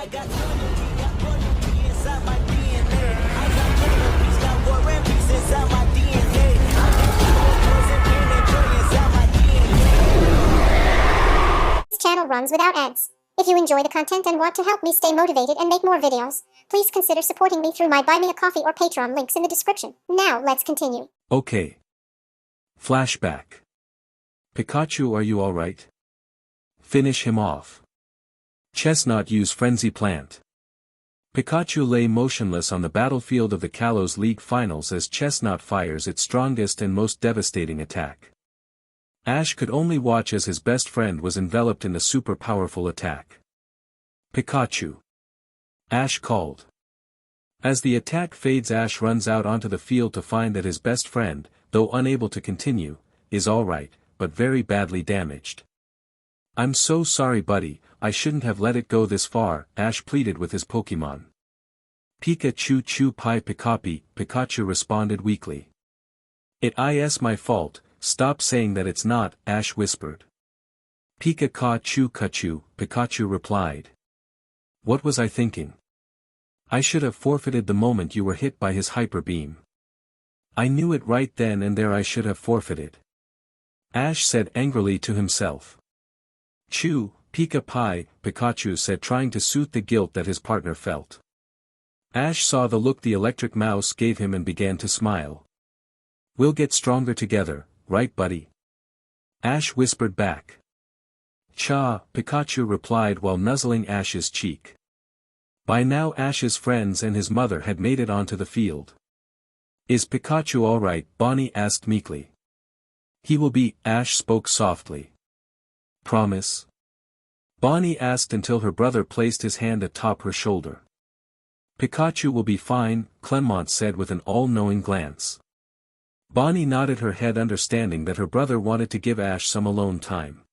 got loyalty, got royalty inside my DNA. I got killer beats, got war and peace inside my DNA. I got poison, pain, and joy inside my DNA. This channel runs without ads. If you enjoy the content and want to help me stay motivated and make more videos, please consider supporting me through my Buy Me a Coffee or Patreon links in the description. Now let's continue. Okay. Flashback. Pikachu, are you alright? Finish him off. Chestnut use Frenzy Plant. Pikachu lay motionless on the battlefield of the Kalos League finals as Chestnut fires its strongest and most devastating attack. Ash could only watch as his best friend was enveloped in the super powerful attack. Pikachu! Ash called. As the attack fades, Ash runs out onto the field to find that his best friend, though unable to continue, is alright, but very badly damaged. I'm so sorry buddy, I shouldn't have let it go this far, Ash pleaded with his Pokemon. Pikachu chu pi Pikapi, Pikachu responded weakly. It is my fault, stop saying that it's not, Ash whispered. Pika ka chu kachu, Pikachu replied. What was I thinking? I should have forfeited the moment you were hit by his hyper beam. I knew it right then and there, I should have forfeited. Ash said angrily to himself. Chew, Pika Pie, Pikachu said, trying to soothe the guilt that his partner felt. Ash saw the look the electric mouse gave him and began to smile. We'll get stronger together, right buddy? Ash whispered back. Cha, Pikachu replied while nuzzling Ash's cheek. By now Ash's friends and his mother had made it onto the field. Is Pikachu alright? Bonnie asked meekly. He will be, Ash spoke softly. Promise? Bonnie asked until her brother placed his hand atop her shoulder. Pikachu will be fine, Clement said with an all-knowing glance. Bonnie nodded her head, understanding that her brother wanted to give Ash some alone time.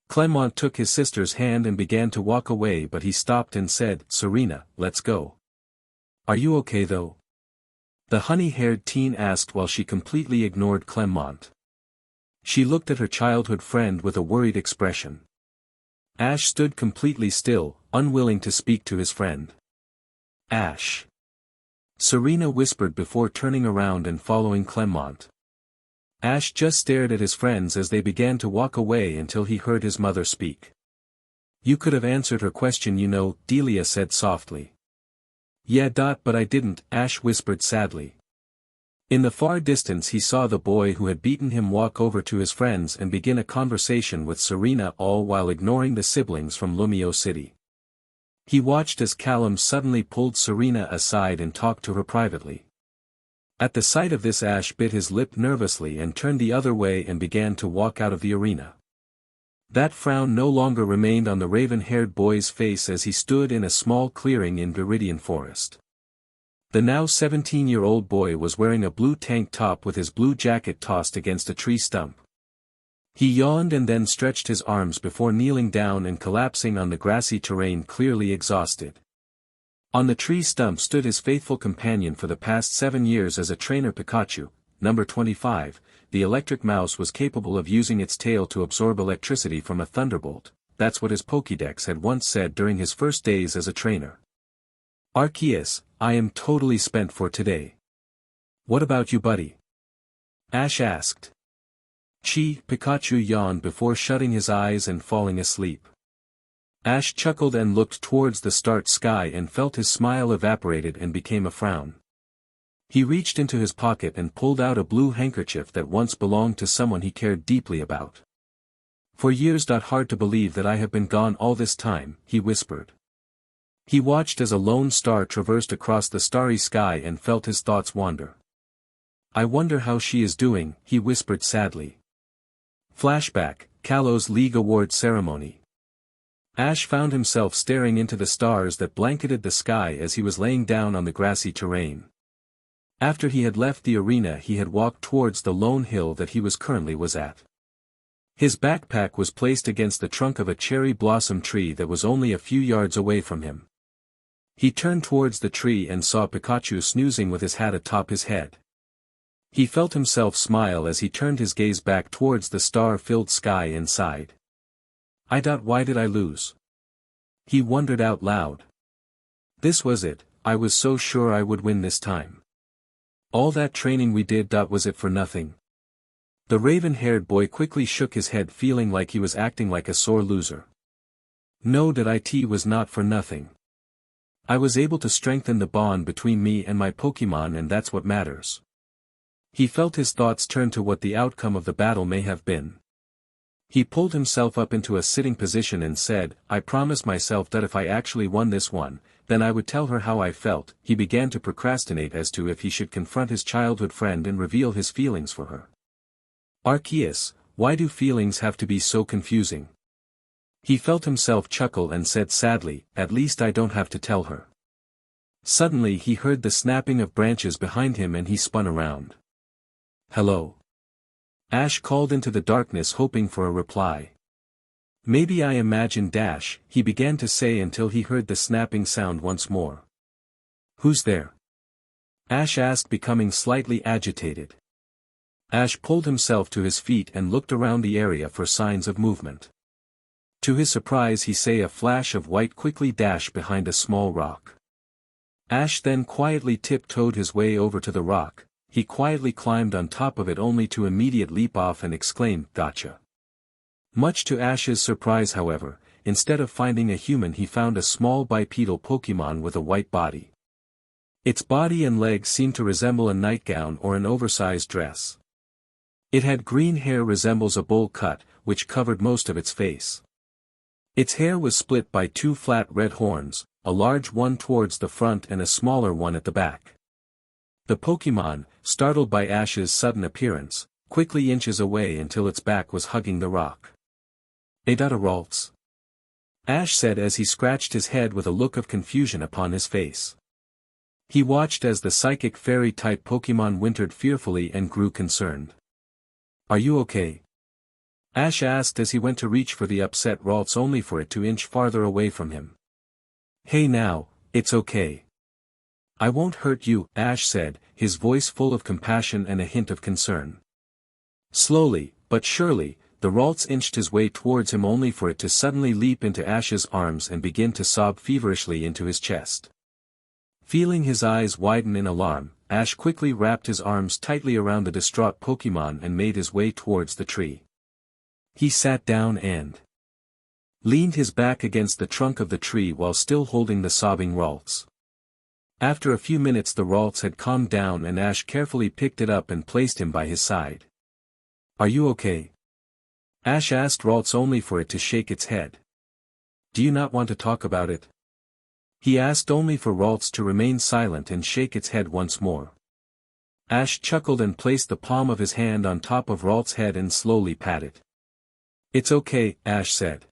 Clement took his sister's hand and began to walk away, but he stopped and said, Serena, let's go. Are you okay though? The honey-haired teen asked while she completely ignored Clement. She looked at her childhood friend with a worried expression. Ash stood completely still, unwilling to speak to his friend. Ash. Serena whispered before turning around and following Clement. Ash just stared at his friends as they began to walk away until he heard his mother speak. You could have answered her question, you know, Delia said softly. Yeah, but I didn't, Ash whispered sadly. In the far distance he saw the boy who had beaten him walk over to his friends and begin a conversation with Serena, all while ignoring the siblings from Lumio City. He watched as Callum suddenly pulled Serena aside and talked to her privately. At the sight of this, Ash bit his lip nervously and turned the other way and began to walk out of the arena. That frown no longer remained on the raven-haired boy's face as he stood in a small clearing in Viridian Forest. The now 17-year-old boy was wearing a blue tank top with his blue jacket tossed against a tree stump. He yawned and then stretched his arms before kneeling down and collapsing on the grassy terrain, clearly exhausted. On the tree stump stood his faithful companion for the past 7 years as a trainer, Pikachu, number 25. The electric mouse was capable of using its tail to absorb electricity from a thunderbolt. That's what his Pokédex had once said during his first days as a trainer. Arceus, I am totally spent for today. What about you buddy? Ash asked. Pikachu yawned before shutting his eyes and falling asleep. Ash chuckled and looked towards the starry sky and felt his smile evaporated and became a frown. He reached into his pocket and pulled out a blue handkerchief that once belonged to someone he cared deeply about. For years. Hard to believe that I have been gone all this time, he whispered. He watched as a lone star traversed across the starry sky and felt his thoughts wander. I wonder how she is doing, he whispered sadly. Flashback, Kalos League Award Ceremony. Ash found himself staring into the stars that blanketed the sky as he was laying down on the grassy terrain. After he had left the arena, he had walked towards the lone hill that he currently was at. His backpack was placed against the trunk of a cherry blossom tree that was only a few yards away from him. He turned towards the tree and saw Pikachu snoozing with his hat atop his head. He felt himself smile as he turned his gaze back towards the star-filled sky and sighed. Why did I lose? He wondered out loud. This was it, I was so sure I would win this time. All that training we did, was it for nothing? The raven-haired boy quickly shook his head, feeling like he was acting like a sore loser. No, it was not for nothing. I was able to strengthen the bond between me and my Pokemon, and that's what matters. He felt his thoughts turn to what the outcome of the battle may have been. He pulled himself up into a sitting position and said, I promised myself that if I actually won this one, then I would tell her how I felt. He began to procrastinate as to if he should confront his childhood friend and reveal his feelings for her. Arceus, why do feelings have to be so confusing? He felt himself chuckle and said sadly, at least I don't have to tell her. Suddenly he heard the snapping of branches behind him and he spun around. Hello? Ash called into the darkness, hoping for a reply. Maybe I imagined Dash, he began to say until he heard the snapping sound once more. Who's there? Ash asked, becoming slightly agitated. Ash pulled himself to his feet and looked around the area for signs of movement. To his surprise he saw a flash of white quickly dash behind a small rock. Ash then quietly tiptoed his way over to the rock. He quietly climbed on top of it only to immediately leap off and exclaim, Gotcha. Much to Ash's surprise, however, instead of finding a human, he found a small bipedal Pokemon with a white body. Its body and legs seemed to resemble a nightgown or an oversized dress. It had green hair, resembles a bowl cut, which covered most of its face. Its hair was split by two flat red horns, a large one towards the front and a smaller one at the back. The Pokemon, startled by Ash's sudden appearance, quickly inches away until its back was hugging the rock. A Ralts. Ash said as he scratched his head with a look of confusion upon his face. He watched as the psychic fairy-type Pokemon wintered fearfully and grew concerned. Are you okay? Ash asked as he went to reach for the upset Ralts, only for it to inch farther away from him. Hey now, it's okay. I won't hurt you, Ash said, his voice full of compassion and a hint of concern. Slowly, but surely, the Ralts inched his way towards him, only for it to suddenly leap into Ash's arms and begin to sob feverishly into his chest. Feeling his eyes widen in alarm, Ash quickly wrapped his arms tightly around the distraught Pokemon and made his way towards the tree. He sat down and leaned his back against the trunk of the tree while still holding the sobbing Ralts. After a few minutes the Ralts had calmed down and Ash carefully picked it up and placed him by his side. Are you okay? Ash asked Ralts, only for it to shake its head. Do you not want to talk about it? He asked, only for Ralts to remain silent and shake its head once more. Ash chuckled and placed the palm of his hand on top of Ralts' head and slowly pat it. It's okay, Ash said.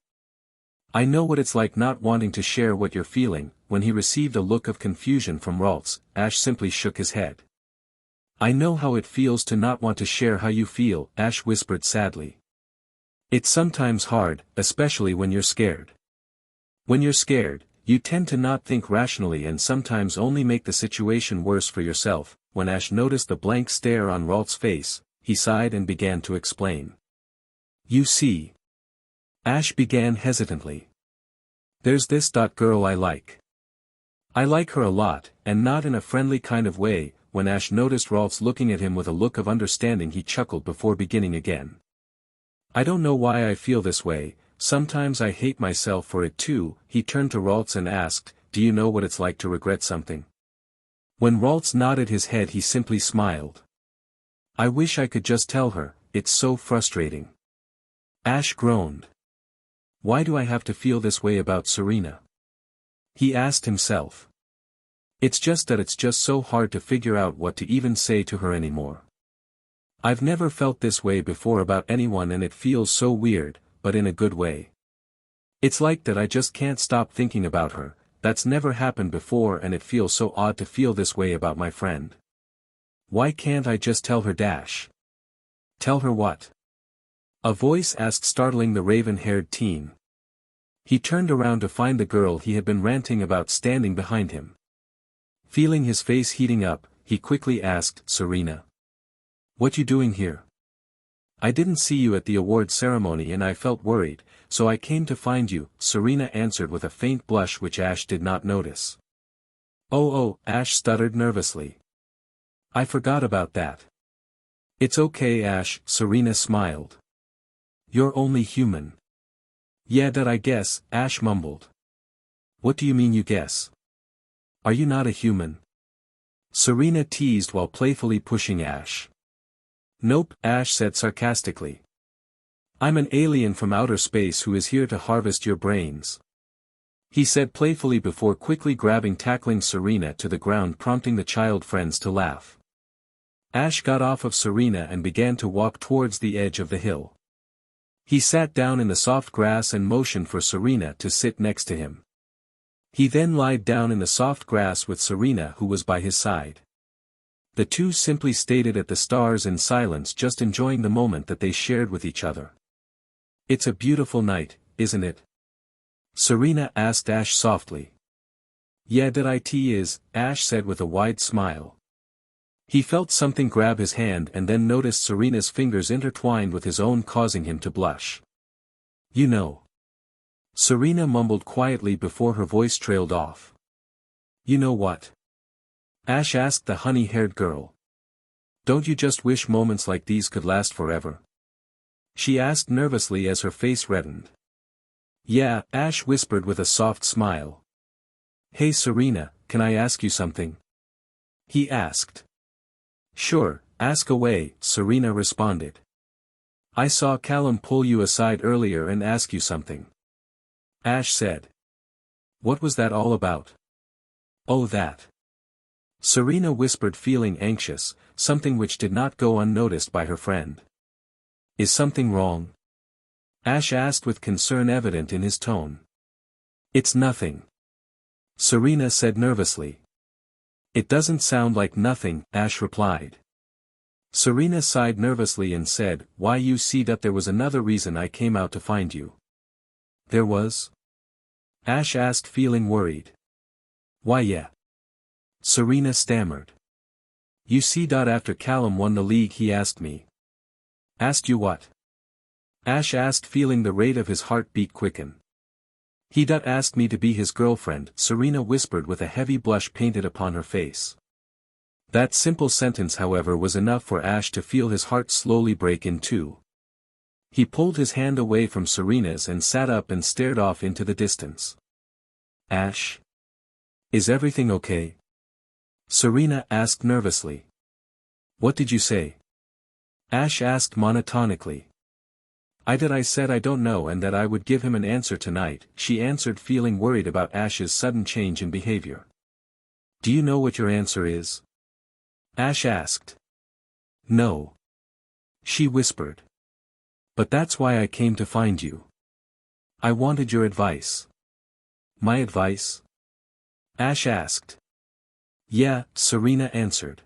I know what it's like not wanting to share what you're feeling. When he received a look of confusion from Ralts, Ash simply shook his head. I know how it feels to not want to share how you feel, Ash whispered sadly. It's sometimes hard, especially when you're scared. When you're scared, you tend to not think rationally and sometimes only make the situation worse for yourself. When Ash noticed the blank stare on Ralts' face, he sighed and began to explain. You see. Ash began hesitantly. There's this girl I like. I like her a lot, and not in a friendly kind of way. When Ash noticed Ralts looking at him with a look of understanding, he chuckled before beginning again. I don't know why I feel this way, sometimes I hate myself for it too. He turned to Ralts and asked, do you know what it's like to regret something? When Ralts nodded his head he simply smiled. I wish I could just tell her, it's so frustrating. Ash groaned. Why do I have to feel this way about Serena? He asked himself. It's just that it's just so hard to figure out what to even say to her anymore. I've never felt this way before about anyone and it feels so weird, but in a good way. It's like that I just can't stop thinking about her. That's never happened before and it feels so odd to feel this way about my friend. Why can't I just tell her, Dash? Tell her what? A voice asked, startling the raven-haired teen. He turned around to find the girl he had been ranting about standing behind him. Feeling his face heating up, he quickly asked, Serena. What you doing here? I didn't see you at the award ceremony and I felt worried, so I came to find you, Serena answered with a faint blush which Ash did not notice. Oh, Ash stuttered nervously. I forgot about that. It's okay, Ash, Serena smiled. You're only human. Yeah, that I guess, Ash mumbled. What do you mean you guess? Are you not a human? Serena teased while playfully pushing Ash. Nope, Ash said sarcastically. I'm an alien from outer space who is here to harvest your brains. He said playfully before quickly tackling Serena to the ground, prompting the child friends to laugh. Ash got off of Serena and began to walk towards the edge of the hill. He sat down in the soft grass and motioned for Serena to sit next to him. He then lied down in the soft grass with Serena, who was by his side. The two simply stared at the stars in silence, just enjoying the moment that they shared with each other. It's a beautiful night, isn't it? Serena asked Ash softly. Yeah, that it is, Ash said with a wide smile. He felt something grab his hand and then noticed Serena's fingers intertwined with his own, causing him to blush. You know. Serena mumbled quietly before her voice trailed off. You know what? Ash asked the honey-haired girl. Don't you just wish moments like these could last forever? She asked nervously as her face reddened. Yeah, Ash whispered with a soft smile. Hey Serena, can I ask you something? He asked. Sure, ask away, Serena responded. I saw Callum pull you aside earlier and ask you something. Ash said. What was that all about? Oh, that. Serena whispered, feeling anxious, something which did not go unnoticed by her friend. Is something wrong? Ash asked with concern evident in his tone. It's nothing. Serena said nervously. It doesn't sound like nothing, Ash replied. Serena sighed nervously and said, why you see that there was another reason I came out to find you. There was? Ash asked, feeling worried. Why yeah. Serena stammered. You see after Callum won the league he asked me. Asked you what? Ash asked, feeling the rate of his heartbeat quicken. He asked me to be his girlfriend, Serena whispered with a heavy blush painted upon her face. That simple sentence, however, was enough for Ash to feel his heart slowly break in two. He pulled his hand away from Serena's and sat up and stared off into the distance. Ash? Is everything okay? Serena asked nervously. What did you say? Ash asked monotonically. I said I don't know and that I would give him an answer tonight, she answered, feeling worried about Ash's sudden change in behavior. Do you know what your answer is? Ash asked. No. She whispered. But that's why I came to find you. I wanted your advice. My advice? Ash asked. Yeah, Serena answered.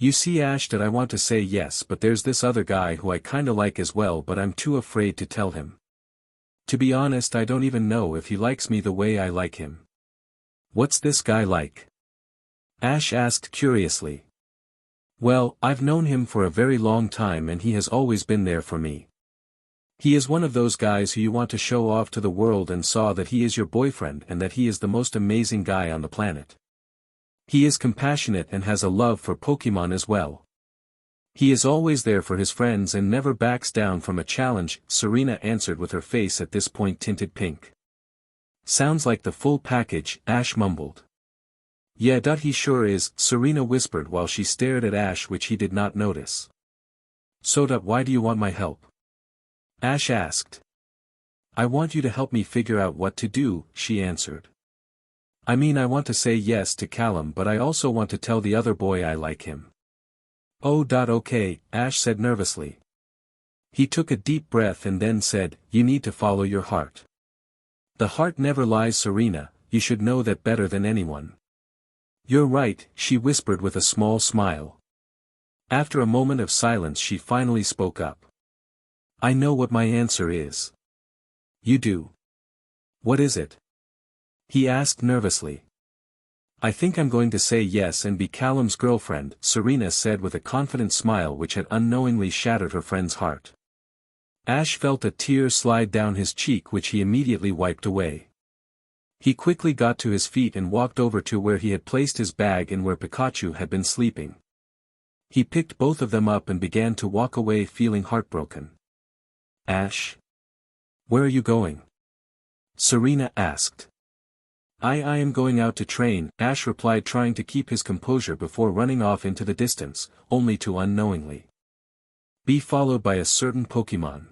You see Ash, that I want to say yes, but there's this other guy who I kinda like as well, but I'm too afraid to tell him. To be honest, I don't even know if he likes me the way I like him. What's this guy like? Ash asked curiously. Well, I've known him for a very long time and he has always been there for me. He is one of those guys who you want to show off to the world and saw that he is your boyfriend and that he is the most amazing guy on the planet. He is compassionate and has a love for Pokemon as well. He is always there for his friends and never backs down from a challenge, Serena answered with her face at this point tinted pink. Sounds like the full package, Ash mumbled. Yeah, he sure is, Serena whispered while she stared at Ash, which he did not notice. So why do you want my help? Ash asked. I want you to help me figure out what to do, she answered. I mean, I want to say yes to Callum, but I also want to tell the other boy I like him. Oh, okay, Ash said nervously. He took a deep breath and then said, you need to follow your heart. The heart never lies, Serena, you should know that better than anyone. You're right, she whispered with a small smile. After a moment of silence she finally spoke up. I know what my answer is. You do? What is it? He asked nervously. I think I'm going to say yes and be Callum's girlfriend, Serena said with a confident smile which had unknowingly shattered her friend's heart. Ash felt a tear slide down his cheek which he immediately wiped away. He quickly got to his feet and walked over to where he had placed his bag and where Pikachu had been sleeping. He picked both of them up and began to walk away feeling heartbroken. Ash? Where are you going? Serena asked. I am going out to train, Ash replied, trying to keep his composure before running off into the distance, only to unknowingly be followed by a certain Pokemon.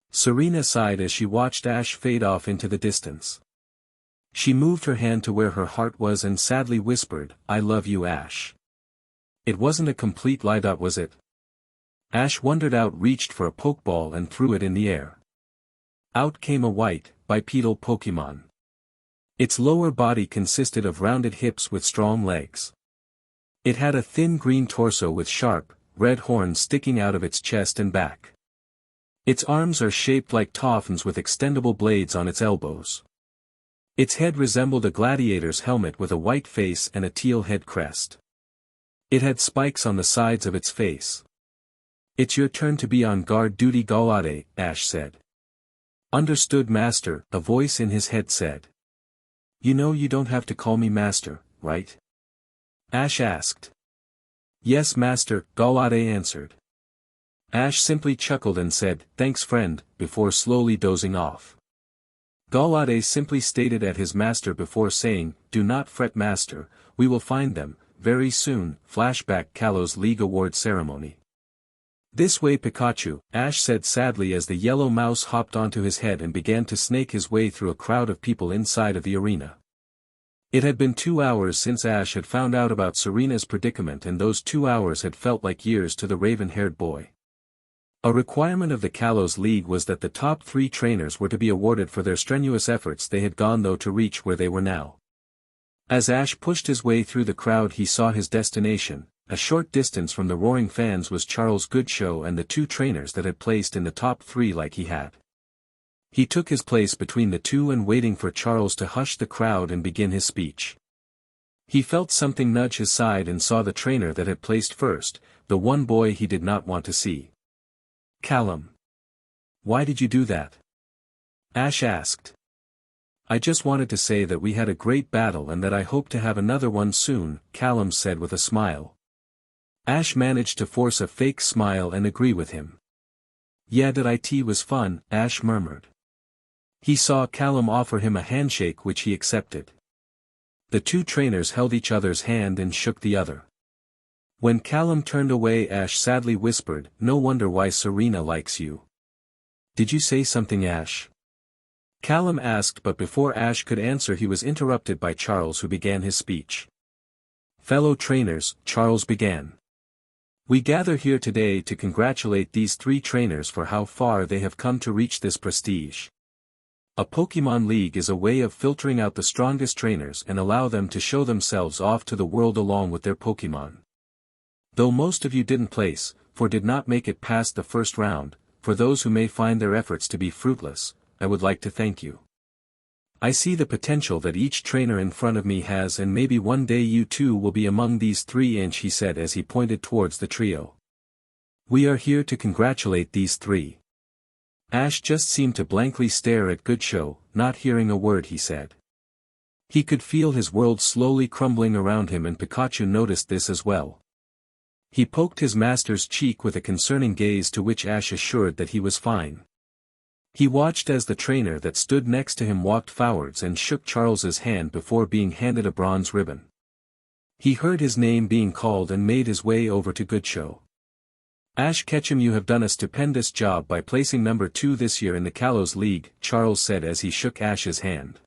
Serena sighed as she watched Ash fade off into the distance. She moved her hand to where her heart was and sadly whispered, I love you, Ash. It wasn't a complete lie, was it? Ash wondered out, reached for a Pokeball and threw it in the air. Out came a white, bipedal Pokemon. Its lower body consisted of rounded hips with strong legs. It had a thin green torso with sharp, red horns sticking out of its chest and back. Its arms are shaped like toffins with extendable blades on its elbows. Its head resembled a gladiator's helmet with a white face and a teal head crest. It had spikes on the sides of its face. It's your turn to be on guard duty, Galade, Ash said. Understood, Master, a voice in his head said. You know you don't have to call me Master, right? Ash asked. Yes, Master, Galade answered. Ash simply chuckled and said, thanks friend, before slowly dozing off. Galade simply stated at his master before saying, do not fret, Master, we will find them, very soon. Flashback Kalos League Award Ceremony. This way, Pikachu, Ash said sadly as the yellow mouse hopped onto his head and began to snake his way through a crowd of people inside of the arena. It had been 2 hours since Ash had found out about Serena's predicament, and those 2 hours had felt like years to the raven-haired boy. A requirement of the Kalos League was that the top 3 trainers were to be awarded for their strenuous efforts they had gone through to reach where they were now. As Ash pushed his way through the crowd, he saw his destination. A short distance from the roaring fans was Charles Goodshow and the 2 trainers that had placed in the top 3 like he had. He took his place between the 2 and waiting for Charles to hush the crowd and begin his speech. He felt something nudge his side and saw the trainer that had placed first, the one boy he did not want to see. Callum. Why did you do that? Ash asked. I just wanted to say that we had a great battle and that I hope to have another one soon, Callum said with a smile. Ash managed to force a fake smile and agree with him. Yeah, that it was fun, Ash murmured. He saw Callum offer him a handshake, which he accepted. The 2 trainers held each other's hand and shook the other. When Callum turned away, Ash sadly whispered, no wonder why Serena likes you. Did you say something, Ash? Callum asked, but before Ash could answer he was interrupted by Charles, who began his speech. Fellow trainers, Charles began. We gather here today to congratulate these 3 trainers for how far they have come to reach this prestige. A Pokemon League is a way of filtering out the strongest trainers and allow them to show themselves off to the world along with their Pokemon. Though most of you didn't place, for did not make it past the first round, for those who may find their efforts to be fruitless, I would like to thank you. I see the potential that each trainer in front of me has, and maybe one day you too will be among these 3, he said as he pointed towards the trio. We are here to congratulate these 3. Ash just seemed to blankly stare at Goodshow, not hearing a word he said. He could feel his world slowly crumbling around him, and Pikachu noticed this as well. He poked his master's cheek with a concerning gaze, to which Ash assured that he was fine. He watched as the trainer that stood next to him walked forwards and shook Charles's hand before being handed a bronze ribbon. He heard his name being called and made his way over to Goodshow. Ash Ketchum, you have done a stupendous job by placing number 2 this year in the Kalos League, Charles said as he shook Ash's hand.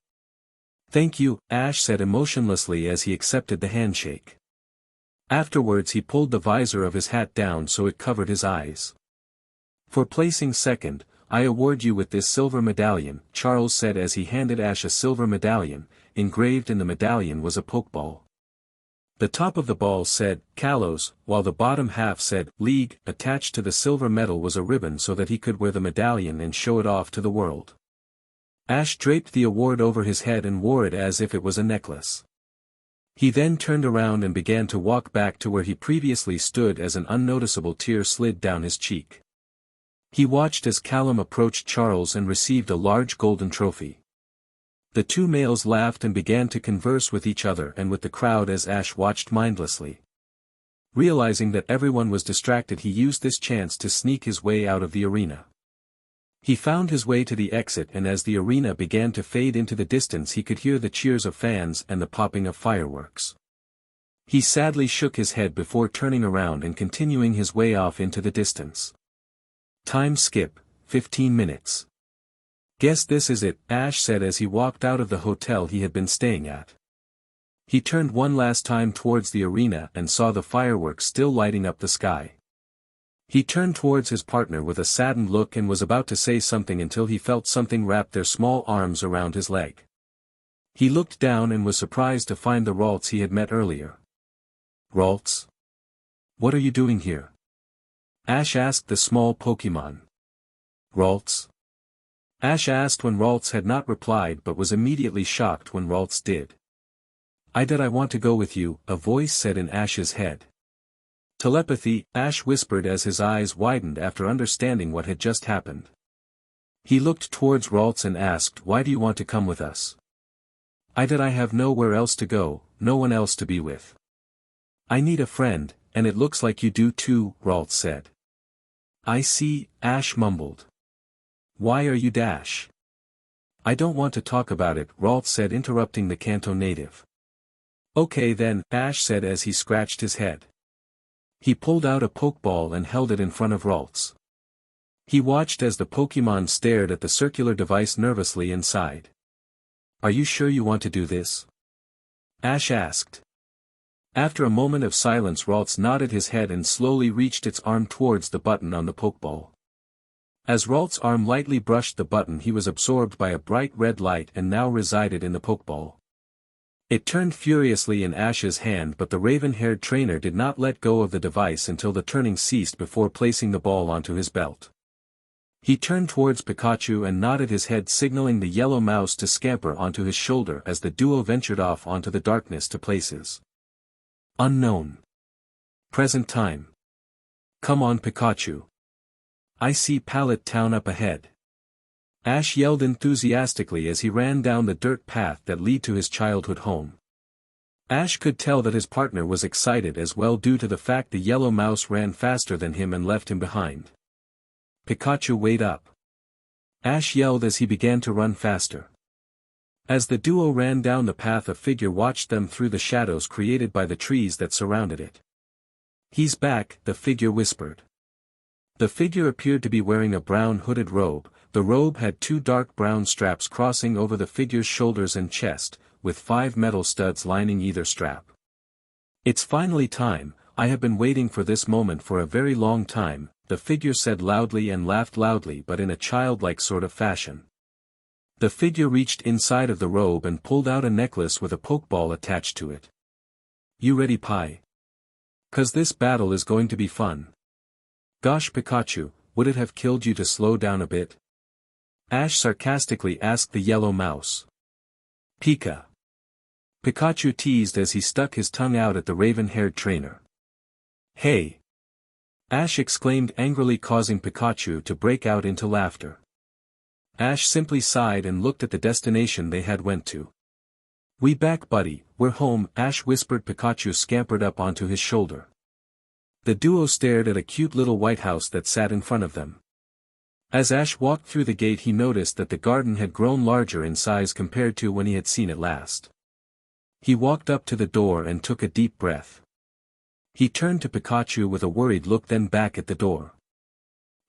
Thank you, Ash said emotionlessly as he accepted the handshake. Afterwards he pulled the visor of his hat down so it covered his eyes. For placing second, I award you with this silver medallion, Charles said as he handed Ash a silver medallion. Engraved in the medallion was a Pokeball. The top of the ball said, Kalos, while the bottom half said, League. Attached to the silver medal was a ribbon so that he could wear the medallion and show it off to the world. Ash draped the award over his head and wore it as if it was a necklace. He then turned around and began to walk back to where he previously stood as an unnoticeable tear slid down his cheek. He watched as Callum approached Charles and received a large golden trophy. The two males laughed and began to converse with each other and with the crowd as Ash watched mindlessly. Realizing that everyone was distracted, he used this chance to sneak his way out of the arena. He found his way to the exit, and as the arena began to fade into the distance he could hear the cheers of fans and the popping of fireworks. He sadly shook his head before turning around and continuing his way off into the distance. Time skip, 15 minutes. Guess this is it, Ash said as he walked out of the hotel he had been staying at. He turned one last time towards the arena and saw the fireworks still lighting up the sky. He turned towards his partner with a saddened look and was about to say something until he felt something wrap their small arms around his leg. He looked down and was surprised to find the Ralts he had met earlier. Ralts? What are you doing here? Ash asked the small Pokemon. Ralts? Ash asked when Ralts had not replied but was immediately shocked when Ralts did. I want to go with you, a voice said in Ash's head. Telepathy, Ash whispered as his eyes widened after understanding what had just happened. He looked towards Ralts and asked, why do you want to come with us? I have nowhere else to go, no one else to be with. I need a friend, and it looks like you do too, Ralts said. I see, Ash mumbled. Why are you dash? I don't want to talk about it, Ralts said, interrupting the Kanto native. Okay then, Ash said as he scratched his head. He pulled out a Pokeball and held it in front of Ralts. He watched as the Pokemon stared at the circular device nervously and sighed. Are you sure you want to do this? Ash asked. After a moment of silence, Ralts nodded his head and slowly reached its arm towards the button on the Pokeball. As Ralts' arm lightly brushed the button, he was absorbed by a bright red light and now resided in the Pokeball. It turned furiously in Ash's hand, but the raven-haired trainer did not let go of the device until the turning ceased before placing the ball onto his belt. He turned towards Pikachu and nodded his head, signaling the yellow mouse to scamper onto his shoulder as the duo ventured off onto the darkness to places unknown. Present time. Come on, Pikachu. I see Pallet town up ahead. Ash yelled enthusiastically as he ran down the dirt path that led to his childhood home. Ash could tell that his partner was excited as well due to the fact the yellow mouse ran faster than him and left him behind. Pikachu, wait up. Ash yelled as he began to run faster. As the duo ran down the path, a figure watched them through the shadows created by the trees that surrounded it. He's back, the figure whispered. The figure appeared to be wearing a brown hooded robe. The robe had two dark brown straps crossing over the figure's shoulders and chest, with 5 metal studs lining either strap. It's finally time, I have been waiting for this moment for a very long time, the figure said loudly and laughed loudly but in a childlike sort of fashion. The figure reached inside of the robe and pulled out a necklace with a Pokeball attached to it. You ready, Pi? 'Cause this battle is going to be fun. Gosh, Pikachu, would it have killed you to slow down a bit? Ash sarcastically asked the yellow mouse. Pika. Pikachu teased as he stuck his tongue out at the raven-haired trainer. Hey! Ash exclaimed angrily, causing Pikachu to break out into laughter. Ash simply sighed and looked at the destination they had went to. We back, buddy, we're home, Ash whispered. Pikachu scampered up onto his shoulder. The duo stared at a cute little white house that sat in front of them. As Ash walked through the gate, he noticed that the garden had grown larger in size compared to when he had seen it last. He walked up to the door and took a deep breath. He turned to Pikachu with a worried look, then back at the door.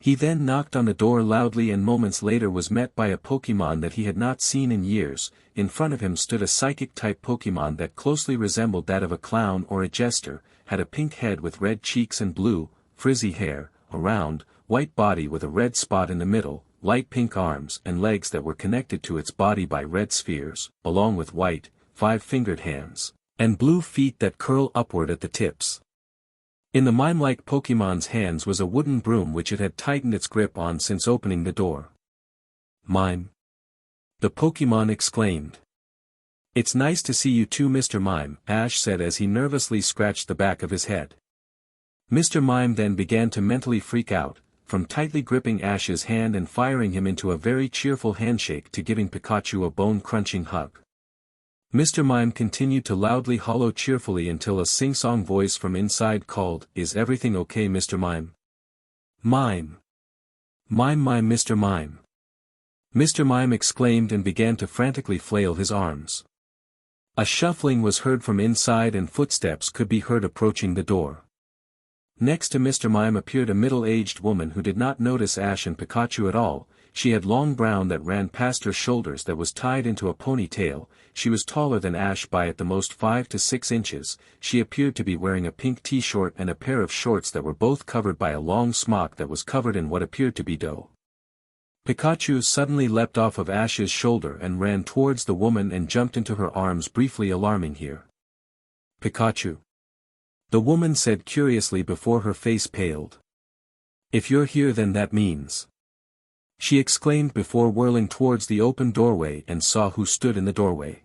He then knocked on the door loudly and moments later was met by a Pokemon that he had not seen in years. In front of him stood a psychic-type Pokemon that closely resembled that of a clown or a jester, had a pink head with red cheeks and blue, frizzy hair, a round, white body with a red spot in the middle, light pink arms and legs that were connected to its body by red spheres, along with white, 5-fingered hands, and blue feet that curl upward at the tips. In the mime-like Pokemon's hands was a wooden broom which it had tightened its grip on since opening the door. Mime? The Pokemon exclaimed. It's nice to see you too, Mr. Mime, Ash said as he nervously scratched the back of his head. Mr. Mime then began to mentally freak out, from tightly gripping Ash's hand and firing him into a very cheerful handshake to giving Pikachu a bone-crunching hug. Mr. Mime continued to loudly hollow cheerfully until a sing-song voice from inside called, "Is everything okay, Mr. Mime? Mime! Mime, Mime, Mr. Mime!" Mr. Mime exclaimed and began to frantically flail his arms. A shuffling was heard from inside and footsteps could be heard approaching the door. Next to Mr. Mime appeared a middle-aged woman who did not notice Ash and Pikachu at all. She had long brown that ran past her shoulders that was tied into a ponytail. She was taller than Ash by at the most 5 to 6 inches. She appeared to be wearing a pink t-shirt and a pair of shorts that were both covered by a long smock that was covered in what appeared to be dough. Pikachu suddenly leapt off of Ash's shoulder and ran towards the woman and jumped into her arms, briefly alarming her. "Pikachu?" the woman said curiously before her face paled. "If you're here then that means..." she exclaimed before whirling towards the open doorway and saw who stood in the doorway.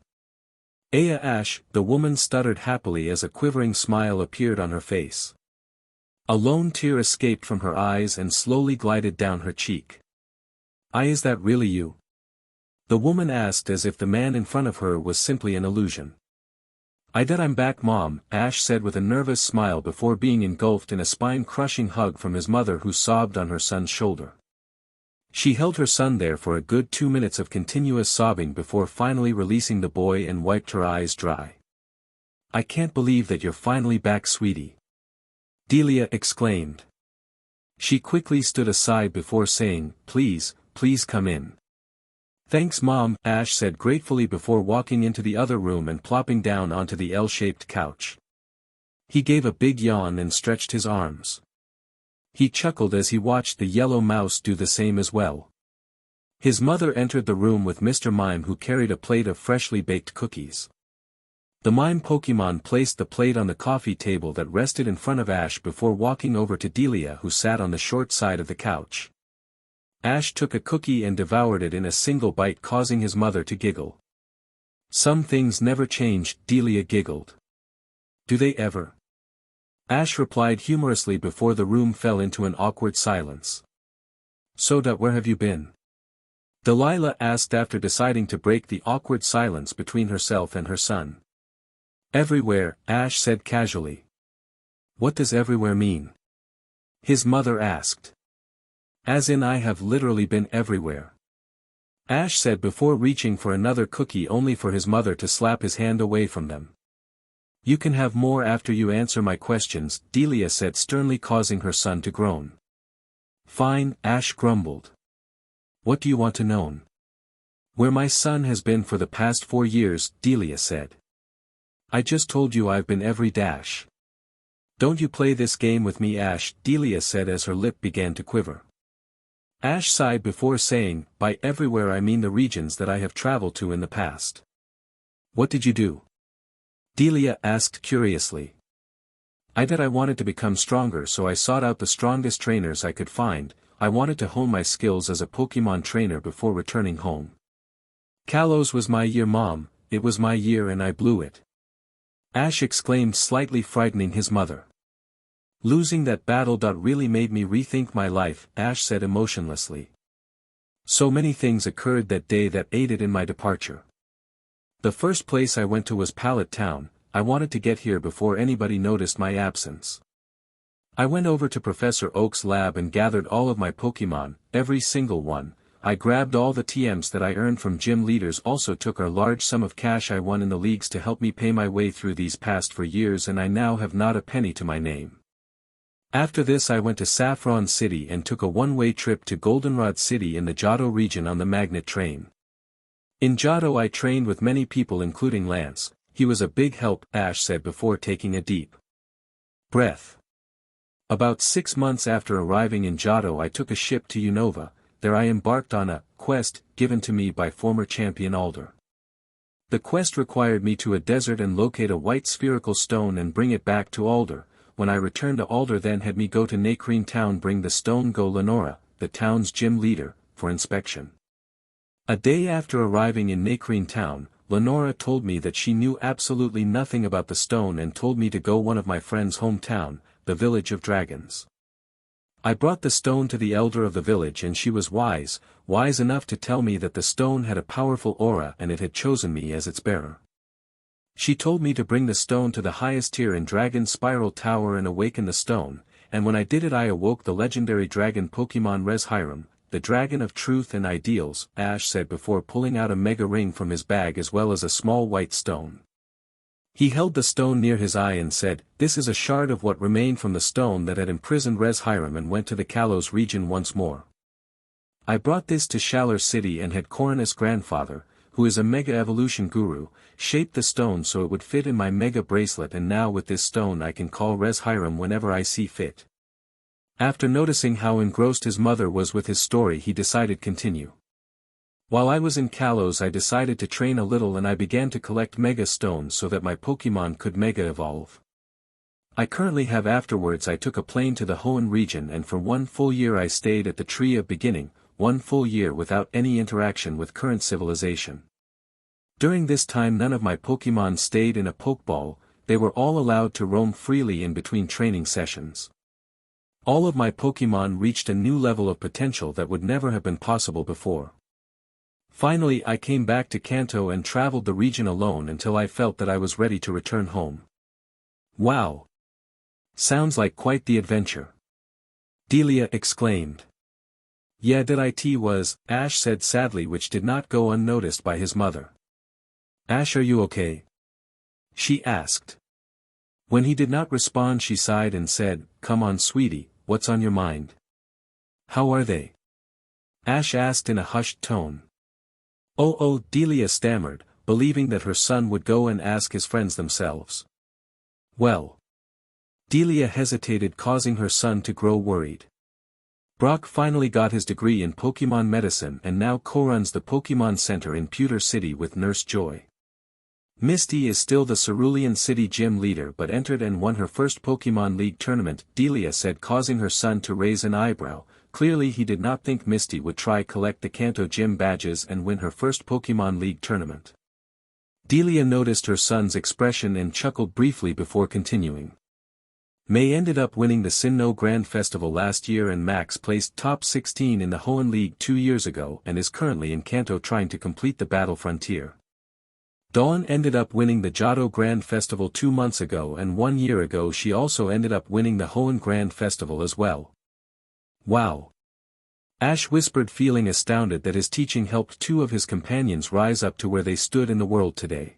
"Aya, Ash," the woman stuttered happily as a quivering smile appeared on her face. A lone tear escaped from her eyes and slowly glided down her cheek. "Is that really you?" the woman asked as if the man in front of her was simply an illusion. "That I'm back, Mom," Ash said with a nervous smile before being engulfed in a spine-crushing hug from his mother who sobbed on her son's shoulder. She held her son there for a good 2 minutes of continuous sobbing before finally releasing the boy and wiped her eyes dry. "I can't believe that you're finally back, sweetie," Delia exclaimed. She quickly stood aside before saying, Please come in." "Thanks, Mom," Ash said gratefully before walking into the other room and plopping down onto the L-shaped couch. He gave a big yawn and stretched his arms. He chuckled as he watched the yellow mouse do the same as well. His mother entered the room with Mr. Mime, who carried a plate of freshly baked cookies. The Mime Pokemon placed the plate on the coffee table that rested in front of Ash before walking over to Delia, who sat on the short side of the couch. Ash took a cookie and devoured it in a single bite, causing his mother to giggle. "Some things never change," Delia giggled. "Do they ever?" Ash replied humorously before the room fell into an awkward silence. "So where have you been?" Delilah asked after deciding to break the awkward silence between herself and her son. "Everywhere," Ash said casually. "What does everywhere mean?" his mother asked. "As in I have literally been everywhere," Ash said before reaching for another cookie, only for his mother to slap his hand away from them. "You can have more after you answer my questions," Delia said sternly, causing her son to groan. "Fine," Ash grumbled. "What do you want to know?" "Where my son has been for the past 4 years," Delia said. "I just told you I've been every dash." "Don't you play this game with me, Ash," Delia said as her lip began to quiver. Ash sighed before saying, "By everywhere I mean the regions that I have traveled to in the past." "What did you do?" Delia asked curiously. I wanted to become stronger, so I sought out the strongest trainers I could find. I wanted to hone my skills as a Pokemon trainer before returning home. Kalos was my year, Mom, it was my year and I blew it," Ash exclaimed, slightly frightening his mother. "Losing that battle really made me rethink my life," Ash said emotionlessly. "So many things occurred that day that aided in my departure. The first place I went to was Pallet Town. I wanted to get here before anybody noticed my absence. I went over to Professor Oak's lab and gathered all of my Pokemon, every single one. I grabbed all the TMs that I earned from gym leaders, also took a large sum of cash I won in the leagues to help me pay my way through these past 4 years, and I now have not a penny to my name. After this I went to Saffron City and took a one-way trip to Goldenrod City in the Johto region on the magnet train. In Johto I trained with many people including Lance. He was a big help," Ash said before taking a deep breath. "About 6 months after arriving in Johto I took a ship to Unova. There I embarked on a quest given to me by former champion Alder. The quest required me to a desert and locate a white spherical stone and bring it back to Alder. When I returned to Alder then had me go to Nakreen Town, bring the stone go Lenora, the town's gym leader, for inspection. A day after arriving in Nakreen Town, Lenora told me that she knew absolutely nothing about the stone and told me to go one of my friend's hometown, the Village of Dragons. I brought the stone to the elder of the village and she was wise enough to tell me that the stone had a powerful aura and it had chosen me as its bearer. She told me to bring the stone to the highest tier in Dragon Spiral Tower and awaken the stone, and when I did it I awoke the legendary dragon Pokemon Reshiram, the dragon of truth and ideals, Ash said before pulling out a mega ring from his bag as well as a small white stone. He held the stone near his eye and said, "This is a shard of what remained from the stone that had imprisoned Reshiram and went to the Kalos region once more. I brought this to Shalar City and had Coronis' grandfather, who is a Mega Evolution Guru, shape the stone so it would fit in my Mega Bracelet and now with this stone I can call Reshiram whenever I see fit." After noticing how engrossed his mother was with his story he decided continue. "While I was in Kalos I decided to train a little and I began to collect Mega Stones so that my Pokemon could Mega Evolve. I currently have afterwards I took a plane to the Hoenn region and for 1 full year I stayed at the Tree of Beginning, 1 full year without any interaction with current civilization. During this time none of my Pokemon stayed in a Pokeball, they were all allowed to roam freely in between training sessions. All of my Pokemon reached a new level of potential that would never have been possible before. Finally I came back to Kanto and traveled the region alone until I felt that I was ready to return home." "Wow! Sounds like quite the adventure," Delia exclaimed. "Yeah, that it was," Ash said sadly, which did not go unnoticed by his mother. "Ash, are you okay?" she asked. When he did not respond she sighed and said, "Come on sweetie, what's on your mind?" "How are they?" Ash asked in a hushed tone. Oh, Delia stammered, believing that her son would go and ask his friends themselves. "Well." Delia hesitated, causing her son to grow worried. "Brock finally got his degree in Pokemon medicine and now co-runs the Pokemon Center in Pewter City with Nurse Joy. Misty is still the Cerulean City gym leader but entered and won her first Pokemon League tournament," Delia said, causing her son to raise an eyebrow. Clearly he did not think Misty would try collect the Kanto gym badges and win her first Pokemon League tournament. Delia noticed her son's expression and chuckled briefly before continuing. "May ended up winning the Sinnoh Grand Festival last year and Max placed top 16 in the Hoenn League 2 years ago and is currently in Kanto trying to complete the Battle Frontier. Dawn ended up winning the Johto Grand Festival 2 months ago and 1 year ago she also ended up winning the Hoenn Grand Festival as well." "Wow!" Ash whispered, feeling astounded that his teaching helped 2 of his companions rise up to where they stood in the world today.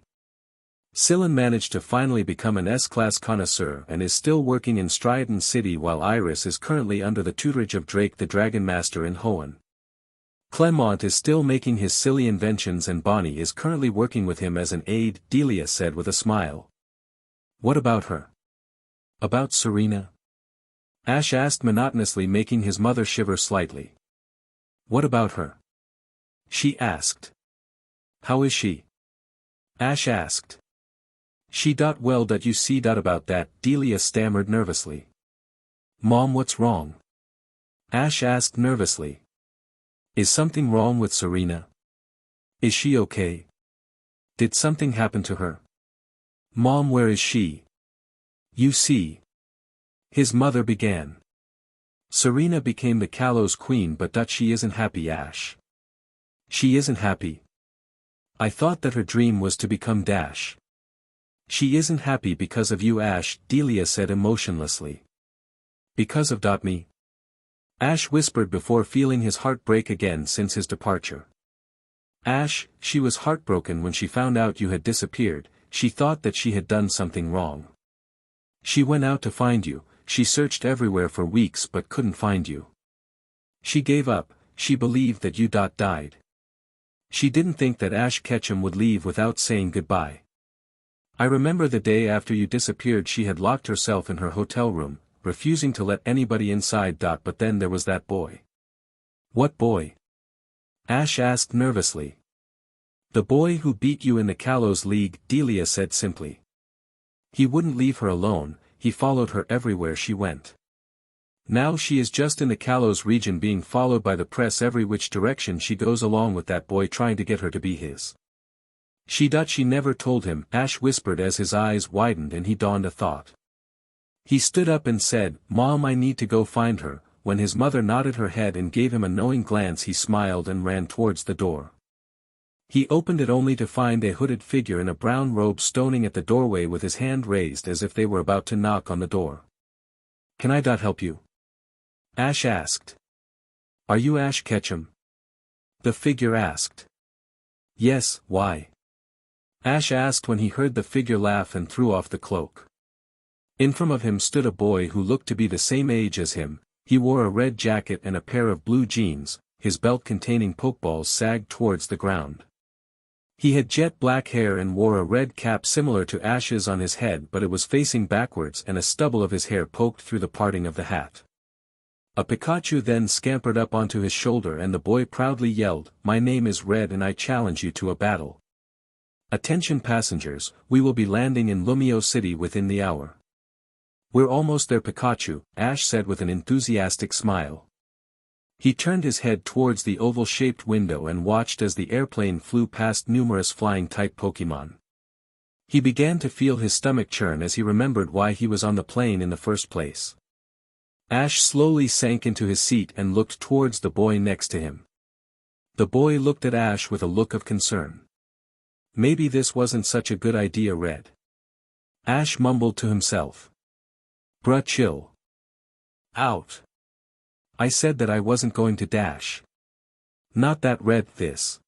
Scylla managed to finally become an S-class connoisseur and is still working in Striaton City while Iris is currently under the tutorage of Drake the Dragon Master in Hoenn. Clement is still making his silly inventions and Bonnie is currently working with him as an aide, Delia said with a smile. "What about her?" "About Serena?" Ash asked monotonously, making his mother shiver slightly. "What about her?" she asked. "How is she?" Ash asked. Well, you see about that," Delia stammered nervously. "Mom, what's wrong?" Ash asked nervously. "Is something wrong with Serena? Is she okay? Did something happen to her? Mom, where is she?" "You see," his mother began. "Serena became the Kalos queen but she isn't happy, Ash." "She isn't happy? I thought that her dream was to become Dash." "She isn't happy because of you, Ash," Delia said emotionlessly. "Because of me?" Ash whispered before feeling his heart break again since his departure. "Ash, she was heartbroken when she found out you had disappeared, she thought that she had done something wrong. She went out to find you, she searched everywhere for weeks but couldn't find you. She gave up, she believed that you died. She didn't think that Ash Ketchum would leave without saying goodbye. I remember the day after you disappeared she had locked herself in her hotel room, refusing to let anybody inside. But then there was that boy." "What boy?" Ash asked nervously. "The boy who beat you in the Kalos League," Delia said simply. "He wouldn't leave her alone, he followed her everywhere she went. Now she is just in the Kalos region being followed by the press every which direction she goes along with that boy trying to get her to be his." She never told him," Ash whispered as his eyes widened and he dawned a thought. He stood up and said, "Mom, I need to go find her, when his mother nodded her head and gave him a knowing glance he smiled and ran towards the door. He opened it only to find a hooded figure in a brown robe stoning at the doorway with his hand raised as if they were about to knock on the door. "Can I help you?" Ash asked. "Are you Ash Ketchum?" the figure asked. "Yes, why?" Ash asked when he heard the figure laugh and threw off the cloak. In front of him stood a boy who looked to be the same age as him. He wore a red jacket and a pair of blue jeans, his belt containing Pokeballs sagged towards the ground. He had jet black hair and wore a red cap similar to Ash's on his head, but it was facing backwards and a stubble of his hair poked through the parting of the hat. A Pikachu then scampered up onto his shoulder and the boy proudly yelled, "My name is Red and I challenge you to a battle. Attention passengers, we will be landing in Lumio City within the hour." "We're almost there, Pikachu," Ash said with an enthusiastic smile. He turned his head towards the oval-shaped window and watched as the airplane flew past numerous flying-type Pokémon. He began to feel his stomach churn as he remembered why he was on the plane in the first place. Ash slowly sank into his seat and looked towards the boy next to him. The boy looked at Ash with a look of concern. "Maybe this wasn't such a good idea, Red." Ash mumbled to himself. "Bruh, chill out. I said that I wasn't going to dash. Not that, Red, this.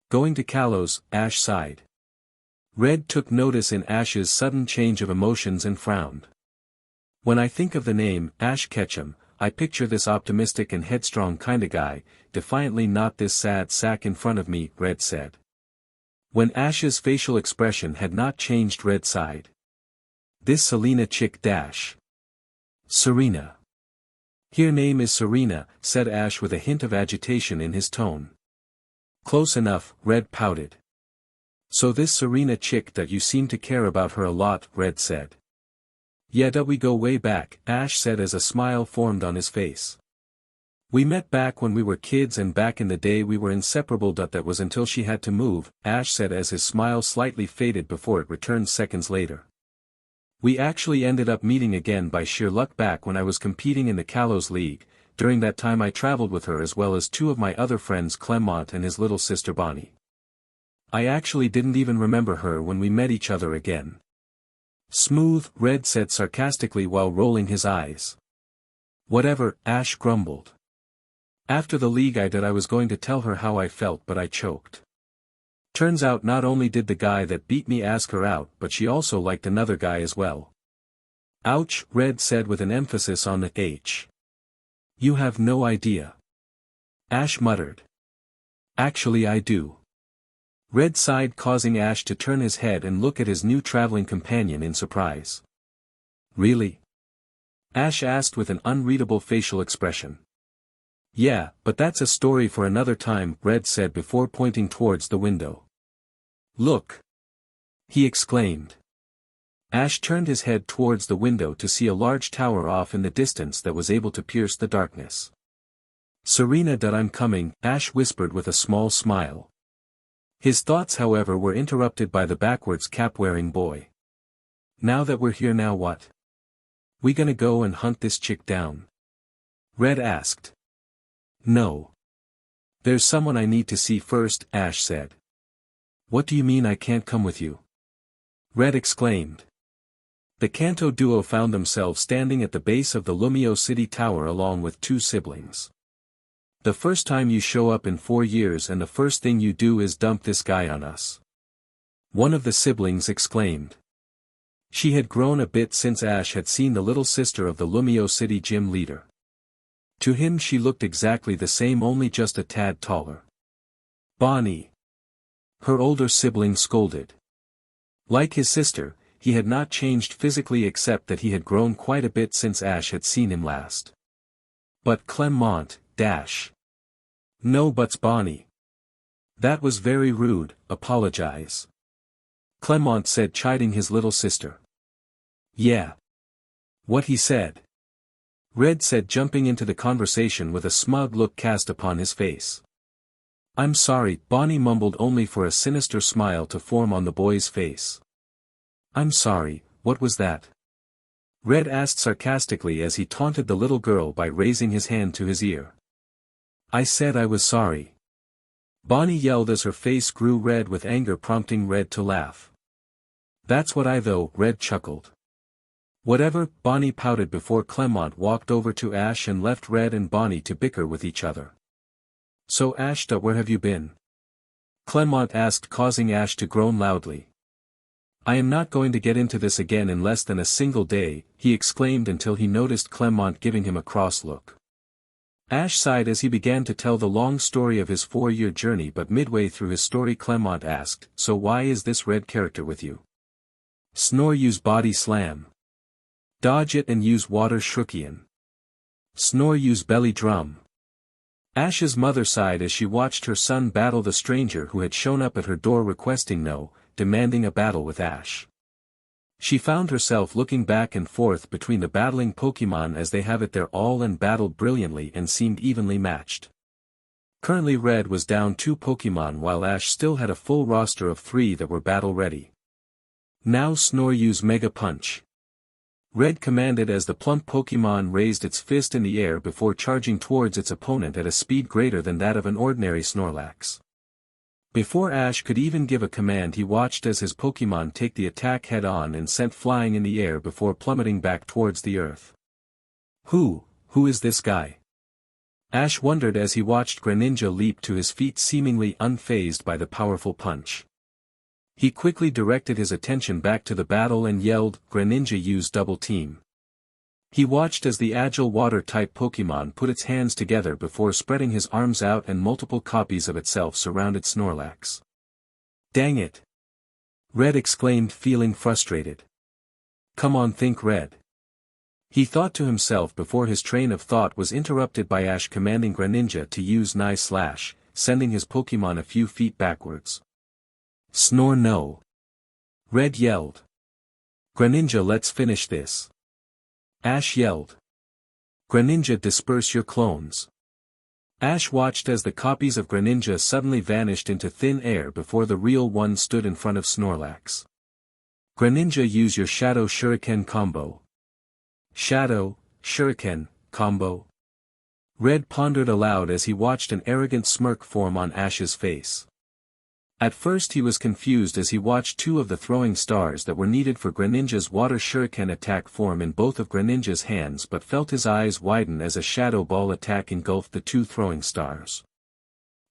Going to Kalos," Ash sighed. Red took notice in Ash's sudden change of emotions and frowned. "When I think of the name, Ash Ketchum, I picture this optimistic and headstrong kinda guy, defiantly not this sad sack in front of me," Red said. When Ash's facial expression had not changed, Red sighed. "This Serena chick dash. Serena. Her name is Serena," said Ash with a hint of agitation in his tone. "Close enough," Red pouted. "So this Serena chick that you seem to care about her a lot," Red said. "Yeah, that we go way back," Ash said as a smile formed on his face. "We met back when we were kids and back in the day we were inseparable. That was until she had to move," Ash said as his smile slightly faded before it returned seconds later. "We actually ended up meeting again by sheer luck back when I was competing in the Kalos League. During that time I traveled with her as well as two of my other friends, Clem and his little sister Bonnie. I actually didn't even remember her when we met each other again." "Smooth," Red said sarcastically while rolling his eyes. "Whatever," Ash grumbled. "After the league I was going to tell her how I felt but I choked. Turns out not only did the guy that beat me ask her out but she also liked another guy as well." "Ouch," Red said with an emphasis on the H. "You have no idea." Ash muttered. "Actually I do." Red sighed, causing Ash to turn his head and look at his new traveling companion in surprise. "Really?" Ash asked with an unreadable facial expression. "Yeah, but that's a story for another time," Red said before pointing towards the window. "Look!" he exclaimed. Ash turned his head towards the window to see a large tower off in the distance that was able to pierce the darkness. "Serena, that I'm coming," Ash whispered with a small smile. His thoughts however were interrupted by the backwards cap-wearing boy. "Now that we're here, now what? We gonna go and hunt this chick down?" Red asked. "No. There's someone I need to see first," Ash said. "What do you mean I can't come with you?" Red exclaimed. The Kanto duo found themselves standing at the base of the Lumio City Tower along with two siblings. "The first time you show up in 4 years and the first thing you do is dump this guy on us," one of the siblings exclaimed. She had grown a bit since Ash had seen the little sister of the Lumio City gym leader. To him she looked exactly the same, only just a tad taller. "Bonnie!" her older sibling scolded. Like his sister, he had not changed physically except that he had grown quite a bit since Ash had seen him last. "But Clement, dash." "No buts, Bonnie. That was very rude, apologize," Clement said, chiding his little sister. "Yeah. What he said?" Red said, jumping into the conversation with a smug look cast upon his face. "I'm sorry," Bonnie mumbled, only for a sinister smile to form on the boy's face. "I'm sorry, what was that?" Red asked sarcastically as he taunted the little girl by raising his hand to his ear. I said I was sorry. Bonnie yelled as her face grew red with anger, prompting Red to laugh. That's what I though, Red chuckled. Whatever, Bonnie pouted before Clement walked over to Ash and left Red and Bonnie to bicker with each other. So Ash, where have you been? Clement asked, causing Ash to groan loudly. I am not going to get into this again in less than a single day, he exclaimed until he noticed Clement giving him a cross look. Ash sighed as he began to tell the long story of his 4-year journey, but midway through his story Clement asked, so why is this Red character with you? Snore, use body slam. Dodge it and use water shuriken. Snore, use belly drum. Ash's mother sighed as she watched her son battle the stranger who had shown up at her door requesting demanding a battle with Ash. She found herself looking back and forth between the battling Pokemon as they have it their all and battled brilliantly and seemed evenly matched. Currently Red was down 2 Pokemon while Ash still had a full roster of 3 that were battle ready. Now Snore, use Mega Punch. Red commanded as the plump Pokemon raised its fist in the air before charging towards its opponent at a speed greater than that of an ordinary Snorlax. Before Ash could even give a command, he watched as his Pokemon take the attack head-on and sent flying in the air before plummeting back towards the earth. Who is this guy? Ash wondered as he watched Greninja leap to his feet seemingly unfazed by the powerful punch. He quickly directed his attention back to the battle and yelled, Greninja, use double team. He watched as the agile water-type Pokemon put its hands together before spreading his arms out and multiple copies of itself surrounded Snorlax. Dang it! Red exclaimed, feeling frustrated. Come on, think, Red. He thought to himself before his train of thought was interrupted by Ash commanding Greninja to use Nice Slash, sending his Pokemon a few feet backwards. Snore, no! Red yelled. Greninja, let's finish this. Ash yelled. Greninja, disperse your clones. Ash watched as the copies of Greninja suddenly vanished into thin air before the real one stood in front of Snorlax. Greninja, use your Shadow Shuriken combo. Shadow Shuriken combo. Red pondered aloud as he watched an arrogant smirk form on Ash's face. At first he was confused as he watched 2 of the throwing stars that were needed for Greninja's water shuriken attack form in both of Greninja's hands, but felt his eyes widen as a shadow ball attack engulfed the 2 throwing stars.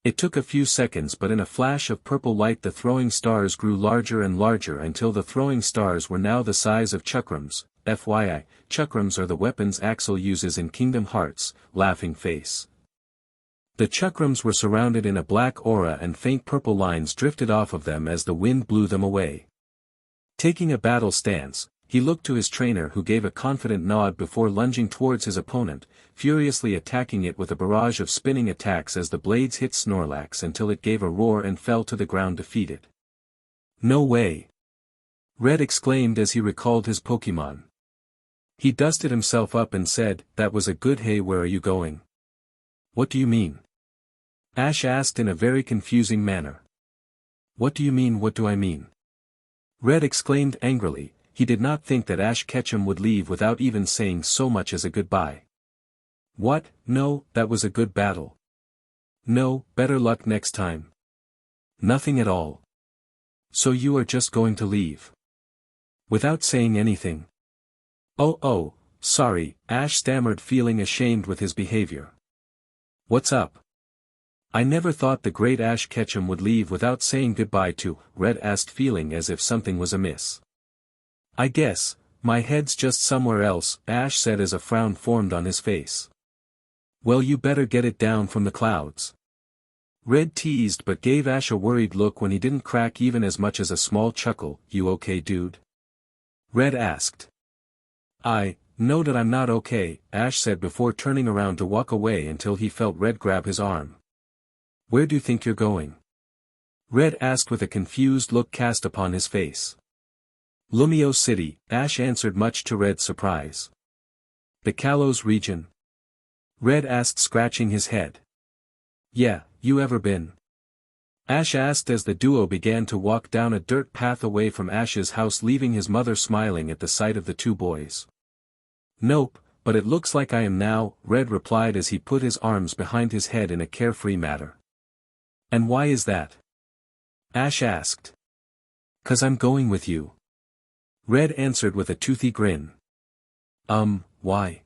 It took a few seconds, but in a flash of purple light the throwing stars grew larger and larger until the throwing stars were now the size of chakrams. FYI, chakrams are the weapons Axel uses in Kingdom Hearts, laughing face. The chakrams were surrounded in a black aura and faint purple lines drifted off of them as the wind blew them away. Taking a battle stance, he looked to his trainer who gave a confident nod before lunging towards his opponent, furiously attacking it with a barrage of spinning attacks as the blades hit Snorlax until it gave a roar and fell to the ground defeated. No way! Red exclaimed as he recalled his Pokemon. He dusted himself up and said, that was a good hey, where are you going? What do you mean? Ash asked in a very confusing manner. What do you mean, what do I mean? Red exclaimed angrily. He did not think that Ash Ketchum would leave without even saying so much as a goodbye. What? No, that was a good battle. No, better luck next time. Nothing at all. So you are just going to leave? Without saying anything? Oh, sorry, Ash stammered, feeling ashamed with his behavior. What's up? I never thought the great Ash Ketchum would leave without saying goodbye to, Red asked, feeling as if something was amiss. I guess, my head's just somewhere else, Ash said as a frown formed on his face. Well, you better get it down from the clouds. Red teased but gave Ash a worried look when he didn't crack even as much as a small chuckle. You okay, dude? Red asked. I know that I'm not okay, Ash said before turning around to walk away until he felt Red grab his arm. Where do you think you're going? Red asked with a confused look cast upon his face. Lumio City, Ash answered much to Red's surprise. The Kalos region? Red asked, scratching his head. Yeah, you ever been? Ash asked as the duo began to walk down a dirt path away from Ash's house, leaving his mother smiling at the sight of the 2 boys. Nope, but it looks like I am now, Red replied as he put his arms behind his head in a carefree manner. And why is that? Ash asked. 'Cause I'm going with you. Red answered with a toothy grin. Why?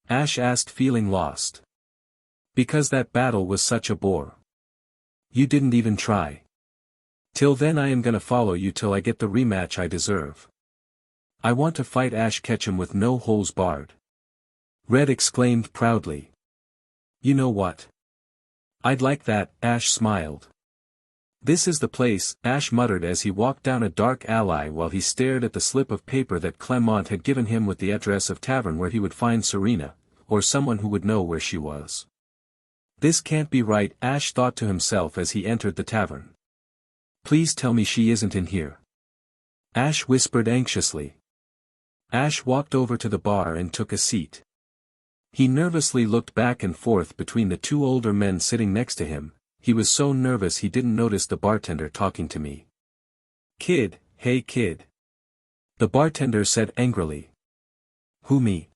Ash asked, feeling lost. Because that battle was such a bore. You didn't even try. Till then I am gonna follow you till I get the rematch I deserve. I want to fight Ash Ketchum with no holes barred. Red exclaimed proudly. You know what? I'd like that, Ash smiled. This is the place, Ash muttered as he walked down a dark alley while he stared at the slip of paper that Clement had given him with the address of tavern where he would find Serena, or someone who would know where she was. This can't be right, Ash thought to himself as he entered the tavern. Please tell me she isn't in here. Ash whispered anxiously. Ash walked over to the bar and took a seat. He nervously looked back and forth between the two older men sitting next to him. He was so nervous he didn't notice the bartender talking to me. Kid, hey kid. The bartender said angrily. Who, me?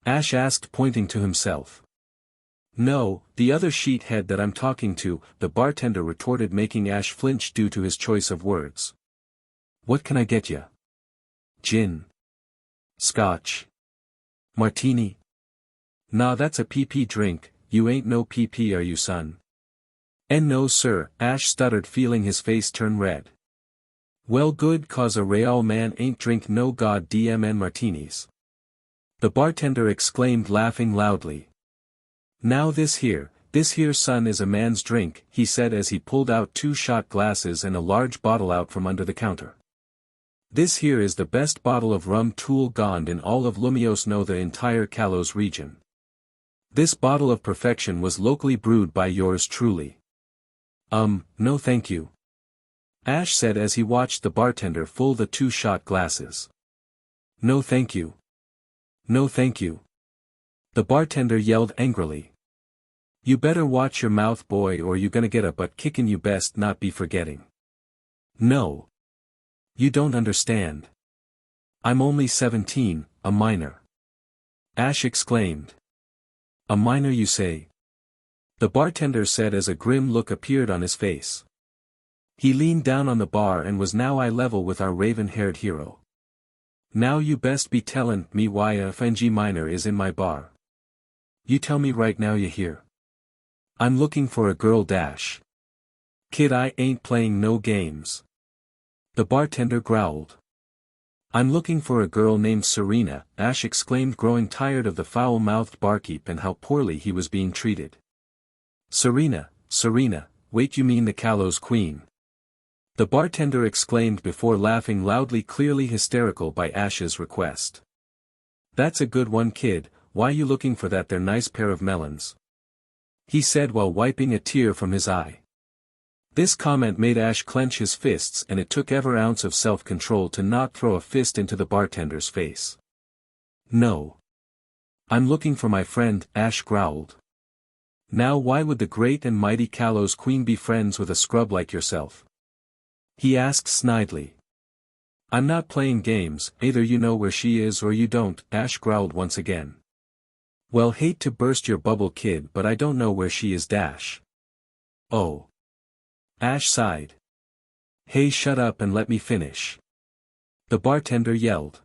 Ash asked, pointing to himself. No, the other sheethead that I'm talking to, the bartender retorted, making Ash flinch due to his choice of words. What can I get ya? Gin? Scotch? Martini? Nah, that's a PP drink. You ain't no PP, are you, son? And no sir, Ash stuttered, feeling his face turn red. Well, good, 'cause a real man ain't drink no goddamn martinis. The bartender exclaimed, laughing loudly. Now this here son is a man's drink, he said as he pulled out 2 shot glasses and a large bottle out from under the counter. This here is the best bottle of rum Tool Gond in all of Lumios, no, the entire Kalos region. This bottle of perfection was locally brewed by yours truly. No thank you. Ash said as he watched the bartender fill the 2 shot glasses. No thank you. No thank you. The bartender yelled angrily. You better watch your mouth, boy, or you gonna get a butt kickin' you best not be forgetting. No. You don't understand. I'm only 17, a minor. Ash exclaimed. A minor, you say? The bartender said as a grim look appeared on his face. He leaned down on the bar and was now eye level with our raven-haired hero. Now you best be tellin' me why a FNG minor is in my bar. You tell me right now, you hear? I'm looking for a girl dash. Kid, I ain't playing no games. The bartender growled. I'm looking for a girl named Serena, Ash exclaimed, growing tired of the foul-mouthed barkeep and how poorly he was being treated. Serena, wait, you mean the Kalos Queen? The bartender exclaimed before laughing loudly, clearly hysterical by Ash's request. That's a good one, kid, why you looking for that there nice pair of melons? He said while wiping a tear from his eye. This comment made Ash clench his fists, and it took every ounce of self-control to not throw a fist into the bartender's face. No. I'm looking for my friend, Ash growled. Now why would the great and mighty Kalos Queen be friends with a scrub like yourself? He asked snidely. I'm not playing games, either you know where she is or you don't, Ash growled once again. Well, hate to burst your bubble, kid, but I don't know where she is dash. Oh. Ash sighed. Hey, shut up and let me finish. The bartender yelled.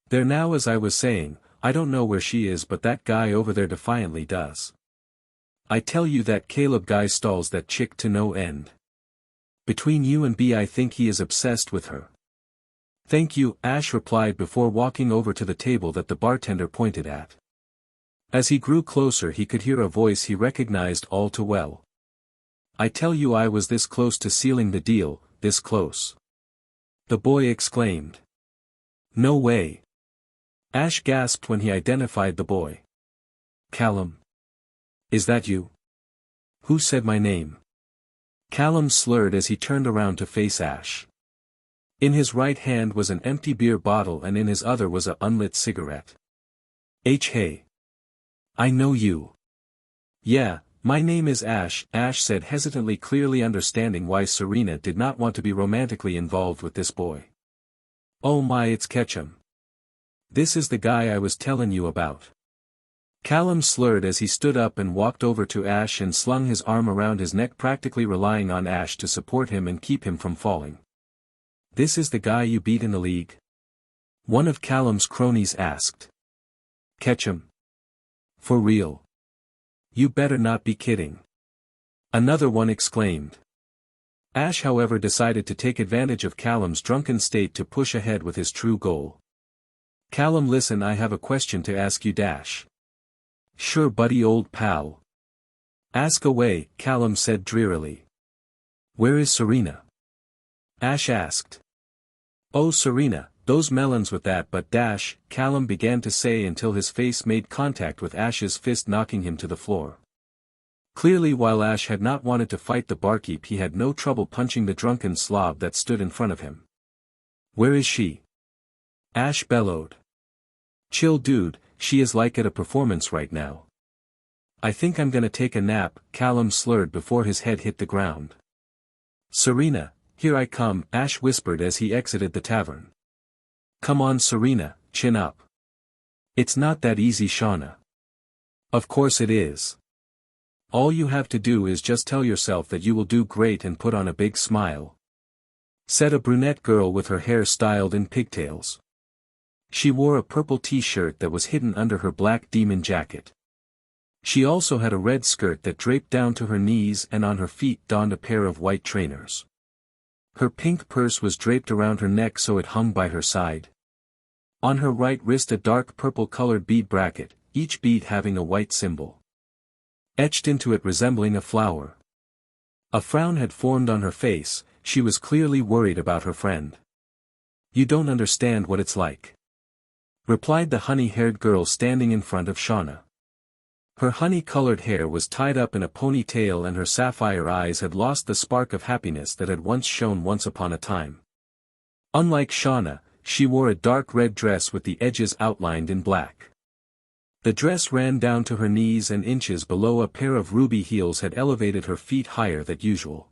There, now, as I was saying, I don't know where she is, but that guy over there defiantly does. I tell you, that Caleb guy stalls that chick to no end. Between you and me, I think he is obsessed with her. Thank you, Ash replied before walking over to the table that the bartender pointed at. As he grew closer, he could hear a voice he recognized all too well. I tell you, I was this close to sealing the deal, this close. The boy exclaimed. No way. Ash gasped when he identified the boy. Callum. Is that you? Who said my name? Callum slurred as he turned around to face Ash. In his right hand was an empty beer bottle and in his other was a unlit cigarette. Hey. I know you. Yeah, my name is Ash, Ash said hesitantly, clearly understanding why Serena did not want to be romantically involved with this boy. Oh my, it's Ketchum. This is the guy I was telling you about. Callum slurred as he stood up and walked over to Ash and slung his arm around his neck, practically relying on Ash to support him and keep him from falling. This is the guy you beat in the league? One of Callum's cronies asked. Ketchum. For real? You better not be kidding. Another one exclaimed. Ash however decided to take advantage of Callum's drunken state to push ahead with his true goal. Callum, listen, I have a question to ask you. Sure buddy old pal. Ask away, Callum said drearily. Where is Serena? Ash asked. Oh Serena, those melons with that but Callum began to say until his face made contact with Ash's fist, knocking him to the floor. Clearly, while Ash had not wanted to fight the barkeep, he had no trouble punching the drunken slob that stood in front of him. Where is she? Ash bellowed. Chill dude, she is like at a performance right now. I think I'm gonna take a nap, Callum slurred before his head hit the ground. Serena, here I come, Ash whispered as he exited the tavern. Come on Serena, chin up. It's not that easy, Shauna. Of course it is. All you have to do is just tell yourself that you will do great and put on a big smile. Said a brunette girl with her hair styled in pigtails. She wore a purple t-shirt that was hidden under her black demon jacket. She also had a red skirt that draped down to her knees, and on her feet donned a pair of white trainers. Her pink purse was draped around her neck so it hung by her side. On her right wrist a dark purple-colored bead bracket, each bead having a white symbol etched into it resembling a flower. A frown had formed on her face. She was clearly worried about her friend. You don't understand what it's like, replied the honey-haired girl standing in front of Shauna. Her honey-colored hair was tied up in a ponytail and her sapphire eyes had lost the spark of happiness that had once shone once upon a time. Unlike Shauna, she wore a dark red dress with the edges outlined in black. The dress ran down to her knees, and inches below a pair of ruby heels had elevated her feet higher than usual.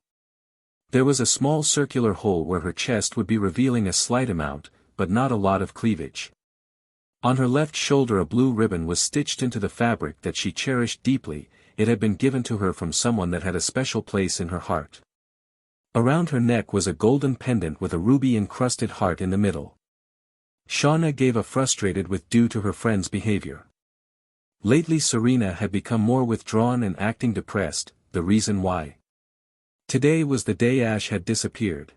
There was a small circular hole where her chest would be revealing a slight amount, but not a lot of cleavage. On her left shoulder a blue ribbon was stitched into the fabric that she cherished deeply. It had been given to her from someone that had a special place in her heart. Around her neck was a golden pendant with a ruby-encrusted heart in the middle. Shauna gave a frustrated with due to her friend's behavior. Lately Serena had become more withdrawn and acting depressed, the reason why. Today was the day Ash had disappeared.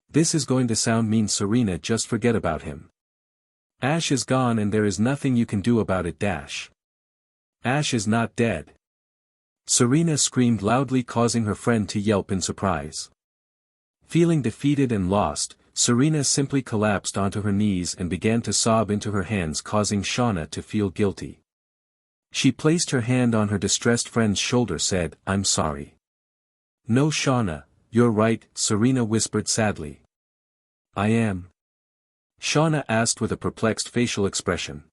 This is going to sound mean, Serena, just forget about him. Ash is gone and there is nothing you can do about it. Ash is not dead. Serena screamed loudly, causing her friend to yelp in surprise. Feeling defeated and lost, Serena simply collapsed onto her knees and began to sob into her hands, causing Shauna to feel guilty. She placed her hand on her distressed friend's shoulder, said, I'm sorry. No Shauna, you're right, Serena whispered sadly. I am? Shauna asked with a perplexed facial expression.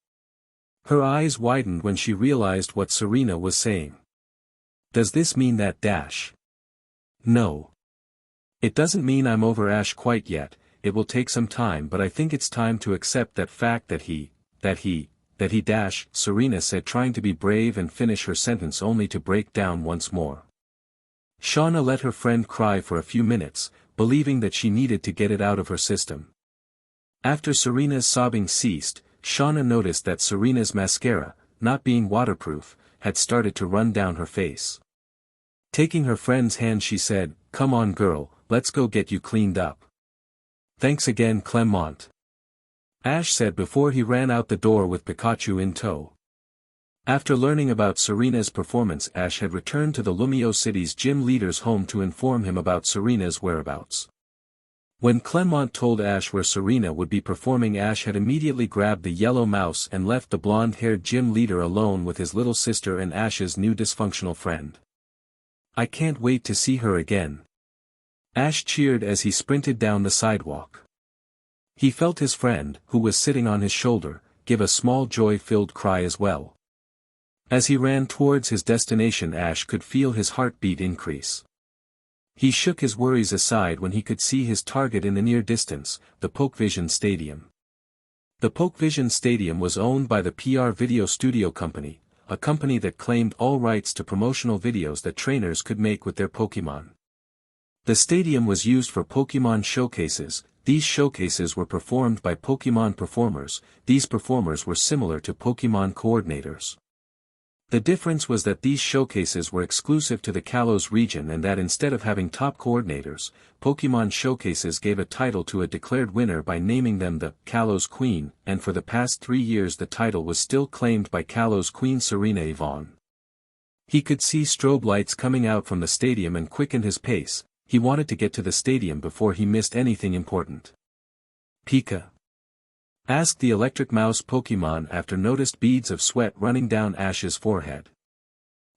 Her eyes widened when she realized what Serena was saying. Does this mean that No. It doesn't mean I'm over Ash quite yet. It will take some time, but I think it's time to accept that fact that he Serena said, trying to be brave and finish her sentence only to break down once more. Shauna let her friend cry for a few minutes, believing that she needed to get it out of her system. After Serena's sobbing ceased, Shauna noticed that Serena's mascara, not being waterproof, had started to run down her face. Taking her friend's hand she said, Come on girl, let's go get you cleaned up. Thanks again Clement. Ash said before he ran out the door with Pikachu in tow. After learning about Serena's performance, Ash had returned to the Lumio City's gym leader's home to inform him about Serena's whereabouts. When Clement told Ash where Serena would be performing, Ash had immediately grabbed the yellow mouse and left the blonde-haired gym leader alone with his little sister and Ash's new dysfunctional friend. I can't wait to see her again. Ash cheered as he sprinted down the sidewalk. He felt his friend, who was sitting on his shoulder, give a small joy-filled cry as well. As he ran towards his destination, Ash could feel his heartbeat increase. He shook his worries aside when he could see his target in the near distance, the Pokevision Stadium. The Pokevision Stadium was owned by the PR Video Studio Company, a company that claimed all rights to promotional videos that trainers could make with their Pokemon. The stadium was used for Pokemon showcases. These showcases were performed by Pokemon performers. These performers were similar to Pokemon coordinators. The difference was that these showcases were exclusive to the Kalos region and that instead of having top coordinators, Pokemon showcases gave a title to a declared winner by naming them the Kalos Queen, and for the past 3 years the title was still claimed by Kalos Queen Serena Yvonne. He could see strobe lights coming out from the stadium and quickened his pace. He wanted to get to the stadium before he missed anything important. Pika? Asked the electric mouse Pokemon after noticed beads of sweat running down Ash's forehead.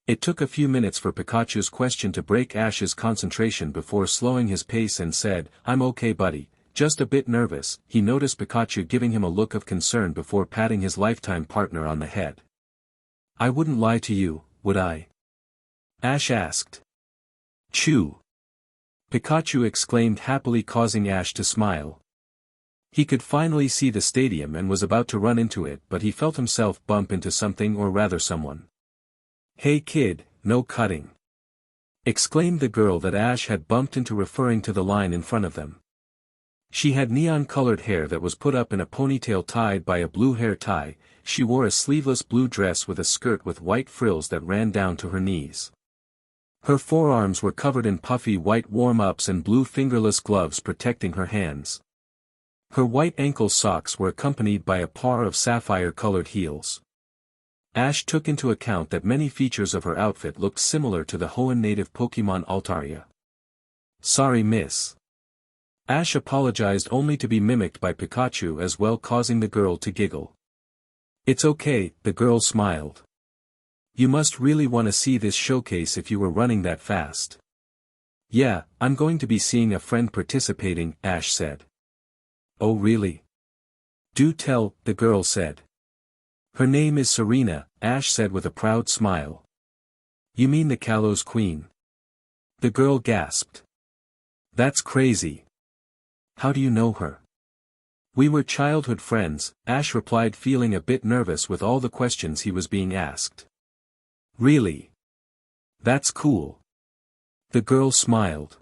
It took a few minutes for Pikachu's question to break Ash's concentration before slowing his pace and said, "I'm okay buddy, just a bit nervous." He noticed Pikachu giving him a look of concern before patting his lifetime partner on the head. "I wouldn't lie to you, would I?" Ash asked. "Chew!" Pikachu exclaimed happily, causing Ash to smile. He could finally see the stadium and was about to run into it, but he felt himself bump into something, or rather someone. "Hey kid, no cutting!" exclaimed the girl that Ash had bumped into, referring to the line in front of them. She had neon-colored hair that was put up in a ponytail tied by a blue hair tie. She wore a sleeveless blue dress with a skirt with white frills that ran down to her knees. Her forearms were covered in puffy white warm-ups and blue fingerless gloves protecting her hands. Her white ankle socks were accompanied by a pair of sapphire-colored heels. Ash took into account that many features of her outfit looked similar to the Hoenn native Pokemon Altaria. "Sorry miss." Ash apologized only to be mimicked by Pikachu as well, causing the girl to giggle. "It's okay," the girl smiled. "You must really want to see this showcase if you were running that fast." "Yeah, I'm going to be seeing a friend participating," Ash said. "Oh really? Do tell," the girl said. "Her name is Serena," Ash said with a proud smile. "You mean the Kalos Queen?" the girl gasped. "That's crazy. How do you know her?" "We were childhood friends," Ash replied, feeling a bit nervous with all the questions he was being asked. "Really? That's cool." The girl smiled.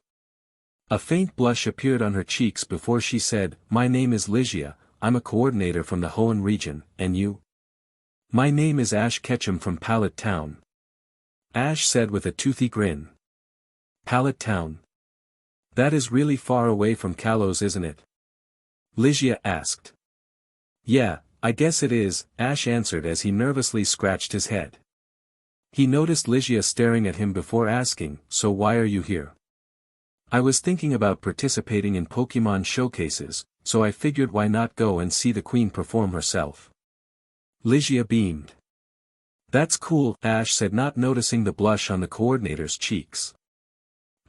A faint blush appeared on her cheeks before she said, "My name is Ligia, I'm a coordinator from the Hoenn region, and you?" "My name is Ash Ketchum from Pallet Town," Ash said with a toothy grin. "Pallet Town? That is really far away from Kalos, isn't it?" Ligia asked. "Yeah, I guess it is," Ash answered as he nervously scratched his head. He noticed Ligia staring at him before asking, "So why are you here?" "I was thinking about participating in Pokemon showcases, so I figured why not go and see the queen perform herself." Ligia beamed. "That's cool," Ash said, not noticing the blush on the coordinator's cheeks.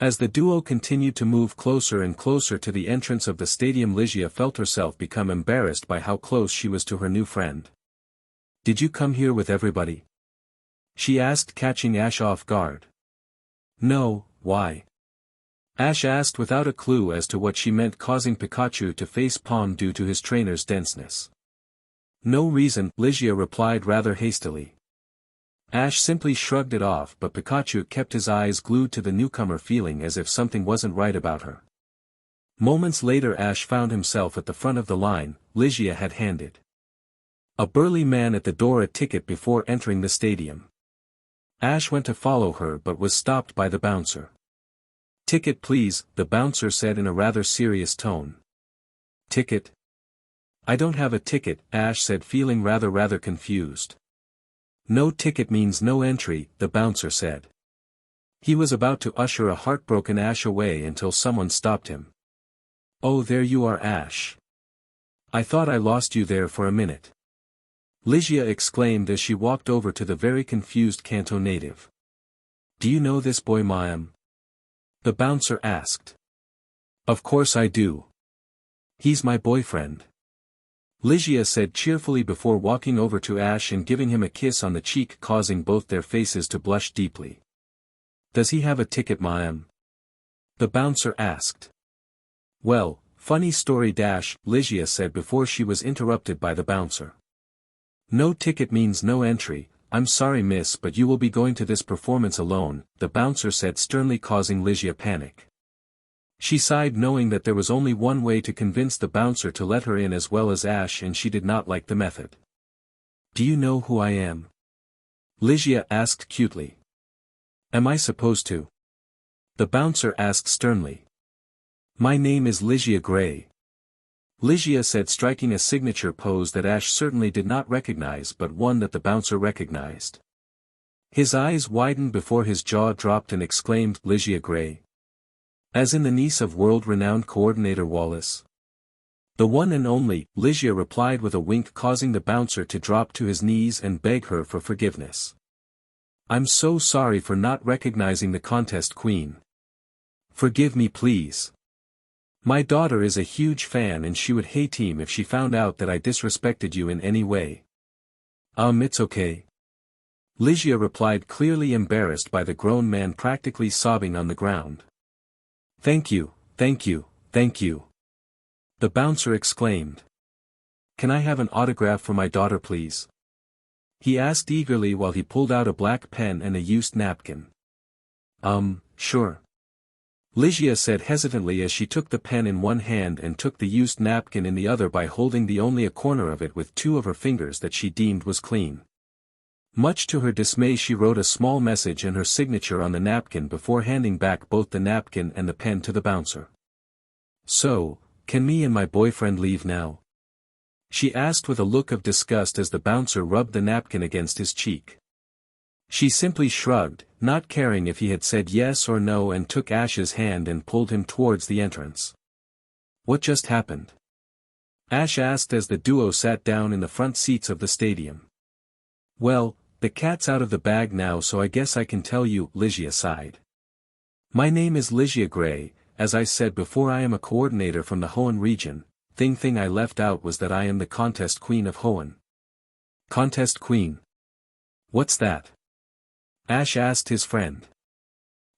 As the duo continued to move closer and closer to the entrance of the stadium, Ligia felt herself become embarrassed by how close she was to her new friend. "Did you come here with everybody?" she asked, catching Ash off guard. "No, why?" Ash asked without a clue as to what she meant, causing Pikachu to face palm due to his trainer's denseness. "No reason," Ligia replied rather hastily. Ash simply shrugged it off, but Pikachu kept his eyes glued to the newcomer, feeling as if something wasn't right about her. Moments later Ash found himself at the front of the line. Ligia had handed a burly man at the door a ticket before entering the stadium. Ash went to follow her but was stopped by the bouncer. "Ticket please," the bouncer said in a rather serious tone. "Ticket? I don't have a ticket," Ash said, feeling rather confused. "No ticket means no entry," the bouncer said. He was about to usher a heartbroken Ash away until someone stopped him. "Oh, there you are, Ash. I thought I lost you there for a minute," Ligia exclaimed as she walked over to the very confused Kanto native. "Do you know this boy Mayim?" the bouncer asked. "Of course I do. He's my boyfriend," Ligia said cheerfully before walking over to Ash and giving him a kiss on the cheek, causing both their faces to blush deeply. "Does he have a ticket, Mayim?" the bouncer asked. "Well, Funny story dash, Ligia said before she was interrupted by the bouncer. No ticket means no entry. I'm sorry miss, but you will be going to this performance alone, the bouncer said sternly, causing Ligia panic. She sighed knowing that there was only one way to convince the bouncer to let her in as well as Ash, and she did not like the method. Do you know who I am? Ligia asked cutely. Am I supposed to? The bouncer asked sternly. My name is Ligia Gray. Ligia said, striking a signature pose that Ash certainly did not recognize but one that the bouncer recognized. His eyes widened before his jaw dropped and exclaimed, Ligia Gray. As in the niece of world-renowned coordinator Wallace? The one and only, Ligia replied with a wink, causing the bouncer to drop to his knees and beg her for forgiveness. I'm so sorry for not recognizing the contest queen. Forgive me please. My daughter is a huge fan and she would hate him if she found out that I disrespected you in any way. It's okay. Ligia replied, clearly embarrassed by the grown man practically sobbing on the ground. Thank you, thank you, thank you. The bouncer exclaimed. Can I have an autograph for my daughter please? He asked eagerly while he pulled out a black pen and a used napkin. Sure. Ligia said hesitantly as she took the pen in one hand and took the used napkin in the other by holding only a corner of it with two of her fingers that she deemed was clean. Much to her dismay she wrote a small message and her signature on the napkin before handing back both the napkin and the pen to the bouncer. So, can me and my boyfriend leave now? She asked with a look of disgust as the bouncer rubbed the napkin against his cheek. She simply shrugged, not caring if he had said yes or no, and took Ash's hand and pulled him towards the entrance. What just happened? Ash asked as the duo sat down in the front seats of the stadium. Well, the cat's out of the bag now, so I guess I can tell you, Ligia sighed. My name is Ligia Gray. As I said before, I am a coordinator from the Hoenn region. Thing I left out was that I am the contest queen of Hoenn. Contest queen? What's that? Ash asked his friend.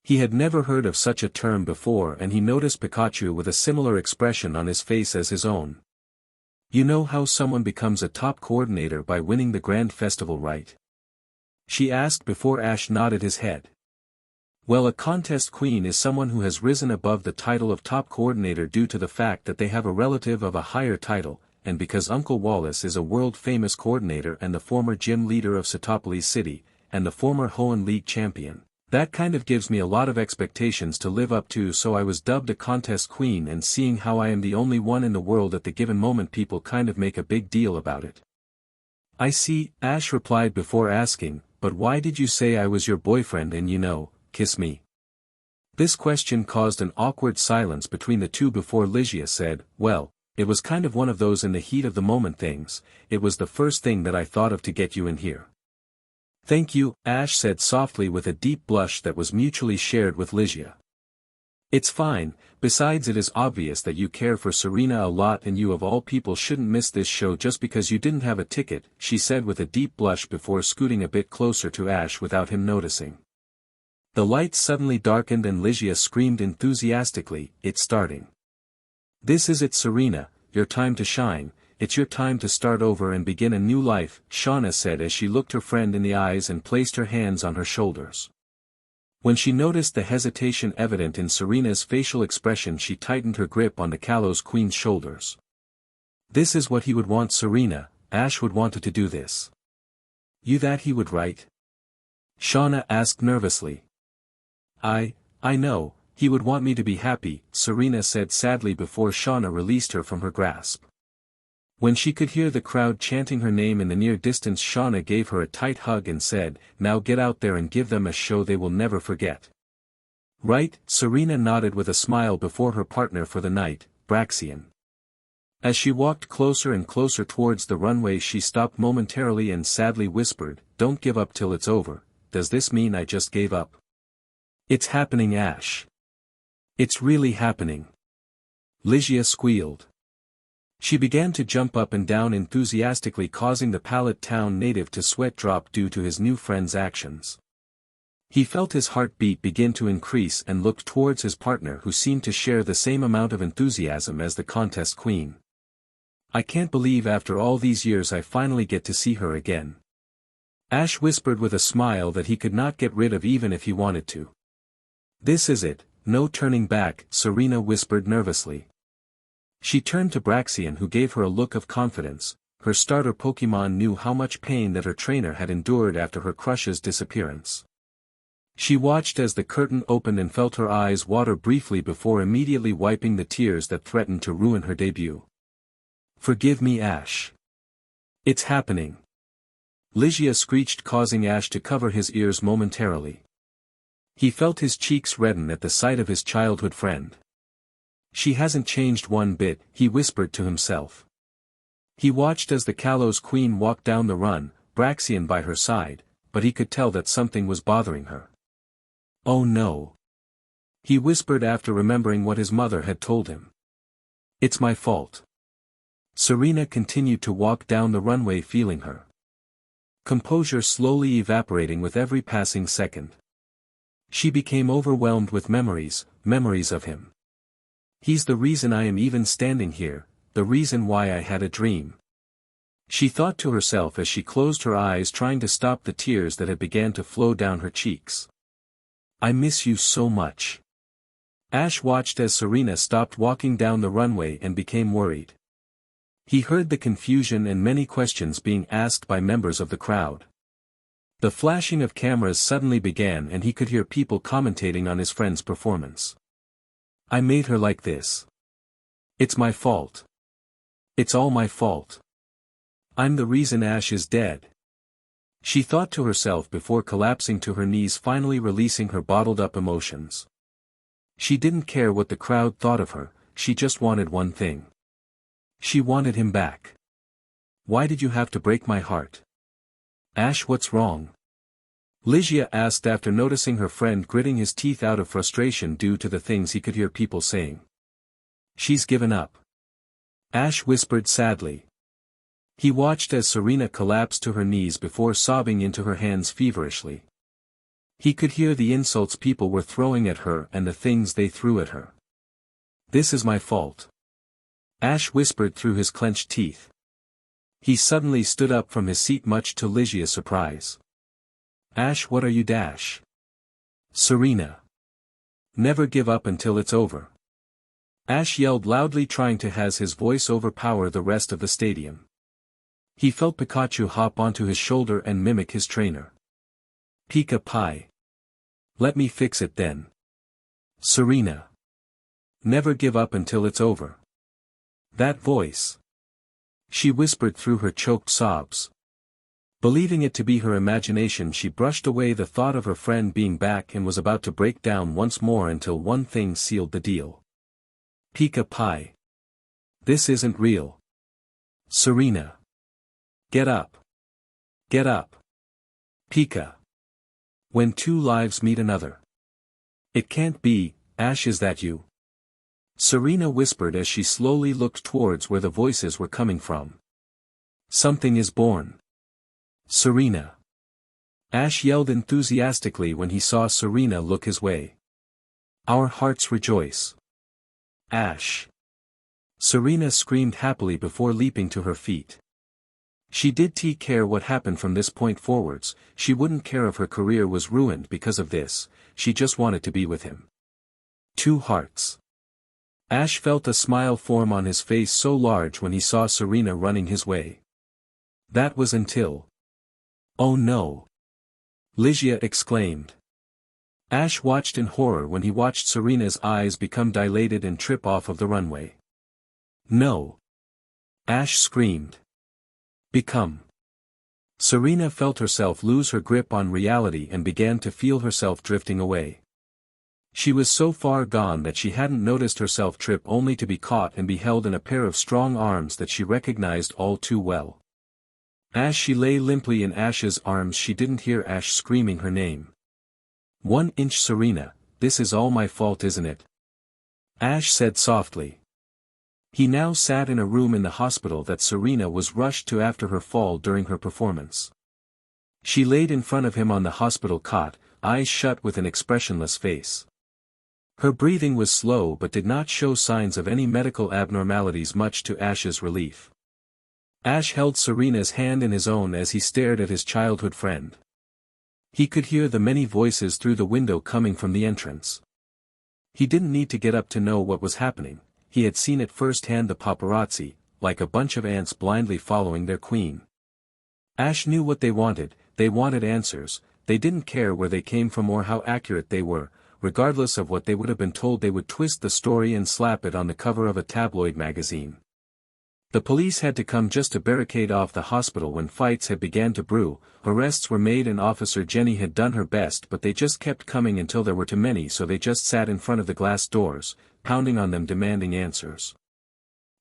He had never heard of such a term before, and he noticed Pikachu with a similar expression on his face as his own. You know how someone becomes a top coordinator by winning the grand festival, right? She asked before Ash nodded his head. Well, a contest queen is someone who has risen above the title of top coordinator due to the fact that they have a relative of a higher title, and because Uncle Wallace is a world-famous coordinator and the former gym leader of Setopolis City, and the former Hoenn League champion. That kind of gives me a lot of expectations to live up to, so I was dubbed a contest queen, and seeing how I am the only one in the world at the given moment, people kind of make a big deal about it. I see, Ash replied before asking, but why did you say I was your boyfriend and kiss me? This question caused an awkward silence between the two before Ligia said, well, it was kind of one of those in the heat of the moment things. It was the first thing that I thought of to get you in here. Thank you, Ash said softly with a deep blush that was mutually shared with Ligia. It's fine, besides it is obvious that you care for Serena a lot and you of all people shouldn't miss this show just because you didn't have a ticket, she said with a deep blush before scooting a bit closer to Ash without him noticing. The lights suddenly darkened and Ligia screamed enthusiastically, it's starting. This is it, Serena, your time to shine. It's your time to start over and begin a new life, Shauna said as she looked her friend in the eyes and placed her hands on her shoulders. When she noticed the hesitation evident in Serena's facial expression, she tightened her grip on the Kalos Queen's shoulders. This is what he would want, Serena. Ash would want to do this. You that he would, right? Shauna asked nervously. I know, he would want me to be happy, Serena said sadly before Shauna released her from her grasp. When she could hear the crowd chanting her name in the near distance, Shauna gave her a tight hug and said, now get out there and give them a show they will never forget. Right, Serena nodded with a smile before her partner for the night, Braxian. As she walked closer and closer towards the runway, she stopped momentarily and sadly whispered, don't give up till it's over. Does this mean I just gave up? It's happening, Ash. It's really happening. Ligia squealed. She began to jump up and down enthusiastically, causing the Pallet town native to sweat drop due to his new friend's actions. He felt his heartbeat begin to increase and looked towards his partner who seemed to share the same amount of enthusiasm as the contest queen. I can't believe after all these years I finally get to see her again. Ash whispered with a smile that he could not get rid of even if he wanted to. This is it, no turning back, Serena whispered nervously. She turned to Braxian who gave her a look of confidence. Her starter Pokemon knew how much pain that her trainer had endured after her crush's disappearance. She watched as the curtain opened and felt her eyes water briefly before immediately wiping the tears that threatened to ruin her debut. Forgive me, Ash. It's happening. Ligia screeched, causing Ash to cover his ears momentarily. He felt his cheeks redden at the sight of his childhood friend. She hasn't changed one bit, he whispered to himself. He watched as the Kalos queen walked down the run, Braxian by her side, but he could tell that something was bothering her. Oh no. He whispered after remembering what his mother had told him. It's my fault. Serena continued to walk down the runway feeling her composure slowly evaporating with every passing second. She became overwhelmed with memories of him. He's the reason I am even standing here, the reason why I had a dream. She thought to herself as she closed her eyes trying to stop the tears that had began to flow down her cheeks. I miss you so much. Ash watched as Serena stopped walking down the runway and became worried. He heard the confusion and many questions being asked by members of the crowd. The flashing of cameras suddenly began and he could hear people commentating on his friend's performance. I made her like this. It's my fault. It's all my fault. I'm the reason Ash is dead. She thought to herself before collapsing to her knees, finally releasing her bottled-up emotions. She didn't care what the crowd thought of her, she just wanted one thing. She wanted him back. Why did you have to break my heart? Ash, what's wrong? Ligia asked after noticing her friend gritting his teeth out of frustration due to the things he could hear people saying. She's given up. Ash whispered sadly. He watched as Serena collapsed to her knees before sobbing into her hands feverishly. He could hear the insults people were throwing at her and the things they threw at her. This is my fault. Ash whispered through his clenched teeth. He suddenly stood up from his seat much to Ligia's surprise. Ash, what are you dash? Serena. Never give up until it's over. Ash yelled loudly, trying to have his voice overpower the rest of the stadium. He felt Pikachu hop onto his shoulder and mimic his trainer. Pika Pie. Let me fix it then. Serena. Never give up until it's over. That voice. She whispered through her choked sobs. Believing it to be her imagination, she brushed away the thought of her friend being back and was about to break down once more until one thing sealed the deal. Pika Pie. This isn't real. Serena. Get up. Get up. Pika. When two lives meet another. It can't be, Ash, is that you? Serena whispered as she slowly looked towards where the voices were coming from. Something is born. Serena. Ash yelled enthusiastically when he saw Serena look his way. Our hearts rejoice. Ash. Serena screamed happily before leaping to her feet. She didn't care what happened from this point forwards, she wouldn't care if her career was ruined because of this, she just wanted to be with him. Two hearts. Ash felt a smile form on his face so large when he saw Serena running his way. That was until... Oh no! Ligia exclaimed. Ash watched in horror when he watched Serena's eyes become dilated and trip off of the runway. No! Ash screamed. Become. Serena felt herself lose her grip on reality and began to feel herself drifting away. She was so far gone that she hadn't noticed herself trip, only to be caught and be held in a pair of strong arms that she recognized all too well. As she lay limply in Ash's arms, she didn't hear Ash screaming her name. 1 inch Serena, this is all my fault, isn't it? Ash said softly. He now sat in a room in the hospital that Serena was rushed to after her fall during her performance. She laid in front of him on the hospital cot, eyes shut with an expressionless face. Her breathing was slow but did not show signs of any medical abnormalities, much to Ash's relief. Ash held Serena's hand in his own as he stared at his childhood friend. He could hear the many voices through the window coming from the entrance. He didn't need to get up to know what was happening, he had seen it firsthand, the paparazzi, like a bunch of ants blindly following their queen. Ash knew what they wanted answers, they didn't care where they came from or how accurate they were, regardless of what they would have been told they would twist the story and slap it on the cover of a tabloid magazine. The police had to come just to barricade off the hospital when fights had begun to brew, arrests were made and Officer Jenny had done her best, but they just kept coming until there were too many, so they just sat in front of the glass doors, pounding on them demanding answers.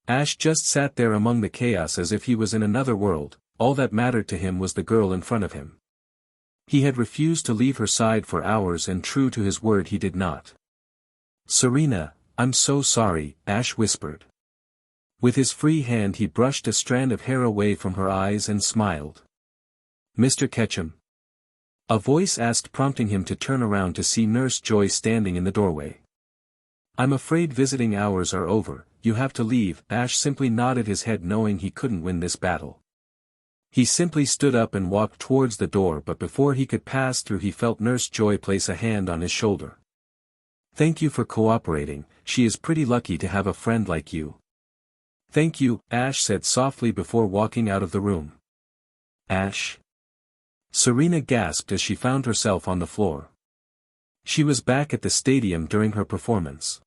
Ash just sat there among the chaos as if he was in another world, all that mattered to him was the girl in front of him. He had refused to leave her side for hours and true to his word he did not. "Serena, I'm so sorry," Ash whispered. With his free hand he brushed a strand of hair away from her eyes and smiled. "Mr. Ketchum?" A voice asked, prompting him to turn around to see Nurse Joy standing in the doorway. "I'm afraid visiting hours are over, you have to leave." Ash simply nodded his head, knowing he couldn't win this battle. He simply stood up and walked towards the door, but before he could pass through he felt Nurse Joy place a hand on his shoulder. "Thank you for cooperating, she is pretty lucky to have a friend like you." "Thank you," Ash said softly before walking out of the room. "Ash?" Serena gasped as she found herself on the floor. She was back at the stadium during her performance.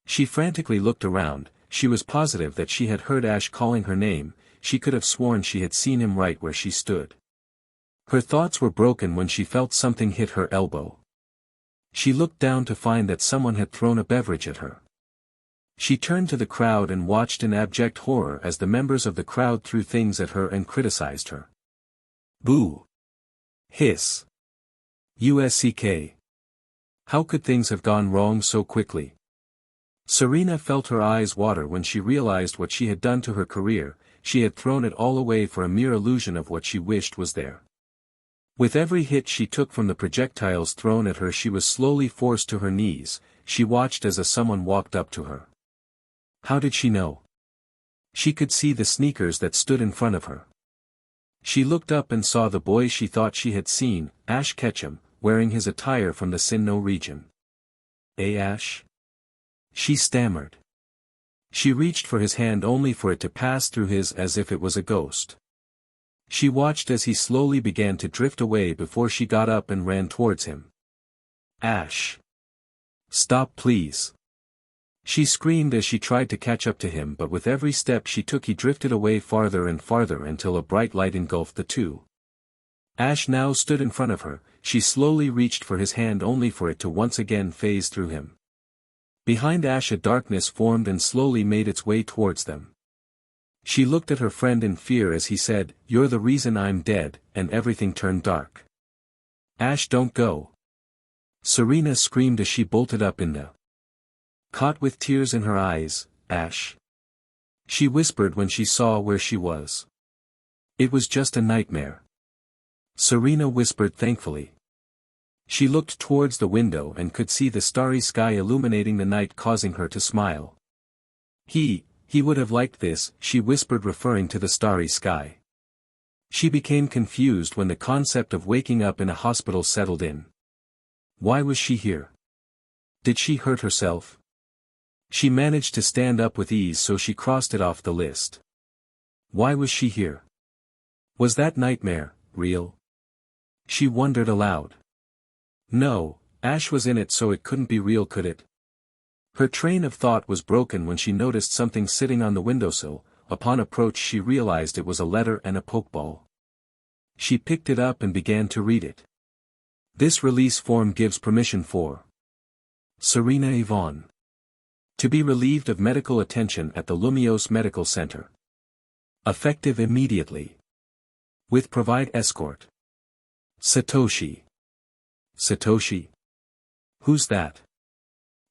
She frantically looked around, she was positive that she had heard Ash calling her name, she could have sworn she had seen him right where she stood. Her thoughts were broken when she felt something hit her elbow. She looked down to find that someone had thrown a beverage at her. She turned to the crowd and watched in abject horror as the members of the crowd threw things at her and criticized her. "Boo! Hiss! USCK! How could things have gone wrong so quickly?" Serena felt her eyes water when she realized what she had done to her career. She had thrown it all away for a mere illusion of what she wished was there. With every hit she took from the projectiles thrown at her, she was slowly forced to her knees. She watched as someone walked up to her. How did she know? She could see the sneakers that stood in front of her. She looked up and saw the boy she thought she had seen, Ash Ketchum, wearing his attire from the Sinnoh region. Ash?" She stammered. She reached for his hand only for it to pass through his as if it was a ghost. She watched as he slowly began to drift away before she got up and ran towards him. "Ash! Stop, please!" She screamed as she tried to catch up to him, but with every step she took he drifted away farther and farther until a bright light engulfed the two. Ash now stood in front of her, she slowly reached for his hand only for it to once again phase through him. Behind Ash a darkness formed and slowly made its way towards them. She looked at her friend in fear as he said, "You're the reason I'm dead," and everything turned dark. "Ash, don't go!" Serena screamed as she bolted up in the cot with tears in her eyes. "Ash!" she whispered when she saw where she was. "It was just a nightmare," Serena whispered thankfully. She looked towards the window and could see the starry sky illuminating the night, causing her to smile. He would have liked this," she whispered, referring to the starry sky. She became confused when the concept of waking up in a hospital settled in. Why was she here? Did she hurt herself? She managed to stand up with ease, so she crossed it off the list. Why was she here? Was that nightmare real? She wondered aloud. No, Ash was in it, so it couldn't be real, could it? Her train of thought was broken when she noticed something sitting on the windowsill. Upon approach she realized it was a letter and a Pokeball. She picked it up and began to read it. This release form gives permission for Serena Yvonne to be relieved of medical attention at the Lumios Medical Center. Effective immediately. With provide escort. Satoshi. Satoshi? Who's that?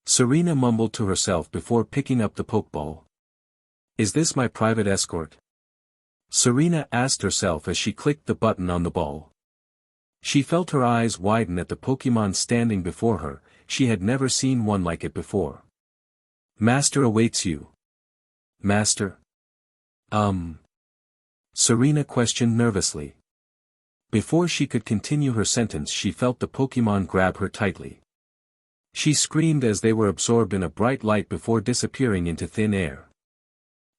Serena mumbled to herself before picking up the Pokeball. Is this my private escort? Serena asked herself as she clicked the button on the ball. She felt her eyes widen at the Pokemon standing before her. She had never seen one like it before. Master awaits you. Master? Serena questioned nervously. Before she could continue her sentence, she felt the Pokemon grab her tightly. She screamed as they were absorbed in a bright light before disappearing into thin air.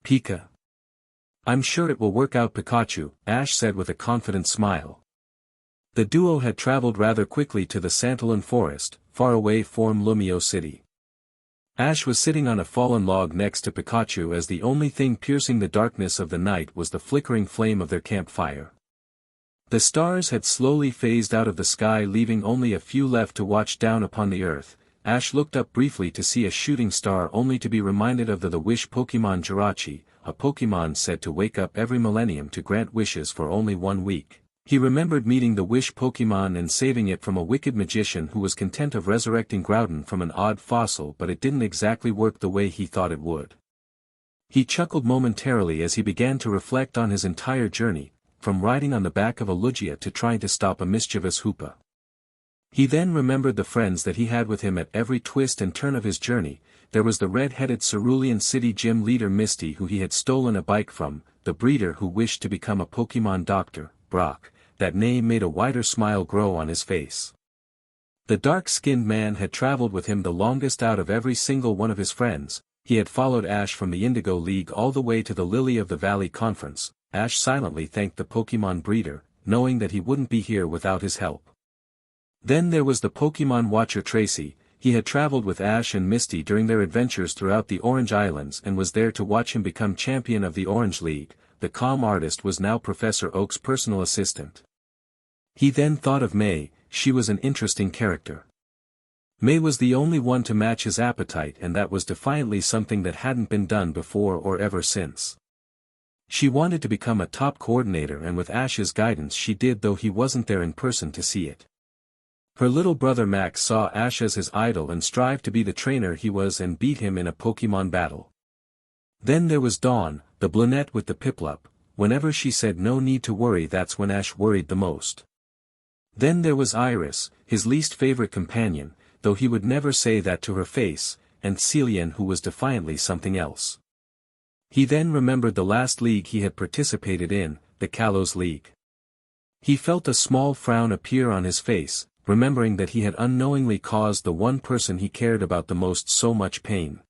Pika. I'm sure it will work out, Pikachu, Ash said with a confident smile. The duo had traveled rather quickly to the Santalin forest, far away from Lumio City. Ash was sitting on a fallen log next to Pikachu as the only thing piercing the darkness of the night was the flickering flame of their campfire. The stars had slowly phased out of the sky, leaving only a few left to watch down upon the earth. Ash looked up briefly to see a shooting star, only to be reminded of the wish Pokemon Jirachi, a Pokemon said to wake up every millennium to grant wishes for only 1 week. He remembered meeting the Wish Pokemon and saving it from a wicked magician who was content of resurrecting Groudon from an odd fossil, but it didn't exactly work the way he thought it would. He chuckled momentarily as he began to reflect on his entire journey, from riding on the back of a Lugia to trying to stop a mischievous Hoopa. He then remembered the friends that he had with him at every twist and turn of his journey. There was the red-headed Cerulean City gym leader Misty, who he had stolen a bike from, the breeder who wished to become a Pokemon doctor, Brock. That name made a wider smile grow on his face. The dark-skinned man had traveled with him the longest out of every single one of his friends. He had followed Ash from the Indigo League all the way to the Lily of the Valley Conference. Ash silently thanked the Pokemon breeder, knowing that he wouldn't be here without his help. Then there was the Pokemon watcher Tracy. He had traveled with Ash and Misty during their adventures throughout the Orange Islands and was there to watch him become champion of the Orange League. The calm artist was now Professor Oak's personal assistant. He then thought of May. She was an interesting character. May was the only one to match his appetite, and that was defiantly something that hadn't been done before or ever since. She wanted to become a top coordinator, and with Ash's guidance she did, though he wasn't there in person to see it. Her little brother Max saw Ash as his idol and strived to be the trainer he was and beat him in a Pokemon battle. Then there was Dawn, the brunette with the Piplup. Whenever she said no need to worry, that's when Ash worried the most. Then there was Iris, his least favorite companion, though he would never say that to her face, and Celian, who was defiantly something else. He then remembered the last league he had participated in, the Kalos League. He felt a small frown appear on his face, remembering that he had unknowingly caused the one person he cared about the most so much pain.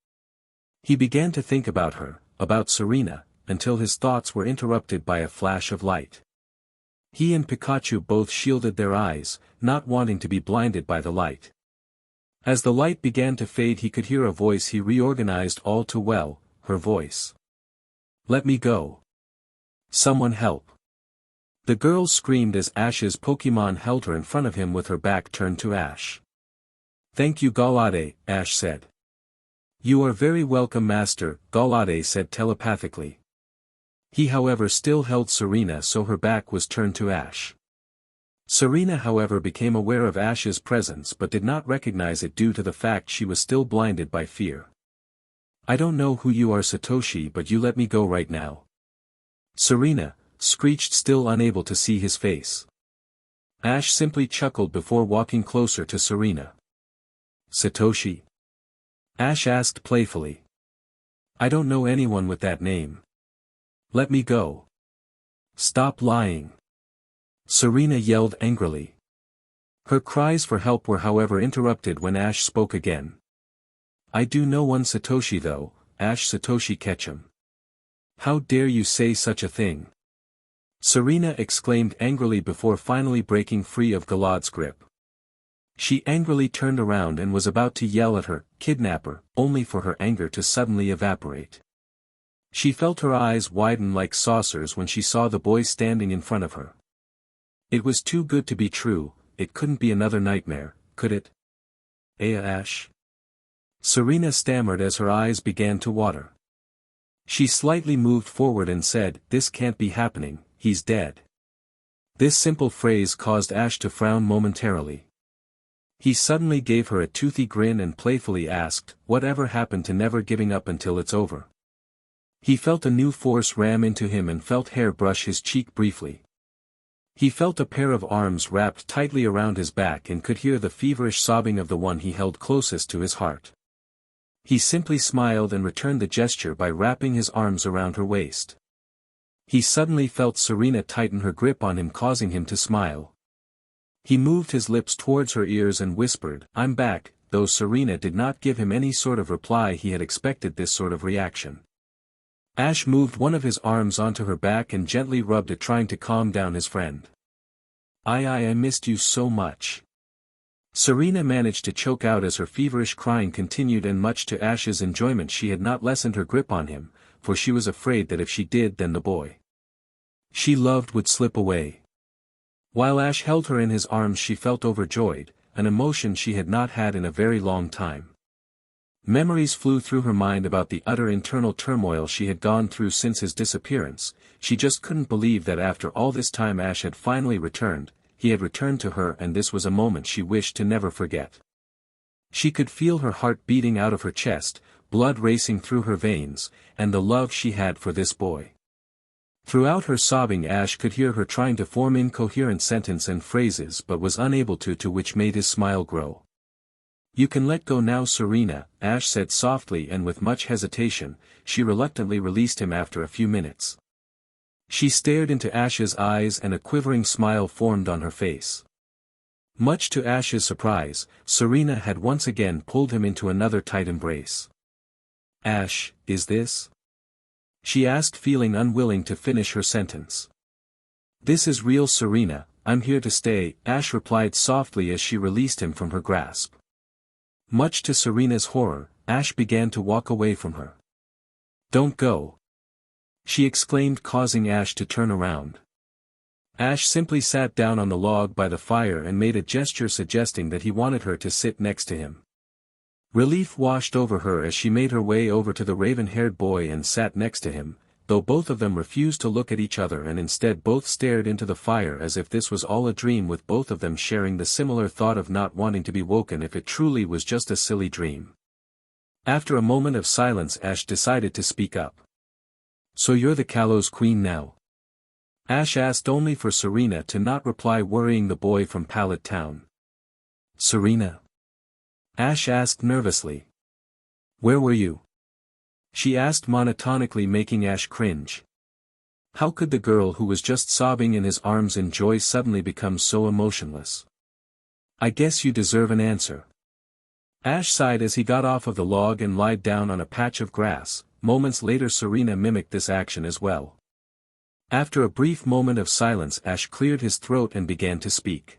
He began to think about her, about Serena, until his thoughts were interrupted by a flash of light. He and Pikachu both shielded their eyes, not wanting to be blinded by the light. As the light began to fade, he could hear a voice he reorganized all too well, her voice. "Let me go. Someone help." The girl screamed as Ash's Pokemon held her in front of him with her back turned to Ash. "Thank you, Galade," Ash said. "You are very welcome, Master," Galade said telepathically. He however still held Serena, so her back was turned to Ash. Serena however became aware of Ash's presence but did not recognize it due to the fact she was still blinded by fear. "I don't know who you are, Satoshi, but you let me go right now." Serena screeched, still unable to see his face. Ash simply chuckled before walking closer to Serena. "Satoshi?" Ash asked playfully. "I don't know anyone with that name. Let me go." "Stop lying!" Serena yelled angrily. Her cries for help were however interrupted when Ash spoke again. "I do know one Satoshi though, Ash Satoshi Ketchum." "How dare you say such a thing?" Serena exclaimed angrily before finally breaking free of Galad's grip. She angrily turned around and was about to yell at her kidnapper, only for her anger to suddenly evaporate. She felt her eyes widen like saucers when she saw the boy standing in front of her. It was too good to be true. It couldn't be another nightmare, could it? Ash? Serena stammered as her eyes began to water. She slightly moved forward and said, "This can't be happening, he's dead." This simple phrase caused Ash to frown momentarily. He suddenly gave her a toothy grin and playfully asked, "Whatever happened to never giving up until it's over?" He felt a new force ram into him and felt hair brush his cheek briefly. He felt a pair of arms wrapped tightly around his back and could hear the feverish sobbing of the one he held closest to his heart. He simply smiled and returned the gesture by wrapping his arms around her waist. He suddenly felt Serena tighten her grip on him, causing him to smile. He moved his lips towards her ears and whispered, "I'm back," though Serena did not give him any sort of reply. He had expected this sort of reaction. Ash moved one of his arms onto her back and gently rubbed it, trying to calm down his friend. I missed you so much." Serena managed to choke out as her feverish crying continued, and much to Ash's enjoyment she had not lessened her grip on him, for she was afraid that if she did then the boy she loved would slip away. While Ash held her in his arms she felt overjoyed, an emotion she had not had in a very long time. Memories flew through her mind about the utter internal turmoil she had gone through since his disappearance. She just couldn't believe that after all this time Ash had finally returned. He had returned to her, and this was a moment she wished to never forget. She could feel her heart beating out of her chest, blood racing through her veins, and the love she had for this boy. Throughout her sobbing Ash could hear her trying to form incoherent sentences and phrases but was unable to which made his smile grow. "You can let go now, Serena," Ash said softly, and with much hesitation, she reluctantly released him after a few minutes. She stared into Ash's eyes and a quivering smile formed on her face. Much to Ash's surprise, Serena had once again pulled him into another tight embrace. "Ash, is this?" she asked, feeling unwilling to finish her sentence. "This is real, Serena, I'm here to stay," Ash replied softly as she released him from her grasp. Much to Serena's horror, Ash began to walk away from her. "Don't go!" she exclaimed, causing Ash to turn around. Ash simply sat down on the log by the fire and made a gesture suggesting that he wanted her to sit next to him. Relief washed over her as she made her way over to the raven-haired boy and sat next to him, though both of them refused to look at each other and instead both stared into the fire as if this was all a dream, with both of them sharing the similar thought of not wanting to be woken if it truly was just a silly dream. After a moment of silence Ash decided to speak up. "So you're the Kalos Queen now?" Ash asked, only for Serena to not reply, worrying the boy from Pallet Town. "Serena?" Ash asked nervously. "Where were you?" she asked monotonically, making Ash cringe. How could the girl who was just sobbing in his arms in joy suddenly become so emotionless? "I guess you deserve an answer." Ash sighed as he got off of the log and lied down on a patch of grass. Moments later Serena mimicked this action as well. After a brief moment of silence Ash cleared his throat and began to speak.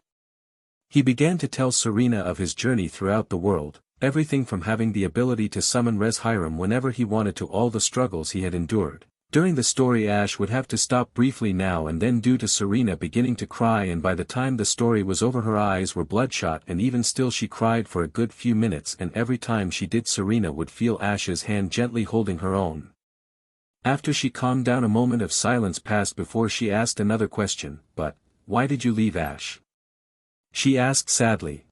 He began to tell Serena of his journey throughout the world, everything from having the ability to summon Res Hiram whenever he wanted to all the struggles he had endured. During the story Ash would have to stop briefly now and then due to Serena beginning to cry, and by the time the story was over her eyes were bloodshot, and even still she cried for a good few minutes, and every time she did Serena would feel Ash's hand gently holding her own. After she calmed down a moment of silence passed before she asked another question. "But, why did you leave, Ash?" she asked sadly.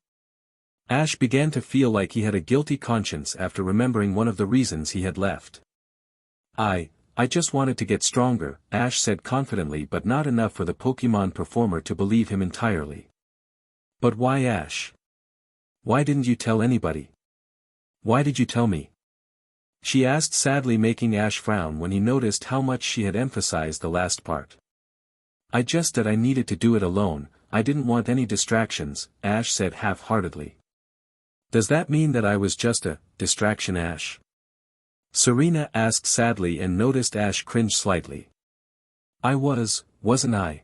Ash began to feel like he had a guilty conscience after remembering one of the reasons he had left. I just wanted to get stronger," Ash said confidently, but not enough for the Pokemon performer to believe him entirely. "But why, Ash? Why didn't you tell anybody? Why did you tell me?" she asked sadly, making Ash frown when he noticed how much she had emphasized the last part. "I just said I needed to do it alone, I didn't want any distractions," Ash said half-heartedly. "Does that mean that I was just a distraction, Ash?" Serena asked sadly and noticed Ash cringe slightly. "I wasn't I?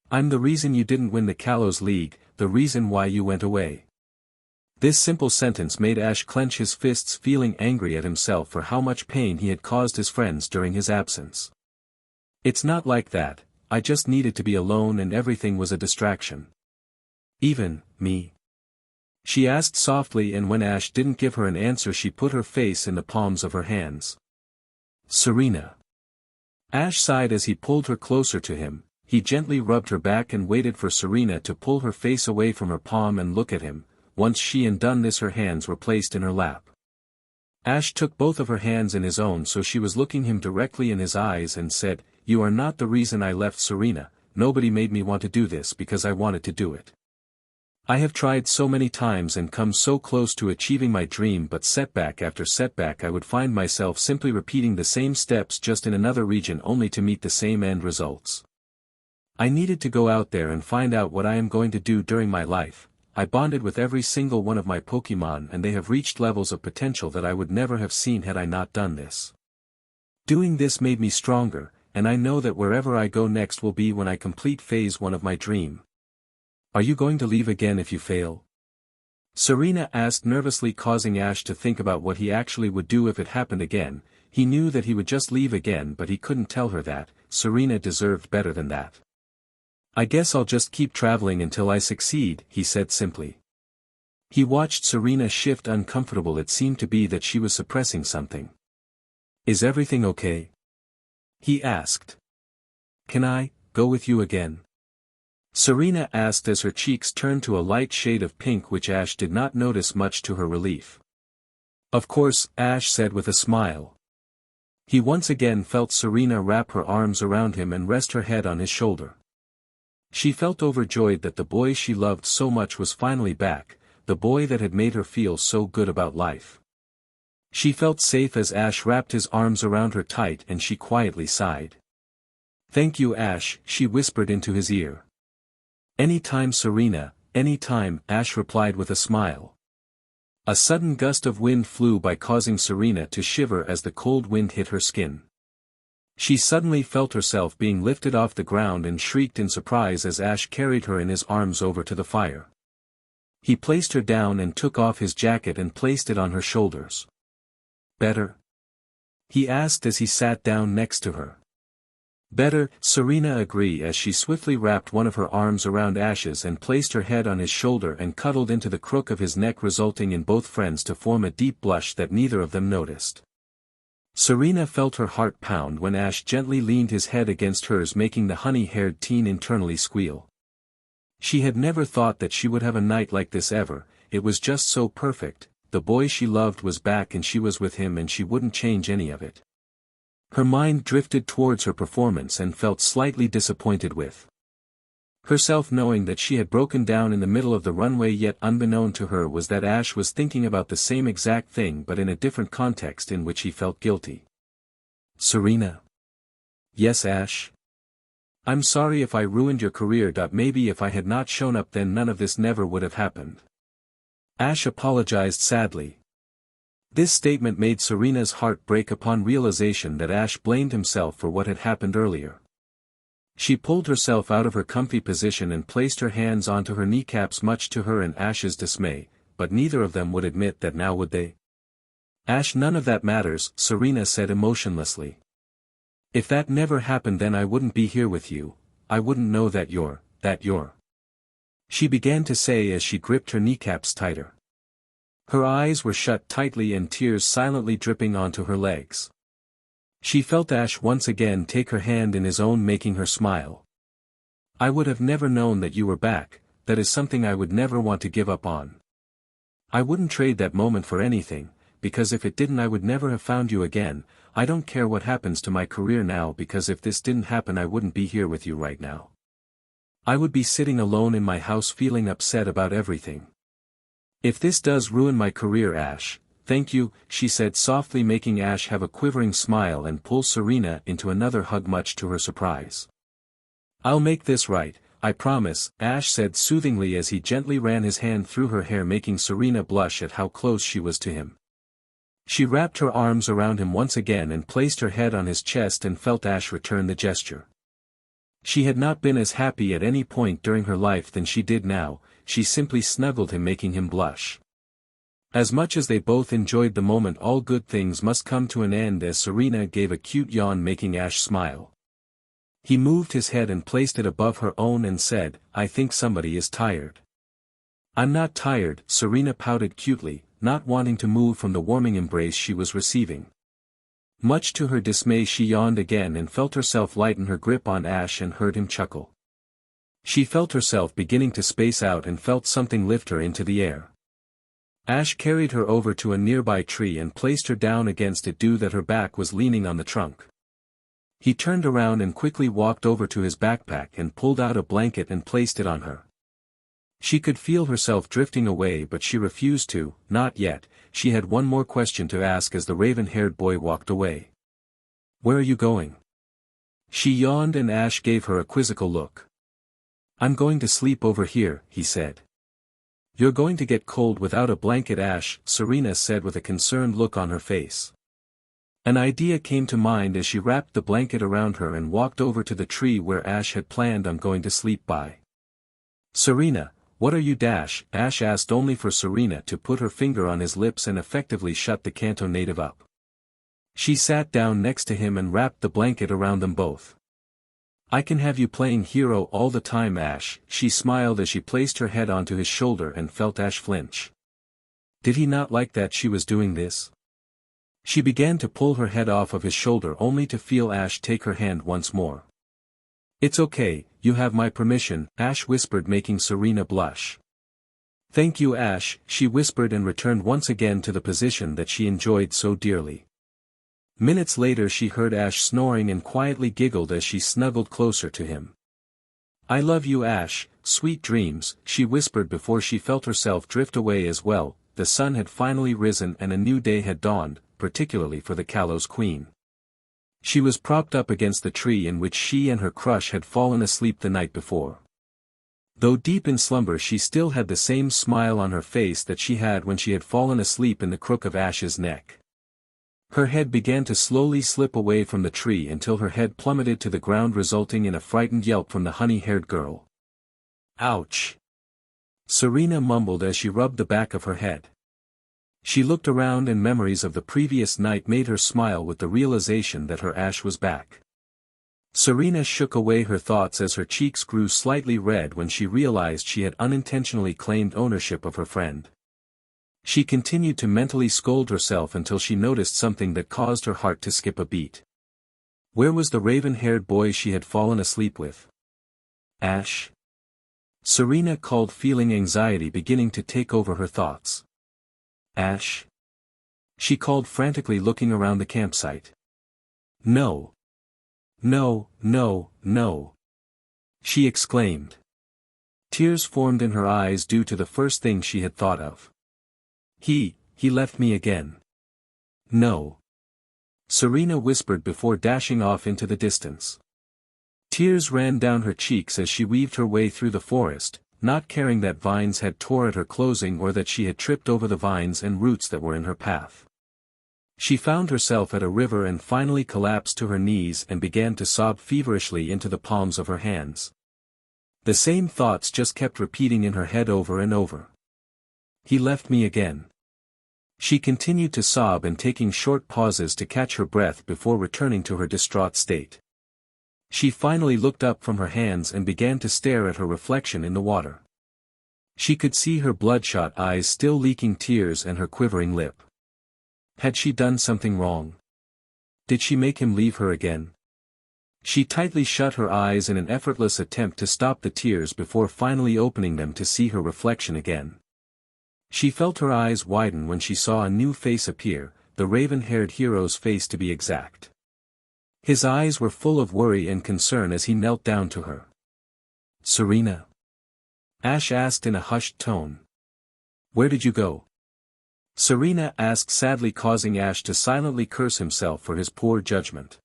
I'm the reason you didn't win the Kalos League, the reason why you went away." This simple sentence made Ash clench his fists, feeling angry at himself for how much pain he had caused his friends during his absence. "It's not like that, I just needed to be alone and everything was a distraction." "Even me?" she asked softly, and when Ash didn't give her an answer she put her face in the palms of her hands. "Serena." Ash sighed as he pulled her closer to him. He gently rubbed her back and waited for Serena to pull her face away from her palm and look at him. Once she had done this her hands were placed in her lap. Ash took both of her hands in his own so she was looking him directly in his eyes and said, "You are not the reason I left, Serena, nobody made me want to do this because I wanted to do it. I have tried so many times and come so close to achieving my dream, but setback after setback I would find myself simply repeating the same steps just in another region only to meet the same end results. I needed to go out there and find out what I am going to do during my life. I bonded with every single one of my Pokemon and they have reached levels of potential that I would never have seen had I not done this. Doing this made me stronger, and I know that wherever I go next will be when I complete phase 1 of my dream. Are you going to leave again if you fail? Serena asked nervously, causing Ash to think about what he actually would do if it happened again. He knew that he would just leave again, but he couldn't tell her that. Serena deserved better than that. I guess I'll just keep traveling until I succeed, he said simply. He watched Serena shift, uncomfortable. It seemed to be that she was suppressing something. Is everything okay? He asked. Can I go with you again? Serena asked as her cheeks turned to a light shade of pink, which Ash did not notice, much to her relief. Of course, Ash said with a smile. He once again felt Serena wrap her arms around him and rest her head on his shoulder. She felt overjoyed that the boy she loved so much was finally back, the boy that had made her feel so good about life. She felt safe as Ash wrapped his arms around her tight, and she quietly sighed. Thank you, Ash, she whispered into his ear. Any time, Serena, any time, Ash replied with a smile. A sudden gust of wind flew by, causing Serena to shiver as the cold wind hit her skin. She suddenly felt herself being lifted off the ground and shrieked in surprise as Ash carried her in his arms over to the fire. He placed her down and took off his jacket and placed it on her shoulders. Better? He asked as he sat down next to her. Better, Serena agreed as she swiftly wrapped one of her arms around Ash's and placed her head on his shoulder and cuddled into the crook of his neck, resulting in both friends to form a deep blush that neither of them noticed. Serena felt her heart pound when Ash gently leaned his head against hers, making the honey-haired teen internally squeal. She had never thought that she would have a night like this ever. It was just so perfect. The boy she loved was back and she was with him, and she wouldn't change any of it. Her mind drifted towards her performance and felt slightly disappointed with herself, knowing that she had broken down in the middle of the runway, yet unbeknown to her was that Ash was thinking about the same exact thing but in a different context in which he felt guilty. Serena? Yes, Ash? I'm sorry if I ruined your career. Maybe if I had not shown up then none of this never would have happened. Ash apologized sadly. This statement made Serena's heart break upon realization that Ash blamed himself for what had happened earlier. She pulled herself out of her comfy position and placed her hands onto her kneecaps, much to her and Ash's dismay, but neither of them would admit that now, would they? Ash, none of that matters, Serena said emotionlessly. If that never happened then I wouldn't be here with you, I wouldn't know that you're. She began to say as she gripped her kneecaps tighter. Her eyes were shut tightly and tears silently dripping onto her legs. She felt Ash once again take her hand in his own, making her smile. I would have never known that you were back. That is something I would never want to give up on. I wouldn't trade that moment for anything, because if it didn't I would never have found you again. I don't care what happens to my career now, because if this didn't happen I wouldn't be here with you right now. I would be sitting alone in my house feeling upset about everything. If this does ruin my career, Ash, thank you, she said softly, making Ash have a quivering smile and pull Serena into another hug, much to her surprise. I'll make this right, I promise, Ash said soothingly as he gently ran his hand through her hair, making Serena blush at how close she was to him. She wrapped her arms around him once again and placed her head on his chest and felt Ash return the gesture. She had not been as happy at any point during her life than she did now. She simply snuggled him, making him blush. As much as they both enjoyed the moment, all good things must come to an end, as Serena gave a cute yawn, making Ash smile. He moved his head and placed it above her own and said, I think somebody is tired. I'm not tired, Serena pouted cutely, not wanting to move from the warming embrace she was receiving. Much to her dismay she yawned again and felt herself lighten her grip on Ash and heard him chuckle. She felt herself beginning to space out and felt something lift her into the air. Ash carried her over to a nearby tree and placed her down against it, due that her back was leaning on the trunk. He turned around and quickly walked over to his backpack and pulled out a blanket and placed it on her. She could feel herself drifting away, but she refused to. Not yet. She had one more question to ask as the raven-haired boy walked away. "Where are you going?" She yawned and Ash gave her a quizzical look. "I'm going to sleep over here," he said. "You're going to get cold without a blanket, Ash," Serena said with a concerned look on her face. An idea came to mind as she wrapped the blanket around her and walked over to the tree where Ash had planned on going to sleep by. "Serena, what are you?" Ash asked, only for Serena to put her finger on his lips and effectively shut the Kanto native up. She sat down next to him and wrapped the blanket around them both. "I can have you playing hero all the time, Ash," she smiled as she placed her head onto his shoulder and felt Ash flinch. Did he not like that she was doing this? She began to pull her head off of his shoulder only to feel Ash take her hand once more. "It's okay, you have my permission," Ash whispered, making Serena blush. "Thank you, Ash," she whispered and returned once again to the position that she enjoyed so dearly. Minutes later she heard Ash snoring and quietly giggled as she snuggled closer to him. "I love you, Ash, sweet dreams," she whispered before she felt herself drift away as well. The sun had finally risen and a new day had dawned, particularly for the Kalos Queen. She was propped up against the tree in which she and her crush had fallen asleep the night before. Though deep in slumber, she still had the same smile on her face that she had when she had fallen asleep in the crook of Ash's neck. Her head began to slowly slip away from the tree until her head plummeted to the ground, resulting in a frightened yelp from the honey-haired girl. "Ouch!" Serena mumbled as she rubbed the back of her head. She looked around and memories of the previous night made her smile with the realization that her Ash was back. Serena shook away her thoughts as her cheeks grew slightly red when she realized she had unintentionally claimed ownership of her friend. She continued to mentally scold herself until she noticed something that caused her heart to skip a beat. Where was the raven-haired boy she had fallen asleep with? "Ash?" Serena called, feeling anxiety beginning to take over her thoughts. "Ash?" she called frantically, looking around the campsite. "No. No, no, no!" she exclaimed. Tears formed in her eyes due to the first thing she had thought of. He left me again. "No." Serena whispered before dashing off into the distance. Tears ran down her cheeks as she weaved her way through the forest, not caring that vines had tore at her clothing or that she had tripped over the vines and roots that were in her path. She found herself at a river and finally collapsed to her knees and began to sob feverishly into the palms of her hands. The same thoughts just kept repeating in her head over and over. He left me again. She continued to sob and taking short pauses to catch her breath before returning to her distraught state. She finally looked up from her hands and began to stare at her reflection in the water. She could see her bloodshot eyes still leaking tears and her quivering lip. Had she done something wrong? Did she make him leave her again? She tightly shut her eyes in an effortless attempt to stop the tears before finally opening them to see her reflection again. She felt her eyes widen when she saw a new face appear, the raven-haired hero's face to be exact. His eyes were full of worry and concern as he knelt down to her. "Serena?" Ash asked in a hushed tone. "Where did you go?" Serena asked sadly, causing Ash to silently curse himself for his poor judgment.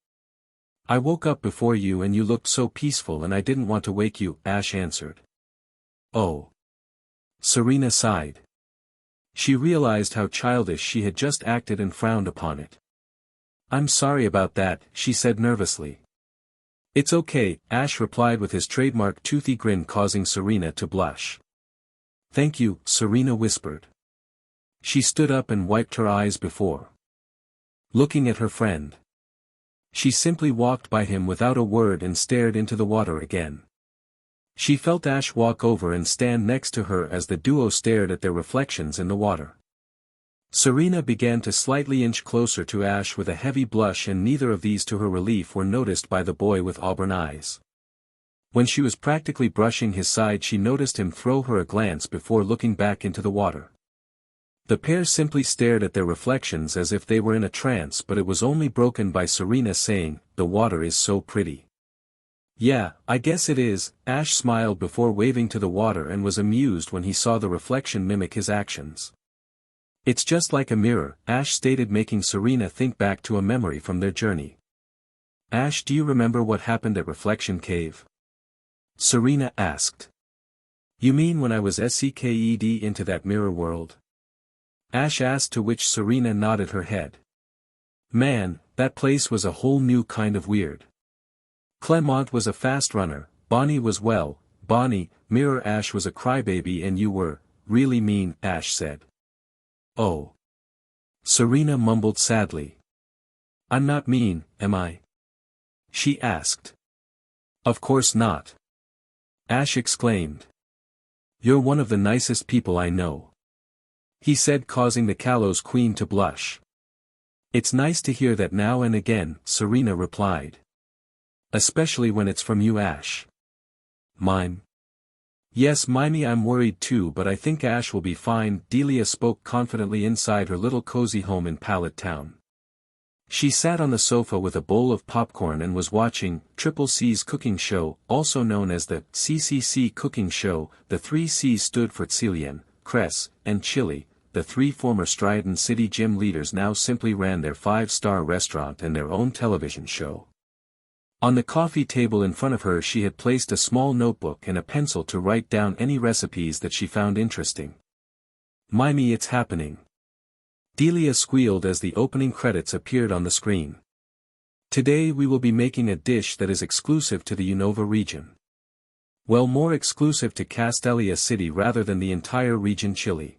"I woke up before you and you looked so peaceful and I didn't want to wake you," Ash answered. "Oh." Serena sighed. She realized how childish she had just acted and frowned upon it. "I'm sorry about that," she said nervously. "It's okay," Ash replied with his trademark toothy grin, causing Serena to blush. "Thank you," Serena whispered. She stood up and wiped her eyes before looking at her friend. She simply walked by him without a word and stared into the water again. She felt Ash walk over and stand next to her as the duo stared at their reflections in the water. Serena began to slightly inch closer to Ash with a heavy blush, and neither of these to her relief were noticed by the boy with auburn eyes. When she was practically brushing his side, she noticed him throw her a glance before looking back into the water. The pair simply stared at their reflections as if they were in a trance, but it was only broken by Serena saying, the water is so pretty. Yeah, I guess it is, Ash smiled before waving to the water and was amused when he saw the reflection mimic his actions. It's just like a mirror, Ash stated, making Serena think back to a memory from their journey. Ash, do you remember what happened at Reflection Cave? Serena asked. You mean when I was SEKED into that mirror world? Ash asked, to which Serena nodded her head. Man, that place was a whole new kind of weird. Clement was a fast runner, Bonnie was Bonnie, Mirror Ash was a crybaby and you were, really mean, Ash said. Oh. Serena mumbled sadly. I'm not mean, am I? She asked. Of course not. Ash exclaimed. You're one of the nicest people I know. He said, causing the Kalos Queen to blush. It's nice to hear that now and again, Serena replied. Especially when it's from you, Ash. Mime. Yes, Mimey, I'm worried too, but I think Ash will be fine, Delia spoke confidently inside her little cozy home in Pallet Town. She sat on the sofa with a bowl of popcorn and was watching Triple C's cooking show, also known as the CCC cooking show. The 3 C's stood for Cillian, Cress, and Chili. The 3 former Stryden City gym leaders now simply ran their 5-star restaurant and their own television show. On the coffee table in front of her she had placed a small notebook and a pencil to write down any recipes that she found interesting. Mimey, it's happening. Delia squealed as the opening credits appeared on the screen. Today we will be making a dish that is exclusive to the Unova region. Well, more exclusive to Castelia City rather than the entire region. Chili.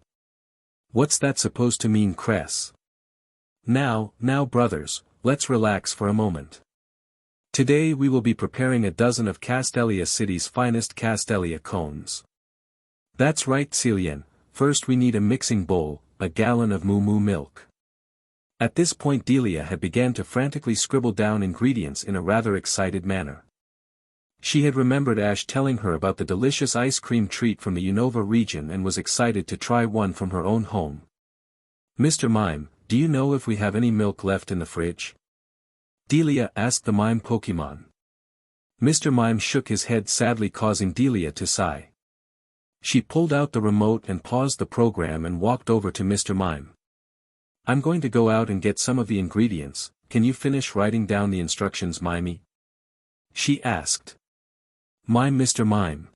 What's that supposed to mean, Cress? Now brothers, let's relax for a moment. Today we will be preparing a dozen of Castelia City's finest Castelia cones. That's right, Cillian. First we need a mixing bowl, a gallon of moo milk. At this point Delia had began to frantically scribble down ingredients in a rather excited manner. She had remembered Ash telling her about the delicious ice cream treat from the Unova region and was excited to try one from her own home. Mr. Mime, do you know if we have any milk left in the fridge? Delia asked the Mime Pokemon. Mr. Mime shook his head sadly, causing Delia to sigh. She pulled out the remote and paused the program and walked over to Mr. Mime. I'm going to go out and get some of the ingredients, can you finish writing down the instructions, Mimey? She asked. Mime, Mr. Mime.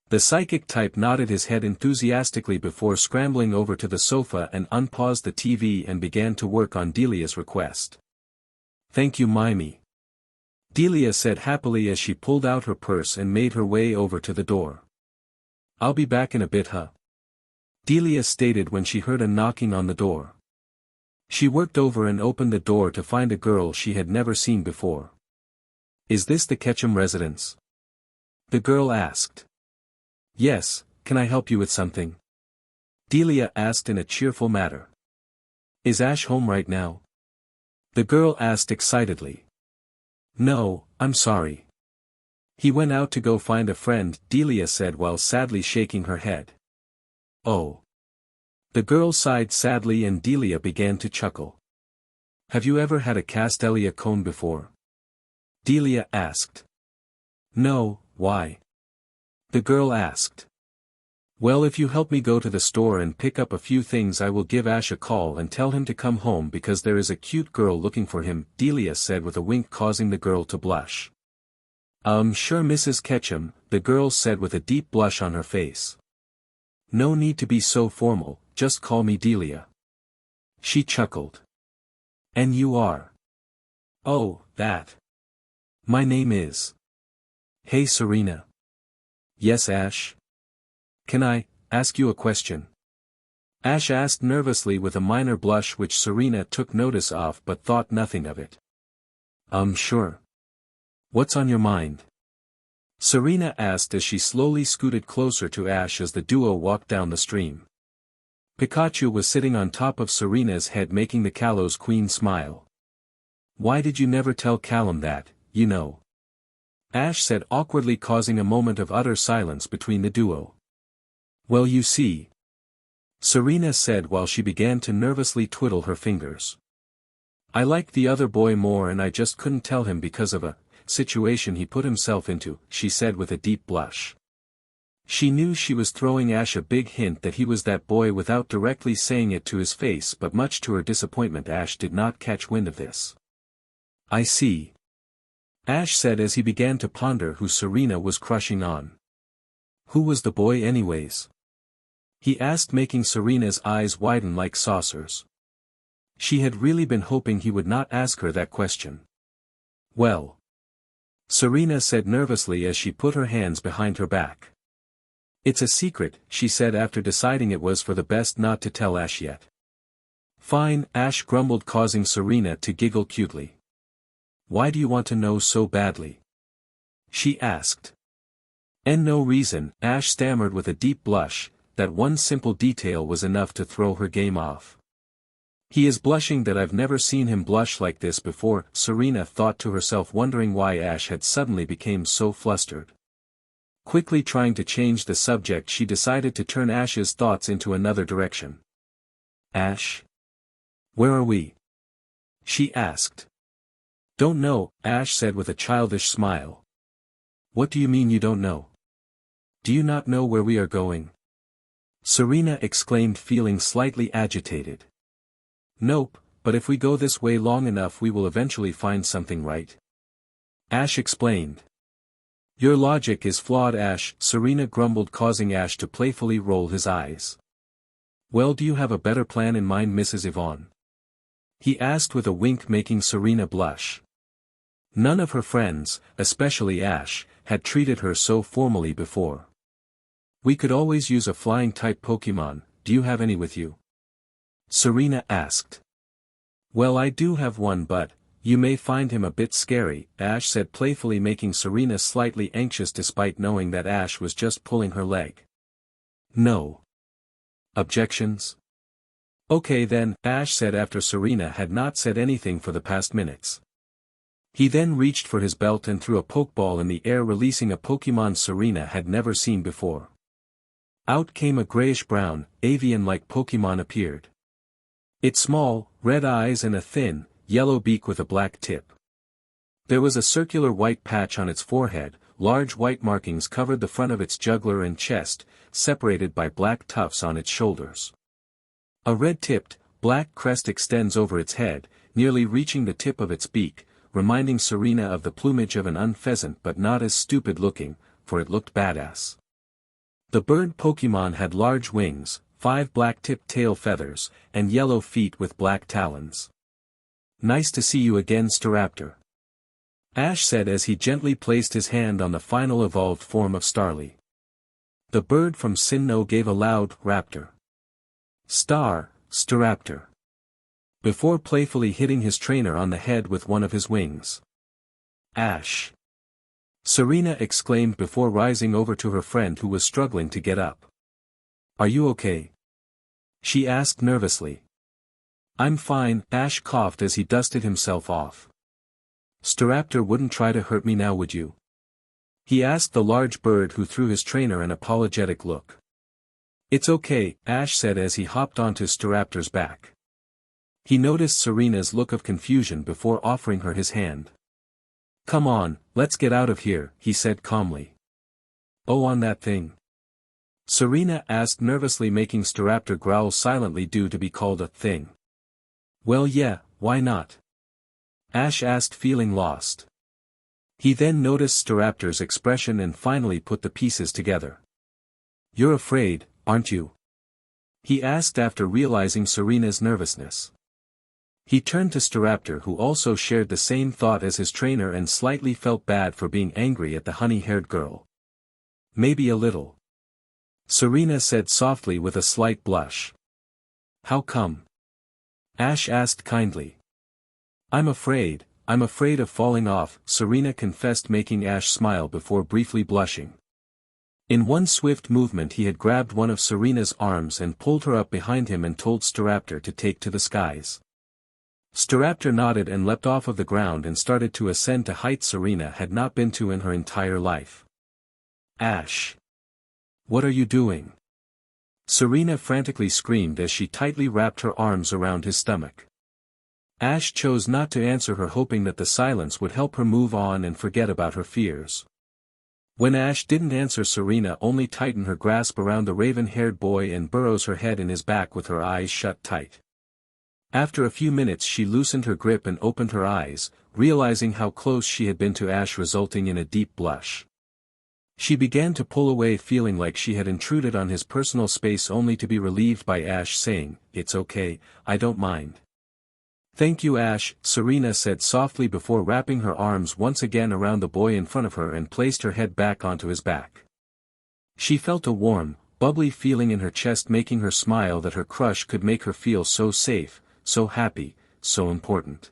The psychic type nodded his head enthusiastically before scrambling over to the sofa and unpaused the TV and began to work on Delia's request. Thank you, Mimey. Delia said happily as she pulled out her purse and made her way over to the door. I'll be back in a bit, huh? Delia stated when she heard a knocking on the door. She worked over and opened the door to find a girl she had never seen before. Is this the Ketchum residence? The girl asked. Yes, can I help you with something? Delia asked in a cheerful manner. Is Ash home right now? The girl asked excitedly. No, I'm sorry. He went out to go find a friend, Delia said while sadly shaking her head. Oh. The girl sighed sadly and Delia began to chuckle. Have you ever had a Castelia cone before? Delia asked. No, why? The girl asked. Well, if you help me go to the store and pick up a few things, I will give Ash a call and tell him to come home because there is a cute girl looking for him, Delia said with a wink, causing the girl to blush. Sure, Mrs. Ketchum, the girl said with a deep blush on her face. No need to be so formal, just call me Delia. She chuckled. And you are? Oh, that. My name is. Hey, Serena. Yes, Ash? Can I ask you a question? Ash asked nervously with a minor blush which Serena took notice of but thought nothing of it. Sure. What's on your mind? Serena asked as she slowly scooted closer to Ash as the duo walked down the stream. Pikachu was sitting on top of Serena's head, making the Kalos Queen smile. Why did you never tell Callum that, you know? Ash said awkwardly, causing a moment of utter silence between the duo. Well, you see. Serena said while she began to nervously twiddle her fingers. I liked the other boy more and I just couldn't tell him because of a situation he put himself into, she said with a deep blush. She knew she was throwing Ash a big hint that he was that boy without directly saying it to his face, but much to her disappointment Ash did not catch wind of this. I see. Ash said as he began to ponder who Serena was crushing on. Who was the boy anyways? He asked, making Serena's eyes widen like saucers. She had really been hoping he would not ask her that question. Well. Serena said nervously as she put her hands behind her back. It's a secret, she said after deciding it was for the best not to tell Ash yet. Fine, Ash grumbled, causing Serena to giggle cutely. Why do you want to know so badly? She asked. And no reason, Ash stammered with a deep blush. That one simple detail was enough to throw her game off. He is blushing that I've never seen him blush like this before, Serena thought to herself, wondering why Ash had suddenly become so flustered. Quickly trying to change the subject, she decided to turn Ash's thoughts into another direction. Ash? Where are we? She asked. Don't know, Ash said with a childish smile. What do you mean you don't know? Do you not know where we are going? Serena exclaimed, feeling slightly agitated. Nope, but if we go this way long enough we will eventually find something, right? Ash explained. Your logic is flawed, Ash, Serena grumbled, causing Ash to playfully roll his eyes. Well, do you have a better plan in mind, Mrs. Yvonne? He asked with a wink, making Serena blush. None of her friends, especially Ash, had treated her so formally before. We could always use a flying-type Pokemon, do you have any with you? Serena asked. Well, I do have one, but you may find him a bit scary, Ash said playfully, making Serena slightly anxious despite knowing that Ash was just pulling her leg. No. Objections? Okay then, Ash said after Serena had not said anything for the past minutes. He then reached for his belt and threw a Pokeball in the air, releasing a Pokemon Serena had never seen before. Out came a grayish-brown, avian-like Pokemon appeared. Its small, red eyes and a thin, yellow beak with a black tip. There was a circular white patch on its forehead, large white markings covered the front of its jugular and chest, separated by black tufts on its shoulders. A red-tipped, black crest extends over its head, nearly reaching the tip of its beak, reminding Serena of the plumage of an unpheasant, but not as stupid-looking, for it looked badass. The bird Pokemon had large wings, 5 black-tipped tail feathers, and yellow feet with black talons. Nice to see you again, Staraptor. Ash said as he gently placed his hand on the final evolved form of Starly. The bird from Sinnoh gave a loud raptor. Staraptor. Before playfully hitting his trainer on the head with one of his wings. Ash. Serena exclaimed before rising over to her friend who was struggling to get up. Are you okay? She asked nervously. I'm fine, Ash coughed as he dusted himself off. Staraptor wouldn't try to hurt me now, would you? He asked the large bird, who threw his trainer an apologetic look. It's okay, Ash said as he hopped onto Staraptor's back. He noticed Serena's look of confusion before offering her his hand. Come on, let's get out of here, he said calmly. Oh, on that thing? Serena asked nervously, making Staraptor growl silently due to be called a thing. Well, yeah, why not? Ash asked, feeling lost. He then noticed Staraptor's expression and finally put the pieces together. You're afraid, aren't you? He asked after realizing Serena's nervousness. He turned to Staraptor, who also shared the same thought as his trainer and slightly felt bad for being angry at the honey-haired girl. Maybe a little. Serena said softly with a slight blush. How come? Ash asked kindly. I'm afraid of falling off, Serena confessed, making Ash smile before briefly blushing. In one swift movement he had grabbed one of Serena's arms and pulled her up behind him and told Staraptor to take to the skies. Staraptor nodded and leapt off of the ground and started to ascend to heights Serena had not been to in her entire life. Ash! What are you doing? Serena frantically screamed as she tightly wrapped her arms around his stomach. Ash chose not to answer her, hoping that the silence would help her move on and forget about her fears. When Ash didn't answer, Serena only tightened her grasp around the raven-haired boy and burrows her head in his back with her eyes shut tight. After a few minutes she loosened her grip and opened her eyes, realizing how close she had been to Ash, resulting in a deep blush. She began to pull away, feeling like she had intruded on his personal space, only to be relieved by Ash saying, "It's okay, I don't mind." "Thank you, Ash," Serena said softly before wrapping her arms once again around the boy in front of her and placed her head back onto his back. She felt a warm, bubbly feeling in her chest, making her smile that her crush could make her feel so safe, so happy, so important.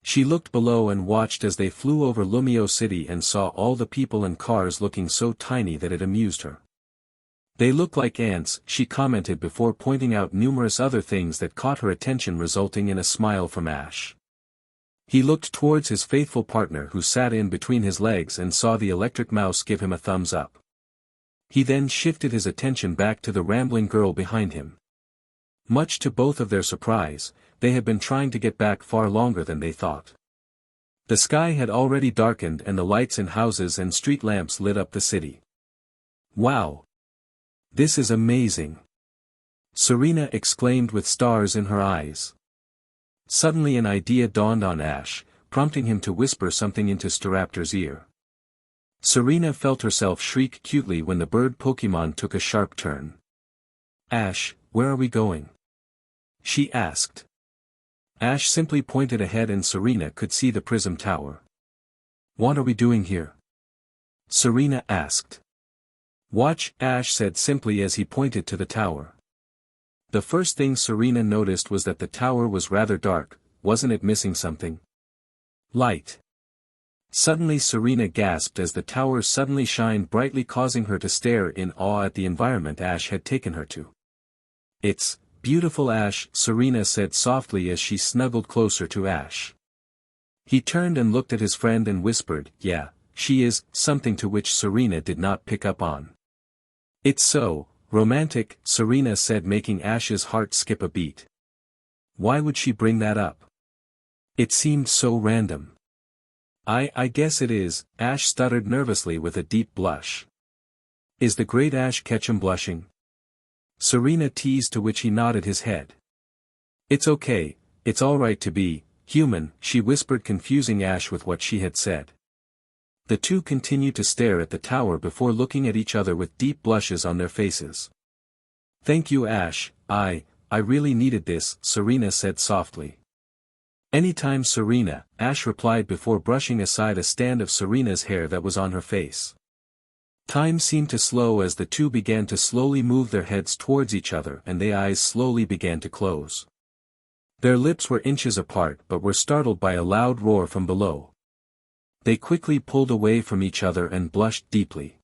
She looked below and watched as they flew over Lumio City and saw all the people and cars looking so tiny that it amused her. "They look like ants," she commented before pointing out numerous other things that caught her attention, resulting in a smile from Ash. He looked towards his faithful partner who sat in between his legs and saw the electric mouse give him a thumbs up. He then shifted his attention back to the rambling girl behind him. Much to both of their surprise, they had been trying to get back far longer than they thought. The sky had already darkened and the lights in houses and street lamps lit up the city. "Wow! This is amazing!" Serena exclaimed with stars in her eyes. Suddenly an idea dawned on Ash, prompting him to whisper something into Staraptor's ear. Serena felt herself shriek cutely when the bird Pokemon took a sharp turn. "Ash, where are we going?" she asked. Ash simply pointed ahead and Serena could see the Prism Tower. "What are we doing here?" Serena asked. "Watch," Ash said simply as he pointed to the tower. The first thing Serena noticed was that the tower was rather dark. Wasn't it missing something? Light. Suddenly Serena gasped as the tower suddenly shined brightly, causing her to stare in awe at the environment Ash had taken her to. "It's beautiful, Ash," Serena said softly as she snuggled closer to Ash. He turned and looked at his friend and whispered, "Yeah, she is," something to which Serena did not pick up on. "It's so romantic," Serena said, making Ash's heart skip a beat. Why would she bring that up? It seemed so random. I guess it is," Ash stuttered nervously with a deep blush. "Is the great Ash Ketchum blushing?" Serena teased, to which he nodded his head. "It's okay, it's alright to be human," she whispered, confusing Ash with what she had said. The two continued to stare at the tower before looking at each other with deep blushes on their faces. "Thank you, Ash, I really needed this," Serena said softly. "Anytime, Serena," Ash replied before brushing aside a stand of Serena's hair that was on her face. Time seemed to slow as the two began to slowly move their heads towards each other and their eyes slowly began to close. Their lips were inches apart but were startled by a loud roar from below. They quickly pulled away from each other and blushed deeply.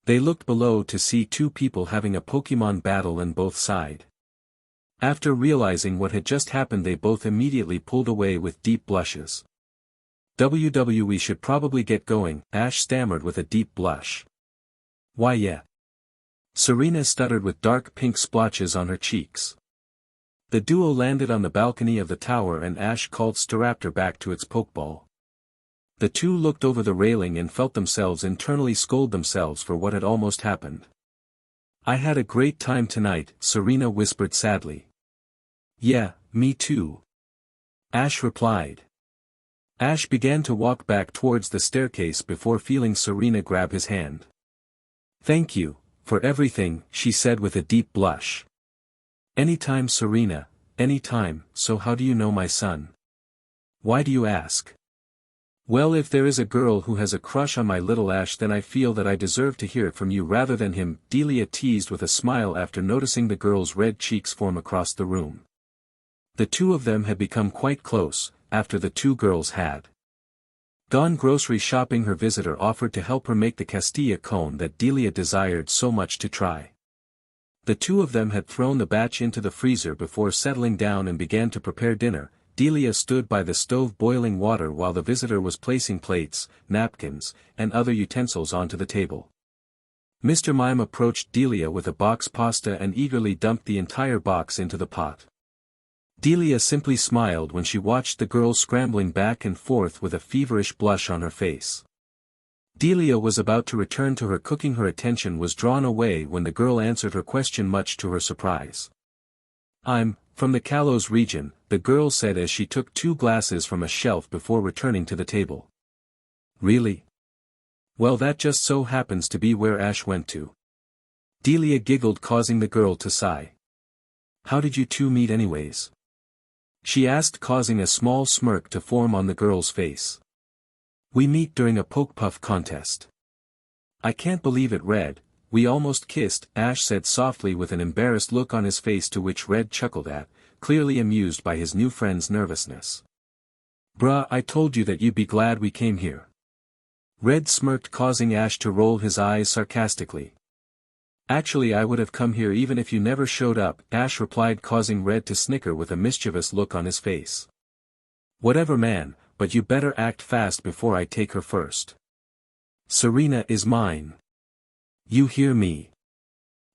They looked below to see two people having a Pokemon battle and both sighed. After realizing what had just happened, they both immediately pulled away with deep blushes. We should probably get going," Ash stammered with a deep blush. "Why yeah." Serena stuttered with dark pink splotches on her cheeks. The duo landed on the balcony of the tower and Ash called Staraptor back to its Pokeball. The two looked over the railing and felt themselves internally scold themselves for what had almost happened. "I had a great time tonight," Serena whispered sadly. "Yeah, me too," Ash replied. Ash began to walk back towards the staircase before feeling Serena grab his hand. "Thank you, for everything," she said with a deep blush. "Anytime, Serena, anytime." "So how do you know my son?" "Why do you ask?" "Well, if there is a girl who has a crush on my little Ash, then I feel that I deserve to hear it from you rather than him," Delia teased with a smile after noticing the girl's red cheeks form across the room. The two of them had become quite close, after the two girls had gone grocery shopping. Her visitor offered to help her make the Castilla cone that Delia desired so much to try. The two of them had thrown the batch into the freezer before settling down and began to prepare dinner. Delia stood by the stove boiling water while the visitor was placing plates, napkins, and other utensils onto the table. Mr. Mime approached Delia with a box pasta and eagerly dumped the entire box into the pot. Delia simply smiled when she watched the girl scrambling back and forth with a feverish blush on her face. Delia was about to return to her cooking. Her attention was drawn away when the girl answered her question, much to her surprise. "I'm from the Kalos region," the girl said as she took 2 glasses from a shelf before returning to the table. "Really? Well, that just so happens to be where Ash went to." Delia giggled, causing the girl to sigh. "How did you two meet anyways?" she asked, causing a small smirk to form on the girl's face. "We meet during a Pokepuff contest." "I can't believe it, Red. We almost kissed," Ash said softly with an embarrassed look on his face, to which Red chuckled at, clearly amused by his new friend's nervousness. "Bruh, I told you that you'd be glad we came here." Red smirked, causing Ash to roll his eyes sarcastically. "Actually, I would have come here even if you never showed up," Ash replied, causing Red to snicker with a mischievous look on his face. "Whatever, man, but you better act fast before I take her first. Serena is mine. You hear me?"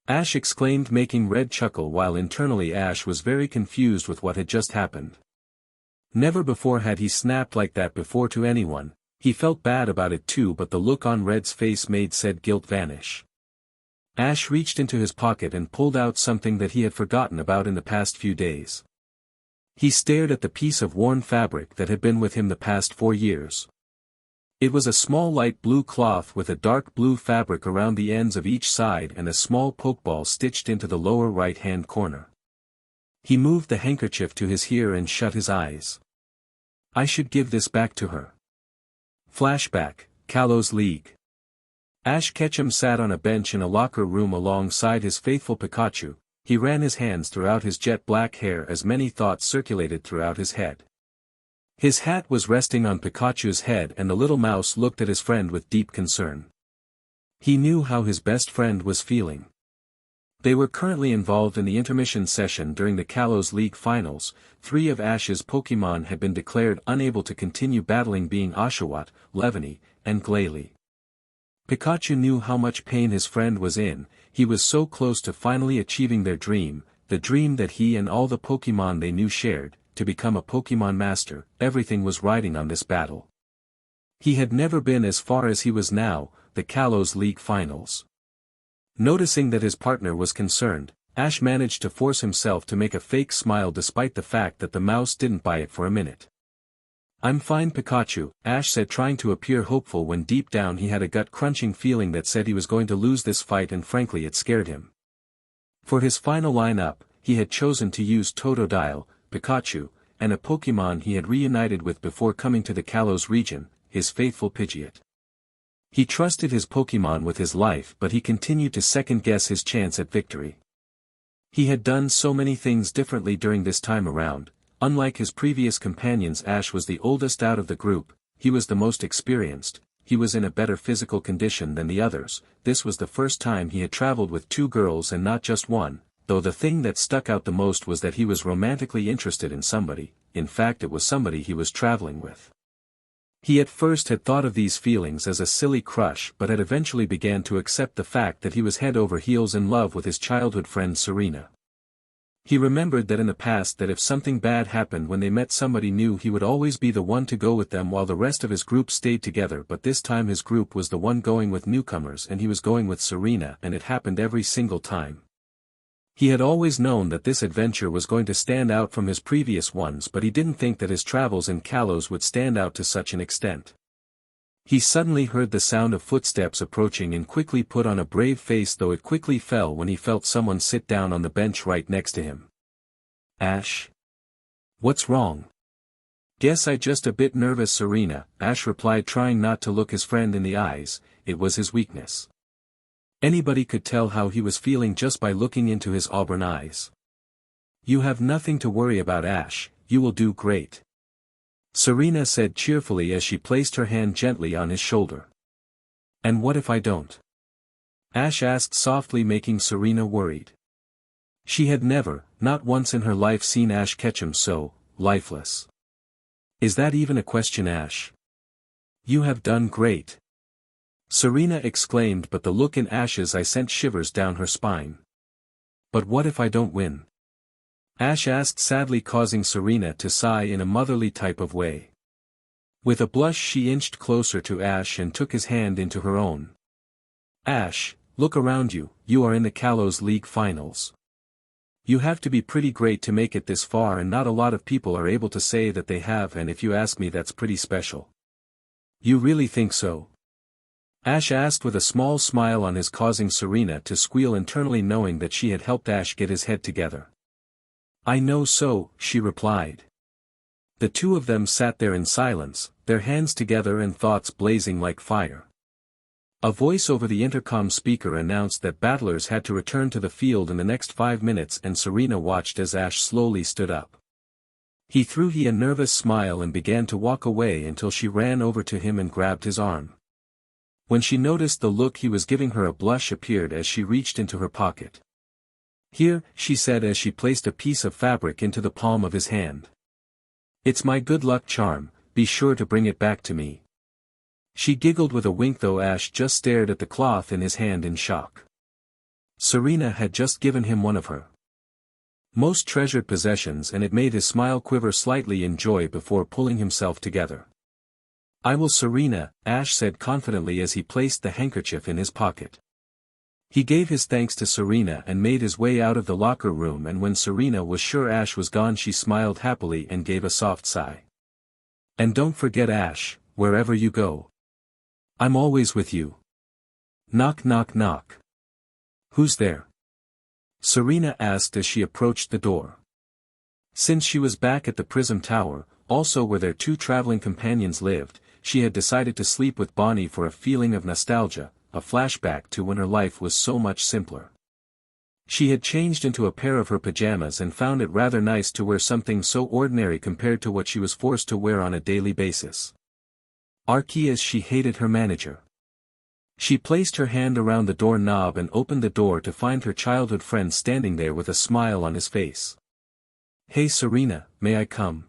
Ash exclaimed, making Red chuckle, while internally Ash was very confused with what had just happened. Never before had he snapped like that before to anyone. He felt bad about it too, but the look on Red's face made said guilt vanish. Ash reached into his pocket and pulled out something that he had forgotten about in the past few days. He stared at the piece of worn fabric that had been with him the past 4 years. It was a small light blue cloth with a dark blue fabric around the ends of each side and a small Pokeball stitched into the lower right-hand corner. He moved the handkerchief to his ear and shut his eyes. "I should give this back to her." Flashback, Kalos League. Ash Ketchum sat on a bench in a locker room alongside his faithful Pikachu. He ran his hands throughout his jet black hair as many thoughts circulated throughout his head. His hat was resting on Pikachu's head and the little mouse looked at his friend with deep concern. He knew how his best friend was feeling. They were currently involved in the intermission session during the Kalos League finals. 3 of Ash's Pokemon had been declared unable to continue battling, being Oshawott, Levany, and Glalie. Pikachu knew how much pain his friend was in. He was so close to finally achieving their dream, the dream that he and all the Pokemon they knew shared, to become a Pokemon Master. Everything was riding on this battle. He had never been as far as he was now, the Kalos League finals. Noticing that his partner was concerned, Ash managed to force himself to make a fake smile despite the fact that the mouse didn't buy it for a minute. "I'm fine, Pikachu," Ash said, trying to appear hopeful when deep down he had a gut-crunching feeling that said he was going to lose this fight, and frankly it scared him. For his final lineup, he had chosen to use Totodile, Pikachu, and a Pokemon he had reunited with before coming to the Kalos region, his faithful Pidgeot. He trusted his Pokemon with his life, but he continued to second-guess his chance at victory. He had done so many things differently during this time around. Unlike his previous companions, Ash was the oldest out of the group, he was the most experienced, he was in a better physical condition than the others. This was the first time he had traveled with 2 girls and not just one, though the thing that stuck out the most was that he was romantically interested in somebody. In fact, it was somebody he was traveling with. He at first had thought of these feelings as a silly crush, but had eventually began to accept the fact that he was head over heels in love with his childhood friend Serena. He remembered that in the past that if something bad happened when they met somebody new, he would always be the one to go with them while the rest of his group stayed together, but this time his group was the one going with newcomers and he was going with Serena, and it happened every single time. He had always known that this adventure was going to stand out from his previous ones, but he didn't think that his travels in Kalos would stand out to such an extent. He suddenly heard the sound of footsteps approaching and quickly put on a brave face, though it quickly fell when he felt someone sit down on the bench right next to him. "Ash? What's wrong?" "Guess I just a bit nervous, Serena," Ash replied, trying not to look his friend in the eyes. It was his weakness. Anybody could tell how he was feeling just by looking into his auburn eyes. "You have nothing to worry about, Ash, you will do great," Serena said cheerfully as she placed her hand gently on his shoulder. "And what if I don't?" Ash asked softly, making Serena worried. She had never, not once in her life, seen Ash Ketchum so lifeless. "Is that even a question, Ash? You have done great," Serena exclaimed, but the look in Ash's eyes sent shivers down her spine. "But what if I don't win?" Ash asked sadly, causing Serena to sigh in a motherly type of way. With a blush she inched closer to Ash and took his hand into her own. Ash, look around you, you are in the Kalos League finals. You have to be pretty great to make it this far, and not a lot of people are able to say that they have, and if you ask me, that's pretty special. You really think so? Ash asked with a small smile on his, causing Serena to squeal internally, knowing that she had helped Ash get his head together. I know so, she replied. The two of them sat there in silence, their hands together and thoughts blazing like fire. A voice over the intercom speaker announced that battlers had to return to the field in the next 5 minutes, and Serena watched as Ash slowly stood up. He threw a nervous smile and began to walk away until she ran over to him and grabbed his arm. When she noticed the look he was giving her, a blush appeared as she reached into her pocket. Here, she said as she placed a piece of fabric into the palm of his hand. It's my good luck charm, be sure to bring it back to me. She giggled with a wink, though Ash just stared at the cloth in his hand in shock. Serena had just given him one of her most treasured possessions, and it made his smile quiver slightly in joy before pulling himself together. I will, Serena, Ash said confidently as he placed the handkerchief in his pocket. He gave his thanks to Serena and made his way out of the locker room, and when Serena was sure Ash was gone, she smiled happily and gave a soft sigh. And don't forget, Ash, wherever you go, I'm always with you. Knock knock knock. Who's there? Serena asked as she approached the door. Since she was back at the Prism Tower, also where their two traveling companions lived, she had decided to sleep with Bonnie for a feeling of nostalgia, a flashback to when her life was so much simpler. She had changed into a pair of her pajamas and found it rather nice to wear something so ordinary compared to what she was forced to wear on a daily basis. Arceus, she hated her manager. She placed her hand around the door knob and opened the door to find her childhood friend standing there with a smile on his face. Hey Serena, may I come?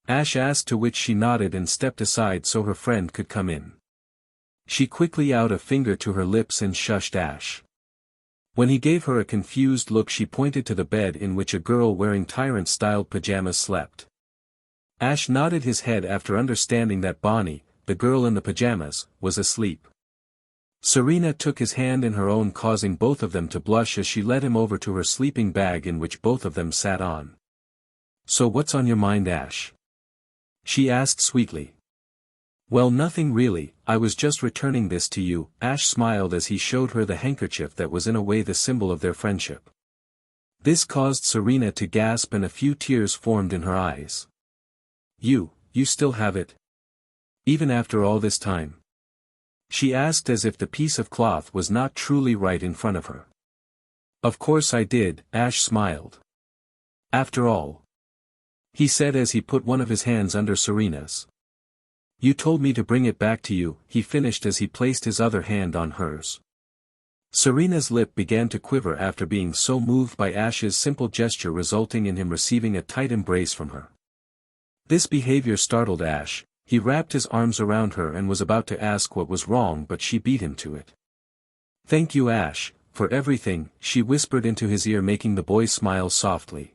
Ash asked, to which she nodded and stepped aside so her friend could come in. She quickly out a finger to her lips and shushed Ash. When he gave her a confused look, she pointed to the bed in which a girl wearing tyrant-styled pajamas slept. Ash nodded his head after understanding that Bonnie, the girl in the pajamas, was asleep. Serena took his hand in her own, causing both of them to blush as she led him over to her sleeping bag in which both of them sat on. So what's on your mind, Ash? She asked sweetly. Well, nothing really, I was just returning this to you, Ash smiled as he showed her the handkerchief that was in a way the symbol of their friendship. This caused Serena to gasp and a few tears formed in her eyes. You still have it? Even after all this time? She asked as if the piece of cloth was not truly right in front of her. Of course I did, Ash smiled. After all, he said as he put one of his hands under Serena's. You told me to bring it back to you, he finished as he placed his other hand on hers. Serena's lip began to quiver after being so moved by Ash's simple gesture, resulting in him receiving a tight embrace from her. This behavior startled Ash. He wrapped his arms around her and was about to ask what was wrong, but she beat him to it. Thank you, Ash, for everything, she whispered into his ear, making the boy smile softly.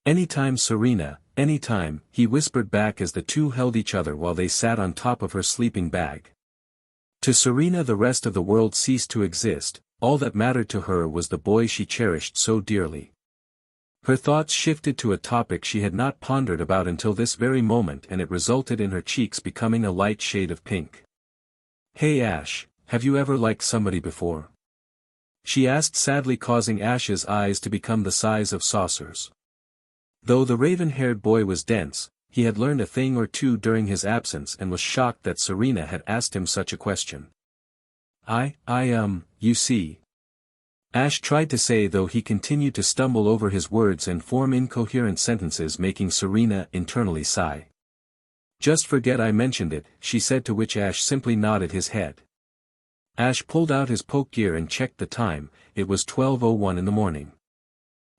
Anytime, Serena, anytime, he whispered back as the two held each other while they sat on top of her sleeping bag. To Serena, the rest of the world ceased to exist. All that mattered to her was the boy she cherished so dearly. Her thoughts shifted to a topic she had not pondered about until this very moment, and it resulted in her cheeks becoming a light shade of pink. Hey Ash, have you ever liked somebody before? She asked sadly, causing Ash's eyes to become the size of saucers. Though the raven-haired boy was dense, he had learned a thing or two during his absence and was shocked that Serena had asked him such a question. You see. Ash tried to say, though he continued to stumble over his words and form incoherent sentences, making Serena internally sigh. Just forget I mentioned it, she said, to which Ash simply nodded his head. Ash pulled out his poke gear and checked the time. It was 12:01 in the morning.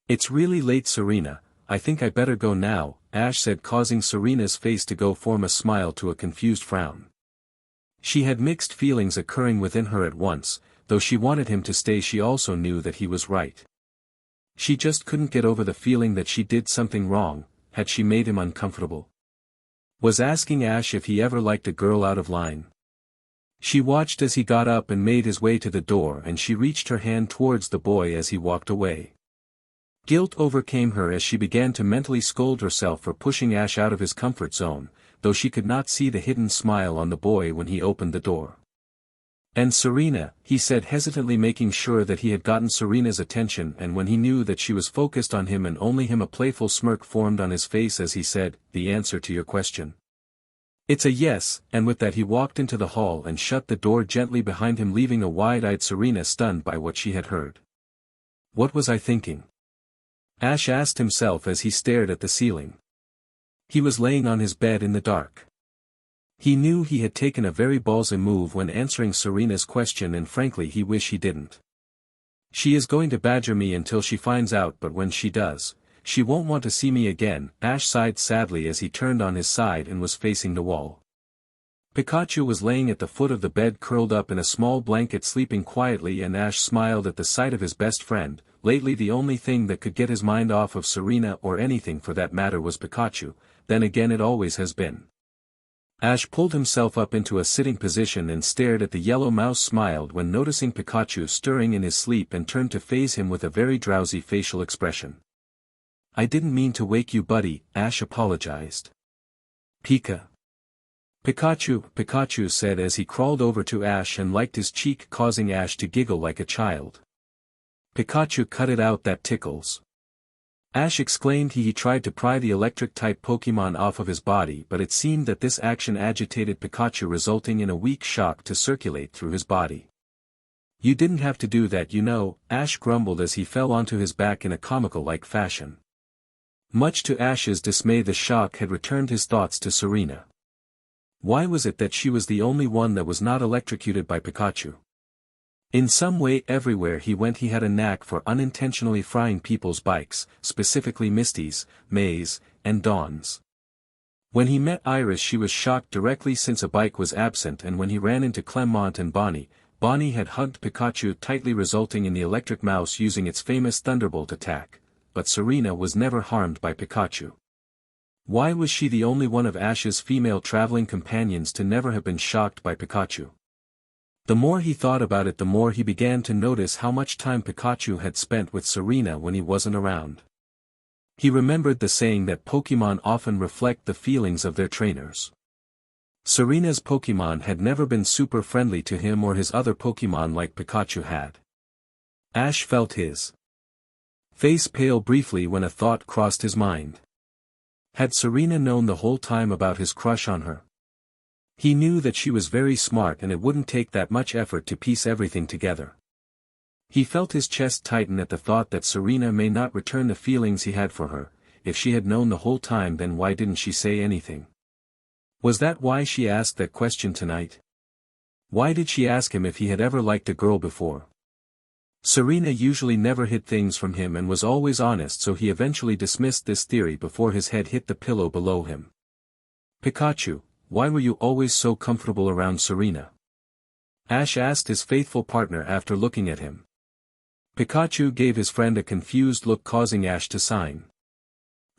It's really late, Serena, I think I better go now, Ash said, causing Serena's face to go from a smile to a confused frown. She had mixed feelings occurring within her at once. Though she wanted him to stay, she also knew that he was right. She just couldn't get over the feeling that she did something wrong. Had she made him uncomfortable? Was asking Ash if he ever liked a girl out of line? She watched as he got up and made his way to the door, and she reached her hand towards the boy as he walked away. Guilt overcame her as she began to mentally scold herself for pushing Ash out of his comfort zone, though she could not see the hidden smile on the boy when he opened the door. "And Serena," he said hesitantly, making sure that he had gotten Serena's attention, and when he knew that she was focused on him and only him, a playful smirk formed on his face as he said, "The answer to your question? It's a yes," and with that he walked into the hall and shut the door gently behind him, leaving a wide-eyed Serena stunned by what she had heard. "What was I thinking?" Ash asked himself as he stared at the ceiling. He was laying on his bed in the dark. He knew he had taken a very ballsy move when answering Serena's question, and frankly he wished he didn't. "She is going to badger me until she finds out, but when she does, she won't want to see me again," Ash sighed sadly as he turned on his side and was facing the wall. Pikachu was laying at the foot of the bed, curled up in a small blanket, sleeping quietly, and Ash smiled at the sight of his best friend. Lately the only thing that could get his mind off of Serena, or anything for that matter, was Pikachu. Then again, it always has been. Ash pulled himself up into a sitting position and stared at the yellow mouse, smiled when noticing Pikachu stirring in his sleep, and turned to face him with a very drowsy facial expression. "I didn't mean to wake you, buddy," Ash apologized. Pikachu said as he crawled over to Ash and licked his cheek, causing Ash to giggle like a child. "Pikachu, cut it out, that tickles," Ash exclaimed. He tried to pry the electric-type Pokemon off of his body, but it seemed that this action agitated Pikachu, resulting in a weak shock to circulate through his body. "You didn't have to do that, you know," Ash grumbled as he fell onto his back in a comical-like fashion. Much to Ash's dismay, the shock had returned his thoughts to Serena. Why was it that she was the only one that was not electrocuted by Pikachu? In some way, everywhere he went he had a knack for unintentionally frying people's bikes, specifically Misty's, May's, and Dawn's. When he met Iris, she was shocked directly since a bike was absent, and when he ran into Clement and Bonnie had hugged Pikachu tightly, resulting in the electric mouse using its famous thunderbolt attack, but Serena was never harmed by Pikachu. Why was she the only one of Ash's female traveling companions to never have been shocked by Pikachu? The more he thought about it, the more he began to notice how much time Pikachu had spent with Serena when he wasn't around. He remembered the saying that Pokemon often reflect the feelings of their trainers. Serena's Pokemon had never been super friendly to him or his other Pokemon like Pikachu had. Ash felt his face pale briefly when a thought crossed his mind. Had Serena known the whole time about his crush on her? He knew that she was very smart and it wouldn't take that much effort to piece everything together. He felt his chest tighten at the thought that Serena may not return the feelings he had for her. If she had known the whole time, then why didn't she say anything? Was that why she asked that question tonight? Why did she ask him if he had ever liked a girl before? Serena usually never hid things from him and was always honest, so he eventually dismissed this theory before his head hit the pillow below him. "Pikachu, why were you always so comfortable around Serena?" Ash asked his faithful partner after looking at him. Pikachu gave his friend a confused look, causing Ash to sign.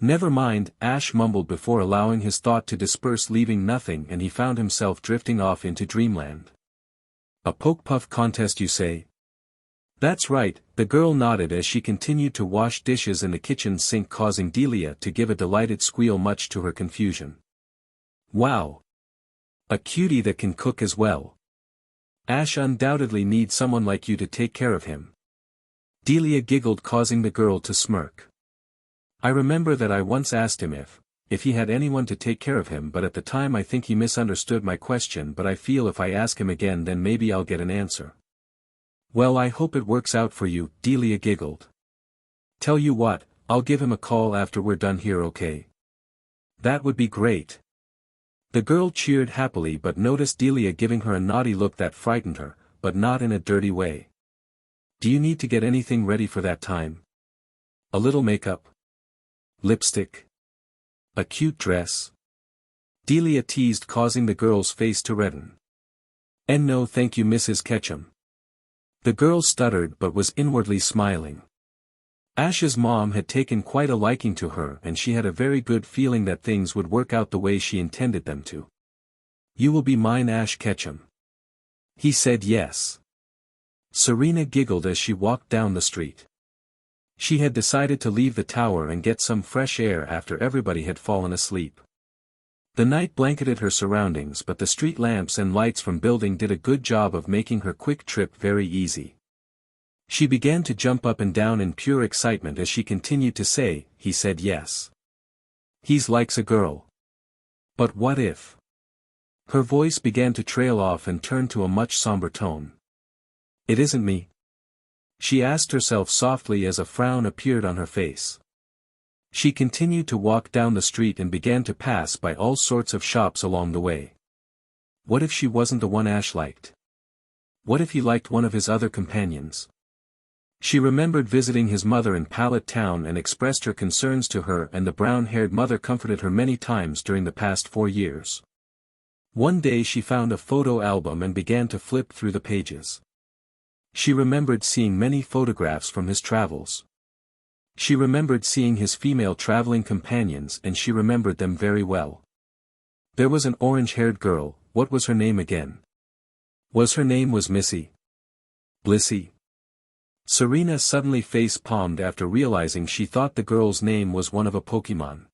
"Never mind," Ash mumbled before allowing his thought to disperse, leaving nothing, and he found himself drifting off into dreamland. "A poke-puff contest, you say?" "That's right," the girl nodded as she continued to wash dishes in the kitchen sink, causing Delia to give a delighted squeal much to her confusion. "Wow! A cutie that can cook as well. Ash undoubtedly needs someone like you to take care of him." Delia giggled, causing the girl to smirk. "I remember that I once asked him if he had anyone to take care of him, but at the time I think he misunderstood my question, but I feel if I ask him again then maybe I'll get an answer." "Well, I hope it works out for you," Delia giggled. "Tell you what, I'll give him a call after we're done here, okay?" "That would be great." The girl cheered happily but noticed Delia giving her a naughty look that frightened her, but not in a dirty way. "Do you need to get anything ready for that time? A little makeup? Lipstick? A cute dress?" Delia teased, causing the girl's face to redden. "And no thank you, Mrs. Ketchum." The girl stuttered but was inwardly smiling. Ash's mom had taken quite a liking to her and she had a very good feeling that things would work out the way she intended them to. "You will be mine, Ash Ketchum." He said yes. Serena giggled as she walked down the street. She had decided to leave the tower and get some fresh air after everybody had fallen asleep. The night blanketed her surroundings, but the street lamps and lights from building did a good job of making her quick trip very easy. She began to jump up and down in pure excitement as she continued to say, "He said yes. He's likes a girl. But what if?" Her voice began to trail off and turn to a much somber tone. "It isn't me?" she asked herself softly as a frown appeared on her face. She continued to walk down the street and began to pass by all sorts of shops along the way. What if she wasn't the one Ash liked? What if he liked one of his other companions? She remembered visiting his mother in Pallet town and expressed her concerns to her, and the brown-haired mother comforted her many times during the past 4 years. One day she found a photo album and began to flip through the pages. She remembered seeing many photographs from his travels. She remembered seeing his female traveling companions and she remembered them very well. There was an orange-haired girl. What was her name again? Her name was Missy? Blissey? Serena suddenly face-palmed after realizing she thought the girl's name was one of a Pokemon.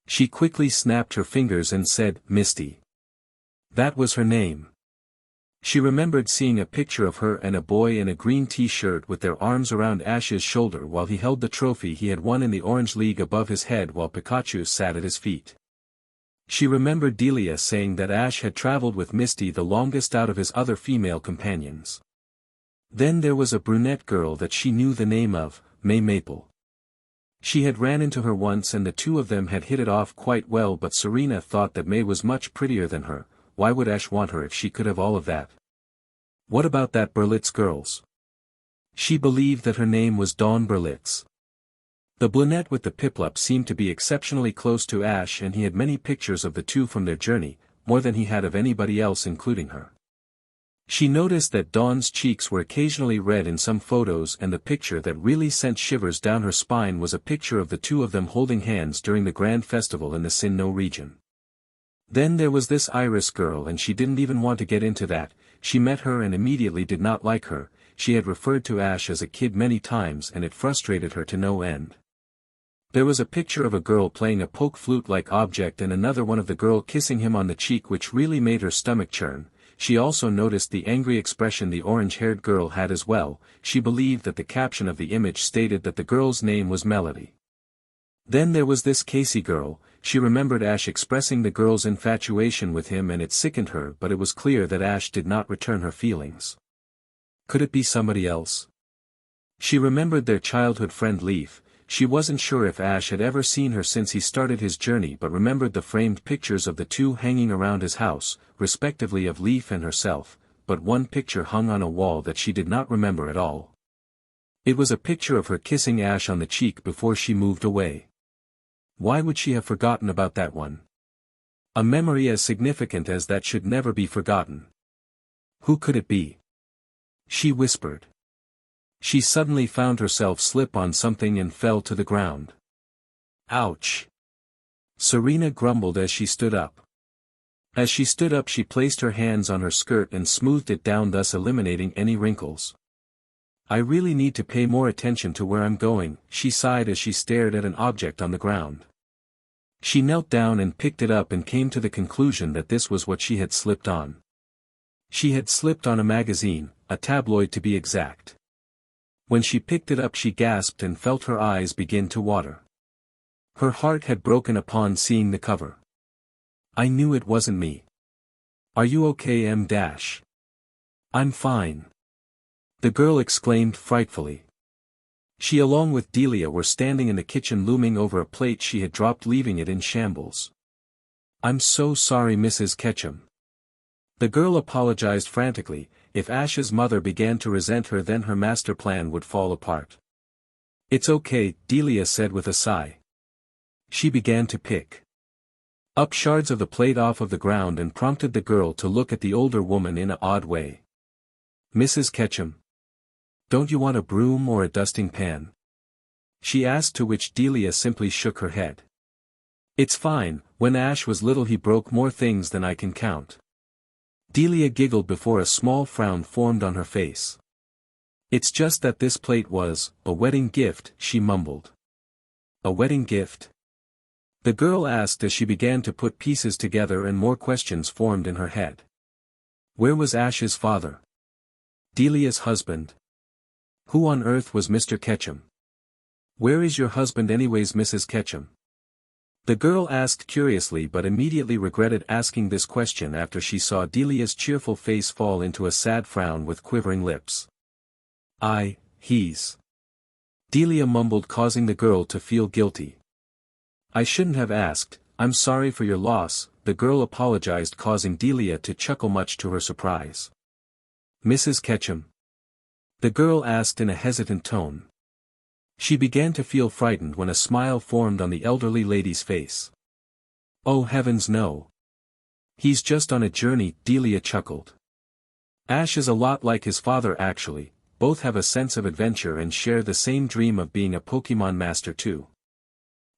She quickly snapped her fingers and said, "Misty." That was her name. She remembered seeing a picture of her and a boy in a green t-shirt with their arms around Ash's shoulder while he held the trophy he had won in the Orange League above his head while Pikachu sat at his feet. She remembered Delia saying that Ash had traveled with Misty the longest out of his other female companions. Then there was a brunette girl that she knew the name of, May Maple. She had ran into her once and the two of them had hit it off quite well, but Serena thought that May was much prettier than her. Why would Ash want her if she could have all of that? What about that Berlitz girls? She believed that her name was Dawn Berlitz. The brunette with the piplup seemed to be exceptionally close to Ash and he had many pictures of the two from their journey, more than he had of anybody else including her. She noticed that Dawn's cheeks were occasionally red in some photos and the picture that really sent shivers down her spine was a picture of the two of them holding hands during the grand festival in the Sinnoh region. Then there was this Iris girl and she didn't even want to get into that. She met her and immediately did not like her. She had referred to Ash as a kid many times and it frustrated her to no end. There was a picture of a girl playing a poke flute-like object and another one of the girl kissing him on the cheek which really made her stomach churn. She also noticed the angry expression the orange-haired girl had as well. She believed that the caption of the image stated that the girl's name was Melody. Then there was this Casey girl. She remembered Ash expressing the girl's infatuation with him and it sickened her, but it was clear that Ash did not return her feelings. Could it be somebody else? She remembered their childhood friend Leaf. She wasn't sure if Ash had ever seen her since he started his journey, but remembered the framed pictures of the two hanging around his house, respectively of Leaf and herself, but one picture hung on a wall that she did not remember at all. It was a picture of her kissing Ash on the cheek before she moved away. Why would she have forgotten about that one? A memory as significant as that should never be forgotten. Who could it be? She whispered. She suddenly found herself slip on something and fell to the ground. Ouch! Serena grumbled as she stood up. As she stood up she placed her hands on her skirt and smoothed it down, thus eliminating any wrinkles. I really need to pay more attention to where I'm going, she sighed as she stared at an object on the ground. She knelt down and picked it up and came to the conclusion that this was what she had slipped on. She had slipped on a magazine, a tabloid to be exact. When she picked it up she gasped and felt her eyes begin to water. Her heart had broken upon seeing the cover. I knew it wasn't me. Are you okay, M-? I'm fine. The girl exclaimed frightfully. She along with Delia were standing in the kitchen looming over a plate she had dropped, leaving it in shambles. I'm so sorry, Mrs. Ketchum. The girl apologized frantically. If Ash's mother began to resent her, then her master plan would fall apart. It's okay, Delia said with a sigh. She began to pick up shards of the plate off of the ground and prompted the girl to look at the older woman in an odd way. Mrs. Ketchum, don't you want a broom or a dusting pan? she asked, to which Delia simply shook her head. It's fine, when Ash was little he broke more things than I can count. Delia giggled before a small frown formed on her face. It's just that this plate was a wedding gift, she mumbled. A wedding gift? The girl asked as she began to put pieces together, and more questions formed in her head. Where was Ash's father? Delia's husband? Who on earth was Mr. Ketchum? Where is your husband anyways, Mrs. Ketchum? The girl asked curiously, but immediately regretted asking this question after she saw Delia's cheerful face fall into a sad frown with quivering lips. He's. Delia mumbled, causing the girl to feel guilty. I shouldn't have asked, I'm sorry for your loss, the girl apologized, causing Delia to chuckle much to her surprise. Mrs. Ketchum? The girl asked in a hesitant tone. She began to feel frightened when a smile formed on the elderly lady's face. Oh heavens no. He's just on a journey, Delia chuckled. Ash is a lot like his father actually, both have a sense of adventure and share the same dream of being a Pokemon master too.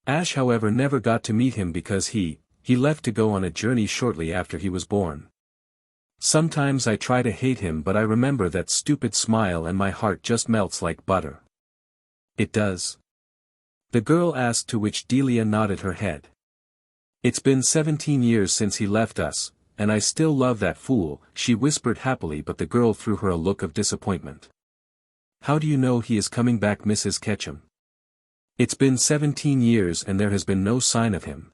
Ash however never got to meet him because he left to go on a journey shortly after he was born. Sometimes I try to hate him, but I remember that stupid smile and my heart just melts like butter. It does? The girl asked, to which Delia nodded her head. It's been 17 years since he left us, and I still love that fool, she whispered happily, but the girl threw her a look of disappointment. How do you know he is coming back, Mrs. Ketchum? It's been 17 years and there has been no sign of him.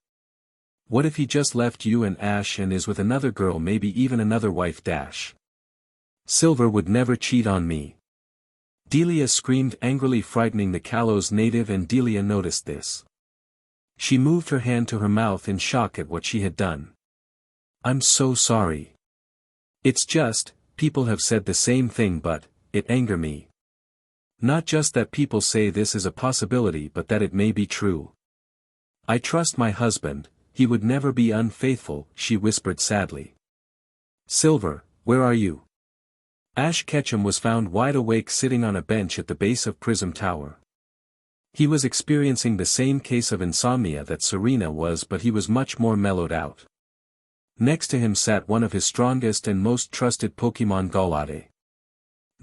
What if he just left you and Ash and is with another girl, maybe even another wife dash? Silver would never cheat on me. Delia screamed angrily, frightening the Kalos native, and Delia noticed this. She moved her hand to her mouth in shock at what she had done. I'm so sorry. It's just, people have said the same thing, but it anger me. Not just that people say this is a possibility, but that it may be true. I trust my husband, he would never be unfaithful, she whispered sadly. Silver, where are you? Ash Ketchum was found wide awake sitting on a bench at the base of Prism Tower. He was experiencing the same case of insomnia that Serena was, but he was much more mellowed out. Next to him sat one of his strongest and most trusted Pokemon, Gallade.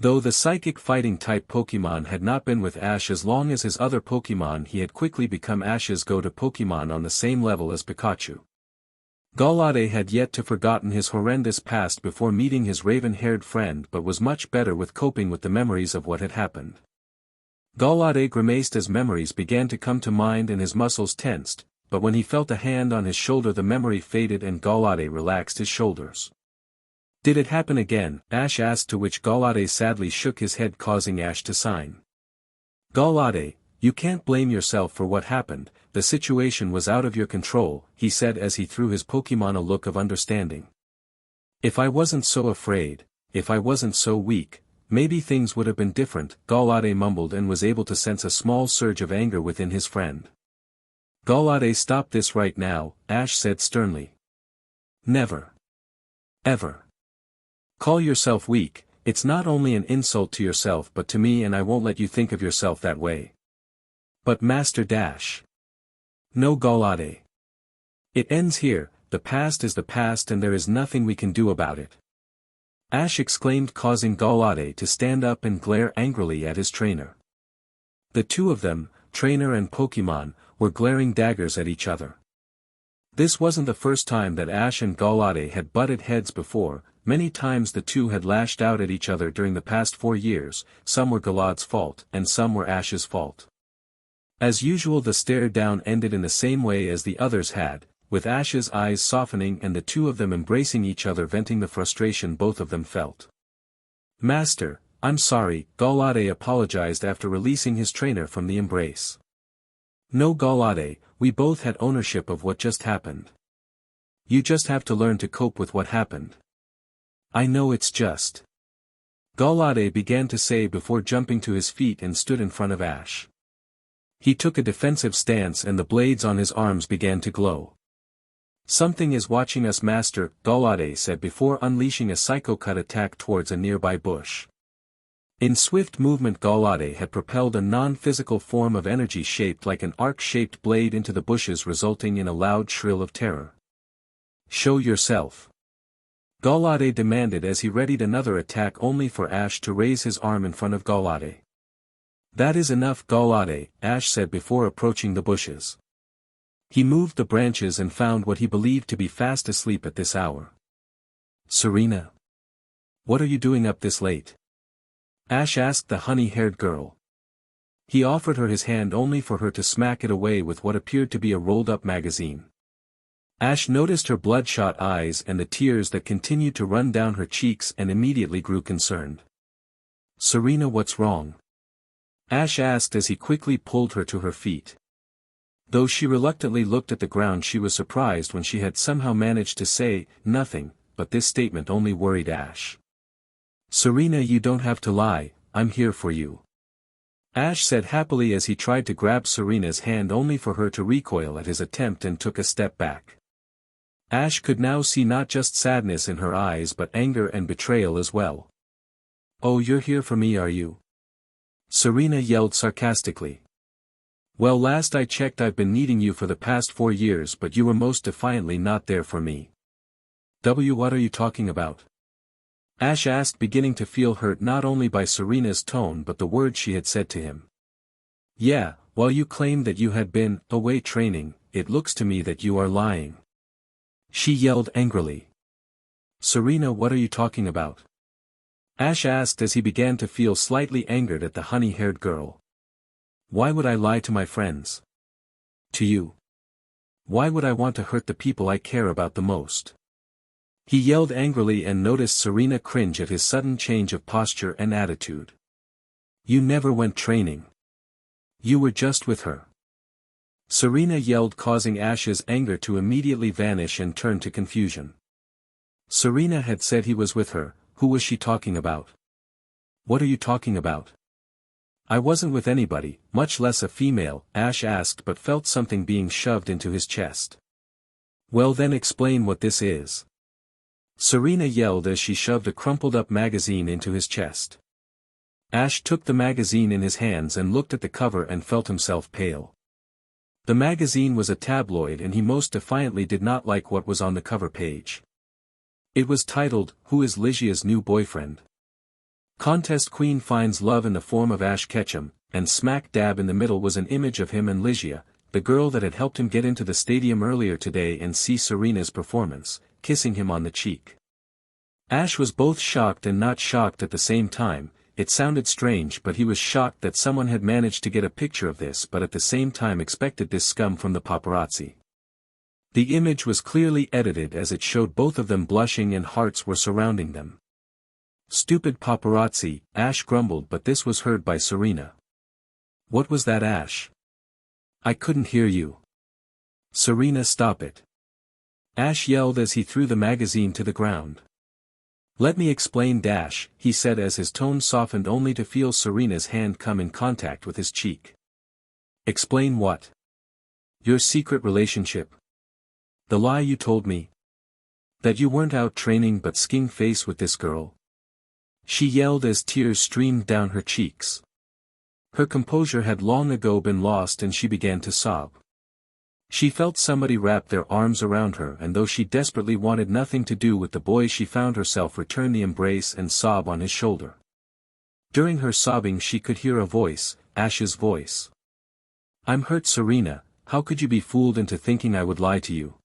Though the psychic fighting type Pokemon had not been with Ash as long as his other Pokemon, he had quickly become Ash's go-to Pokemon on the same level as Pikachu. Gallade had yet to forgotten his horrendous past before meeting his raven-haired friend, but was much better with coping with the memories of what had happened. Gallade grimaced as memories began to come to mind and his muscles tensed, but when he felt a hand on his shoulder the memory faded and Gallade relaxed his shoulders. Did it happen again? Ash asked, to which Gallade sadly shook his head, causing Ash to sign. Gallade, you can't blame yourself for what happened, the situation was out of your control, he said as he threw his Pokemon a look of understanding. If I wasn't so afraid, if I wasn't so weak, maybe things would have been different, Gallade mumbled and was able to sense a small surge of anger within his friend. Gallade, stop this right now, Ash said sternly. Never. Ever. Call yourself weak, it's not only an insult to yourself but to me, and I won't let you think of yourself that way. But Master Dash. No, Gallade. It ends here, the past is the past and there is nothing we can do about it. Ash exclaimed, causing Gallade to stand up and glare angrily at his trainer. The two of them, trainer and Pokemon, were glaring daggers at each other. This wasn't the first time that Ash and Gallade had butted heads before. Many times the two had lashed out at each other during the past 4 years, some were Gallade's fault and some were Ash's fault. As usual, the stare down ended in the same way as the others had, with Ash's eyes softening and the two of them embracing each other, venting the frustration both of them felt. Master, I'm sorry, Gallade apologized after releasing his trainer from the embrace. No, Gallade, we both had ownership of what just happened. You just have to learn to cope with what happened. I know it's just. Gallade began to say before jumping to his feet and stood in front of Ash. He took a defensive stance and the blades on his arms began to glow. Something is watching us, Master, Gallade said before unleashing a Psycho Cut attack towards a nearby bush. In swift movement Galade had propelled a non-physical form of energy shaped like an arc-shaped blade into the bushes, resulting in a loud shrill of terror. "Show yourself," Galade demanded as he readied another attack, only for Ash to raise his arm in front of Galade. "That is enough, Galade," Ash said before approaching the bushes. He moved the branches and found what he believed to be fast asleep at this hour. "Serena? What are you doing up this late?" Ash asked the honey-haired girl. He offered her his hand only for her to smack it away with what appeared to be a rolled-up magazine. Ash noticed her bloodshot eyes and the tears that continued to run down her cheeks and immediately grew concerned. "Serena, what's wrong?" Ash asked as he quickly pulled her to her feet. Though she reluctantly looked at the ground, she was surprised when she had somehow managed to say nothing, but this statement only worried Ash. "Serena, you don't have to lie, I'm here for you," Ash said happily as he tried to grab Serena's hand only for her to recoil at his attempt and took a step back. Ash could now see not just sadness in her eyes but anger and betrayal as well. "Oh, you're here for me, are you?" Serena yelled sarcastically. "Well, last I checked I've been needing you for the past 4 years, but you were most defiantly not there for me." What are you talking about?" Ash asked, beginning to feel hurt not only by Serena's tone but the words she had said to him. "Yeah, while you claimed that you had been away training, it looks to me that you are lying," she yelled angrily. "Serena, what are you talking about?" Ash asked as he began to feel slightly angered at the honey-haired girl. "Why would I lie to my friends? To you? Why would I want to hurt the people I care about the most?" He yelled angrily and noticed Serena cringe at his sudden change of posture and attitude. "You never went training. You were just with her." Serena yelled, causing Ash's anger to immediately vanish and turn to confusion. Serena had said he was with her. Who was she talking about? "What are you talking about?" "I wasn't with anybody, much less a female," Ash asked, but felt something being shoved into his chest. "Well then explain what this is," Serena yelled as she shoved a crumpled-up magazine into his chest. Ash took the magazine in his hands and looked at the cover and felt himself pale. The magazine was a tabloid and he most defiantly did not like what was on the cover page. It was titled, "Who is Lygia's New Boyfriend? Contest Queen Finds Love in the Form of Ash Ketchum," and smack dab in the middle was an image of him and Lygia, the girl that had helped him get into the stadium earlier today and see Serena's performance, kissing him on the cheek. Ash was both shocked and not shocked at the same time. It sounded strange, but he was shocked that someone had managed to get a picture of this, but at the same time expected this scum from the paparazzi. The image was clearly edited as it showed both of them blushing and hearts were surrounding them. "Stupid paparazzi," Ash grumbled, but this was heard by Serena. "What was that, Ash? I couldn't hear you." "Serena, stop it," Ash yelled as he threw the magazine to the ground. "Let me explain, Dash," he said as his tone softened only to feel Serena's hand come in contact with his cheek. "Explain what?" "Your secret relationship. The lie you told me. That you weren't out training but skiing face with this girl," she yelled as tears streamed down her cheeks. Her composure had long ago been lost and she began to sob. She felt somebody wrap their arms around her, and though she desperately wanted nothing to do with the boy, she found herself return the embrace and sob on his shoulder. During her sobbing she could hear a voice, Ash's voice. "I'm hurt, Serena, how could you be fooled into thinking I would lie to you?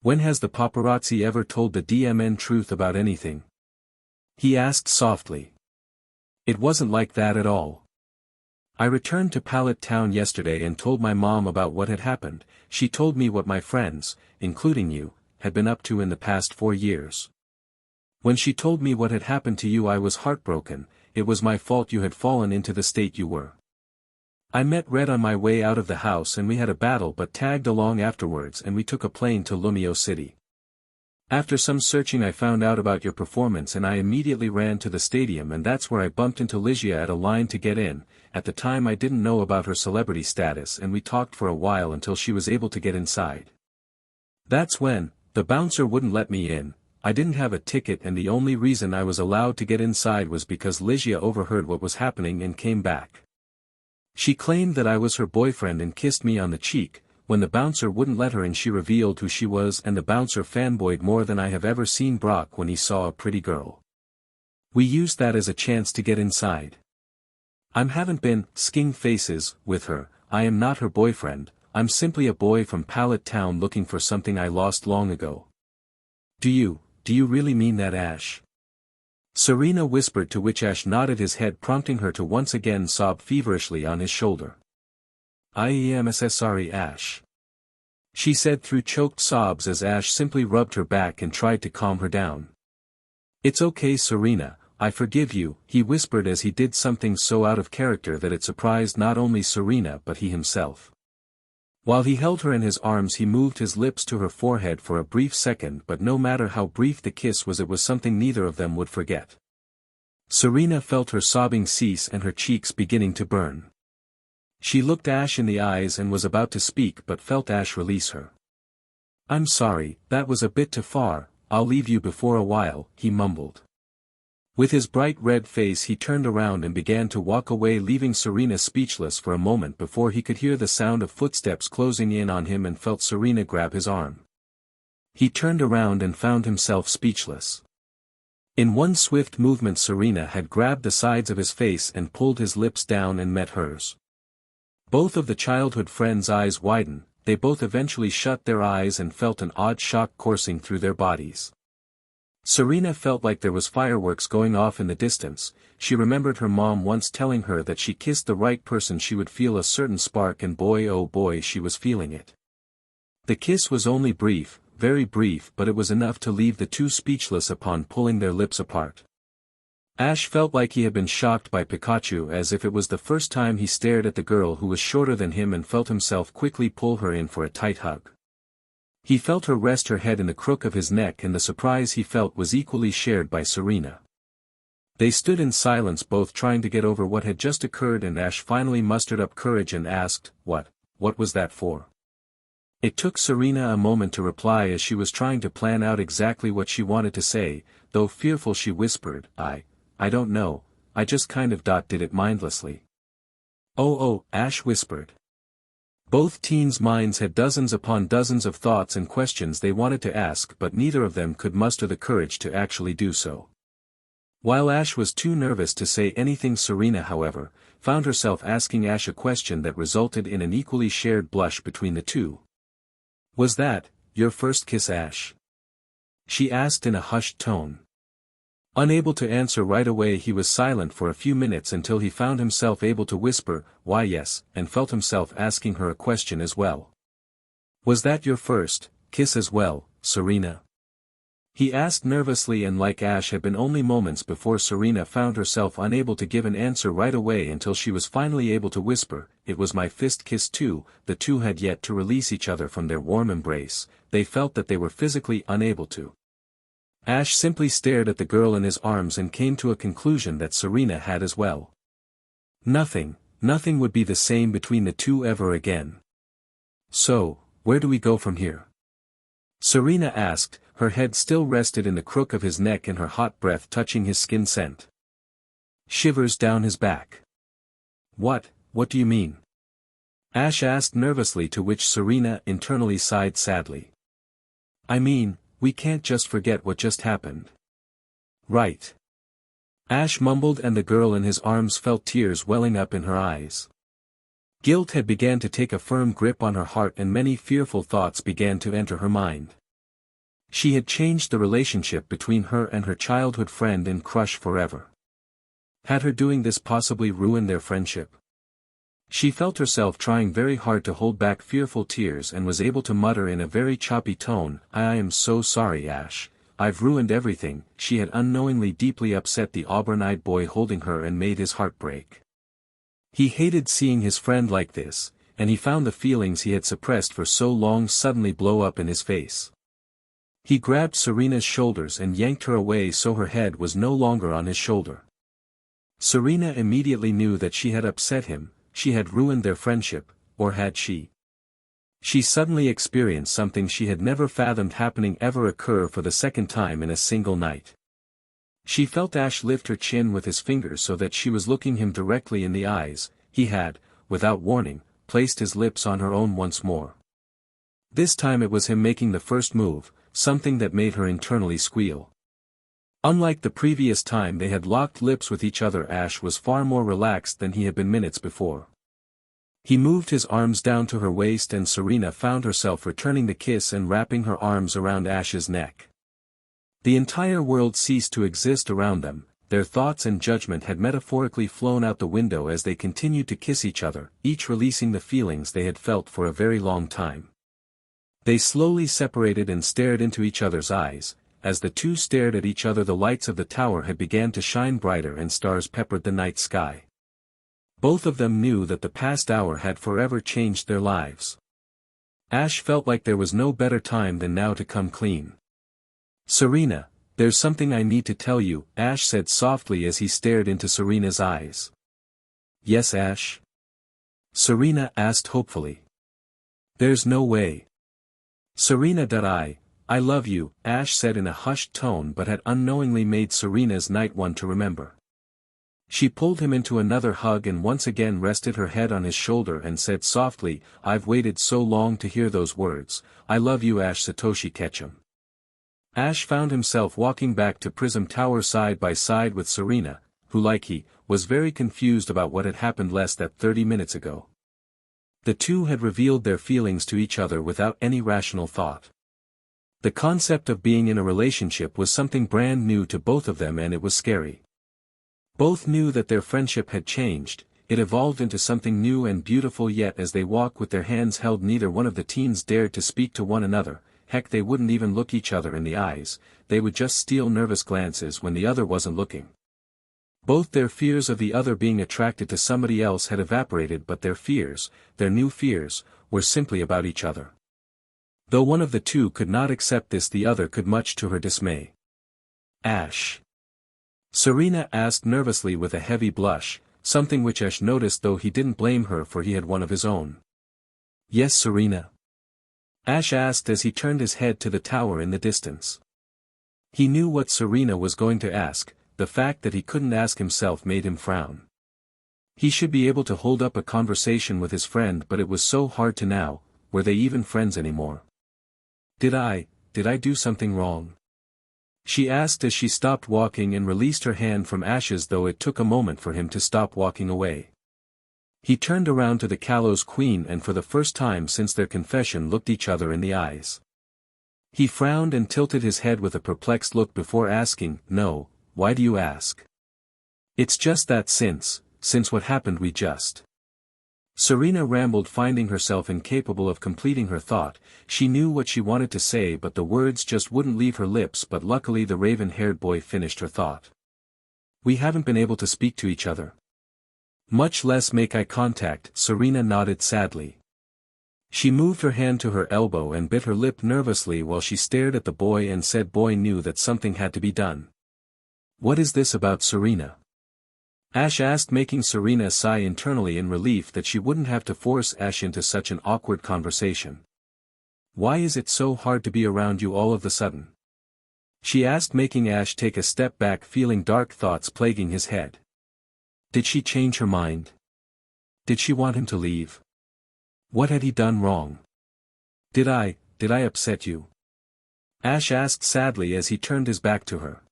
When has the paparazzi ever told the DMN truth about anything?" he asked softly. "It wasn't like that at all. I returned to Pallet town yesterday and told my mom about what had happened. She told me what my friends, including you, had been up to in the past 4 years. When she told me what had happened to you I was heartbroken. It was my fault you had fallen into the state you were. I met Red on my way out of the house and we had a battle but tagged along afterwards and we took a plane to Lumio City. After some searching I found out about your performance and I immediately ran to the stadium and that's where I bumped into Lygia at a line to get in. At the time I didn't know about her celebrity status and we talked for a while until she was able to get inside. That's when, the bouncer wouldn't let me in, I didn't have a ticket and the only reason I was allowed to get inside was because Ligia overheard what was happening and came back. She claimed that I was her boyfriend and kissed me on the cheek. When the bouncer wouldn't let her in, she revealed who she was, and the bouncer fanboyed more than I have ever seen Brock when he saw a pretty girl. We used that as a chance to get inside. I haven't been sking faces with her. I am not her boyfriend. I'm simply a boy from Pallet town looking for something I lost long ago. Do you really mean that, Ash? Serena whispered, to which Ash nodded his head, prompting her to once again sob feverishly on his shoulder. I am so sorry, Ash. She said through choked sobs as Ash simply rubbed her back and tried to calm her down. It's okay, Serena, I forgive you, he whispered as he did something so out of character that it surprised not only Serena but he himself. While he held her in his arms, he moved his lips to her forehead for a brief second, but no matter how brief the kiss was, it was something neither of them would forget. Serena felt her sobbing cease and her cheeks beginning to burn. She looked Ash in the eyes and was about to speak but felt Ash release her. I'm sorry, that was a bit too far, I'll leave you before a while, he mumbled. With his bright red face he turned around and began to walk away, leaving Serena speechless for a moment before he could hear the sound of footsteps closing in on him and felt Serena grab his arm. He turned around and found himself speechless. In one swift movement Serena had grabbed the sides of his face and pulled his lips down and met hers. Both of the childhood friends' eyes widened, they both eventually shut their eyes and felt an odd shock coursing through their bodies. Serena felt like there was fireworks going off in the distance. She remembered her mom once telling her that she kissed the right person she would feel a certain spark, and boy oh boy, she was feeling it. The kiss was only brief, very brief, but it was enough to leave the two speechless upon pulling their lips apart. Ash felt like he had been shocked by Pikachu, as if it was the first time he stared at the girl who was shorter than him, and felt himself quickly pull her in for a tight hug. He felt her rest her head in the crook of his neck, and the surprise he felt was equally shared by Serena. They stood in silence, both trying to get over what had just occurred, and Ash finally mustered up courage and asked, What was that for? It took Serena a moment to reply, as she was trying to plan out exactly what she wanted to say. Though fearful, she whispered, I don't know, I just kind of did it mindlessly. Oh, Ash whispered. Both teens' minds had dozens upon dozens of thoughts and questions they wanted to ask, but neither of them could muster the courage to actually do so. While Ash was too nervous to say anything, Serena, however, found herself asking Ash a question that resulted in an equally shared blush between the two. Was that your first kiss, Ash? She asked in a hushed tone. Unable to answer right away, he was silent for a few minutes until he found himself able to whisper, Why yes, and felt himself asking her a question as well. Was that your first kiss as well, Serena? He asked nervously, and like Ash had been only moments before, Serena found herself unable to give an answer right away until she was finally able to whisper, It was my fist kiss too. The two had yet to release each other from their warm embrace. They felt that they were physically unable to. Ash simply stared at the girl in his arms and came to a conclusion that Serena had as well. Nothing would be the same between the two ever again. So, where do we go from here? Serena asked, her head still rested in the crook of his neck and her hot breath touching his skin sent shivers down his back. What do you mean? Ash asked nervously, to which Serena internally sighed sadly. I mean, we can't just forget what just happened. Right. Ash mumbled, and the girl in his arms felt tears welling up in her eyes. Guilt had begun to take a firm grip on her heart, and many fearful thoughts began to enter her mind. She had changed the relationship between her and her childhood friend and crush forever. Had her doing this possibly ruined their friendship? She felt herself trying very hard to hold back fearful tears and was able to mutter in a very choppy tone, I am so sorry, Ash. I've ruined everything. She had unknowingly deeply upset the auburn-eyed boy holding her and made his heart break. He hated seeing his friend like this, and he found the feelings he had suppressed for so long suddenly blow up in his face. He grabbed Serena's shoulders and yanked her away so her head was no longer on his shoulder. Serena immediately knew that she had upset him. She had ruined their friendship, or had she? She suddenly experienced something she had never fathomed happening ever occur for the second time in a single night. She felt Ash lift her chin with his fingers so that she was looking him directly in the eyes. He had, without warning, placed his lips on her own once more. This time it was him making the first move, something that made her internally squeal. Unlike the previous time they had locked lips with each other, Ash was far more relaxed than he had been minutes before. He moved his arms down to her waist and Serena found herself returning the kiss and wrapping her arms around Ash's neck. The entire world ceased to exist around them, their thoughts and judgment had metaphorically flown out the window as they continued to kiss each other, each releasing the feelings they had felt for a very long time. They slowly separated and stared into each other's eyes. As the two stared at each other, the lights of the tower had begun to shine brighter and stars peppered the night sky. Both of them knew that the past hour had forever changed their lives. Ash felt like there was no better time than now to come clean. "Serena, there's something I need to tell you," Ash said softly as he stared into Serena's eyes. "Yes, Ash?" Serena asked hopefully. "There's no way." "Serena, I love you," Ash said in a hushed tone but had unknowingly made Serena's night one to remember. She pulled him into another hug and once again rested her head on his shoulder and said softly, "I've waited so long to hear those words, I love you, Ash Satoshi Ketchum." Ash found himself walking back to Prism Tower side by side with Serena, who like he, was very confused about what had happened less than 30 minutes ago. The two had revealed their feelings to each other without any rational thought. The concept of being in a relationship was something brand new to both of them and it was scary. Both knew that their friendship had changed, it evolved into something new and beautiful, yet as they walked with their hands held neither one of the teens dared to speak to one another. Heck, they wouldn't even look each other in the eyes, they would just steal nervous glances when the other wasn't looking. Both their fears of the other being attracted to somebody else had evaporated, but their fears, their new fears, were simply about each other. Though one of the two could not accept this, the other could, much to her dismay. "Ash?" Serena asked nervously with a heavy blush, something which Ash noticed though he didn't blame her for he had one of his own. "Yes, Serena?" Ash asked as he turned his head to the tower in the distance. He knew what Serena was going to ask, the fact that he couldn't ask himself made him frown. He should be able to hold up a conversation with his friend, but it was so hard to now. Were they even friends anymore? Did I do something wrong?" she asked as she stopped walking and released her hand from Ash's, though it took a moment for him to stop walking away. He turned around to the Kalos Queen and for the first time since their confession looked each other in the eyes. He frowned and tilted his head with a perplexed look before asking, "No, why do you ask?" "It's just that since what happened we just..." Serena rambled, finding herself incapable of completing her thought. She knew what she wanted to say but the words just wouldn't leave her lips, but luckily the raven-haired boy finished her thought. "We haven't been able to speak to each other. Much less make eye contact," Serena nodded sadly. She moved her hand to her elbow and bit her lip nervously while she stared at the boy and said boy knew that something had to be done. "What is this about, Serena?" Ash asked, making Serena sigh internally in relief that she wouldn't have to force Ash into such an awkward conversation. "Why is it so hard to be around you all of the sudden?" she asked, making Ash take a step back, feeling dark thoughts plaguing his head. Did she change her mind? Did she want him to leave? What had he done wrong? Did I upset you?" Ash asked sadly as he turned his back to her.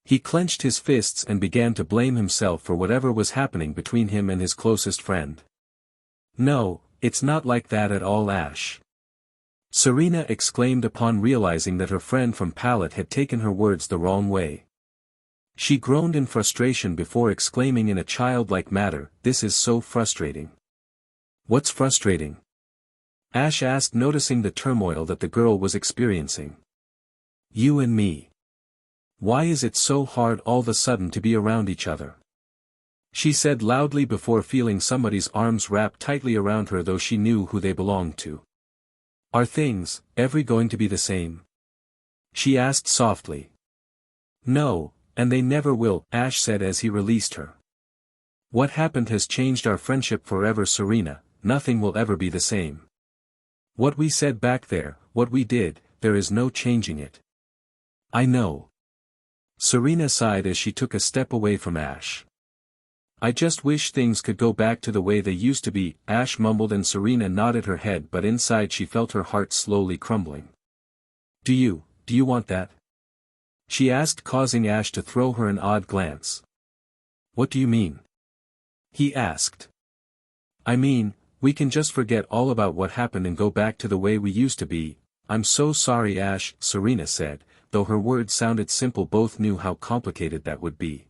He clenched his fists and began to blame himself for whatever was happening between him and his closest friend. "No, it's not like that at all, Ash," Serena exclaimed upon realizing that her friend from Pallet had taken her words the wrong way. She groaned in frustration before exclaiming in a childlike manner, "This is so frustrating." "What's frustrating?" Ash asked, noticing the turmoil that the girl was experiencing. "You and me. Why is it so hard all of a sudden to be around each other?" she said loudly before feeling somebody's arms wrapped tightly around her, though she knew who they belonged to. "Are things ever going to be the same?" she asked softly. "No, and they never will," Ash said as he released her. "What happened has changed our friendship forever, Serena, nothing will ever be the same." What we said back there, what we did, there is no changing it. I know. Serena sighed as she took a step away from Ash. I just wish things could go back to the way they used to be, Ash mumbled, and Serena nodded her head, but inside she felt her heart slowly crumbling. Do you want that? She asked, causing Ash to throw her an odd glance. What do you mean? He asked. I mean, we can just forget all about what happened and go back to the way we used to be. I'm so sorry, Ash, Serena said, though her words sounded simple. Both knew how complicated that would be.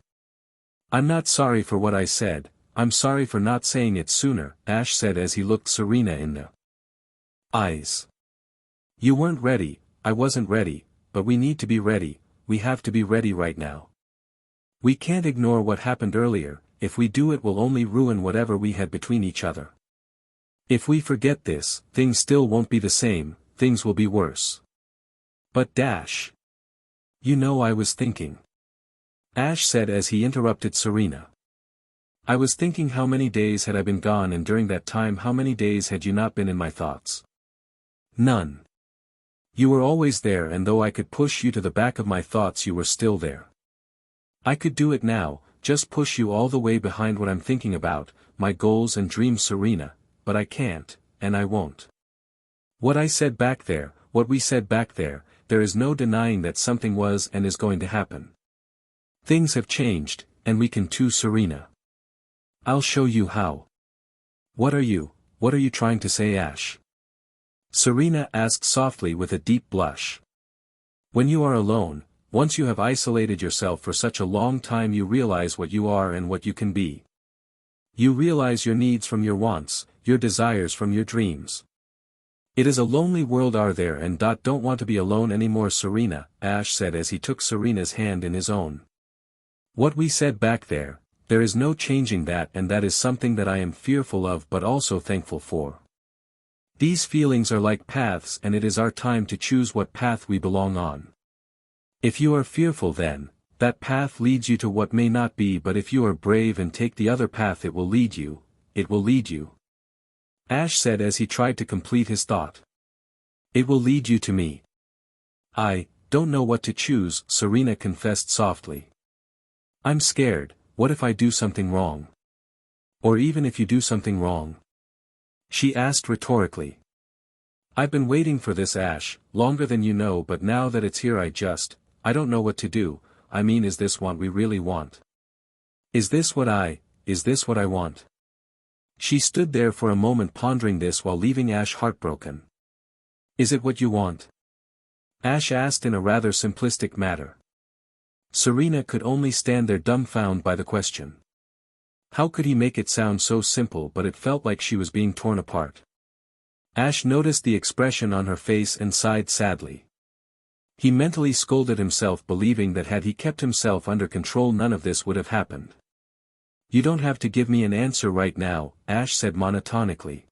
I'm not sorry for what I said, I'm sorry for not saying it sooner, Ash said as he looked Serena in the eyes. You weren't ready, I wasn't ready, but we need to be ready, we have to be ready right now. We can't ignore what happened earlier, if we do it will only ruin whatever we had between each other. If we forget this, things still won't be the same, things will be worse. But Dash. You know, I was thinking. Ash said as he interrupted Serena. I was thinking, how many days had I been gone, and during that time how many days had you not been in my thoughts? None. You were always there, and though I could push you to the back of my thoughts, you were still there. I could do it now, just push you all the way behind what I'm thinking about, my goals and dreams, Serena, but I can't, and I won't. What I said back there, what we said back there, there is no denying that something was and is going to happen. Things have changed, and we can too, Serena. I'll show you how. What are you trying to say, Ash? Serena asked softly with a deep blush. When you are alone, once you have isolated yourself for such a long time, you realize what you are and what you can be. You realize your needs from your wants, your desires from your dreams. It is a lonely world out there, and don't want to be alone anymore, Serena, Ash said as he took Serena's hand in his own. What we said back there is no changing that, and that is something that I am fearful of but also thankful for. These feelings are like paths, and it is our time to choose what path we belong on. If you are fearful, then, that path leads you to what may not be, but if you are brave and take the other path, it will lead you, Ash said as he tried to complete his thought. It will lead you to me. I don't know what to choose, Serena confessed softly. I'm scared, what if I do something wrong? Or even if you do something wrong? She asked rhetorically. I've been waiting for this, Ash, longer than you know, but now that it's here I don't know what to do. I mean, is this what we really want? Is this what I want? She stood there for a moment pondering this while leaving Ash heartbroken. Is it what you want? Ash asked in a rather simplistic manner. Serena could only stand there dumbfounded by the question. How could he make it sound so simple, but it felt like she was being torn apart. Ash noticed the expression on her face and sighed sadly. He mentally scolded himself, believing that had he kept himself under control none of this would have happened. You don't have to give me an answer right now, Ash said monotonically.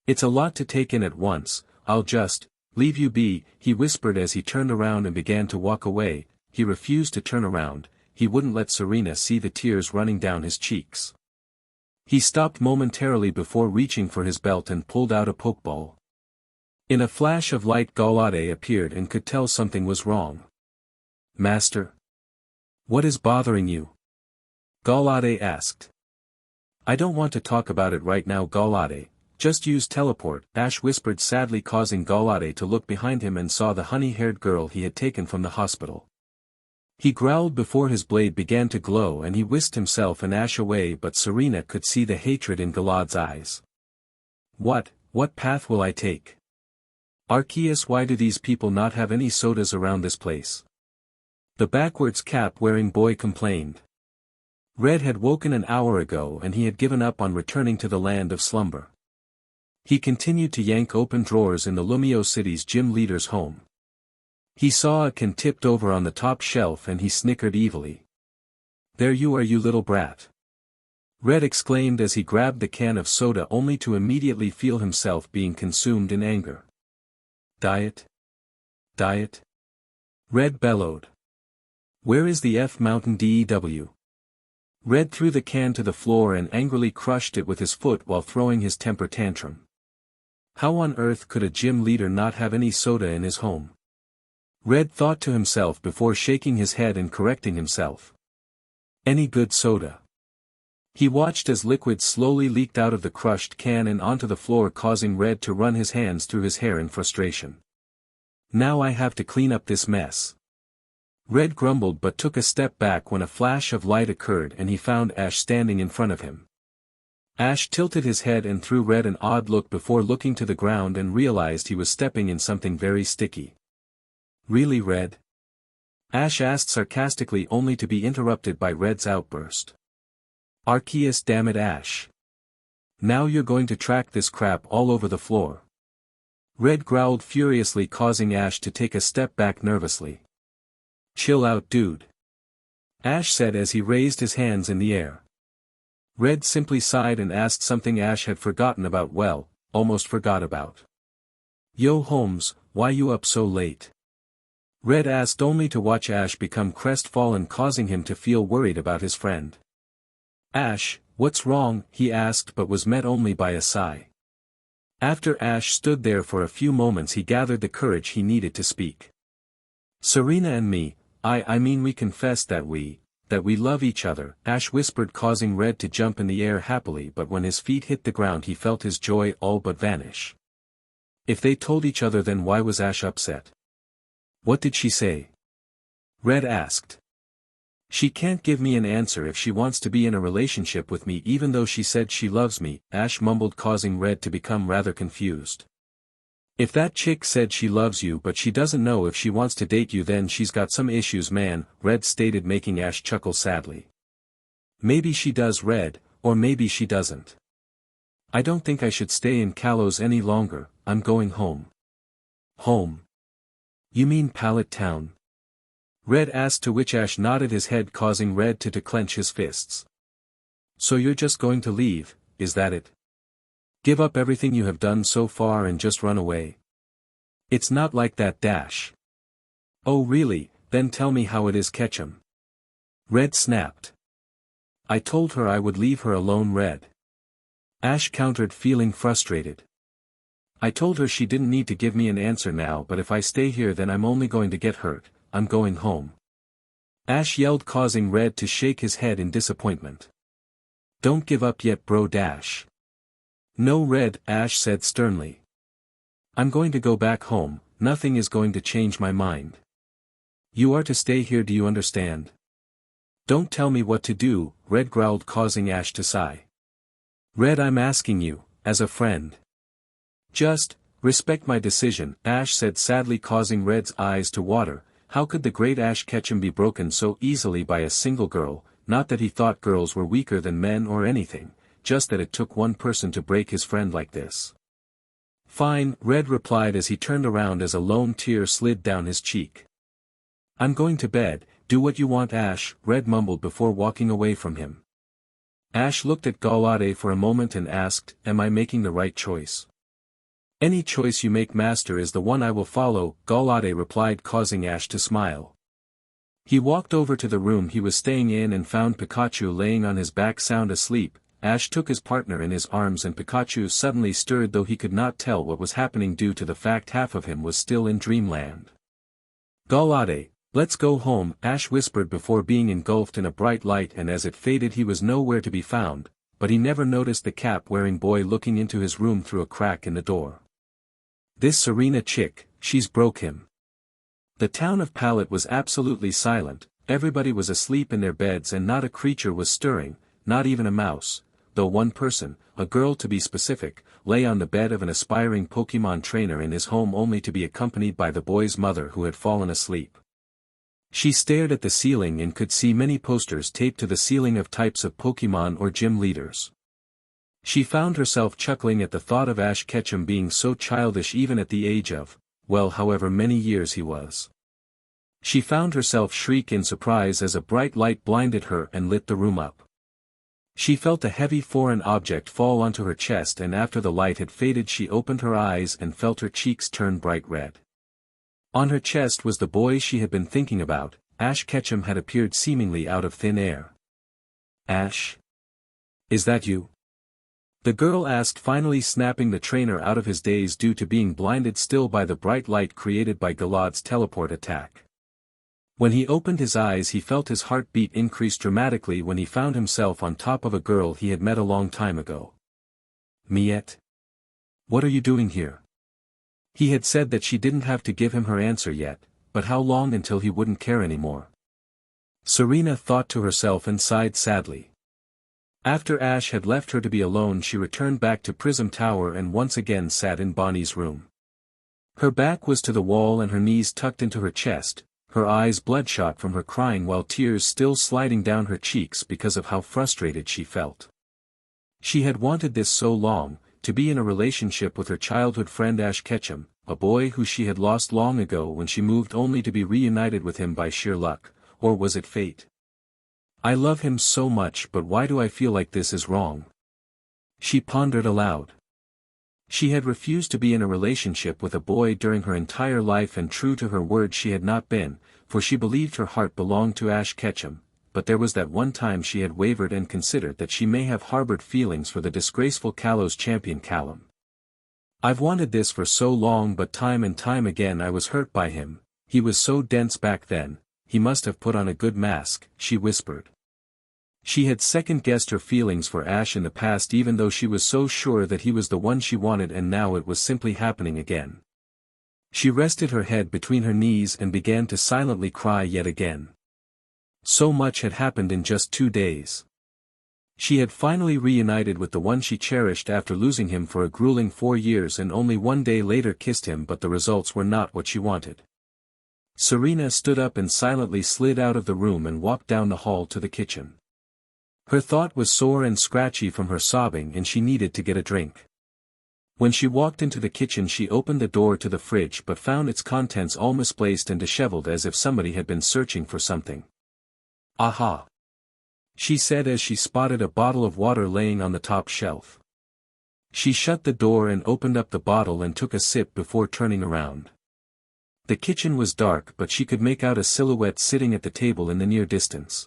It's a lot to take in at once, I'll just leave you be, he whispered as he turned around and began to walk away. He refused to turn around, he wouldn't let Serena see the tears running down his cheeks. He stopped momentarily before reaching for his belt and pulled out a Pokeball. In a flash of light, Gallade appeared and could tell something was wrong. Master? What is bothering you? Gallade asked. I don't want to talk about it right now, Gallade, just use teleport, Ash whispered sadly, causing Gallade to look behind him and saw the honey-haired girl he had taken from the hospital. He growled before his blade began to glow and he whisked himself and Ash away, but Serena could see the hatred in Galad's eyes. What path will I take? Arceus, why do these people not have any sodas around this place? The backwards cap-wearing boy complained. Red had woken an hour ago and he had given up on returning to the land of slumber. He continued to yank open drawers in the Lumio City's gym leader's home. He saw a can tipped over on the top shelf and he snickered evilly. There you are, you little brat. Red exclaimed as he grabbed the can of soda, only to immediately feel himself being consumed in anger. Diet? Diet? Red bellowed. Where is the Mountain Dew? Red threw the can to the floor and angrily crushed it with his foot while throwing his temper tantrum. How on earth could a gym leader not have any soda in his home? Red thought to himself before shaking his head and correcting himself. Any good soda. He watched as liquid slowly leaked out of the crushed can and onto the floor, causing Red to run his hands through his hair in frustration. Now I have to clean up this mess. Red grumbled but took a step back when a flash of light occurred and he found Ash standing in front of him. Ash tilted his head and threw Red an odd look before looking to the ground and realized he was stepping in something very sticky. Really, Red? Ash asked sarcastically, only to be interrupted by Red's outburst. Arceus, damn it, Ash. Now you're going to track this crap all over the floor. Red growled furiously, causing Ash to take a step back nervously. Chill out, dude. Ash said as he raised his hands in the air. Red simply sighed and asked something Ash had forgotten about, well, almost forgot about. Yo Holmes, why you up so late? Red asked, only to watch Ash become crestfallen, causing him to feel worried about his friend. Ash, what's wrong? He asked, but was met only by a sigh. After Ash stood there for a few moments, he gathered the courage he needed to speak. Serena and me, I mean we confessed that we love each other, Ash whispered, causing Red to jump in the air happily, but when his feet hit the ground he felt his joy all but vanish. If they told each other, then why was Ash upset? What did she say? Red asked. She can't give me an answer if she wants to be in a relationship with me even though she said she loves me, Ash mumbled, causing Red to become rather confused. If that chick said she loves you but she doesn't know if she wants to date you, then she's got some issues, man, Red stated, making Ash chuckle sadly. Maybe she does, Red, or maybe she doesn't. I don't think I should stay in Kalos any longer, I'm going home. Home? You mean Pallet Town? Red asked, to which Ash nodded his head, causing Red to clench his fists. So you're just going to leave, is that it? Give up everything you have done so far and just run away? It's not like that, Dash. Oh really, then tell me how it is, Ketchum. Red snapped. I told her I would leave her alone, Red. Ash countered, feeling frustrated. I told her she didn't need to give me an answer now, but if I stay here then I'm only going to get hurt. I'm going home. Ash yelled, causing Red to shake his head in disappointment. Don't give up yet, bro, Dash. No, Red, Ash said sternly. I'm going to go back home, nothing is going to change my mind. You are to stay here, do you understand? Don't tell me what to do, Red growled, causing Ash to sigh. Red, I'm asking you, as a friend. Just, respect my decision, Ash said sadly, causing Red's eyes to water. How could the great Ash Ketchum be broken so easily by a single girl? Not that he thought girls were weaker than men or anything, just that it took one person to break his friend like this. Fine, Red replied as he turned around as a lone tear slid down his cheek. I'm going to bed, do what you want, Ash, Red mumbled before walking away from him. Ash looked at Galade for a moment and asked, am I making the right choice? Any choice you make, master, is the one I will follow, Galade replied, causing Ash to smile. He walked over to the room he was staying in and found Pikachu laying on his back sound asleep. Ash took his partner in his arms and Pikachu suddenly stirred, though he could not tell what was happening due to the fact half of him was still in dreamland. Galade, let's go home, Ash whispered before being engulfed in a bright light, and as it faded he was nowhere to be found, but he never noticed the cap-wearing boy looking into his room through a crack in the door. This Serena chick, she's broke him. The town of Pallet was absolutely silent, everybody was asleep in their beds and not a creature was stirring, not even a mouse, though one person, a girl to be specific, lay on the bed of an aspiring Pokemon trainer in his home, only to be accompanied by the boy's mother who had fallen asleep. She stared at the ceiling and could see many posters taped to the ceiling of types of Pokemon or gym leaders. She found herself chuckling at the thought of Ash Ketchum being so childish even at the age of, well, however many years he was. She found herself shriek in surprise as a bright light blinded her and lit the room up. She felt a heavy foreign object fall onto her chest, and after the light had faded she opened her eyes and felt her cheeks turn bright red. On her chest was the boy she had been thinking about. Ash Ketchum had appeared seemingly out of thin air. Ash? Is that you? The girl asked, finally snapping the trainer out of his daze due to being blinded still by the bright light created by Galad's teleport attack. When he opened his eyes he felt his heartbeat increase dramatically when he found himself on top of a girl he had met a long time ago. Miette? What are you doing here? He had said that she didn't have to give him her answer yet, but how long until he wouldn't care anymore? Serena thought to herself and sighed sadly. After Ash had left her to be alone she returned back to Prism Tower and once again sat in Bonnie's room. Her back was to the wall and her knees tucked into her chest, her eyes bloodshot from her crying while tears still sliding down her cheeks because of how frustrated she felt. She had wanted this so long, to be in a relationship with her childhood friend Ash Ketchum, a boy who she had lost long ago when she moved only to be reunited with him by sheer luck, or was it fate? I love him so much, but why do I feel like this is wrong? She pondered aloud. She had refused to be in a relationship with a boy during her entire life, and true to her word she had not been, for she believed her heart belonged to Ash Ketchum, but there was that one time she had wavered and considered that she may have harbored feelings for the disgraceful Kalos champion Callum. I've wanted this for so long, but time and time again I was hurt by him. He was so dense back then, he must have put on a good mask, she whispered. She had second-guessed her feelings for Ash in the past even though she was so sure that he was the one she wanted, and now it was simply happening again. She rested her head between her knees and began to silently cry yet again. So much had happened in just 2 days. She had finally reunited with the one she cherished after losing him for a grueling 4 years, and only 1 day later kissed him, but the results were not what she wanted. Serena stood up and silently slid out of the room and walked down the hall to the kitchen. Her throat was sore and scratchy from her sobbing and she needed to get a drink. When she walked into the kitchen she opened the door to the fridge but found its contents all misplaced and disheveled as if somebody had been searching for something. Aha! She said as she spotted a bottle of water laying on the top shelf. She shut the door and opened up the bottle and took a sip before turning around. The kitchen was dark but she could make out a silhouette sitting at the table in the near distance.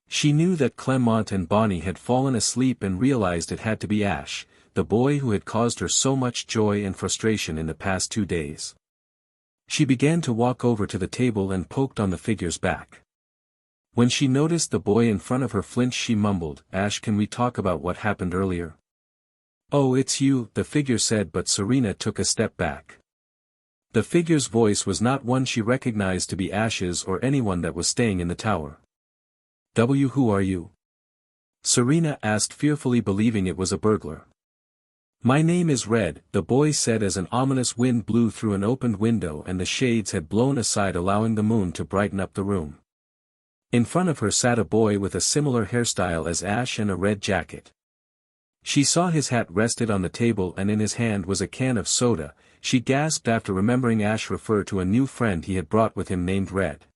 She knew that Clement and Bonnie had fallen asleep and realized it had to be Ash, the boy who had caused her so much joy and frustration in the past 2 days. She began to walk over to the table and poked on the figure's back. When she noticed the boy in front of her flinch she mumbled, "Ash, can we talk about what happened earlier?" "Oh, it's you," the figure said, but Serena took a step back. The figure's voice was not one she recognized to be Ash's or anyone that was staying in the tower. Who are you?" Serena asked fearfully, believing it was a burglar. "My name is Red," the boy said as an ominous wind blew through an opened window and the shades had blown aside allowing the moon to brighten up the room. In front of her sat a boy with a similar hairstyle as Ash and a red jacket. She saw his hat rested on the table and in his hand was a can of soda. She gasped after remembering Ash refer to a new friend he had brought with him named Red.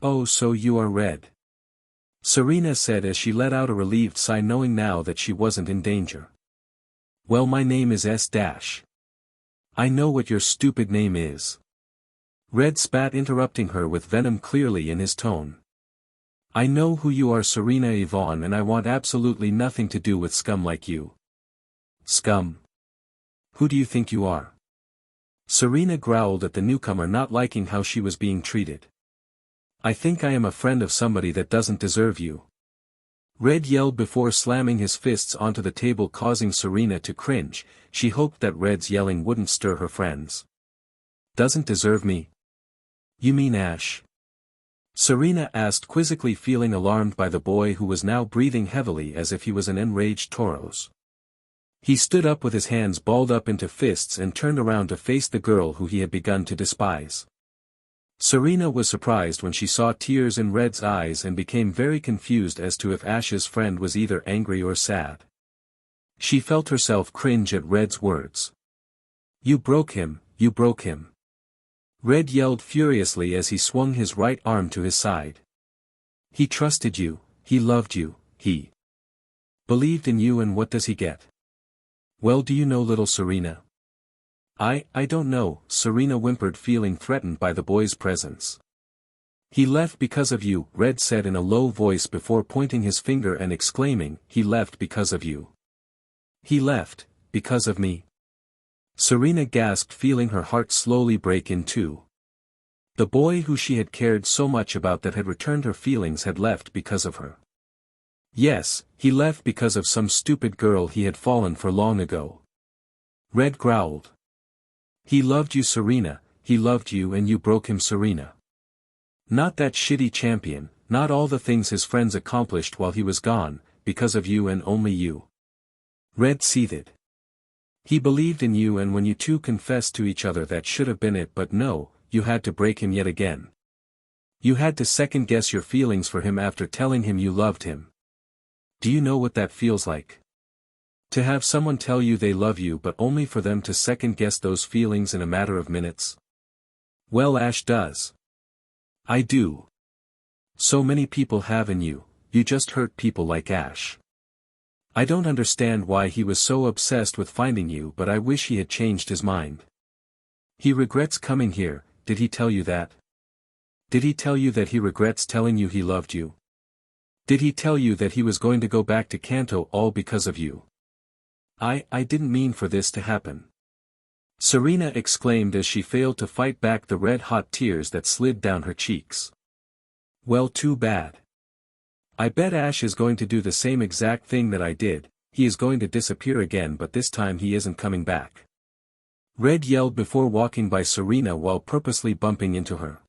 "Oh, so you are Red," Serena said as she let out a relieved sigh knowing now that she wasn't in danger. "Well, my name is S-. I know what your stupid name is." Red spat, interrupting her with venom clearly in his tone. "I know who you are, Serena Yvonne, and I want absolutely nothing to do with scum like you." "Scum? Who do you think you are?" Serena growled at the newcomer, not liking how she was being treated. "I think I am a friend of somebody that doesn't deserve you," Red yelled before slamming his fists onto the table, causing Serena to cringe. She hoped that Red's yelling wouldn't stir her friends. "Doesn't deserve me? You mean Ash?" Serena asked quizzically, feeling alarmed by the boy who was now breathing heavily as if he was an enraged Tauros. He stood up with his hands balled up into fists and turned around to face the girl who he had begun to despise. Serena was surprised when she saw tears in Red's eyes and became very confused as to if Ash's friend was either angry or sad. She felt herself cringe at Red's words. You broke him, you broke him." Red yelled furiously as he swung his right arm to his side. "He trusted you, he loved you, he believed in you, and what does he get?" "Well, do you know, little Serena?" I don't know," Serena whimpered, feeling threatened by the boy's presence. "He left because of you," Red said in a low voice before pointing his finger and exclaiming, "He left because of you." He left, because of me. Serena gasped, feeling her heart slowly break in two. The boy who she had cared so much about, that had returned her feelings, had left because of her. Yes, he left because of some stupid girl he had fallen for long ago. Red growled. He loved you, Serena, he loved you, and you broke him, Serena. Not that shitty champion, not all the things his friends accomplished while he was gone, because of you and only you. Red seethed. He believed in you, and when you two confessed to each other, that should have been it, but no, you had to break him yet again. You had to second guess your feelings for him after telling him you loved him. Do you know what that feels like? To have someone tell you they love you, but only for them to second guess those feelings in a matter of minutes? Well, Ash does. I do. So many people have, and you just hurt people like Ash. I don't understand why he was so obsessed with finding you, but I wish he had changed his mind. He regrets coming here. Did he tell you that? Did he tell you that he regrets telling you he loved you? Did he tell you that he was going to go back to Kanto all because of you? I didn't mean for this to happen. Serena exclaimed as she failed to fight back the red-hot tears that slid down her cheeks. Well, too bad. I bet Ash is going to do the same exact thing that I did. He is going to disappear again, but this time he isn't coming back. Red yelled before walking by Serena while purposely bumping into her.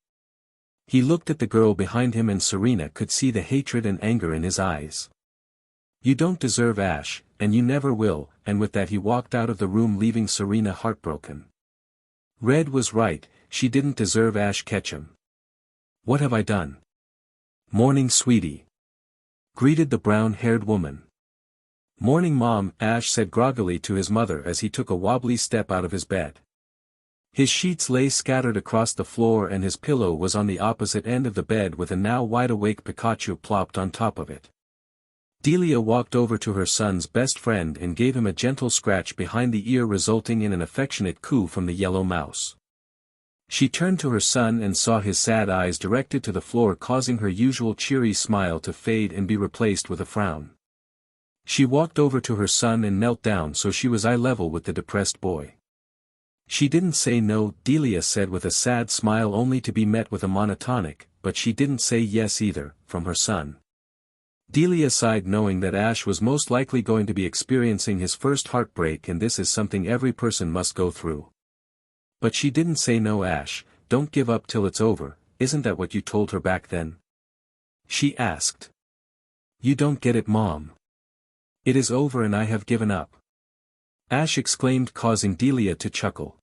He looked at the girl behind him, and Serena could see the hatred and anger in his eyes. You don't deserve Ash, and you never will, and with that he walked out of the room, leaving Serena heartbroken. Red was right, she didn't deserve Ash Ketchum. What have I done? Morning, sweetie. Greeted the brown-haired woman. Morning, Mom, Ash said groggily to his mother as he took a wobbly step out of his bed. His sheets lay scattered across the floor, and his pillow was on the opposite end of the bed with a now wide-awake Pikachu plopped on top of it. Delia walked over to her son's best friend and gave him a gentle scratch behind the ear, resulting in an affectionate coo from the yellow mouse. She turned to her son and saw his sad eyes directed to the floor, causing her usual cheery smile to fade and be replaced with a frown. She walked over to her son and knelt down so she was eye level with the depressed boy. She didn't say no, Delia said with a sad smile, only to be met with a monotonic, but she didn't say yes either, from her son. Delia sighed, knowing that Ash was most likely going to be experiencing his first heartbreak, and this is something every person must go through. But she didn't say no. Ash, don't give up till it's over, isn't that what you told her back then? She asked. You don't get it, Mom. It is over and I have given up. Ash exclaimed, causing Delia to chuckle.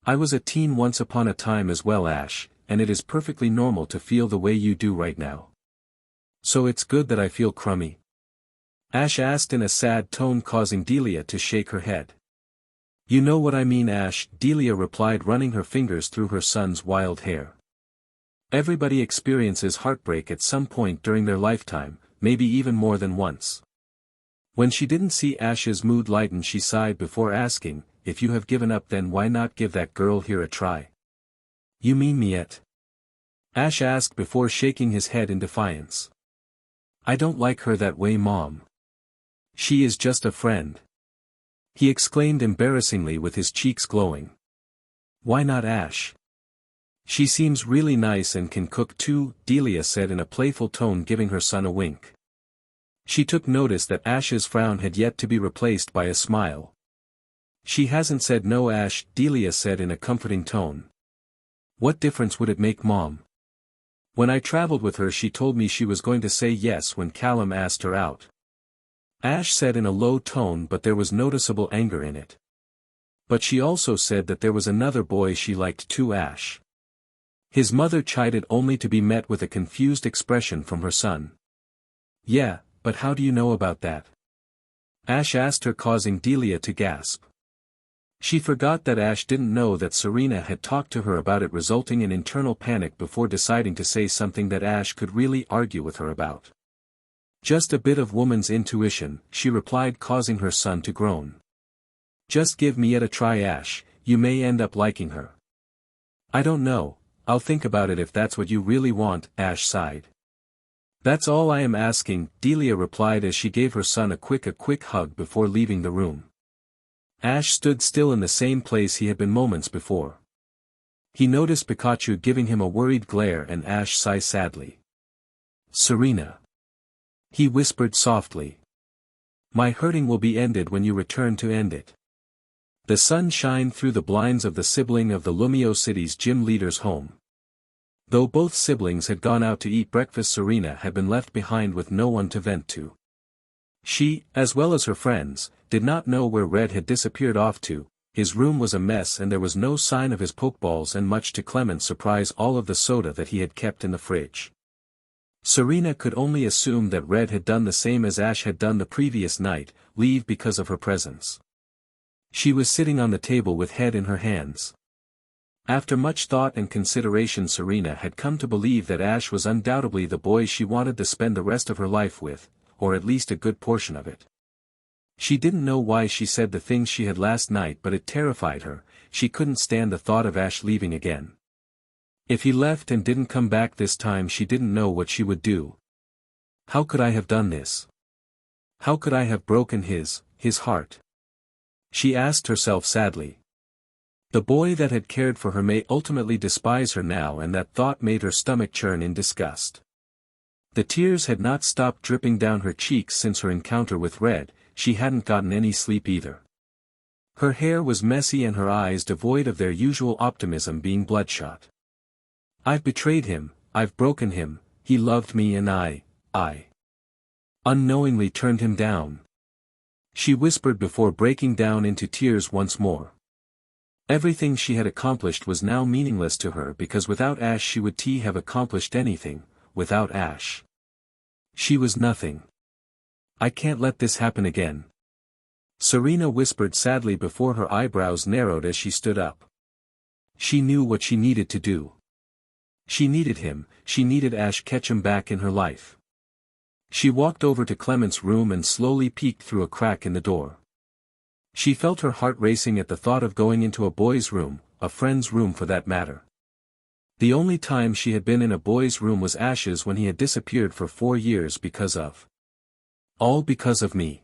I was a teen once upon a time as well, Ash, and it is perfectly normal to feel the way you do right now. So it's good that I feel crummy? Ash asked in a sad tone, causing Delia to shake her head. You know what I mean, Ash, Delia replied, running her fingers through her son's wild hair. Everybody experiences heartbreak at some point during their lifetime, maybe even more than once. When she didn't see Ash's mood lighten, she sighed before asking, if you have given up, then why not give that girl here a try? You mean Miette? Ash asked before shaking his head in defiance. I don't like her that way, Mom. She is just a friend. He exclaimed embarrassingly with his cheeks glowing. Why not, Ash? She seems really nice and can cook too, Delia said in a playful tone, giving her son a wink. She took notice that Ash's frown had yet to be replaced by a smile. She hasn't said no, Ash, Delia said in a comforting tone. What difference would it make, Mom? When I traveled with her, she told me she was going to say yes when Callum asked her out. Ash said in a low tone, but there was noticeable anger in it. But she also said that there was another boy she liked too, Ash. His mother chided, only to be met with a confused expression from her son. Yeah, but how do you know about that? Ash asked her, causing Delia to gasp. She forgot that Ash didn't know that Serena had talked to her about it, resulting in internal panic before deciding to say something that Ash could really argue with her about. Just a bit of woman's intuition, she replied, causing her son to groan. Just give Miette a try, Ash, you may end up liking her. I don't know, I'll think about it if that's what you really want, Ash sighed. That's all I am asking, Delia replied as she gave her son a quick hug before leaving the room. Ash stood still in the same place he had been moments before. He noticed Pikachu giving him a worried glare and Ash sighed sadly. Serena. He whispered softly. My hurting will be ended when you return to end it. The sun shined through the blinds of the sibling of the Lumio City's gym leader's home. Though both siblings had gone out to eat breakfast, Serena had been left behind with no one to vent to. She, as well as her friends, did not know where Red had disappeared off to. His room was a mess and there was no sign of his Pokeballs, and much to Clement's surprise all of the soda that he had kept in the fridge. Serena could only assume that Red had done the same as Ash had done the previous night, leave because of her presence. She was sitting on the table with head in her hands. After much thought and consideration, Serena had come to believe that Ash was undoubtedly the boy she wanted to spend the rest of her life with, or at least a good portion of it. She didn't know why she said the things she had last night, but it terrified her. She couldn't stand the thought of Ash leaving again. If he left and didn't come back this time, she didn't know what she would do. How could I have done this? How could I have broken his heart? She asked herself sadly. The boy that had cared for her may ultimately despise her now, and that thought made her stomach churn in disgust. The tears had not stopped dripping down her cheeks since her encounter with Red. She hadn't gotten any sleep either. Her hair was messy and her eyes devoid of their usual optimism, being bloodshot. I've betrayed him, I've broken him, he loved me and I unknowingly turned him down. She whispered before breaking down into tears once more. Everything she had accomplished was now meaningless to her, because without Ash she would have accomplished anything. Without Ash, she was nothing. I can't let this happen again. Serena whispered sadly before her eyebrows narrowed as she stood up. She knew what she needed to do. She needed him, she needed Ash Ketchum back in her life. She walked over to Clement's room and slowly peeked through a crack in the door. She felt her heart racing at the thought of going into a boy's room, a friend's room for that matter. The only time she had been in a boy's room was Ash's, when he had disappeared for 4 years all because of me.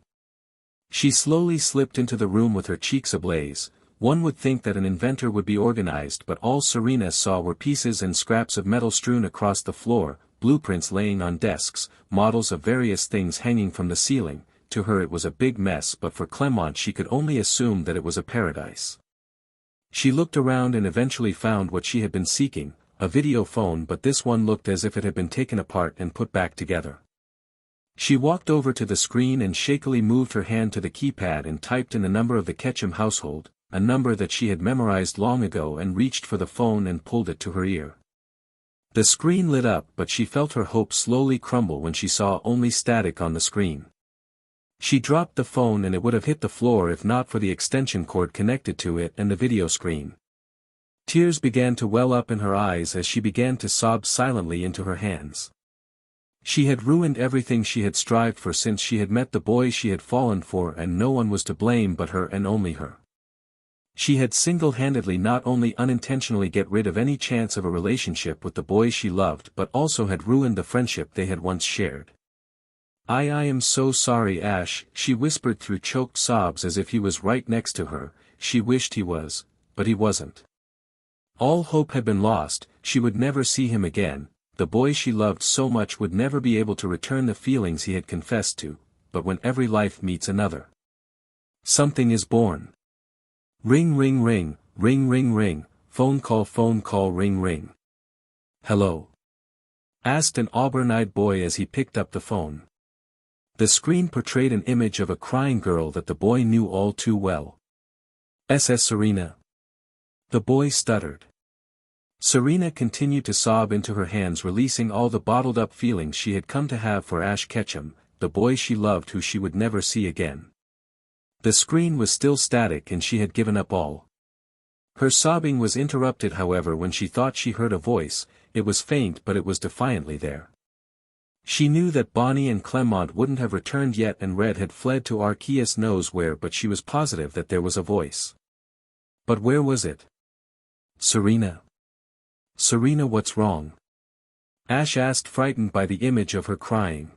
She slowly slipped into the room with her cheeks ablaze. One would think that an inventor would be organized, but all Serena saw were pieces and scraps of metal strewn across the floor, blueprints laying on desks, models of various things hanging from the ceiling. To her it was a big mess, but for Clement she could only assume that it was a paradise. She looked around and eventually found what she had been seeking, a video phone, but this one looked as if it had been taken apart and put back together. She walked over to the screen and shakily moved her hand to the keypad and typed in the number of the Ketchum household, a number that she had memorized long ago, and reached for the phone and pulled it to her ear. The screen lit up, but she felt her hope slowly crumble when she saw only static on the screen. She dropped the phone and it would have hit the floor if not for the extension cord connected to it and the video screen. Tears began to well up in her eyes as she began to sob silently into her hands. She had ruined everything she had strived for since she had met the boy she had fallen for, and no one was to blame but her and only her. She had single-handedly not only unintentionally get rid of any chance of a relationship with the boy she loved, but also had ruined the friendship they had once shared. I am so sorry, Ash, she whispered through choked sobs as if he was right next to her. She wished he was, but he wasn't. All hope had been lost, she would never see him again. The boy she loved so much would never be able to return the feelings he had confessed to, but when every life meets another, something is born. Ring ring ring, ring ring ring, phone call ring ring. Hello? Asked an auburn-eyed boy as he picked up the phone. The screen portrayed an image of a crying girl that the boy knew all too well. SS Serena? The boy stuttered. Serena continued to sob into her hands, releasing all the bottled-up feelings she had come to have for Ash Ketchum, the boy she loved who she would never see again. The screen was still static and she had given up all. Her sobbing was interrupted however when she thought she heard a voice. It was faint but it was defiantly there. She knew that Bonnie and Clement wouldn't have returned yet and Red had fled to Arceus knows where, but she was positive that there was a voice. But where was it? Serena? Serena, what's wrong? Ash asked, frightened by the image of her crying.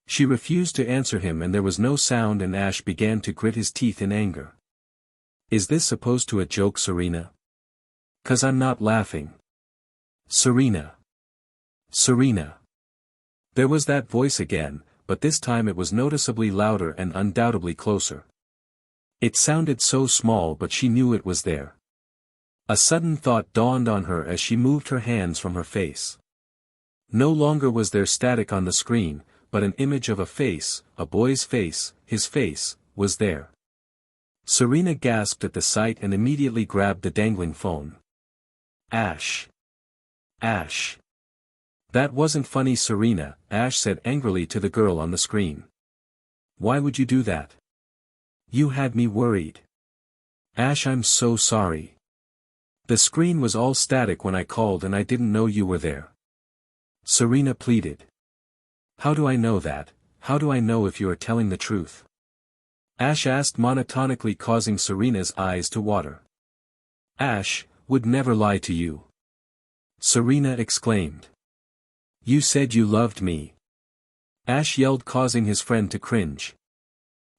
She refused to answer him and there was no sound, and Ash began to grit his teeth in anger. Is this supposed to a joke, Serena? 'Cause I'm not laughing. Serena. Serena. There was that voice again, but this time it was noticeably louder and undoubtedly closer. It sounded so small, but she knew it was there. A sudden thought dawned on her as she moved her hands from her face. No longer was there static on the screen, but an image of a face, a boy's face, his face, was there. Serena gasped at the sight and immediately grabbed the dangling phone. Ash. Ash. That wasn't funny, Serena, Ash said angrily to the girl on the screen. Why would you do that? You had me worried. Ash, I'm so sorry. The screen was all static when I called and I didn't know you were there. Serena pleaded. How do I know that? How do I know if you are telling the truth? Ash asked monotonically, causing Serena's eyes to water. Ash would never lie to you. Serena exclaimed. You said you loved me. Ash yelled, causing his friend to cringe.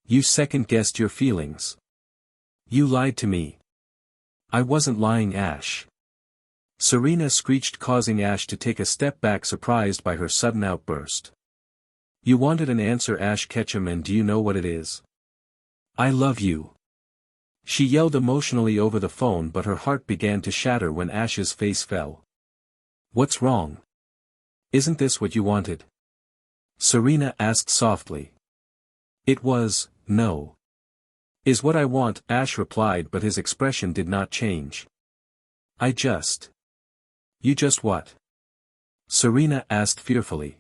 You second-guessed your feelings. You lied to me. I wasn't lying, Ash. Serena screeched, causing Ash to take a step back, surprised by her sudden outburst. You wanted an answer, Ash Ketchum, and do you know what it is? I love you. She yelled emotionally over the phone, but her heart began to shatter when Ash's face fell. What's wrong? Isn't this what you wanted? Serena asked softly. It was, no. Is what I want, Ash replied, but his expression did not change. You just what? Serena asked fearfully.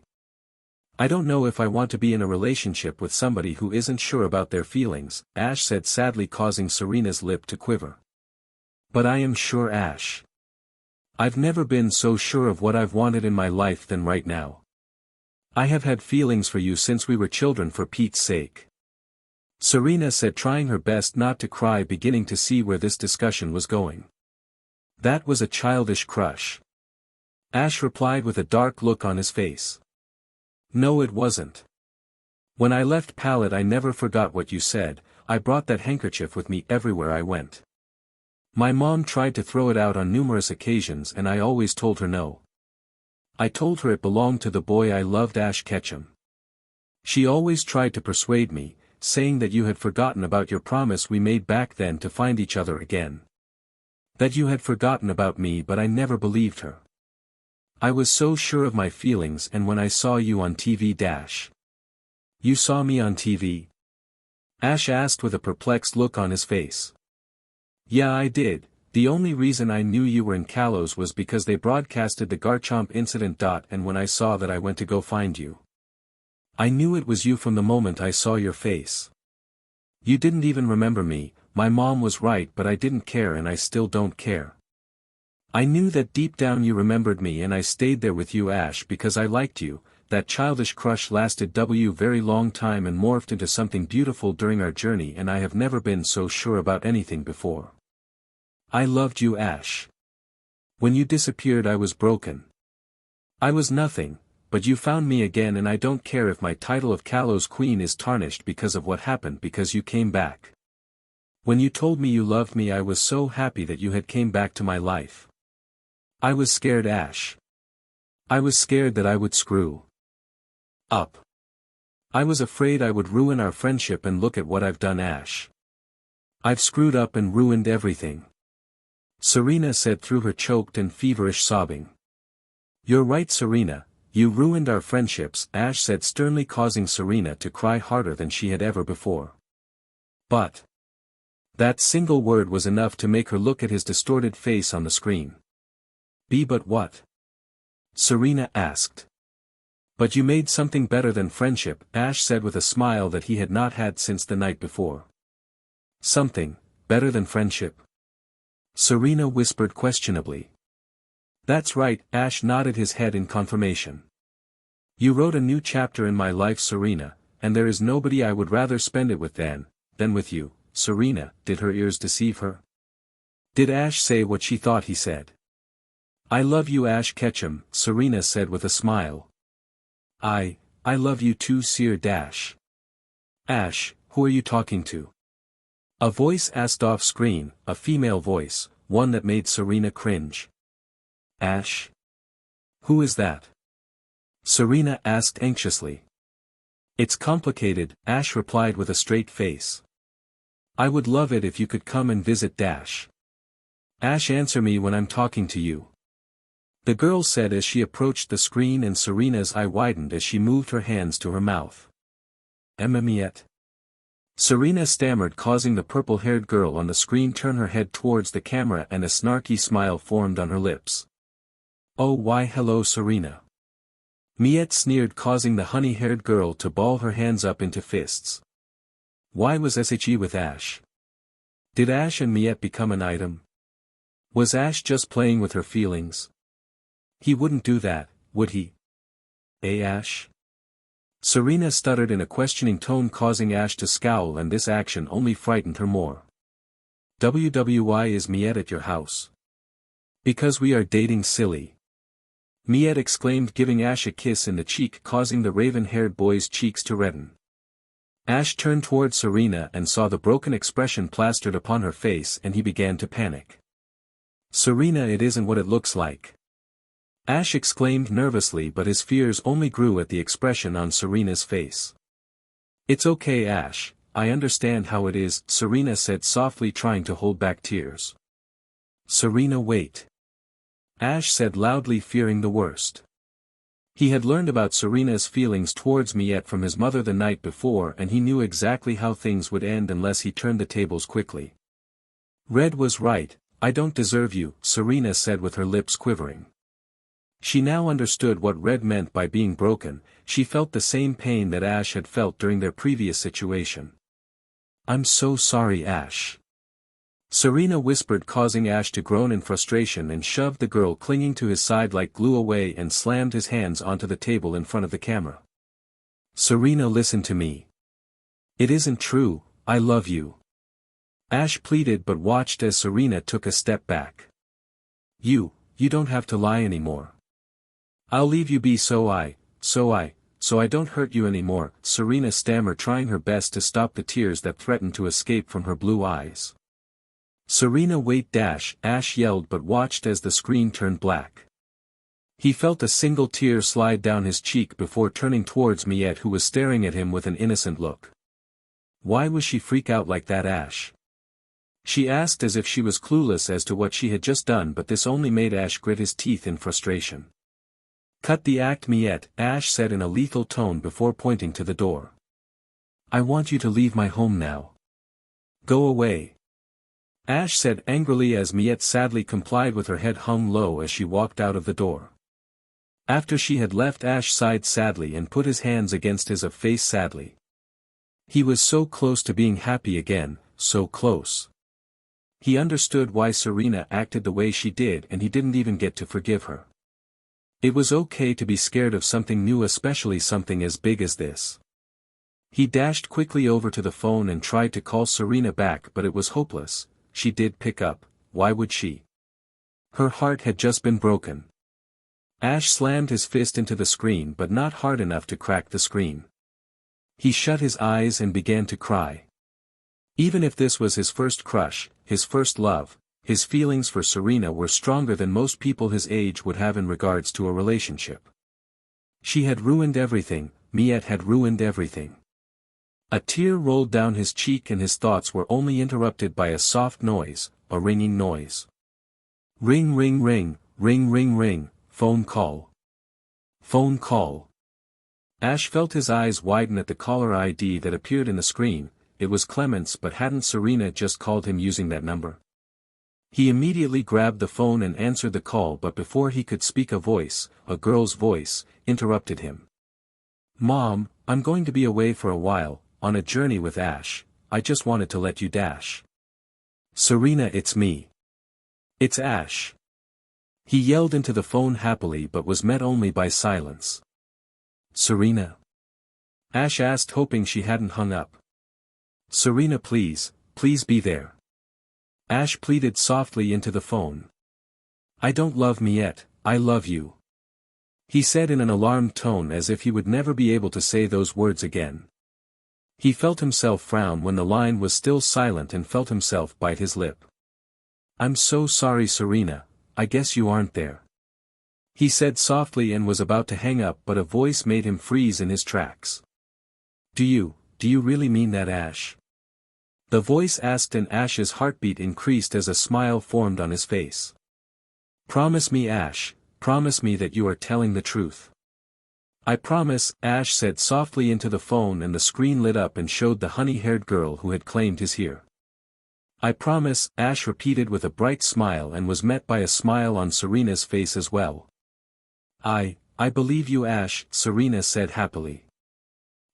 I don't know if I want to be in a relationship with somebody who isn't sure about their feelings, Ash said sadly, causing Serena's lip to quiver. But I am sure, Ash. I've never been so sure of what I've wanted in my life than right now. I have had feelings for you since we were children, for Pete's sake. Serena said, trying her best not to cry, beginning to see where this discussion was going. That was a childish crush. Ash replied with a dark look on his face. No, it wasn't. When I left Pallet, I never forgot what you said. I brought that handkerchief with me everywhere I went. My mom tried to throw it out on numerous occasions and I always told her no. I told her it belonged to the boy I loved, Ash Ketchum. She always tried to persuade me, saying that you had forgotten about your promise we made back then to find each other again. That you had forgotten about me, but I never believed her. I was so sure of my feelings, and when I saw you on TV You saw me on TV? Ash asked with a perplexed look on his face. Yeah, I did. The only reason I knew you were in Kalos was because they broadcasted the Garchomp incident. And when I saw that, I went to go find you. I knew it was you from the moment I saw your face. You didn't even remember me. My mom was right, but I didn't care, and I still don't care. I knew that deep down you remembered me, and I stayed there with you, Ash, because I liked you. That childish crush lasted very long time and morphed into something beautiful during our journey, and I have never been so sure about anything before. I loved you, Ash. When you disappeared, I was broken. I was nothing, but you found me again, and I don't care if my title of Kalos Queen is tarnished because of what happened, because you came back. When you told me you loved me, I was so happy that you had came back to my life. I was scared, Ash. I was scared that I would screw up. I was afraid I would ruin our friendship, and look at what I've done, Ash. I've screwed up and ruined everything. Serena said through her choked and feverish sobbing. You're right, Serena, you ruined our friendships, Ash said sternly, causing Serena to cry harder than she had ever before. But that single word was enough to make her look at his distorted face on the screen. But what? Serena asked. But you made something better than friendship, Ash said with a smile that he had not had since the night before. Something better than friendship? Serena whispered questionably. That's right, Ash nodded his head in confirmation. You wrote a new chapter in my life, Serena, and there is nobody I would rather spend it with than with you. Serena, did her ears deceive her? Did Ash say what she thought he said? I love you Ash Ketchum, Serena said with a smile. I love you too Sir Dash. Ash, who are you talking to? A voice asked off screen, a female voice, one that made Serena cringe. Ash? Who is that? Serena asked anxiously. It's complicated, Ash replied with a straight face. I would love it if you could come and visit Dash. Ash, answer me when I'm talking to you. The girl said as she approached the screen, and Serena's eye widened as she moved her hands to her mouth. Miet? Serena stammered, causing the purple-haired girl on the screen turn her head towards the camera, and a snarky smile formed on her lips. Oh why hello Serena. Miet sneered, causing the honey-haired girl to ball her hands up into fists. Why was SHE with Ash? Did Ash and Miet become an item? Was Ash just playing with her feelings? He wouldn't do that, would he? Ash? Serena stuttered in a questioning tone, causing Ash to scowl, and this action only frightened her more. Why is Miet at your house? Because we are dating, silly. Miet exclaimed, giving Ash a kiss in the cheek, causing the raven-haired boy's cheeks to redden. Ash turned toward Serena and saw the broken expression plastered upon her face, and he began to panic. Serena, it isn't what it looks like. Ash exclaimed nervously, but his fears only grew at the expression on Serena's face. It's okay Ash, I understand how it is, Serena said softly, trying to hold back tears. Serena, wait. Ash said loudly, fearing the worst. He had learned about Serena's feelings towards Miet from his mother the night before, and he knew exactly how things would end unless he turned the tables quickly. Red was right, I don't deserve you, Serena said with her lips quivering. She now understood what Red meant by being broken. She felt the same pain that Ash had felt during their previous situation. I'm so sorry Ash. Serena whispered, causing Ash to groan in frustration, and shoved the girl clinging to his side like glue away and slammed his hands onto the table in front of the camera. Serena, listen to me. It isn't true, I love you. Ash pleaded, but watched as Serena took a step back. You don't have to lie anymore. I'll leave you be so I don't hurt you anymore, Serena stammered, trying her best to stop the tears that threatened to escape from her blue eyes. Serena, wait Dash, Ash yelled, but watched as the screen turned black. He felt a single tear slide down his cheek before turning towards Miet, who was staring at him with an innocent look. Why was she freak out like that Ash? She asked as if she was clueless as to what she had just done, but this only made Ash grit his teeth in frustration. Cut the act Miet, Ash said in a lethal tone before pointing to the door. I want you to leave my home now. Go away. Ash said angrily as Miet sadly complied with her head hung low as she walked out of the door. After she had left, Ash sighed sadly and put his hands against his face sadly. He was so close to being happy again, so close. He understood why Serena acted the way she did, and he didn't even get to forgive her. It was okay to be scared of something new, especially something as big as this. He dashed quickly over to the phone and tried to call Serena back, but it was hopeless. She did pick up, why would she? Her heart had just been broken. Ash slammed his fist into the screen, but not hard enough to crack the screen. He shut his eyes and began to cry. Even if this was his first crush, his first love, his feelings for Serena were stronger than most people his age would have in regards to a relationship. She had ruined everything, Miet had ruined everything. A tear rolled down his cheek, and his thoughts were only interrupted by a soft noise, a ringing noise. Ring ring ring, ring ring ring, phone call. Phone call. Ash felt his eyes widen at the caller ID that appeared in the screen. It was Clement's, but hadn't Serena just called him using that number? He immediately grabbed the phone and answered the call, but before he could speak, a girl's voice, interrupted him. Mom, I'm going to be away for a while, on a journey with Ash. I just wanted to let you dash. Serena, it's me. It's Ash. He yelled into the phone happily, but was met only by silence. Serena? Ash asked, hoping she hadn't hung up. Serena, please be there. Ash pleaded softly into the phone. I don't love me yet, I love you. He said in an alarmed tone as if he would never be able to say those words again. He felt himself frown when the line was still silent and felt himself bite his lip. I'm so sorry Serena, I guess you aren't there. He said softly and was about to hang up but a voice made him freeze in his tracks. Do you really mean that Ash? The voice asked and Ash's heartbeat increased as a smile formed on his face. Promise me Ash, promise me that you are telling the truth. I promise, Ash said softly into the phone and the screen lit up and showed the honey-haired girl who had claimed his ear. I promise, Ash repeated with a bright smile and was met by a smile on Serena's face as well. I believe you Ash, Serena said happily.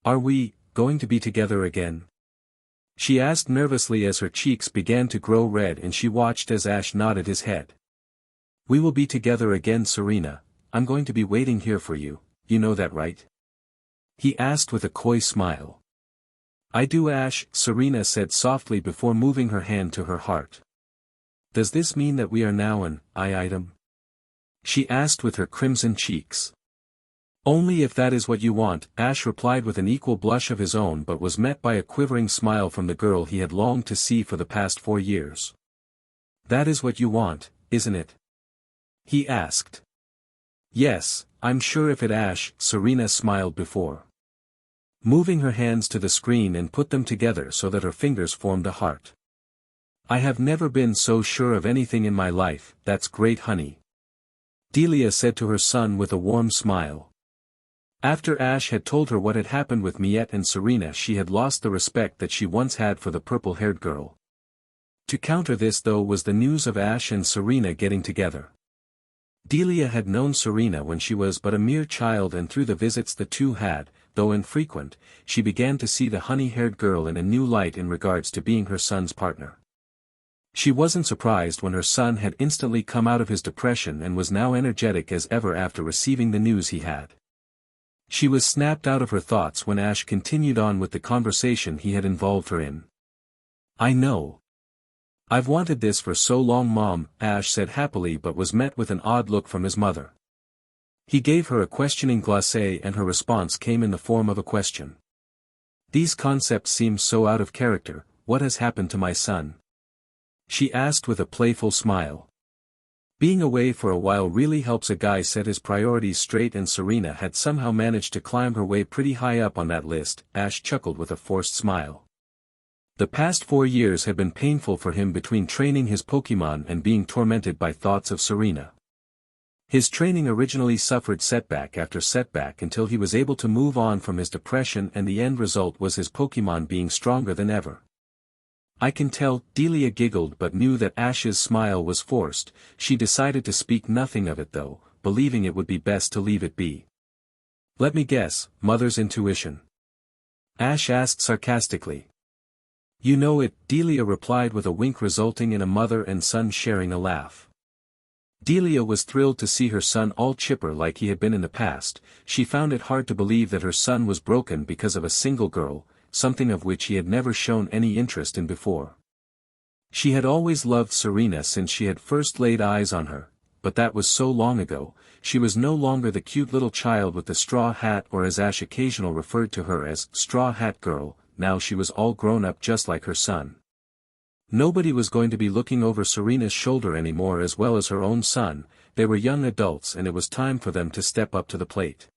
Are we going to be together again? She asked nervously as her cheeks began to grow red and she watched as Ash nodded his head. We will be together again Serena, I'm going to be waiting here for you, you know that right? He asked with a coy smile. I do Ash, Serena said softly before moving her hand to her heart. Does this mean that we are now an item? She asked with her crimson cheeks. Only if that is what you want, Ash replied with an equal blush of his own but was met by a quivering smile from the girl he had longed to see for the past 4 years. That is what you want, isn't it? He asked. Yes, I'm sure if it Ash, Serena smiled before moving her hands to the screen and put them together so that her fingers formed a heart. I have never been so sure of anything in my life, that's great honey. Delia said to her son with a warm smile. After Ash had told her what had happened with Miette and Serena she had lost the respect that she once had for the purple-haired girl. To counter this though was the news of Ash and Serena getting together. Delia had known Serena when she was but a mere child and through the visits the two had, though infrequent, she began to see the honey-haired girl in a new light in regards to being her son's partner. She wasn't surprised when her son had instantly come out of his depression and was now energetic as ever after receiving the news he had. She was snapped out of her thoughts when Ash continued on with the conversation he had involved her in. I know. I've wanted this for so long Mom, Ash said happily but was met with an odd look from his mother. He gave her a questioning glacé and her response came in the form of a question. These concepts seem so out of character, what has happened to my son? She asked with a playful smile. Being away for a while really helps a guy set his priorities straight and Serena had somehow managed to climb her way pretty high up on that list, Ash chuckled with a forced smile. The past 4 years had been painful for him between training his Pokemon and being tormented by thoughts of Serena. His training originally suffered setback after setback until he was able to move on from his depression and the end result was his Pokemon being stronger than ever. I can tell, Delia giggled but knew that Ash's smile was forced, she decided to speak nothing of it though, believing it would be best to leave it be. Let me guess, mother's intuition. Ash asked sarcastically. You know it, Delia replied with a wink resulting in a mother and son sharing a laugh. Delia was thrilled to see her son all chipper like he had been in the past, she found it hard to believe that her son was broken because of a single girl, something of which he had never shown any interest in before. She had always loved Serena since she had first laid eyes on her, but that was so long ago, she was no longer the cute little child with the straw hat or as Ash occasionally referred to her as, Straw Hat Girl, now she was all grown up just like her son. Nobody was going to be looking over Serena's shoulder anymore as well as her own son, they were young adults and it was time for them to step up to the plate.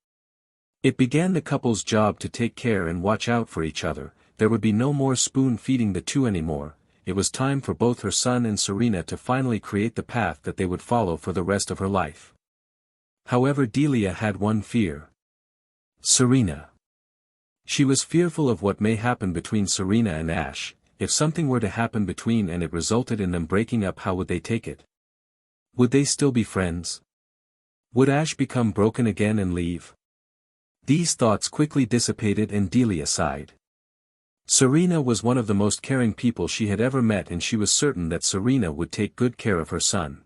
It began the couple's job to take care and watch out for each other, there would be no more spoon-feeding the two anymore, it was time for both her son and Serena to finally create the path that they would follow for the rest of her life. However Delia had one fear. Serena. She was fearful of what may happen between Serena and Ash. If something were to happen between and it resulted in them breaking up, how would they take it? Would they still be friends? Would Ash become broken again and leave? These thoughts quickly dissipated and Delia sighed. Serena was one of the most caring people she had ever met and she was certain that Serena would take good care of her son.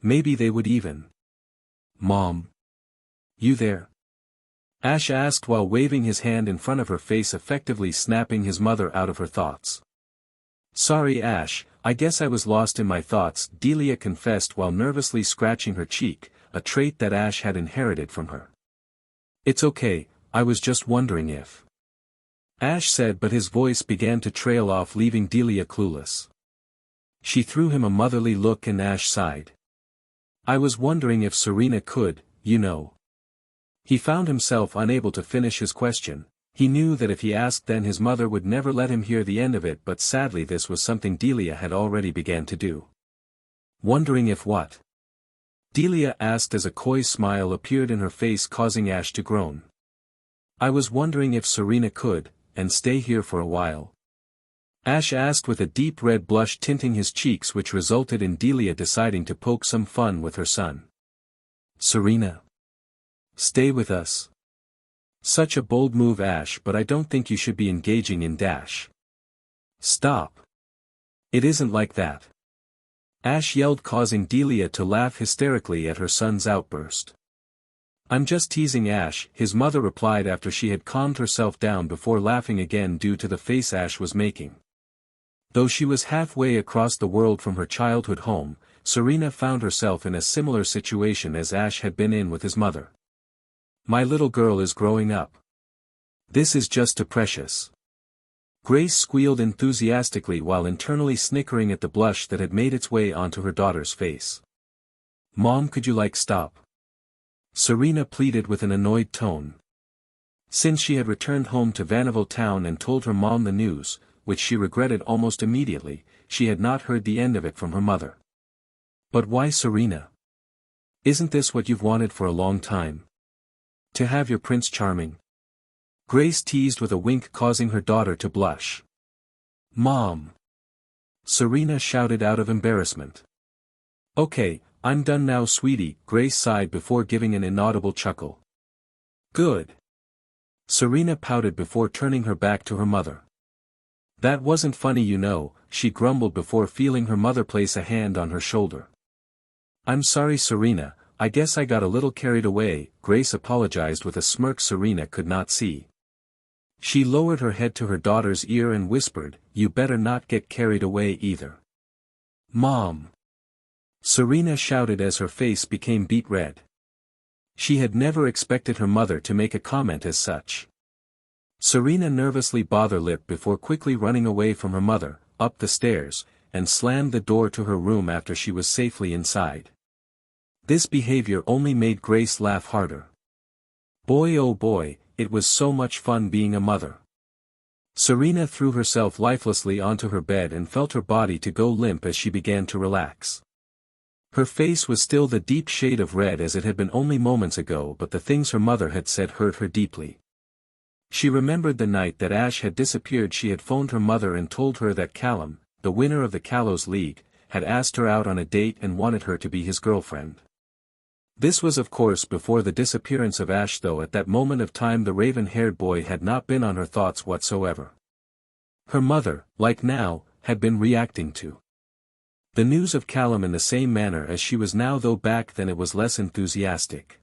Maybe they would even. Mom. You there? Ash asked while waving his hand in front of her face effectively snapping his mother out of her thoughts. Sorry Ash, I guess I was lost in my thoughts, Delia confessed while nervously scratching her cheek, a trait that Ash had inherited from her. It's okay, I was just wondering if. Ash said, but his voice began to trail off, leaving Delia clueless. She threw him a motherly look and Ash sighed. I was wondering if Serena could, you know. He found himself unable to finish his question. He knew that if he asked then his mother would never let him hear the end of it, but sadly this was something Delia had already began to do. Wondering if what? Delia asked as a coy smile appeared in her face, causing Ash to groan. I was wondering if Serena could, and stay here for a while. Ash asked with a deep red blush tinting his cheeks, which resulted in Delia deciding to poke some fun with her son. Serena? Stay with us? Such a bold move, Ash, but I don't think you should be engaging in dash. Stop. It isn't like that. Ash yelled, causing Delia to laugh hysterically at her son's outburst. I'm just teasing, Ash, his mother replied after she had calmed herself down before laughing again due to the face Ash was making. Though she was halfway across the world from her childhood home, Serena found herself in a similar situation as Ash had been in with his mother. My little girl is growing up. This is just too precious. Grace squealed enthusiastically while internally snickering at the blush that had made its way onto her daughter's face. Mom, could you stop? Serena pleaded with an annoyed tone. Since she had returned home to Vanderbilt town and told her mom the news, which she regretted almost immediately, she had not heard the end of it from her mother. But why, Serena? Isn't this what you've wanted for a long time? To have your Prince Charming? Grace teased with a wink, causing her daughter to blush. Mom! Serena shouted out of embarrassment. Okay, I'm done now, sweetie, Grace sighed before giving an inaudible chuckle. Good. Serena pouted before turning her back to her mother. That wasn't funny, you know, she grumbled before feeling her mother place a hand on her shoulder. I'm sorry, Serena, I guess I got a little carried away, Grace apologized with a smirk Serena could not see. She lowered her head to her daughter's ear and whispered, you better not get carried away either. Mom! Serena shouted as her face became beet red. She had never expected her mother to make a comment as such. Serena nervously bit her lip before quickly running away from her mother, up the stairs, and slammed the door to her room after she was safely inside. This behavior only made Grace laugh harder. Boy oh boy, it was so much fun being a mother. Serena threw herself lifelessly onto her bed and felt her body to go limp as she began to relax. Her face was still the deep shade of red as it had been only moments ago, but the things her mother had said hurt her deeply. She remembered the night that Ash had disappeared. She had phoned her mother and told her that Callum, the winner of the Kalos League, had asked her out on a date and wanted her to be his girlfriend. This was of course before the disappearance of Ash, though at that moment of time the raven-haired boy had not been on her thoughts whatsoever. Her mother, like now, had been reacting to the news of Callum in the same manner as she was now, though back then it was less enthusiastic.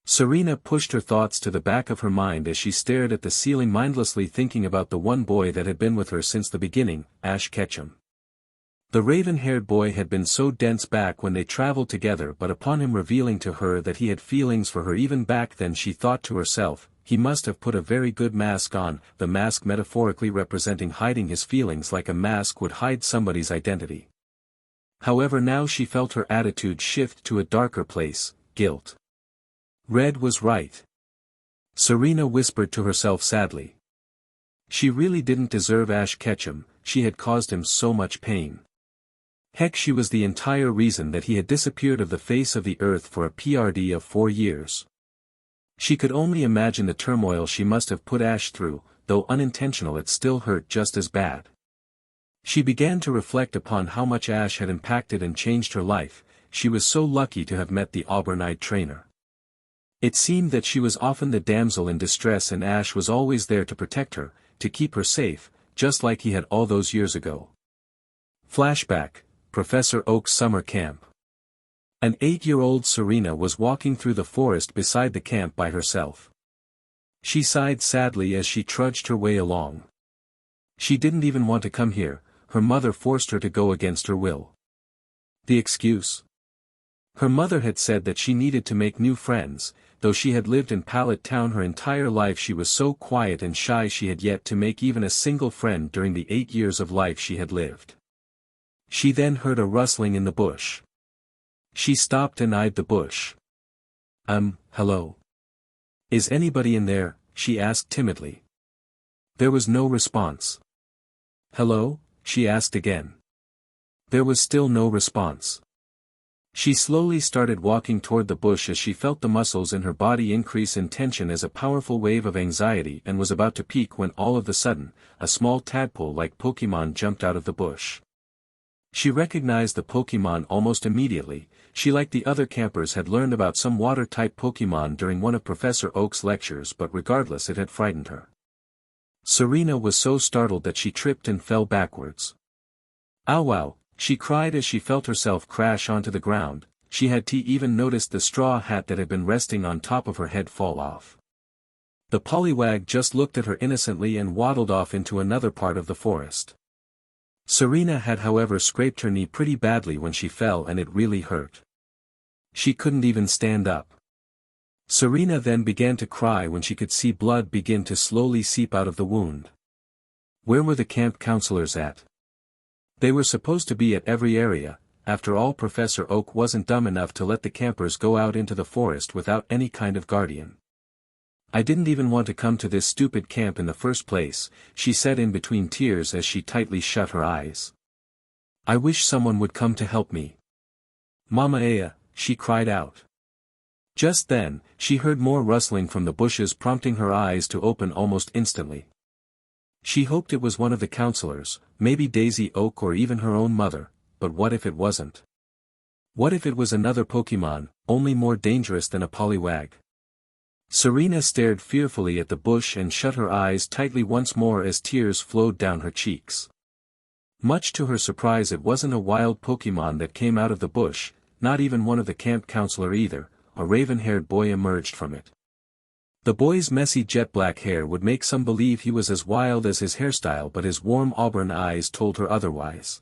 Serena pushed her thoughts to the back of her mind as she stared at the ceiling, mindlessly thinking about the one boy that had been with her since the beginning, Ash Ketchum. The raven-haired boy had been so dense back when they traveled together, but upon him revealing to her that he had feelings for her even back then, she thought to herself, he must have put a very good mask on, the mask metaphorically representing hiding his feelings like a mask would hide somebody's identity. However, now she felt her attitude shift to a darker place, guilt. Red was right. Serena whispered to herself sadly. She really didn't deserve Ash Ketchum, she had caused him so much pain. Heck, she was the entire reason that he had disappeared of the face of the earth for a PRD of 4 years. She could only imagine the turmoil she must have put Ash through, though unintentional it still hurt just as bad. She began to reflect upon how much Ash had impacted and changed her life. She was so lucky to have met the auburn-eyed trainer. It seemed that she was often the damsel in distress and Ash was always there to protect her, to keep her safe, just like he had all those years ago. Flashback, Professor Oak's summer camp. An 8-year-old Serena was walking through the forest beside the camp by herself. She sighed sadly as she trudged her way along. She didn't even want to come here, her mother forced her to go against her will. The excuse? Her mother had said that she needed to make new friends. Though she had lived in Pallet Town her entire life, she was so quiet and shy she had yet to make even a single friend during the 8 years of life she had lived. She then heard a rustling in the bush. She stopped and eyed the bush. Hello. Is anybody in there? She asked timidly. There was no response. Hello? She asked again. There was still no response. She slowly started walking toward the bush as she felt the muscles in her body increase in tension as a powerful wave of anxiety and was about to peak when all of a sudden, a small tadpole-like Pokemon jumped out of the bush. She recognized the Pokemon almost immediately. She, like the other campers, had learned about some water-type Pokemon during one of Professor Oak's lectures, but regardless it had frightened her. Serena was so startled that she tripped and fell backwards. Ow wow, she cried as she felt herself crash onto the ground. She had even noticed the straw hat that had been resting on top of her head fall off. The Poliwag just looked at her innocently and waddled off into another part of the forest. Serena had however scraped her knee pretty badly when she fell and it really hurt. She couldn't even stand up. Serena then began to cry when she could see blood begin to slowly seep out of the wound. Where were the camp counselors at? They were supposed to be at every area. After all, Professor Oak wasn't dumb enough to let the campers go out into the forest without any kind of guardian. I didn't even want to come to this stupid camp in the first place, she said in between tears as she tightly shut her eyes. I wish someone would come to help me. Mama Aya, she cried out. Just then, she heard more rustling from the bushes, prompting her eyes to open almost instantly. She hoped it was one of the counselors, maybe Daisy Oak or even her own mother, but what if it wasn't? What if it was another Pokemon, only more dangerous than a Poliwag? Serena stared fearfully at the bush and shut her eyes tightly once more as tears flowed down her cheeks. Much to her surprise, it wasn't a wild Pokemon that came out of the bush, not even one of the camp counselor either. A raven-haired boy emerged from it. The boy's messy jet-black hair would make some believe he was as wild as his hairstyle, but his warm auburn eyes told her otherwise.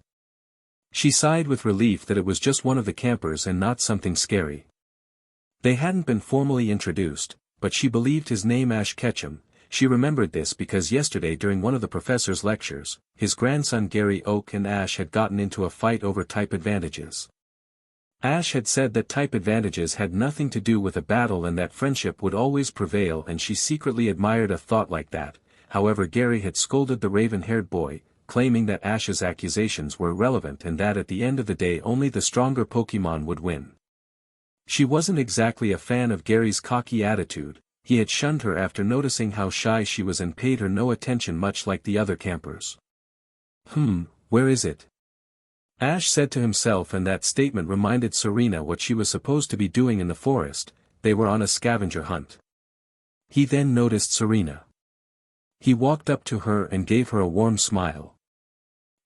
She sighed with relief that it was just one of the campers and not something scary. They hadn't been formally introduced, but she believed his name Ketchum. She remembered this because yesterday during one of the professor's lectures, his grandson Gary Oak and Ash had gotten into a fight over type advantages. Ash had said that type advantages had nothing to do with a battle and that friendship would always prevail, and she secretly admired a thought like that. However, Gary had scolded the raven-haired boy, claiming that Ash's accusations were irrelevant and that at the end of the day only the stronger Pokemon would win. She wasn't exactly a fan of Gary's cocky attitude. He had shunned her after noticing how shy she was and paid her no attention, much like the other campers. Where is it? Ash said to himself, and that statement reminded Serena what she was supposed to be doing in the forest. They were on a scavenger hunt. He then noticed Serena. He walked up to her and gave her a warm smile.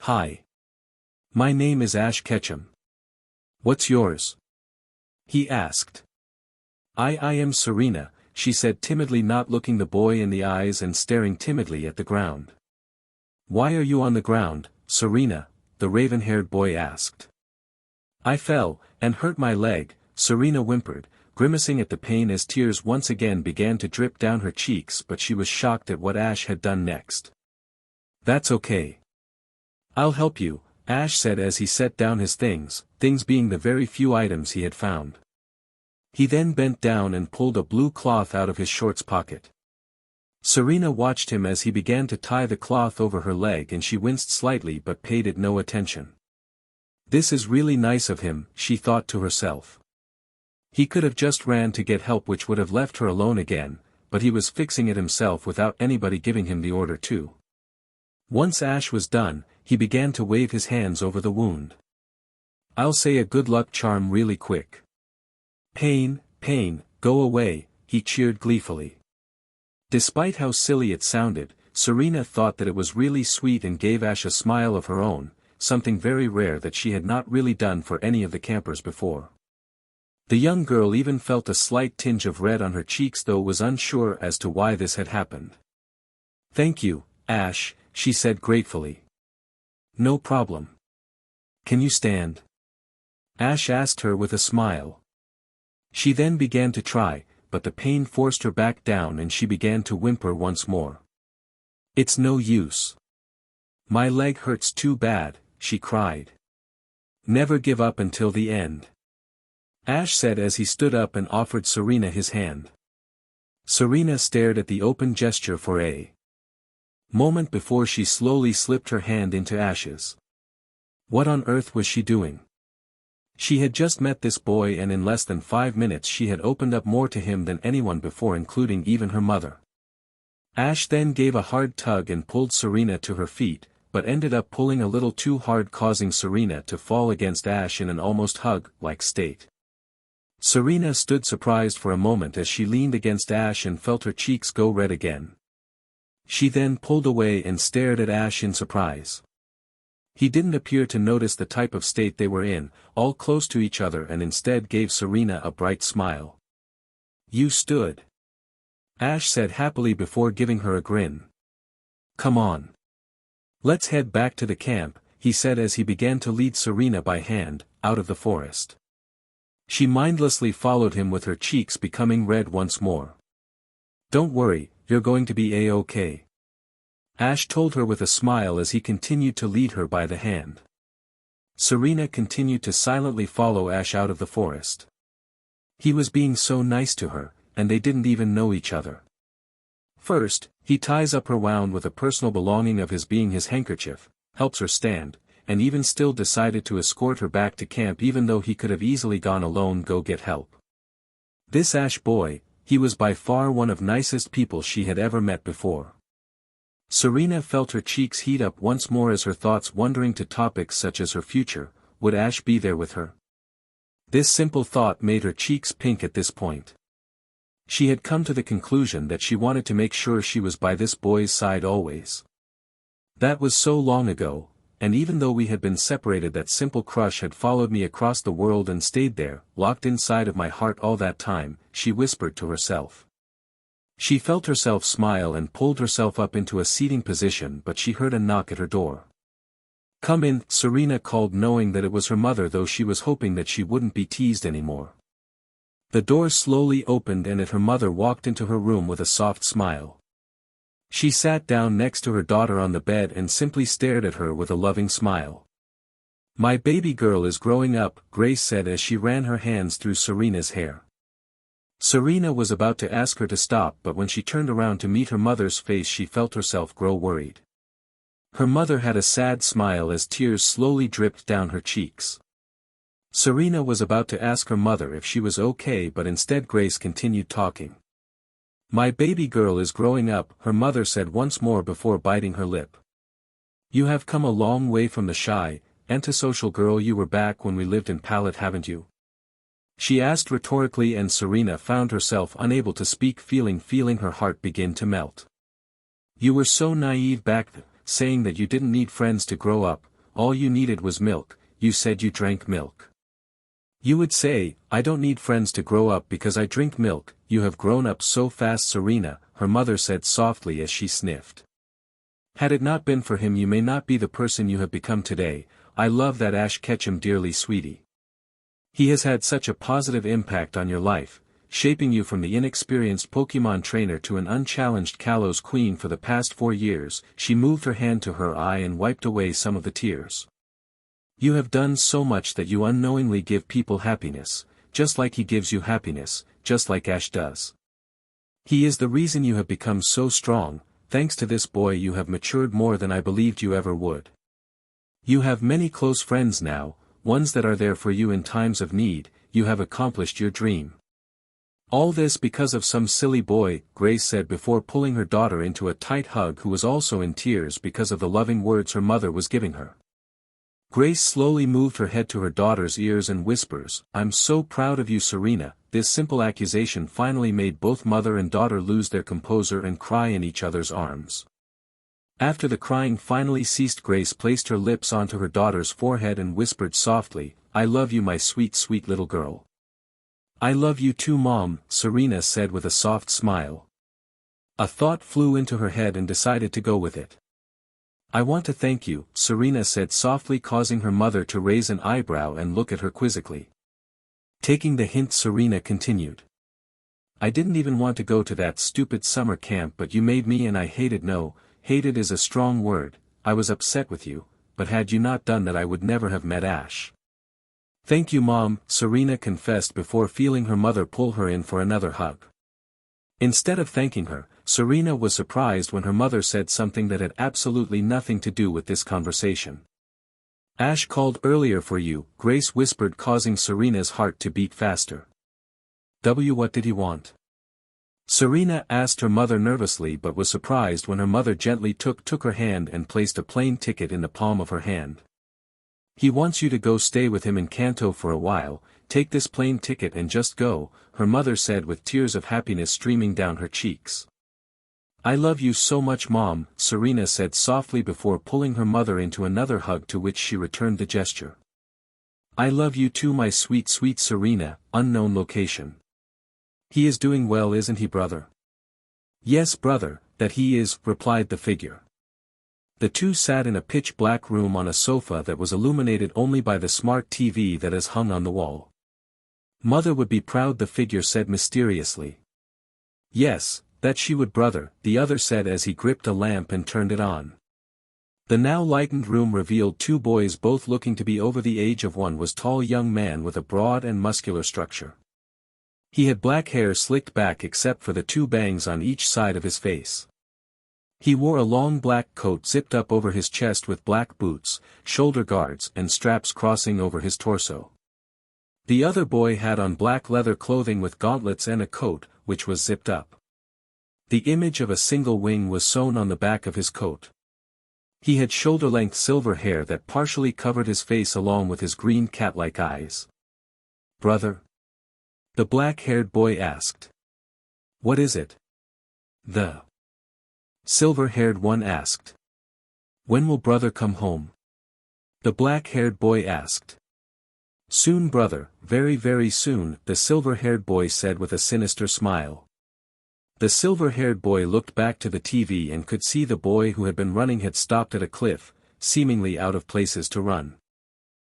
Hi. My name is Ketchum. What's yours? He asked. I am Serena, she said timidly, not looking the boy in the eyes and staring timidly at the ground. Why are you on the ground, Serena? The raven-haired boy asked. I fell, and hurt my leg, Serena whimpered, grimacing at the pain as tears once again began to drip down her cheeks, but she was shocked at what Ash had done next. That's okay. I'll help you, Ash said as he set down his things being the very few items he had found. He then bent down and pulled a blue cloth out of his shorts pocket. Serena watched him as he began to tie the cloth over her leg, and she winced slightly but paid it no attention. This is really nice of him, she thought to herself. He could have just ran to get help, which would have left her alone again, but he was fixing it himself without anybody giving him the order to. Once Ash was done, he began to wave his hands over the wound. I'll say a good luck charm really quick. Pain, go away, he cheered gleefully. Despite how silly it sounded, Serena thought that it was really sweet and gave Ash a smile of her own, something very rare that she had not really done for any of the campers before. The young girl even felt a slight tinge of red on her cheeks, though was unsure as to why this had happened. Thank you, Ash, she said gratefully. No problem. Can you stand? Ash asked her with a smile. She then began to try, but the pain forced her back down and she began to whimper once more. It's no use. My leg hurts too bad, she cried. Never give up until the end. Ash said as he stood up and offered Serena his hand. Serena stared at the open gesture for a moment before she slowly slipped her hand into Ash's. What on earth was she doing? She had just met this boy and in less than 5 minutes she had opened up more to him than anyone before, including even her mother. Ash then gave a hard tug and pulled Serena to her feet, but ended up pulling a little too hard, causing Serena to fall against Ash in an almost hug-like state. Serena stood surprised for a moment as she leaned against Ash and felt her cheeks go red again. She then pulled away and stared at Ash in surprise. He didn't appear to notice the type of state they were in, all close to each other, and instead gave Serena a bright smile. You stood. Ash said happily before giving her a grin. Come on. Let's head back to the camp, he said as he began to lead Serena by hand, out of the forest. She mindlessly followed him with her cheeks becoming red once more. Don't worry, you're going to be A-okay. Ash told her with a smile as he continued to lead her by the hand. Serena continued to silently follow Ash out of the forest. He was being so nice to her, and they didn't even know each other. First, he ties up her wound with a personal belonging of his being his handkerchief, helps her stand, and even still decided to escort her back to camp even though he could have easily gone alone go get help. This Ash boy, he was by far one of nicest people she had ever met before. Serena felt her cheeks heat up once more as her thoughts wandering to topics such as her future. Would Ash be there with her? This simple thought made her cheeks pink at this point. She had come to the conclusion that she wanted to make sure she was by this boy's side always. That was so long ago, and even though we had been separated, that simple crush had followed me across the world and stayed there, locked inside of my heart all that time, she whispered to herself. She felt herself smile and pulled herself up into a seating position, but she heard a knock at her door. Come in, Serena called, knowing that it was her mother, though she was hoping that she wouldn't be teased anymore. The door slowly opened and her mother walked into her room with a soft smile. She sat down next to her daughter on the bed and simply stared at her with a loving smile. My baby girl is growing up, Grace said as she ran her hands through Serena's hair. Serena was about to ask her to stop, but when she turned around to meet her mother's face she felt herself grow worried. Her mother had a sad smile as tears slowly dripped down her cheeks. Serena was about to ask her mother if she was okay, but instead Grace continued talking. My baby girl is growing up, her mother said once more before biting her lip. You have come a long way from the shy, antisocial girl you were back when we lived in Pallet, haven't you? She asked rhetorically, and Serena found herself unable to speak, feeling her heart begin to melt. You were so naive back then, saying that you didn't need friends to grow up, all you needed was milk. You said you drank milk. You would say, I don't need friends to grow up because I drink milk. You have grown up so fast, Serena, her mother said softly as she sniffed. Had it not been for him you may not be the person you have become today. I love that Ash Ketchum dearly, sweetie. He has had such a positive impact on your life, shaping you from the inexperienced Pokemon trainer to an unchallenged Kalos queen for the past 4 years. She moved her hand to her eye and wiped away some of the tears. You have done so much that you unknowingly give people happiness, just like he gives you happiness, just like Ash does. He is the reason you have become so strong. Thanks to this boy you have matured more than I believed you ever would. You have many close friends now, ones that are there for you in times of need. You have accomplished your dream. All this because of some silly boy, Grace said before pulling her daughter into a tight hug, who was also in tears because of the loving words her mother was giving her. Grace slowly moved her head to her daughter's ears and whispers, I'm so proud of you, Serena. This simple accusation finally made both mother and daughter lose their composure and cry in each other's arms. After the crying finally ceased, Grace placed her lips onto her daughter's forehead and whispered softly, I love you, my sweet, sweet little girl. I love you too, Mom, Serena said with a soft smile. A thought flew into her head and decided to go with it. I want to thank you, Serena said softly, causing her mother to raise an eyebrow and look at her quizzically. Taking the hint, Serena continued. I didn't even want to go to that stupid summer camp, but you made me, and I hated. No, hated is a strong word. I was upset with you, but had you not done that I would never have met Ash. Thank you, Mom, Serena confessed before feeling her mother pull her in for another hug. Instead of thanking her, Serena was surprised when her mother said something that had absolutely nothing to do with this conversation. Ash called earlier for you, Grace whispered, causing Serena's heart to beat faster. What did he want? Serena asked her mother nervously, but was surprised when her mother gently took her hand and placed a plane ticket in the palm of her hand. He wants you to go stay with him in Kanto for a while. Take this plane ticket and just go, her mother said with tears of happiness streaming down her cheeks. I love you so much, Mom, Serena said softly before pulling her mother into another hug, to which she returned the gesture. I love you too, my sweet sweet Serena. Unknown location. He is doing well, isn't he, brother? Yes, brother, that he is, replied the figure. The two sat in a pitch-black room on a sofa that was illuminated only by the smart TV that is hung on the wall. Mother would be proud, the figure said mysteriously. Yes, that she would, brother, the other said as he gripped a lamp and turned it on. The now lightened room revealed two boys, both looking to be over the age of one was tall young man with a broad and muscular structure. He had black hair slicked back except for the two bangs on each side of his face. He wore a long black coat zipped up over his chest with black boots, shoulder guards and straps crossing over his torso. The other boy had on black leather clothing with gauntlets and a coat, which was zipped up. The image of a single wing was sewn on the back of his coat. He had shoulder-length silver hair that partially covered his face along with his green cat-like eyes. Brother? The black-haired boy asked. What is it? The silver-haired one asked. When will brother come home? The black-haired boy asked. Soon, brother, very very soon, the silver-haired boy said with a sinister smile. The silver-haired boy looked back to the TV and could see the boy who had been running had stopped at a cliff, seemingly out of places to run.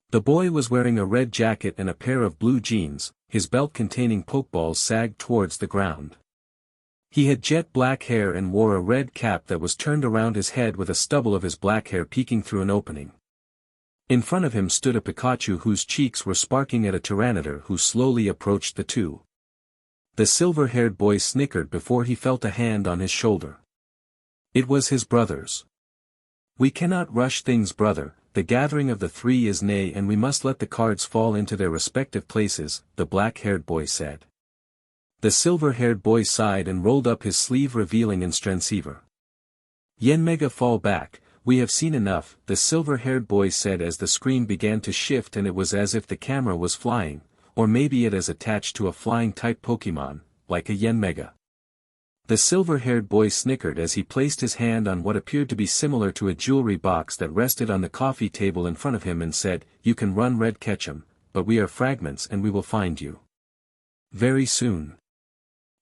The boy was wearing a red jacket and a pair of blue jeans, his belt containing Pokeballs sagged towards the ground. He had jet black hair and wore a red cap that was turned around his head with a stubble of his black hair peeking through an opening. In front of him stood a Pikachu whose cheeks were sparking at a Tyranitar who slowly approached the two. The silver-haired boy snickered before he felt a hand on his shoulder. It was his brother's. We cannot rush things, brother, the gathering of the three is nigh and we must let the cards fall into their respective places, the black-haired boy said. The silver-haired boy sighed and rolled up his sleeve revealing an transceiver. Yen Mega, fall back, we have seen enough, the silver-haired boy said as the screen began to shift and it was as if the camera was flying, or maybe it is attached to a flying-type Pokemon, like a Yen Mega. The silver-haired boy snickered as he placed his hand on what appeared to be similar to a jewelry box that rested on the coffee table in front of him and said, You can run, Red Ketchum, but we are fragments and we will find you. Very soon.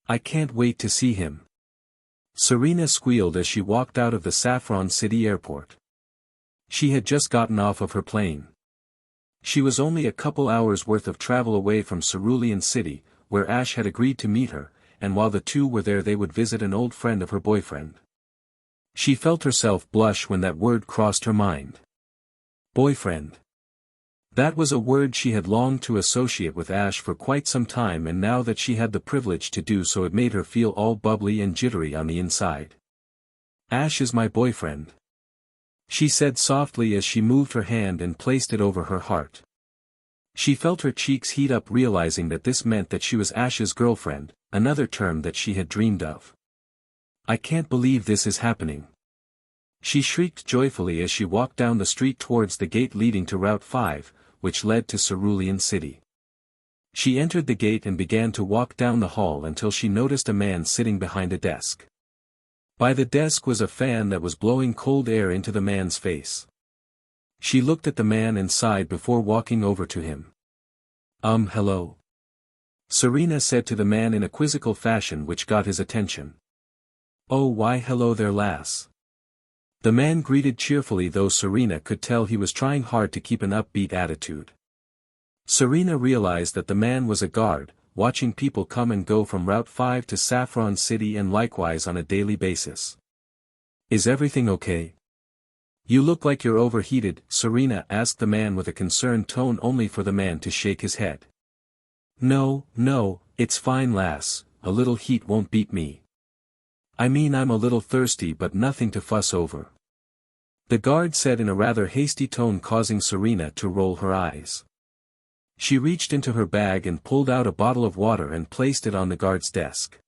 I can't wait to see him. Serena squealed as she walked out of the Saffron City airport. She had just gotten off of her plane. She was only a couple hours worth of travel away from Cerulean City, where Ash had agreed to meet her, and while the two were there they would visit an old friend of her boyfriend. She felt herself blush when that word crossed her mind. Boyfriend. That was a word she had longed to associate with Ash for quite some time, and now that she had the privilege to do so it made her feel all bubbly and jittery on the inside. Ash is my boyfriend. She said softly as she moved her hand and placed it over her heart. She felt her cheeks heat up realizing that this meant that she was Ash's girlfriend, another term that she had dreamed of. I can't believe this is happening. She shrieked joyfully as she walked down the street towards the gate leading to Route 5, which led to Cerulean City. She entered the gate and began to walk down the hall until she noticed a man sitting behind a desk. By the desk was a fan that was blowing cold air into the man's face. She looked at the man and sighed before walking over to him. Hello? Serena said to the man in a quizzical fashion which got his attention. Oh, why hello there, lass. The man greeted cheerfully, though Serena could tell he was trying hard to keep an upbeat attitude. Serena realized that the man was a guard, watching people come and go from Route 5 to Saffron City and likewise on a daily basis. "Is everything okay? You look like you're overheated," Serena asked the man with a concerned tone, only for the man to shake his head. No, it's fine lass, a little heat won't beat me. I mean, I'm a little thirsty, but nothing to fuss over," the guard said in a rather hasty tone, causing Serena to roll her eyes. She reached into her bag and pulled out a bottle of water and placed it on the guard's desk.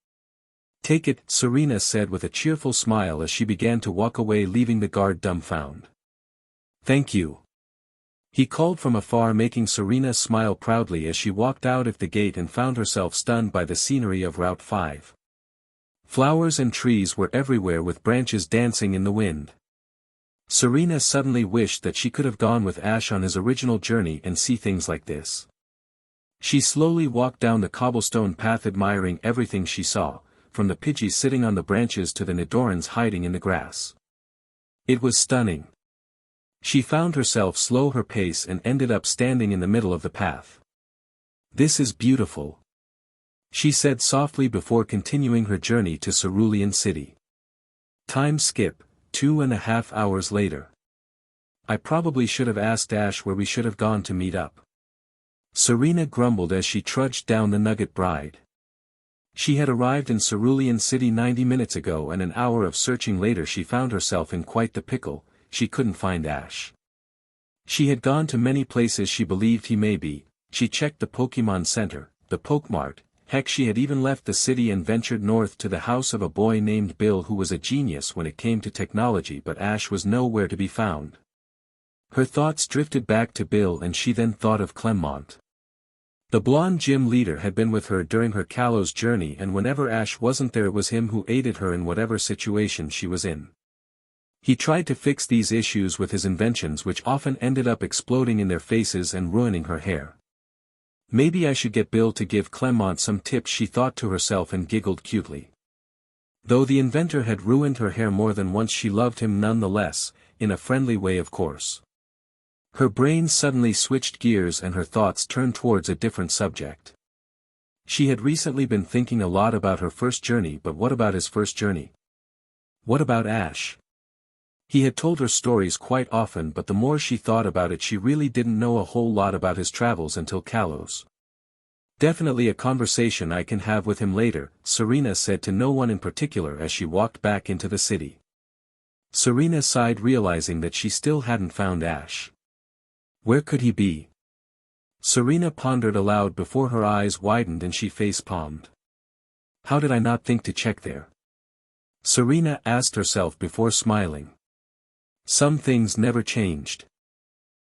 "Take it," Serena said with a cheerful smile as she began to walk away, leaving the guard dumbfounded. "Thank you," he called from afar, making Serena smile proudly as she walked out of the gate and found herself stunned by the scenery of Route 5. Flowers and trees were everywhere, with branches dancing in the wind. Serena suddenly wished that she could have gone with Ash on his original journey and see things like this. She slowly walked down the cobblestone path, admiring everything she saw, from the Pidgeys sitting on the branches to the Nidorans hiding in the grass. It was stunning. She found herself slow her pace and ended up standing in the middle of the path. "This is beautiful," she said softly before continuing her journey to Cerulean City. Time skip, 2.5 hours later. "I probably should have asked Ash where we should have gone to meet up," Serena grumbled as she trudged down the Nugget Bride. She had arrived in Cerulean City 90 minutes ago, and an hour of searching later she found herself in quite the pickle. She couldn't find Ash. She had gone to many places she believed he may be. She checked the Pokemon Center, the Pokemart, heck, she had even left the city and ventured north to the house of a boy named Bill who was a genius when it came to technology, but Ash was nowhere to be found. Her thoughts drifted back to Bill, and she then thought of Clement. The blonde gym leader had been with her during her Kalos journey, and whenever Ash wasn't there, it was him who aided her in whatever situation she was in. He tried to fix these issues with his inventions, which often ended up exploding in their faces and ruining her hair. Maybe I should get Bill to give Clement some tips, she thought to herself, and giggled cutely. Though the inventor had ruined her hair more than once, she loved him nonetheless, in a friendly way of course. Her brain suddenly switched gears and her thoughts turned towards a different subject. She had recently been thinking a lot about her first journey, but what about his first journey? What about Ash? He had told her stories quite often, but the more she thought about it, she really didn't know a whole lot about his travels until Kalos. "Definitely a conversation I can have with him later," Serena said to no one in particular as she walked back into the city. Serena sighed, realizing that she still hadn't found Ash. Where could he be? Serena pondered aloud before her eyes widened and she face-palmed. How did I not think to check there? Serena asked herself before smiling. Some things never changed.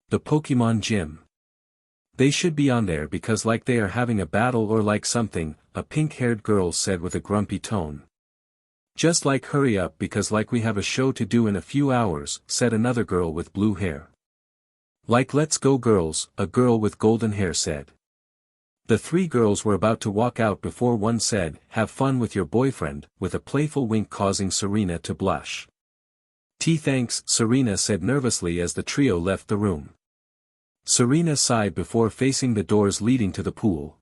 The Pokemon Gym. They should be on there because like they are having a battle or like something, a pink-haired girl said with a grumpy tone. Just like hurry up because like we have a show to do in a few hours, said another girl with blue hair. Like let's go girls, a girl with golden hair said. The three girls were about to walk out before one said, have fun with your boyfriend, with a playful wink causing Serena to blush. Thanks, Serena said nervously as the trio left the room. Serena sighed before facing the doors leading to the pool.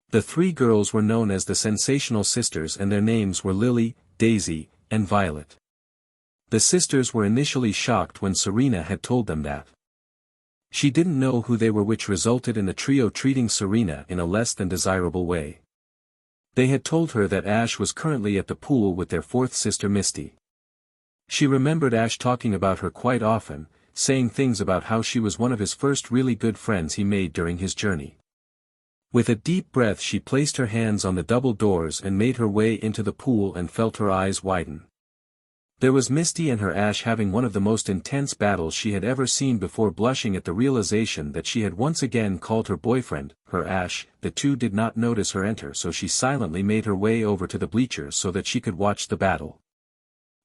The three girls were known as the Sensational Sisters and their names were Lily, Daisy, and Violet. The sisters were initially shocked when Serena had told them that. She didn't know who they were, which resulted in the trio treating Serena in a less than desirable way. They had told her that Ash was currently at the pool with their fourth sister Misty. She remembered Ash talking about her quite often, saying things about how she was one of his first really good friends he made during his journey. With a deep breath she placed her hands on the double doors and made her way into the pool and felt her eyes widen. There was Misty and her Ash having one of the most intense battles she had ever seen before blushing at the realization that she had once again called her boyfriend, her Ash. The two did not notice her enter, so she silently made her way over to the bleachers so that she could watch the battle.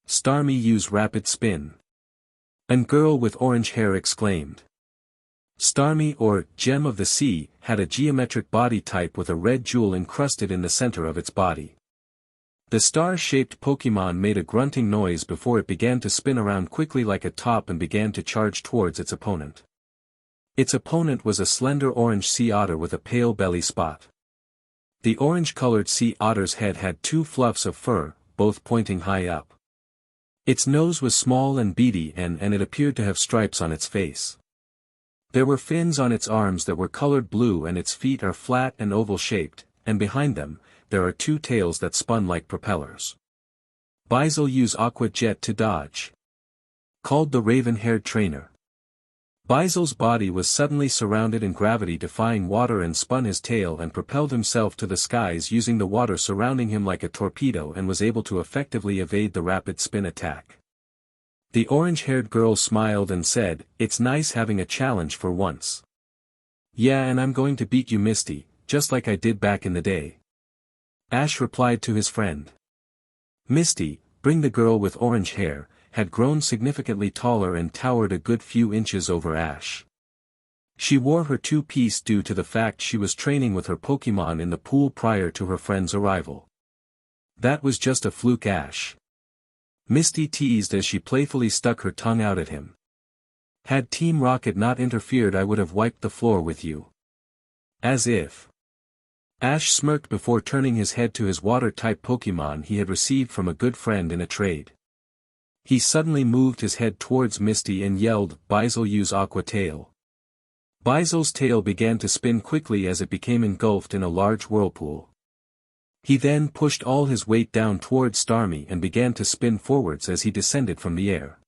Starmie use rapid spin. A girl with orange hair exclaimed. Starmie, or Gem of the Sea, had a geometric body type with a red jewel encrusted in the center of its body. The star-shaped Pokemon made a grunting noise before it began to spin around quickly like a top and began to charge towards its opponent. Its opponent was a slender orange sea otter with a pale belly spot. The orange-colored sea otter's head had two fluffs of fur, both pointing high up. Its nose was small and beady and it appeared to have stripes on its face. There were fins on its arms that were colored blue and its feet are flat and oval-shaped, and behind them, there are two tails that spun like propellers. Bizel used Aqua Jet to dodge. Called the raven-haired trainer. Bizel's body was suddenly surrounded in gravity-defying water and spun his tail and propelled himself to the skies using the water surrounding him like a torpedo and was able to effectively evade the rapid spin attack. The orange-haired girl smiled and said, "It's nice having a challenge for once." "Yeah, and I'm going to beat you, Misty, just like I did back in the day." Ash replied to his friend. Misty, bring the girl with orange hair, had grown significantly taller and towered a good few inches over Ash. She wore her two-piece due to the fact she was training with her Pokemon in the pool prior to her friend's arrival. "That was just a fluke, Ash," Misty teased as she playfully stuck her tongue out at him. "Had Team Rocket not interfered, I would have wiped the floor with you." "As if." Ash smirked before turning his head to his water-type Pokemon he had received from a good friend in a trade. He suddenly moved his head towards Misty and yelled, "Bizel, use Aqua Tail." Bizel's tail began to spin quickly as it became engulfed in a large whirlpool. He then pushed all his weight down towards Starmie and began to spin forwards as he descended from the air.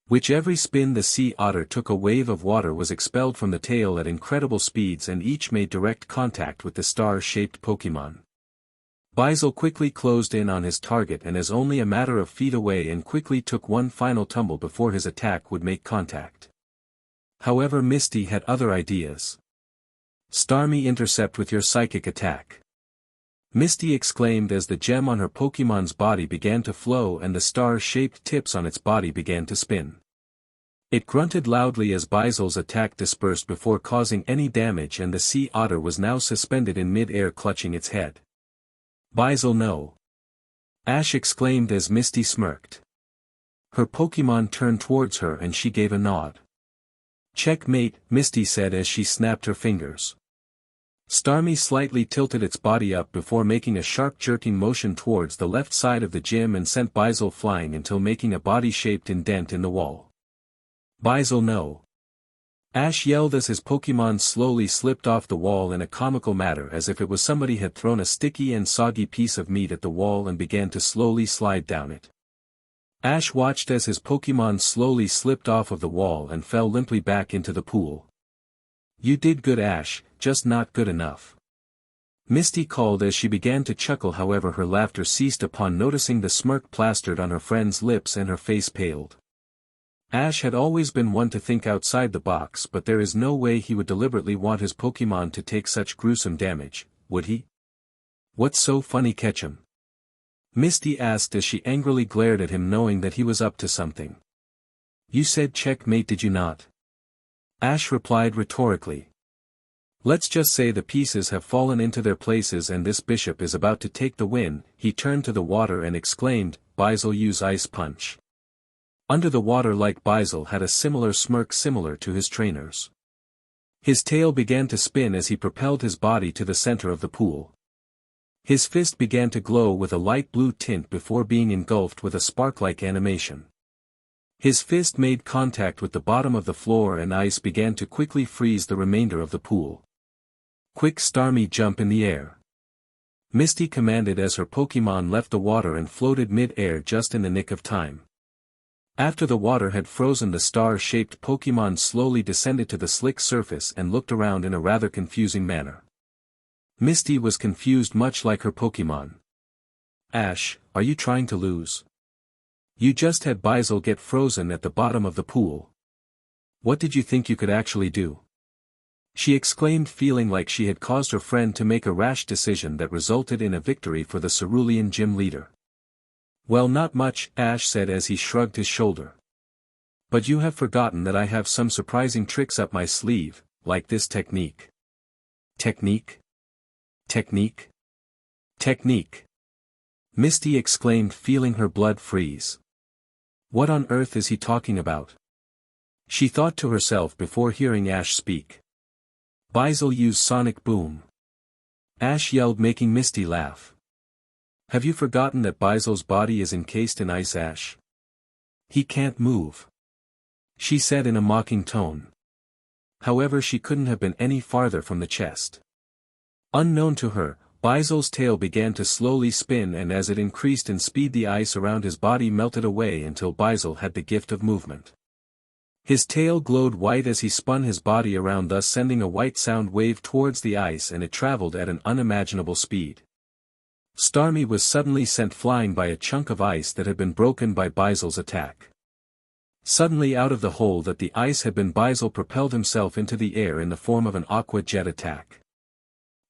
With every spin the sea otter took, a wave of water was expelled from the tail at incredible speeds and each made direct contact with the star-shaped Pokemon. Bizel quickly closed in on his target and is only a matter of feet away and quickly took one final tumble before his attack would make contact. However, Misty had other ideas. "Starmie, intercept with your psychic attack," Misty exclaimed as the gem on her Pokemon's body began to flow and the star-shaped tips on its body began to spin. It grunted loudly as Bizel's attack dispersed before causing any damage and the sea otter was now suspended in mid-air clutching its head. "Bizel, no!" Ash exclaimed as Misty smirked. Her Pokemon turned towards her and she gave a nod. "Checkmate," Misty said as she snapped her fingers. Starmie slightly tilted its body up before making a sharp jerking motion towards the left side of the gym and sent Bizel flying until making a body-shaped indent in the wall. "Bizel, no!" Ash yelled as his Pokemon slowly slipped off the wall in a comical manner as if it was somebody had thrown a sticky and soggy piece of meat at the wall and began to slowly slide down it. Ash watched as his Pokemon slowly slipped off of the wall and fell limply back into the pool. "You did good, Ash, just not good enough," Misty called as she began to chuckle. However, her laughter ceased upon noticing the smirk plastered on her friend's lips and her face paled. Ash had always been one to think outside the box, but there is no way he would deliberately want his Pokemon to take such gruesome damage, would he? "What's so funny, Ketchum?" Misty asked as she angrily glared at him, knowing that he was up to something. "You said checkmate, did you not?" Ash replied rhetorically. "Let's just say the pieces have fallen into their places and this bishop is about to take the win." He turned to the water and exclaimed, "Bizel, use Ice Punch." Under the water, like Bizel had a similar smirk similar to his trainer's. His tail began to spin as he propelled his body to the center of the pool. His fist began to glow with a light blue tint before being engulfed with a spark-like animation. His fist made contact with the bottom of the floor and ice began to quickly freeze the remainder of the pool. "Quick, Starmie, jump in the air," Misty commanded as her Pokemon left the water and floated mid-air just in the nick of time. After the water had frozen, the star-shaped Pokemon slowly descended to the slick surface and looked around in a rather confusing manner. Misty was confused much like her Pokemon. "Ash, are you trying to lose? You just had Bizel get frozen at the bottom of the pool. What did you think you could actually do?" she exclaimed, feeling like she had caused her friend to make a rash decision that resulted in a victory for the Cerulean gym leader. "Well, not much," Ash said as he shrugged his shoulder. "But you have forgotten that I have some surprising tricks up my sleeve, like this technique." "Technique? Technique? Technique?" Misty exclaimed, feeling her blood freeze. What on earth is he talking about? She thought to herself before hearing Ash speak. Basil used Sonic Boom. Ash yelled, making Misty laugh. Have you forgotten that Basil's body is encased in ice, Ash? He can't move. She said in a mocking tone. However, she couldn't have been any farther from the chest. Unknown to her, Basil's tail began to slowly spin, and as it increased in speed the ice around his body melted away until Basil had the gift of movement. His tail glowed white as he spun his body around, thus sending a white sound wave towards the ice, and it traveled at an unimaginable speed. Starmie was suddenly sent flying by a chunk of ice that had been broken by Basil's attack. Suddenly out of the hole that the ice had been, Basil propelled himself into the air in the form of an aqua jet attack.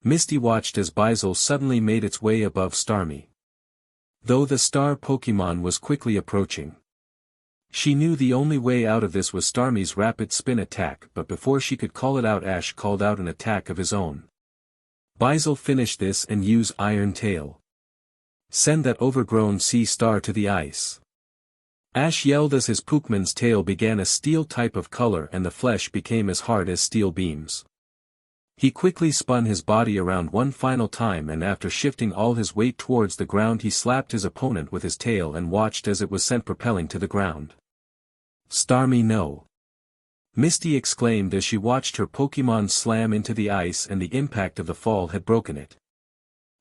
Misty watched as Basil suddenly made its way above Starmie. Though the star Pokemon was quickly approaching. She knew the only way out of this was Starmie's rapid spin attack, but before she could call it out, Ash called out an attack of his own. Basil finished this and used Iron Tail. Send that overgrown sea star to the ice. Ash yelled as his Pokemon's tail began a steel type of color and the flesh became as hard as steel beams. He quickly spun his body around one final time, and after shifting all his weight towards the ground he slapped his opponent with his tail and watched as it was sent propelling to the ground. Starmie, no! Misty exclaimed as she watched her Pokemon slam into the ice, and the impact of the fall had broken it.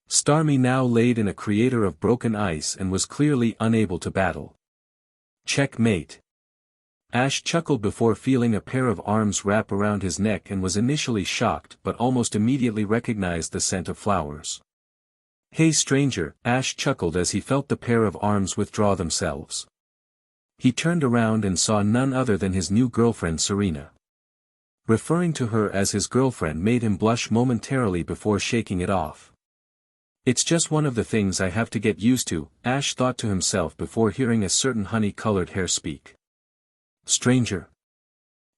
Starmie now laid in a crater of broken ice and was clearly unable to battle. Checkmate! Ash chuckled before feeling a pair of arms wrap around his neck and was initially shocked but almost immediately recognized the scent of flowers. Hey stranger, Ash chuckled as he felt the pair of arms withdraw themselves. He turned around and saw none other than his new girlfriend Serena. Referring to her as his girlfriend made him blush momentarily before shaking it off. It's just one of the things I have to get used to, Ash thought to himself before hearing a certain honey-colored hair speak. Stranger.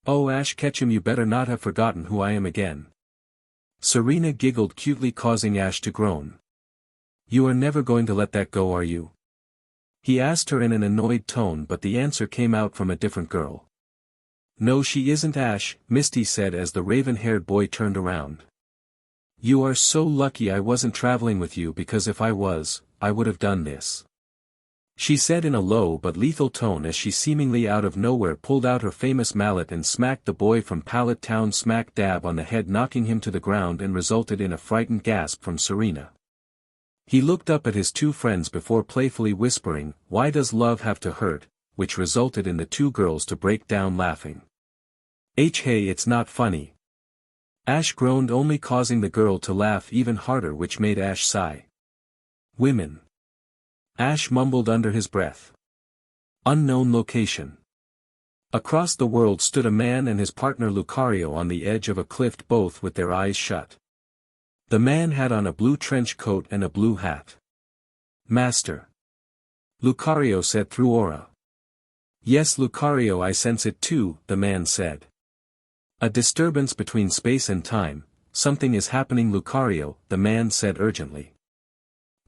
Oh Ash Ketchum, you better not have forgotten who I am again. Serena giggled cutely, causing Ash to groan. You are never going to let that go, are you? He asked her in an annoyed tone, but the answer came out from a different girl. No, she isn't, Ash, Misty said as the raven-haired boy turned around. You are so lucky I wasn't traveling with you, because if I was, I would have done this. She said in a low but lethal tone as she seemingly out of nowhere pulled out her famous mallet and smacked the boy from Pallet Town smack dab on the head, knocking him to the ground, and resulted in a frightened gasp from Serena. He looked up at his two friends before playfully whispering, "Why does love have to hurt?" which resulted in the two girls to break down laughing. Hey, it's not funny. Ash groaned, only causing the girl to laugh even harder, which made Ash sigh. Women. Ash mumbled under his breath. Unknown location. Across the world stood a man and his partner Lucario on the edge of a cliff, both with their eyes shut. The man had on a blue trench coat and a blue hat. Master. Lucario said through aura. Yes, Lucario, I sense it too, the man said. A disturbance between space and time, something is happening, Lucario, the man said urgently.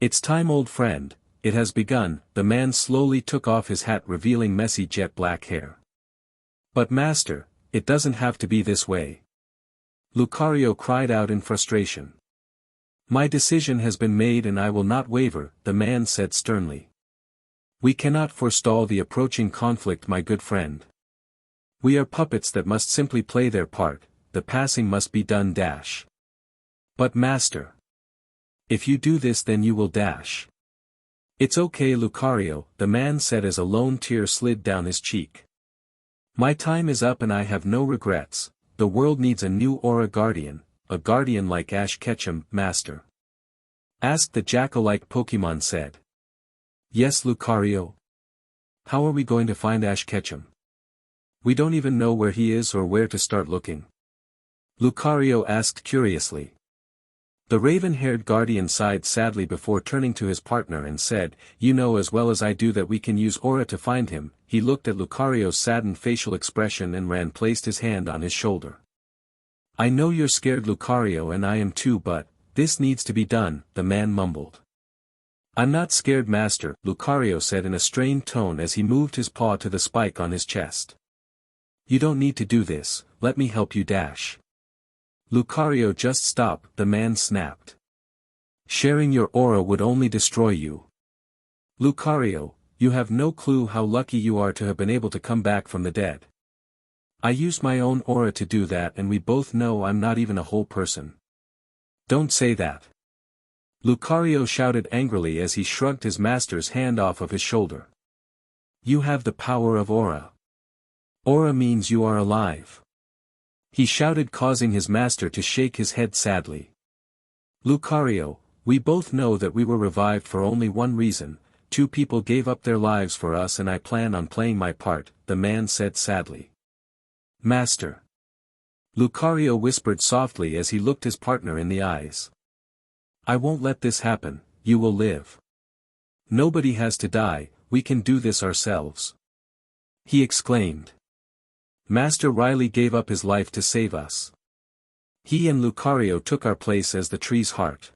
It's time, old friend, it has begun. The man slowly took off his hat, revealing messy jet black hair. But master, it doesn't have to be this way. Lucario cried out in frustration. My decision has been made and I will not waver, the man said sternly. We cannot forestall the approaching conflict, my good friend. We are puppets that must simply play their part, the passing must be done. But master. If you do this then you will dash. It's okay, Lucario, the man said as a lone tear slid down his cheek. My time is up and I have no regrets. The world needs a new aura guardian, a guardian like Ash Ketchum, master. Asked the jackal-like Pokemon said. Yes, Lucario. How are we going to find Ash Ketchum? We don't even know where he is or where to start looking. Lucario asked curiously. The raven-haired guardian sighed sadly before turning to his partner and said, You know as well as I do that we can use aura to find him. He looked at Lucario's saddened facial expression and placed his hand on his shoulder. I know you're scared, Lucario, and I am too, but this needs to be done, the man mumbled. I'm not scared, Master, Lucario said in a strained tone as he moved his paw to the spike on his chest. You don't need to do this, let me help you, Dash. Lucario, just stop, the man snapped. Sharing your aura would only destroy you. Lucario, you have no clue how lucky you are to have been able to come back from the dead. I used my own aura to do that, and we both know I'm not even a whole person. Don't say that. Lucario shouted angrily as he shrugged his master's hand off of his shoulder. You have the power of aura. Aura means you are alive. He shouted, causing his master to shake his head sadly. Lucario, we both know that we were revived for only one reason. 2 people gave up their lives for us, and I plan on playing my part, the man said sadly. Master. Lucario whispered softly as he looked his partner in the eyes. I won't let this happen, you will live. Nobody has to die, we can do this ourselves. He exclaimed. Master Riley gave up his life to save us. He and Lucario took our place as the tree's heart.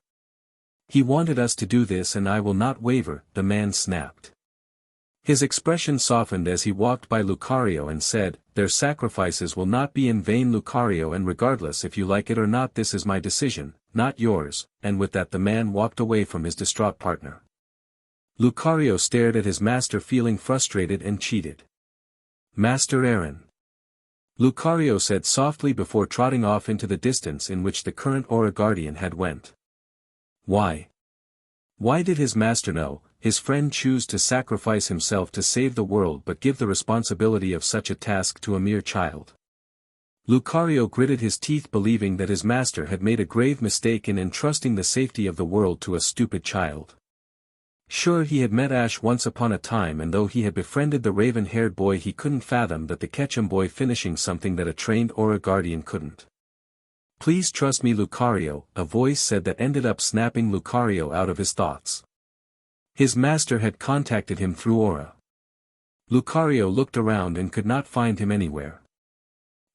He wanted us to do this, and I will not waver, the man snapped. His expression softened as he walked by Lucario and said, their sacrifices will not be in vain, Lucario, and regardless if you like it or not, this is my decision, not yours, and with that the man walked away from his distraught partner. Lucario stared at his master, feeling frustrated and cheated. Master Aaron. Lucario said softly before trotting off into the distance in which the current Aura Guardian had went. Why? Why did his master know, his friend choose to sacrifice himself to save the world but give the responsibility of such a task to a mere child? Lucario gritted his teeth, believing that his master had made a grave mistake in entrusting the safety of the world to a stupid child. Sure, he had met Ash once upon a time, and though he had befriended the raven-haired boy, he couldn't fathom that the Ketchum boy finishing something that a trained Aura Guardian couldn't. Please trust me, Lucario, a voice said that ended up snapping Lucario out of his thoughts. His master had contacted him through Aura. Lucario looked around and could not find him anywhere.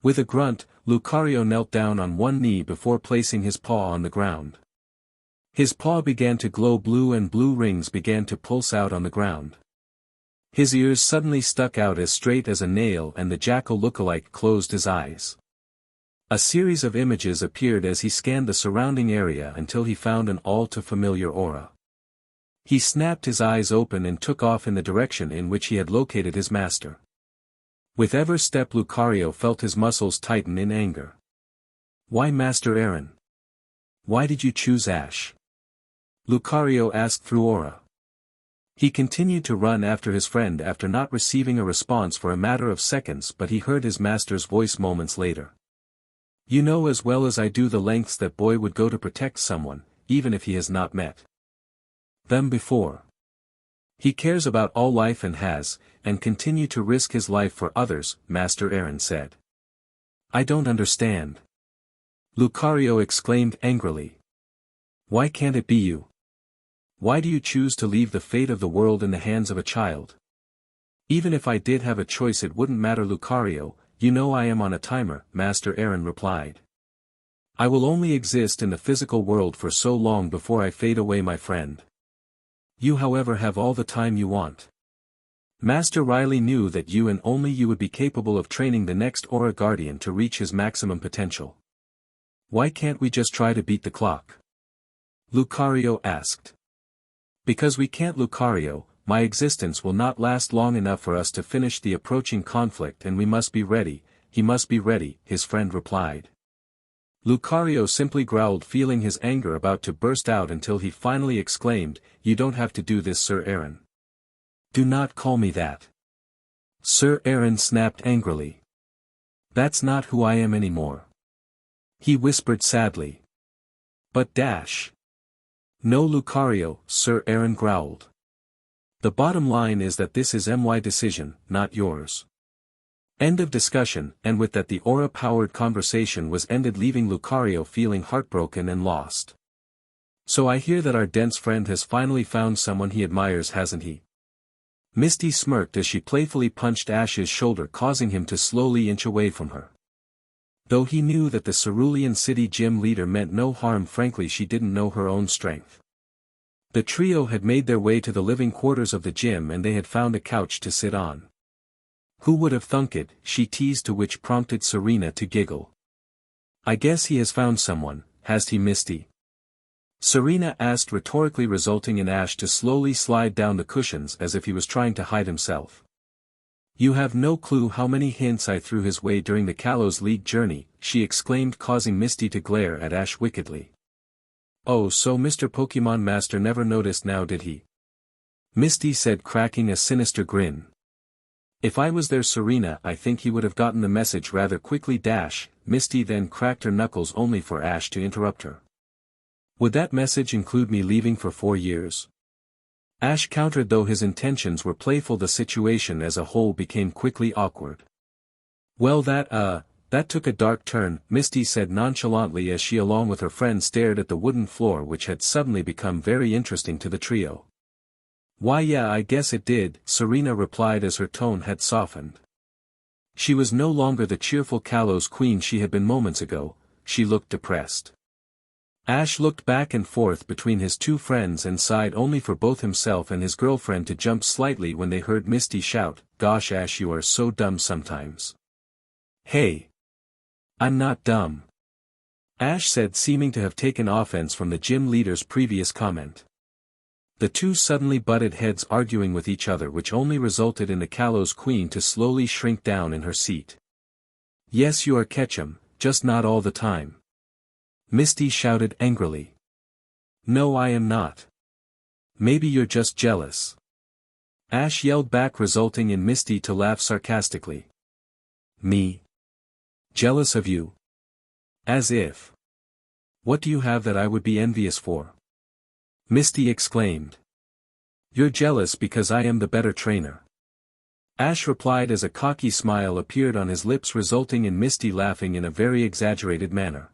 With a grunt, Lucario knelt down on one knee before placing his paw on the ground. His paw began to glow blue and blue rings began to pulse out on the ground. His ears suddenly stuck out as straight as a nail, and the jackal lookalike closed his eyes. A series of images appeared as he scanned the surrounding area until he found an all-too-familiar aura. He snapped his eyes open and took off in the direction in which he had located his master. With every step, Lucario felt his muscles tighten in anger. Why, Master Aaron? Why did you choose Ash? Lucario asked through Aura. He continued to run after his friend after not receiving a response for a matter of seconds, but he heard his master's voice moments later. You know as well as I do the lengths that boy would go to protect someone, even if he has not met them before. He cares about all life and has, and continue to risk his life for others, Master Aaron said. I don't understand. Lucario exclaimed angrily. Why can't it be you? Why do you choose to leave the fate of the world in the hands of a child? Even if I did have a choice, it wouldn't matter, Lucario, you know I am on a timer, Master Aaron replied. I will only exist in the physical world for so long before I fade away, my friend. You, however, have all the time you want. Master Riley knew that you and only you would be capable of training the next Aura Guardian to reach his maximum potential. Why can't we just try to beat the clock? Lucario asked. Because we can't, Lucario, my existence will not last long enough for us to finish the approaching conflict, and we must be ready, he must be ready, his friend replied. Lucario simply growled, feeling his anger about to burst out, until he finally exclaimed, You don't have to do this, Sir Aaron. Do not call me that. Sir Aaron snapped angrily. That's not who I am anymore. He whispered sadly. But Dash. No, Lucario, Sir Aaron growled. The bottom line is that this is my decision, not yours. End of discussion, and with that the aura-powered conversation was ended, leaving Lucario feeling heartbroken and lost. So I hear that our dense friend has finally found someone he admires, hasn't he? Misty smirked as she playfully punched Ash's shoulder, causing him to slowly inch away from her. Though he knew that the Cerulean City gym leader meant no harm, frankly she didn't know her own strength. The trio had made their way to the living quarters of the gym and they had found a couch to sit on. Who would have thunk it, she teased, to which prompted Serena to giggle. I guess he has found someone, has he, Misty? Serena asked rhetorically, resulting in Ash to slowly slide down the cushions as if he was trying to hide himself. You have no clue how many hints I threw his way during the Kalos League journey, she exclaimed, causing Misty to glare at Ash wickedly. Oh, so Mr. Pokemon Master never noticed now, did he? Misty said, cracking a sinister grin. If I was there, Serena, I think he would have gotten the message rather quickly. Misty then cracked her knuckles only for Ash to interrupt her. Would that message include me leaving for 4 years? Ash countered, though his intentions were playful. The situation as a whole became quickly awkward. Well, that took a dark turn, Misty said nonchalantly as she along with her friend stared at the wooden floor, which had suddenly become very interesting to the trio. Why, yeah, I guess it did, Serena replied as her tone had softened. She was no longer the cheerful Kalos queen she had been moments ago. She looked depressed. Ash looked back and forth between his two friends and sighed, only for both himself and his girlfriend to jump slightly when they heard Misty shout, "Gosh Ash, you are so dumb sometimes." Hey! I'm not dumb. Ash said, seeming to have taken offense from the gym leader's previous comment. The two suddenly butted heads, arguing with each other, which only resulted in the Kalos queen to slowly shrink down in her seat. Yes, you are Ketchum, just not all the time. Misty shouted angrily. No, I am not. Maybe you're just jealous. Ash yelled back, resulting in Misty to laugh sarcastically. Me? Jealous of you? As if. What do you have that I would be envious for? Misty exclaimed. You're jealous because I am the better trainer. Ash replied as a cocky smile appeared on his lips, resulting in Misty laughing in a very exaggerated manner.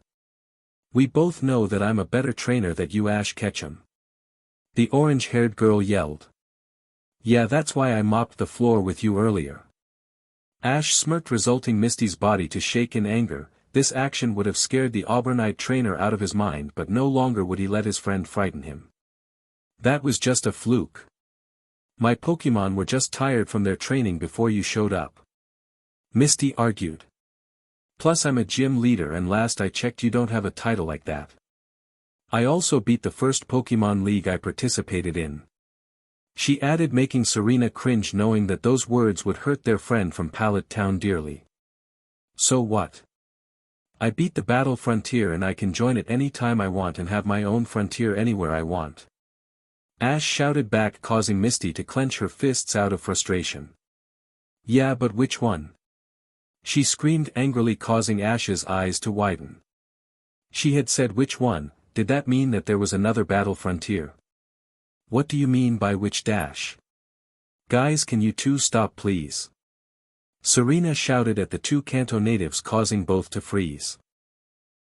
We both know that I'm a better trainer than you, Ash Ketchum. The orange-haired girl yelled. Yeah, that's why I mopped the floor with you earlier. Ash smirked, resulting Misty's body to shake in anger. This action would have scared the auburn-eyed trainer out of his mind, but no longer would he let his friend frighten him. That was just a fluke. My Pokemon were just tired from their training before you showed up. Misty argued. Plus I'm a gym leader and last I checked you don't have a title like that. I also beat the first Pokemon League I participated in. She added, making Serena cringe, knowing that those words would hurt their friend from Pallet Town dearly. So what? I beat the Battle Frontier and I can join it any time I want and have my own frontier anywhere I want. Ash shouted back, causing Misty to clench her fists out of frustration. Yeah, but which one? She screamed angrily, causing Ash's eyes to widen. She had said which one. Did that mean that there was another Battle Frontier? What do you mean by which dash? Guys, can you two stop please? Serena shouted at the two Kanto natives, causing both to freeze.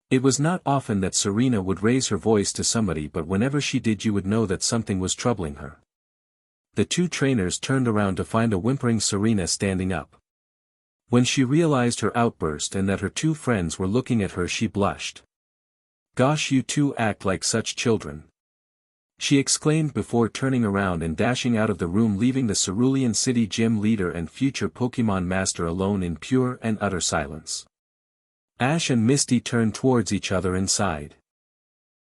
It was not often that Serena would raise her voice to somebody, but whenever she did you would know that something was troubling her. The two trainers turned around to find a whimpering Serena standing up. When she realized her outburst and that her two friends were looking at her, she blushed. Gosh, you two act like such children. She exclaimed before turning around and dashing out of the room, leaving the Cerulean City gym leader and future Pokemon Master alone in pure and utter silence. Ash and Misty turned towards each other and sighed.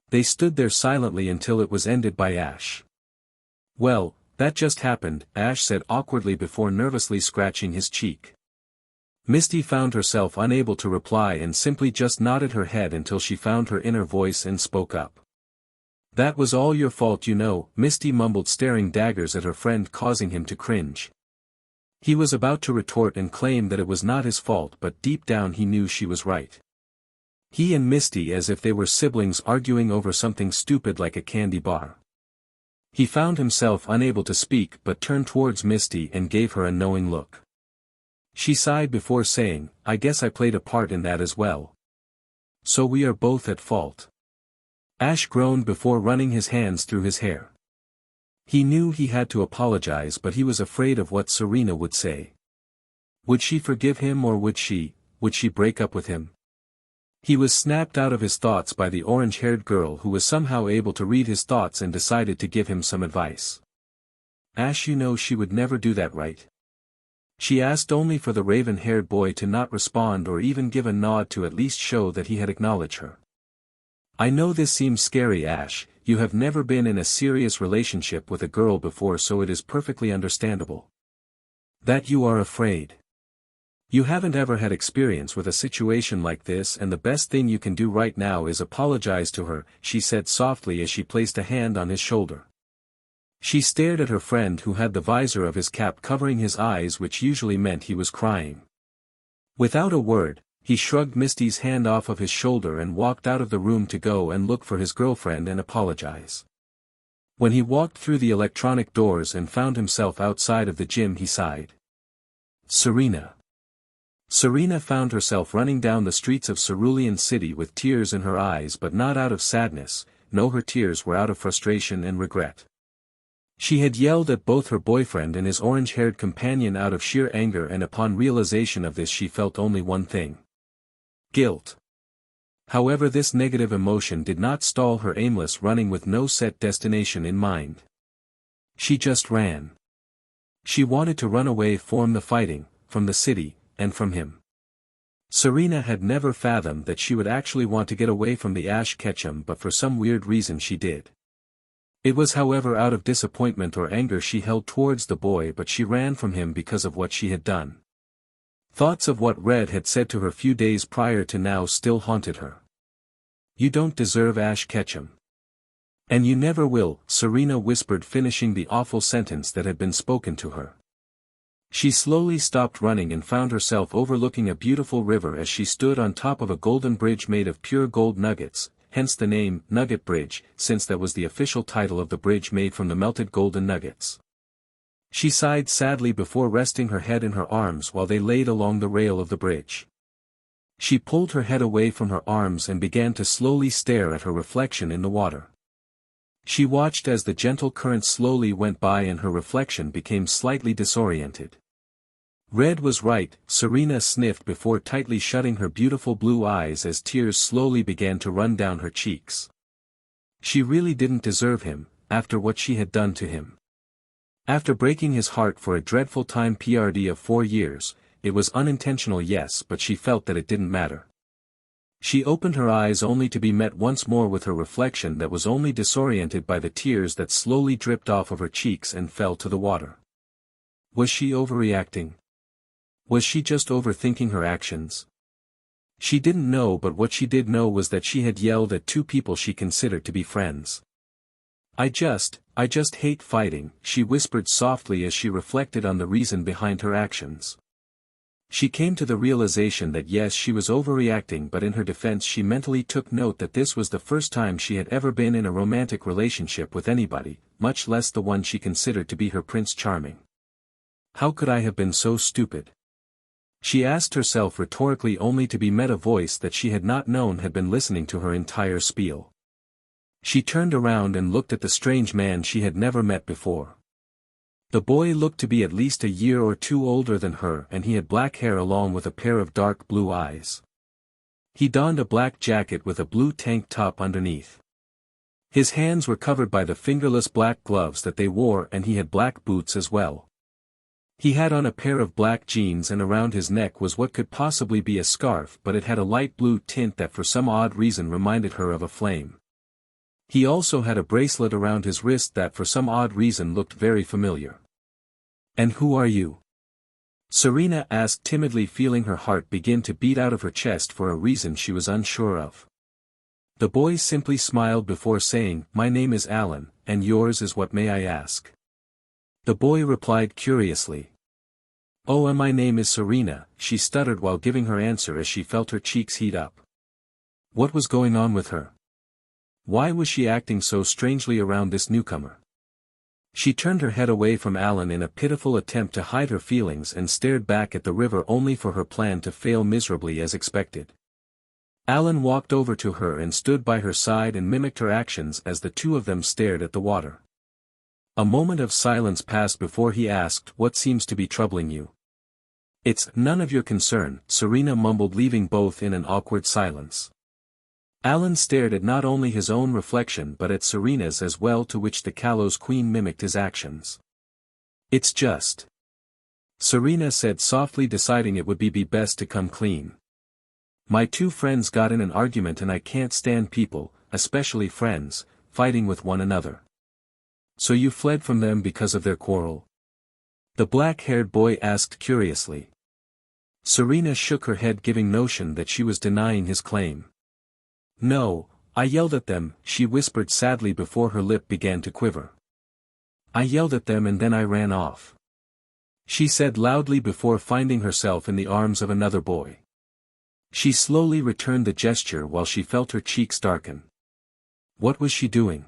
They stood there silently until it was ended by Ash. Well, that just happened, Ash said awkwardly before nervously scratching his cheek. Misty found herself unable to reply and simply just nodded her head until she found her inner voice and spoke up. That was all your fault, you know, Misty mumbled, staring daggers at her friend, causing him to cringe. He was about to retort and claim that it was not his fault, but deep down he knew she was right. He and Misty as if they were siblings arguing over something stupid like a candy bar. He found himself unable to speak but turned towards Misty and gave her a knowing look. She sighed before saying, I guess I played a part in that as well. So we are both at fault. Ash groaned before running his hands through his hair. He knew he had to apologize, but he was afraid of what Serena would say. Would she forgive him, or would she break up with him? He was snapped out of his thoughts by the orange-haired girl who was somehow able to read his thoughts and decided to give him some advice. Ash, you know she would never do that, right? She asked only for the raven-haired boy to not respond or even give a nod to at least show that he had acknowledged her. I know this seems scary, Ash, you have never been in a serious relationship with a girl before, so it is perfectly understandable that you are afraid. You haven't ever had experience with a situation like this, and the best thing you can do right now is apologize to her, she said softly as she placed a hand on his shoulder. She stared at her friend who had the visor of his cap covering his eyes, which usually meant he was crying. Without a word, he shrugged Misty's hand off of his shoulder and walked out of the room to go and look for his girlfriend and apologize. When he walked through the electronic doors and found himself outside of the gym, he sighed. Serena. Serena found herself running down the streets of Cerulean City with tears in her eyes, but not out of sadness. No, her tears were out of frustration and regret. She had yelled at both her boyfriend and his orange-haired companion out of sheer anger, and upon realization of this she felt only one thing: guilt. However, this negative emotion did not stall her aimless running with no set destination in mind. She just ran. She wanted to run away from the fighting, from the city, and from him. Serena had never fathomed that she would actually want to get away from the Ash Ketchum, but for some weird reason she did. It was, however, out of disappointment or anger she held towards the boy, but she ran from him because of what she had done. Thoughts of what Red had said to her few days prior to now still haunted her. You don't deserve Ash Ketchum. And you never will, Serena whispered, finishing the awful sentence that had been spoken to her. She slowly stopped running and found herself overlooking a beautiful river as she stood on top of a golden bridge made of pure gold nuggets, hence the name, Nugget Bridge, since that was the official title of the bridge made from the melted golden nuggets. She sighed sadly before resting her head in her arms while they laid along the rail of the bridge. She pulled her head away from her arms and began to slowly stare at her reflection in the water. She watched as the gentle current slowly went by and her reflection became slightly disoriented. Red was right, Serena sniffed before tightly shutting her beautiful blue eyes as tears slowly began to run down her cheeks. She really didn't deserve him, after what she had done to him. After breaking his heart for a dreadful time period of 4 years, it was unintentional, yes, but she felt that it didn't matter. She opened her eyes only to be met once more with her reflection that was only disoriented by the tears that slowly dripped off of her cheeks and fell to the water. Was she overreacting? Was she just overthinking her actions? She didn't know, but what she did know was that she had yelled at 2 people she considered to be friends. I just hate fighting, she whispered softly as she reflected on the reason behind her actions. She came to the realization that yes, she was overreacting, but in her defense she mentally took note that this was the first time she had ever been in a romantic relationship with anybody, much less the one she considered to be her Prince Charming. How could I have been so stupid? She asked herself rhetorically, only to be met a voice that she had not known had been listening to her entire spiel. She turned around and looked at the strange man she had never met before. The boy looked to be at least a year or 2 older than her, and he had black hair along with a pair of dark blue eyes. He donned a black jacket with a blue tank top underneath. His hands were covered by the fingerless black gloves that they wore, and he had black boots as well. He had on a pair of black jeans, and around his neck was what could possibly be a scarf, but it had a light blue tint that for some odd reason reminded her of a flame. He also had a bracelet around his wrist that for some odd reason looked very familiar. And who are you? Serena asked timidly, feeling her heart begin to beat out of her chest for a reason she was unsure of. The boy simply smiled before saying, My name is Alan, and yours is what, may I ask? The boy replied curiously. Oh, and my name is Serena, she stuttered while giving her answer as she felt her cheeks heat up. What was going on with her? Why was she acting so strangely around this newcomer? She turned her head away from Alan in a pitiful attempt to hide her feelings and stared back at the river, only for her plan to fail miserably as expected. Alan walked over to her and stood by her side and mimicked her actions as the 2 of them stared at the water. A moment of silence passed before he asked, What seems to be troubling you? It's none of your concern, Serena mumbled, leaving both in an awkward silence. Alan stared at not only his own reflection but at Serena's as well, to which the Kalos Queen mimicked his actions. It's just. Serena said softly, deciding it would be best to come clean. My two friends got in an argument and I can't stand people, especially friends, fighting with one another. So you fled from them because of their quarrel? The black-haired boy asked curiously. Serena shook her head, giving notion that she was denying his claim. No, I yelled at them, she whispered sadly before her lip began to quiver. I yelled at them and then I ran off. She said loudly before finding herself in the arms of another boy. She slowly returned the gesture while she felt her cheeks darken. What was she doing?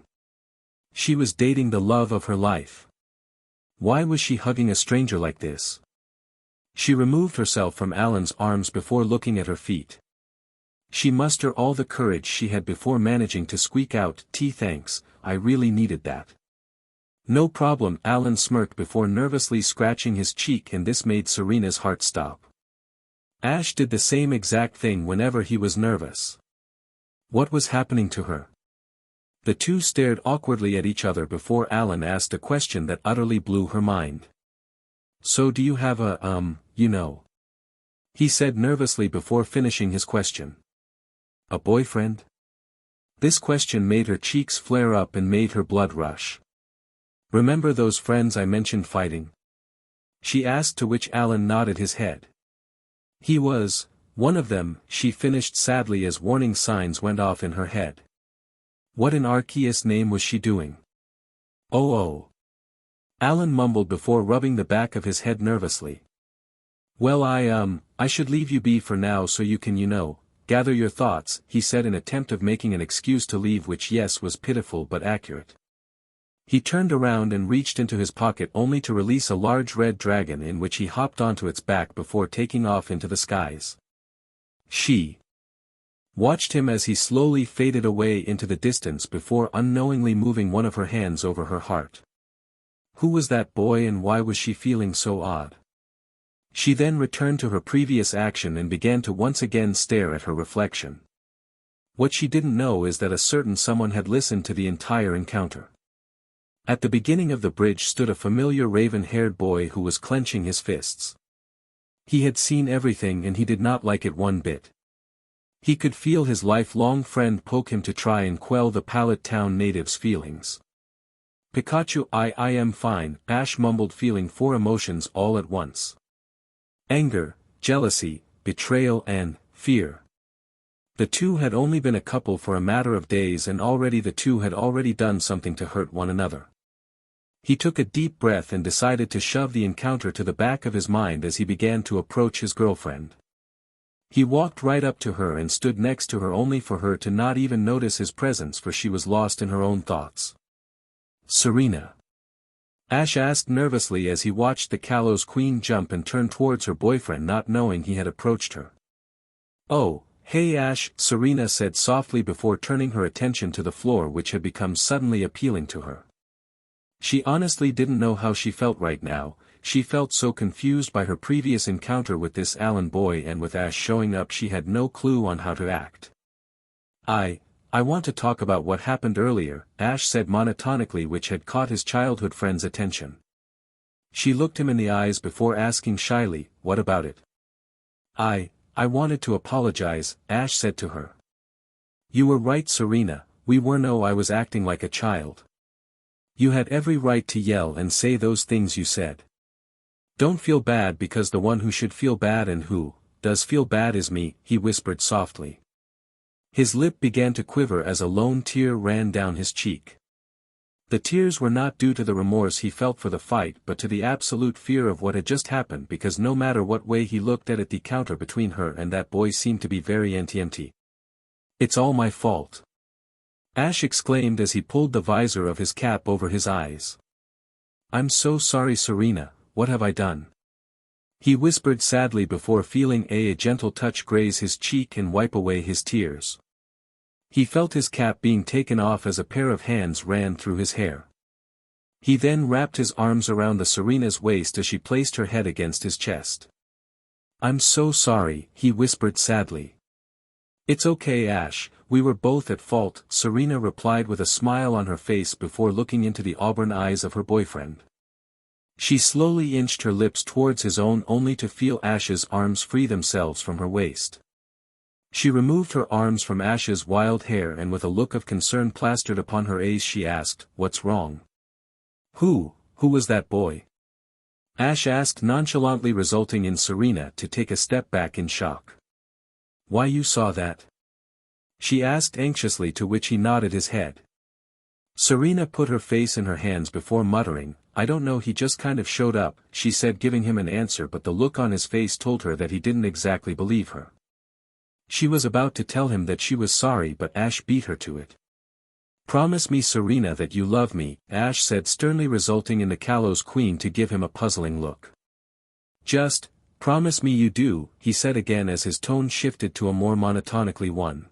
She was dating the love of her life. Why was she hugging a stranger like this? She removed herself from Alan's arms before looking at her feet. She mustered all the courage she had before managing to squeak out, Thanks, I really needed that. No problem, Alan smirked before nervously scratching his cheek, and this made Serena's heart stop. Ash did the same exact thing whenever he was nervous. What was happening to her? The two stared awkwardly at each other before Alan asked a question that utterly blew her mind. So do you have a, he said nervously before finishing his question. A boyfriend? This question made her cheeks flare up and made her blood rush. Remember those friends I mentioned fighting? She asked, to which Alan nodded his head. He was one of them, she finished sadly as warning signs went off in her head. What in Arceus name was she doing? Oh. Alan mumbled before rubbing the back of his head nervously. Well, I should leave you be for now so you can, gather your thoughts, he said in attempt of making an excuse to leave, which yes was pitiful but accurate. He turned around and reached into his pocket only to release a large red dragon, in which he hopped onto its back before taking off into the skies. She watched him as he slowly faded away into the distance before unknowingly moving one of her hands over her heart. Who was that boy and why was she feeling so odd? She then returned to her previous action and began to once again stare at her reflection. What she didn't know is that a certain someone had listened to the entire encounter. At the beginning of the bridge stood a familiar raven-haired boy who was clenching his fists. He had seen everything and he did not like it one bit. He could feel his lifelong friend poke him to try and quell the Pallet town native's feelings. Pikachu, I am fine, Ash mumbled, feeling four emotions all at once. Anger, jealousy, betrayal and fear. The two had only been a couple for a matter of days and already the two had already done something to hurt one another. He took a deep breath and decided to shove the encounter to the back of his mind as he began to approach his girlfriend. He walked right up to her and stood next to her only for her to not even notice his presence, for she was lost in her own thoughts. Serena? Ash asked nervously as he watched the Kalos Queen jump and turn towards her boyfriend, not knowing he had approached her. Oh, hey Ash, Serena said softly before turning her attention to the floor, which had become suddenly appealing to her. She honestly didn't know how she felt right now. She felt so confused by her previous encounter with this Alan boy, and with Ash showing up she had no clue on how to act. I want to talk about what happened earlier, Ash said monotonically, which had caught his childhood friend's attention. She looked him in the eyes before asking shyly, what about it? I wanted to apologize, Ash said to her. You were right, Serena, I was acting like a child. You had every right to yell and say those things you said. Don't feel bad, because the one who should feel bad and who does feel bad is me, he whispered softly. His lip began to quiver as a lone tear ran down his cheek. The tears were not due to the remorse he felt for the fight but to the absolute fear of what had just happened, because no matter what way he looked at it, the encounter between her and that boy seemed to be very empty. It's all my fault, Ash exclaimed as he pulled the visor of his cap over his eyes. I'm so sorry, Serena, what have I done? He whispered sadly before feeling a gentle touch graze his cheek and wipe away his tears. He felt his cap being taken off as a pair of hands ran through his hair. He then wrapped his arms around the Serena's waist as she placed her head against his chest. I'm so sorry, he whispered sadly. It's okay, Ash, we were both at fault, Serena replied with a smile on her face before looking into the auburn eyes of her boyfriend. She slowly inched her lips towards his own only to feel Ash's arms free themselves from her waist. She removed her arms from Ash's wild hair and with a look of concern plastered upon her eyes she asked, "What's wrong?" Who was that boy?" Ash asked nonchalantly, resulting in Serena to take a step back in shock. "Why, you saw that?" she asked anxiously, to which he nodded his head. Serena put her face in her hands before muttering, "I don't know, he just kind of showed up," she said, giving him an answer, but the look on his face told her that he didn't exactly believe her. She was about to tell him that she was sorry, but Ash beat her to it. "Promise me, Serena, that you love me," Ash said sternly, resulting in the Kalos Queen to give him a puzzling look. "Just, promise me you do," he said again as his tone shifted to a more monotonically one.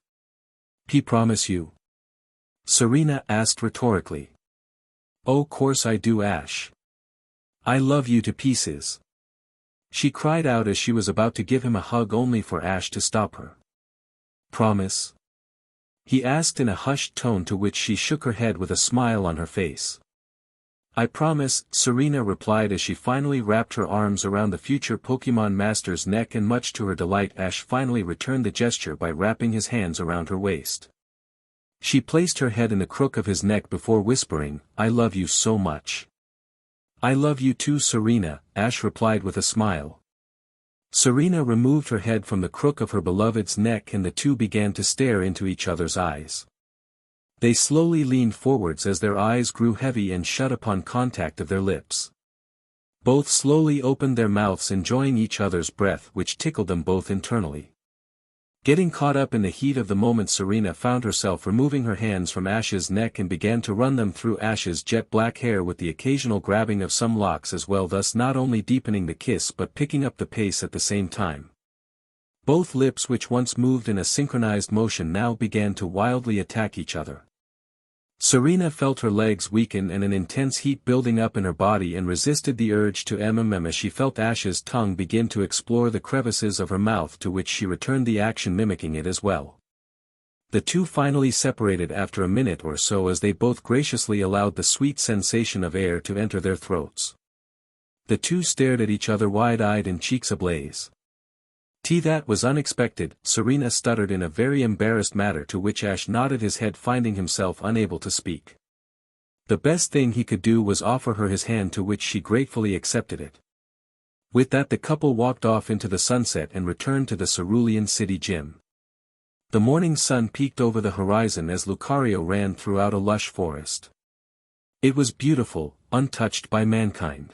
"P promise you?" Serena asked rhetorically. "Oh, course I do, Ash. I love you to pieces," she cried out as she was about to give him a hug, only for Ash to stop her. "Promise?" he asked in a hushed tone, to which she shook her head with a smile on her face. "I promise," Serena replied as she finally wrapped her arms around the future Pokemon Master's neck, and much to her delight Ash finally returned the gesture by wrapping his hands around her waist. She placed her head in the crook of his neck before whispering, "I love you so much." "I love you too, Serena," Ash replied with a smile. Serena removed her head from the crook of her beloved's neck and the two began to stare into each other's eyes. They slowly leaned forwards as their eyes grew heavy and shut upon contact of their lips. Both slowly opened their mouths, enjoying each other's breath, which tickled them both internally. Getting caught up in the heat of the moment, Serena found herself removing her hands from Ash's neck and began to run them through Ash's jet black hair with the occasional grabbing of some locks as well, thus not only deepening the kiss but picking up the pace at the same time. Both lips, which once moved in a synchronized motion, now began to wildly attack each other. Serena felt her legs weaken and an intense heat building up in her body and resisted the urge to as she felt Ash's tongue begin to explore the crevices of her mouth, to which she returned the action, mimicking it as well. The two finally separated after a minute or so as they both graciously allowed the sweet sensation of air to enter their throats. The two stared at each other wide-eyed and cheeks ablaze. "That was unexpected," Serena stuttered in a very embarrassed manner, to which Ash nodded his head, finding himself unable to speak. The best thing he could do was offer her his hand, to which she gratefully accepted it. With that the couple walked off into the sunset and returned to the Cerulean City gym. The morning sun peeked over the horizon as Lucario ran throughout a lush forest. It was beautiful, untouched by mankind.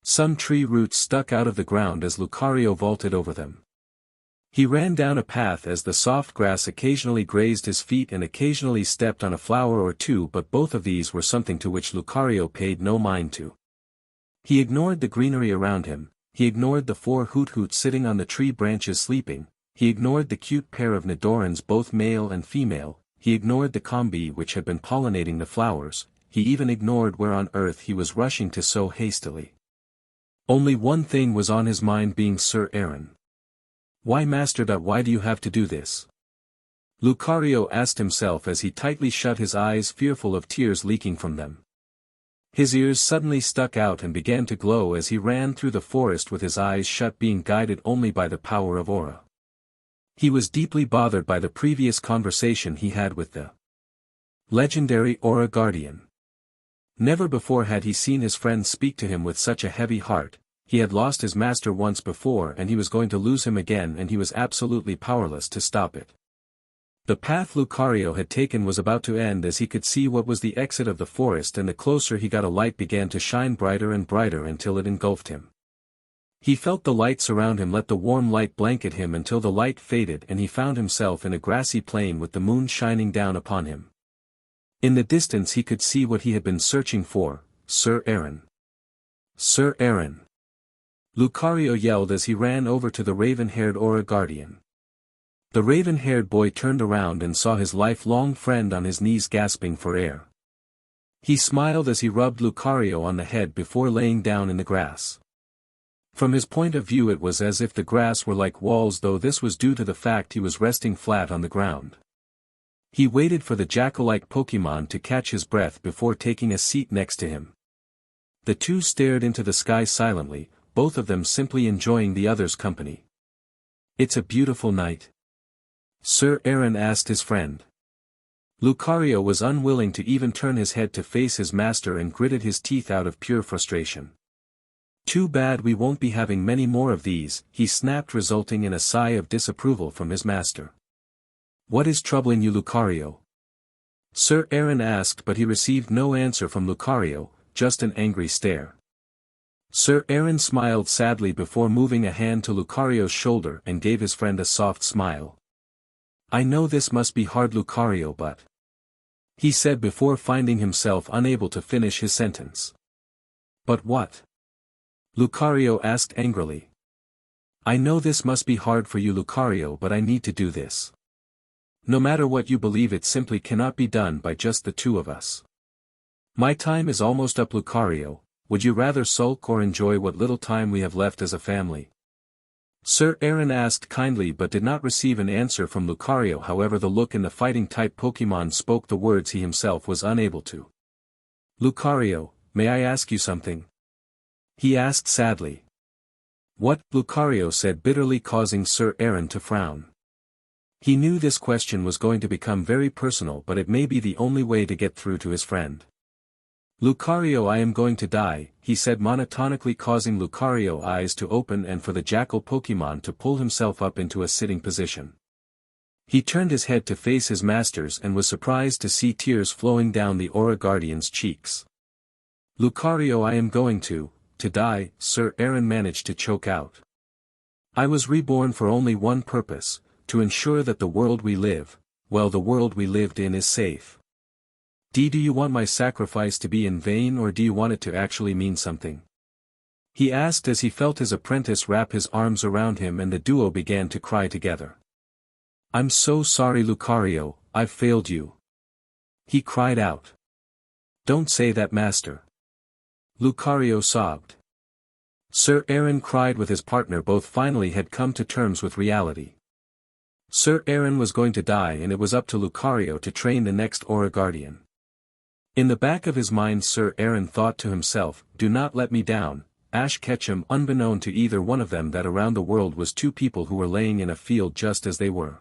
Some tree roots stuck out of the ground as Lucario vaulted over them. He ran down a path as the soft grass occasionally grazed his feet and occasionally stepped on a flower or two, but both of these were something to which Lucario paid no mind to. He ignored the greenery around him, he ignored the 4 hoot-hoots sitting on the tree branches sleeping, he ignored the cute pair of Nidorans, both male and female, he ignored the combi which had been pollinating the flowers, he even ignored where on earth he was rushing to so hastily. Only one thing was on his mind, being Sir Aaron. "Why, Master, why do you have to do this?" Lucario asked himself as he tightly shut his eyes, fearful of tears leaking from them. His ears suddenly stuck out and began to glow as he ran through the forest with his eyes shut, being guided only by the power of aura. He was deeply bothered by the previous conversation he had with the legendary Aura Guardian. Never before had he seen his friend speak to him with such a heavy heart. He had lost his master once before and he was going to lose him again, and he was absolutely powerless to stop it. The path Lucario had taken was about to end as he could see what was the exit of the forest, and the closer he got a light began to shine brighter and brighter until it engulfed him. He felt the light surround him, let the warm light blanket him until the light faded and he found himself in a grassy plain with the moon shining down upon him. In the distance he could see what he had been searching for, Sir Aaron. "Sir Aaron!" Lucario yelled as he ran over to the raven-haired Aura Guardian. The raven-haired boy turned around and saw his lifelong friend on his knees gasping for air. He smiled as he rubbed Lucario on the head before laying down in the grass. From his point of view it was as if the grass were like walls, though this was due to the fact he was resting flat on the ground. He waited for the jackal-like Pokemon to catch his breath before taking a seat next to him. The two stared into the sky silently, both of them simply enjoying the other's company. "It's a beautiful night?" Sir Aaron asked his friend. Lucario was unwilling to even turn his head to face his master and gritted his teeth out of pure frustration. "Too bad we won't be having many more of these," he snapped, resulting in a sigh of disapproval from his master. "What is troubling you, Lucario?" Sir Aaron asked, but he received no answer from Lucario, just an angry stare. Sir Aaron smiled sadly before moving a hand to Lucario's shoulder and gave his friend a soft smile. "I know this must be hard, Lucario, but—" he said before finding himself unable to finish his sentence. "But what?" Lucario asked angrily. "I know this must be hard for you, Lucario, but I need to do this. No matter what you believe, it simply cannot be done by just the two of us. My time is almost up, Lucario. Would you rather sulk or enjoy what little time we have left as a family?" Sir Aaron asked kindly but did not receive an answer from Lucario. However, the look in the fighting-type Pokemon spoke the words he himself was unable to. "Lucario, may I ask you something?" he asked sadly. "What?" Lucario said bitterly, causing Sir Aaron to frown. He knew this question was going to become very personal, but it may be the only way to get through to his friend. "Lucario, I am going to die," he said monotonically, causing Lucario's eyes to open and for the jackal Pokemon to pull himself up into a sitting position. He turned his head to face his masters and was surprised to see tears flowing down the Aura Guardian's cheeks. "Lucario, I am going to die," Sir Aaron managed to choke out. "I was reborn for only one purpose, to ensure that the world we live, well, the world we lived in, is safe. Do you want my sacrifice to be in vain, or do you want it to actually mean something?" he asked as he felt his apprentice wrap his arms around him and the duo began to cry together. "I'm so sorry, Lucario, I've failed you," he cried out. "Don't say that, master," Lucario sobbed. Sir Aaron cried with his partner. Both finally had come to terms with reality. Sir Aaron was going to die, and it was up to Lucario to train the next Aura Guardian. In the back of his mind, Sir Aaron thought to himself, "Do not let me down, Ash Ketchum," unbeknown to either one of them that around the world was two people who were laying in a field just as they were.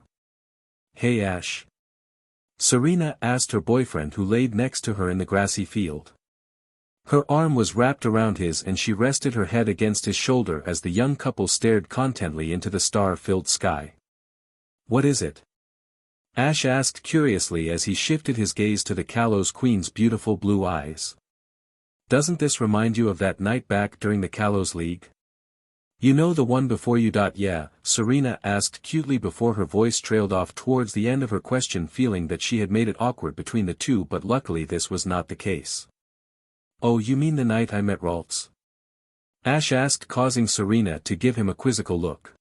"Hey Ash?" Serena asked her boyfriend, who laid next to her in the grassy field. Her arm was wrapped around his and she rested her head against his shoulder as the young couple stared contentedly into the star-filled sky. "What is it?" Ash asked curiously as he shifted his gaze to the Kalos Queen's beautiful blue eyes. "Doesn't this remind you of that night back during the Kalos League? You know, the one before you." "Yeah," Serena asked cutely before her voice trailed off towards the end of her question, feeling that she had made it awkward between the two, but luckily this was not the case. "Oh, you mean the night I met Ralts?" Ash asked, causing Serena to give him a quizzical look.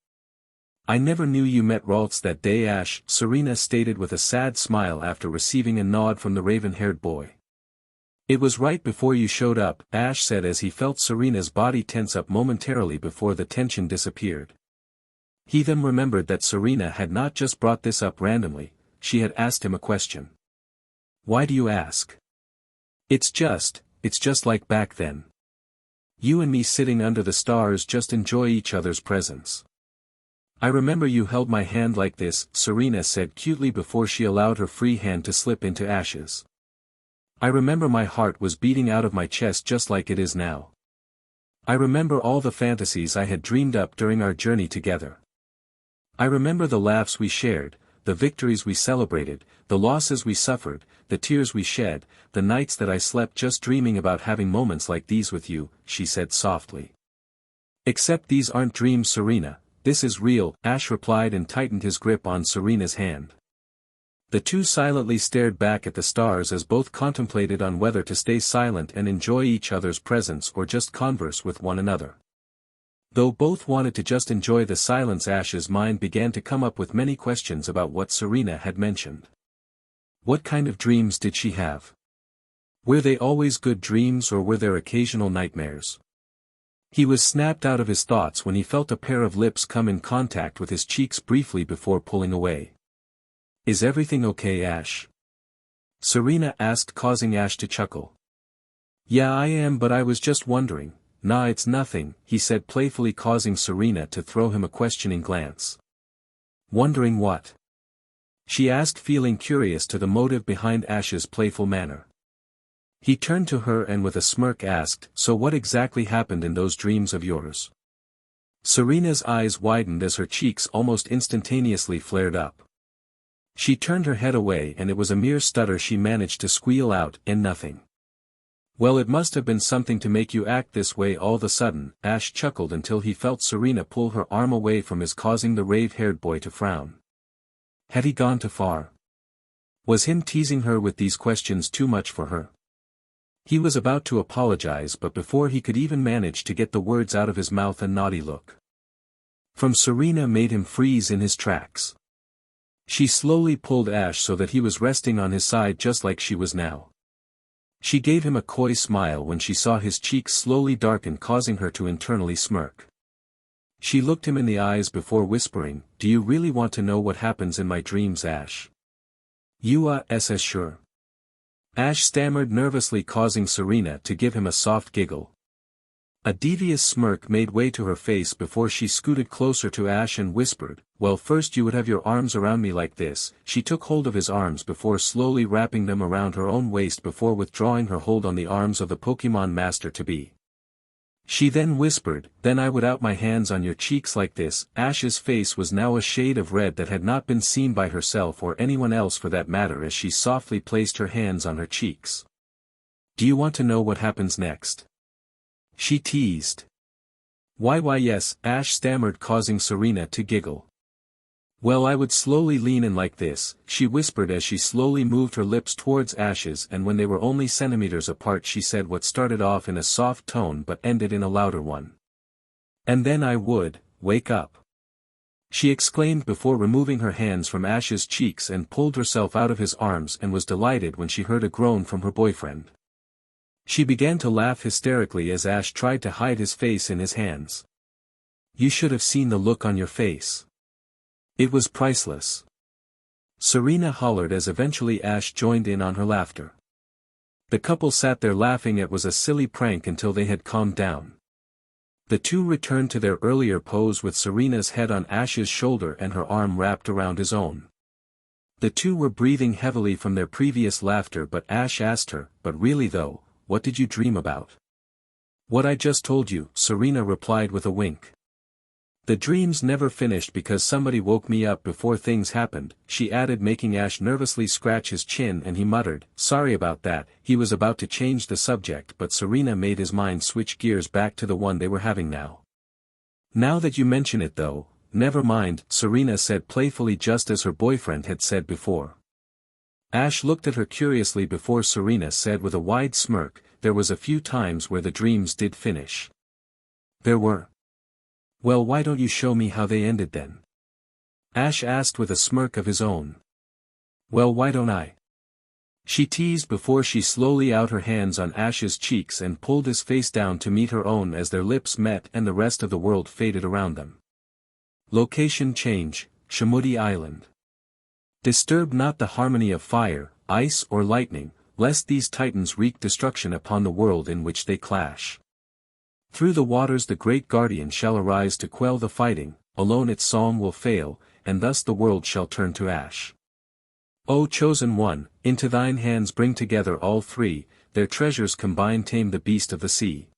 "I never knew you met Ralts that day, Ash," Serena stated with a sad smile after receiving a nod from the raven-haired boy. "It was right before you showed up," Ash said as he felt Serena's body tense up momentarily before the tension disappeared. He then remembered that Serena had not just brought this up randomly, she had asked him a question. "Why do you ask?" It's just like back then. You and me sitting under the stars, just enjoy each other's presence. I remember you held my hand like this," Serena said cutely before she allowed her free hand to slip into Ash's. "I remember my heart was beating out of my chest just like it is now. I remember all the fantasies I had dreamed up during our journey together. I remember the laughs we shared, the victories we celebrated, the losses we suffered, the tears we shed, the nights that I slept just dreaming about having moments like these with you," she said softly. "Except these aren't dreams, Serena. This is real," Ash replied and tightened his grip on Serena's hand. The two silently stared back at the stars as both contemplated on whether to stay silent and enjoy each other's presence or just converse with one another. Though both wanted to just enjoy the silence, Ash's mind began to come up with many questions about what Serena had mentioned. What kind of dreams did she have? Were they always good dreams, or were there occasional nightmares? He was snapped out of his thoughts when he felt a pair of lips come in contact with his cheeks briefly before pulling away. "Is everything okay, Ash?" Serena asked, causing Ash to chuckle. "Yeah, I am, but I was just wondering." "Nah, it's nothing," he said playfully, causing Serena to throw him a questioning glance. "Wondering what?" she asked, feeling curious to the motive behind Ash's playful manner. He turned to her and with a smirk asked, "So what exactly happened in those dreams of yours?" Serena's eyes widened as her cheeks almost instantaneously flared up. She turned her head away and it was a mere stutter she managed to squeal out, "And nothing." "Well, it must have been something to make you act this way all of a sudden," Ash chuckled until he felt Serena pull her arm away from his, causing the rave-haired boy to frown. Had he gone too far? Was him teasing her with these questions too much for her? He was about to apologize, but before he could even manage to get the words out of his mouth, a naughty look from Serena made him freeze in his tracks. She slowly pulled Ash so that he was resting on his side just like she was now. She gave him a coy smile when she saw his cheeks slowly darken, causing her to internally smirk. She looked him in the eyes before whispering, "Do you really want to know what happens in my dreams, Ash?" "You sure?" Ash stammered nervously, causing Serena to give him a soft giggle. A devious smirk made way to her face before she scooted closer to Ash and whispered, "Well, first you would have your arms around me like this." She took hold of his arms before slowly wrapping them around her own waist before withdrawing her hold on the arms of the Pokemon Master-to-be. She then whispered, "Then I would out my hands on your cheeks like this." Ash's face was now a shade of red that had not been seen by herself or anyone else for that matter as she softly placed her hands on her cheeks. "Do you want to know what happens next?" she teased. Why yes," Ash stammered, causing Serena to giggle. "Well, I would slowly lean in like this," she whispered as she slowly moved her lips towards Ash's, and when they were only centimeters apart she said what started off in a soft tone but ended in a louder one. "And then I would wake up," she exclaimed before removing her hands from Ash's cheeks and pulled herself out of his arms, and was delighted when she heard a groan from her boyfriend. She began to laugh hysterically as Ash tried to hide his face in his hands. "You should have seen the look on your face. It was priceless," Serena hollered as eventually Ash joined in on her laughter. The couple sat there laughing. It was a silly prank until they had calmed down. The two returned to their earlier pose with Serena's head on Ash's shoulder and her arm wrapped around his own. The two were breathing heavily from their previous laughter, but Ash asked her, "But really though, what did you dream about?" "What I just told you," Serena replied with a wink. "The dreams never finished because somebody woke me up before things happened," she added, making Ash nervously scratch his chin, and he muttered, "Sorry about that." He was about to change the subject, but Serena made his mind switch gears back to the one they were having now. "Now that you mention it though, never mind," Serena said playfully, just as her boyfriend had said before. Ash looked at her curiously before Serena said with a wide smirk, "There was a few times where the dreams did finish." "There were? Well, why don't you show me how they ended then?" Ash asked with a smirk of his own. "Well, why don't I?" she teased before she slowly out her hands on Ash's cheeks and pulled his face down to meet her own as their lips met and the rest of the world faded around them. Location change, Shamudi Island. Disturb not the harmony of fire, ice or lightning, lest these titans wreak destruction upon the world in which they clash. Through the waters the great guardian shall arise to quell the fighting, alone its song will fail, and thus the world shall turn to ash. O chosen one, into thine hands bring together all three, their treasures combined tame the beast of the sea.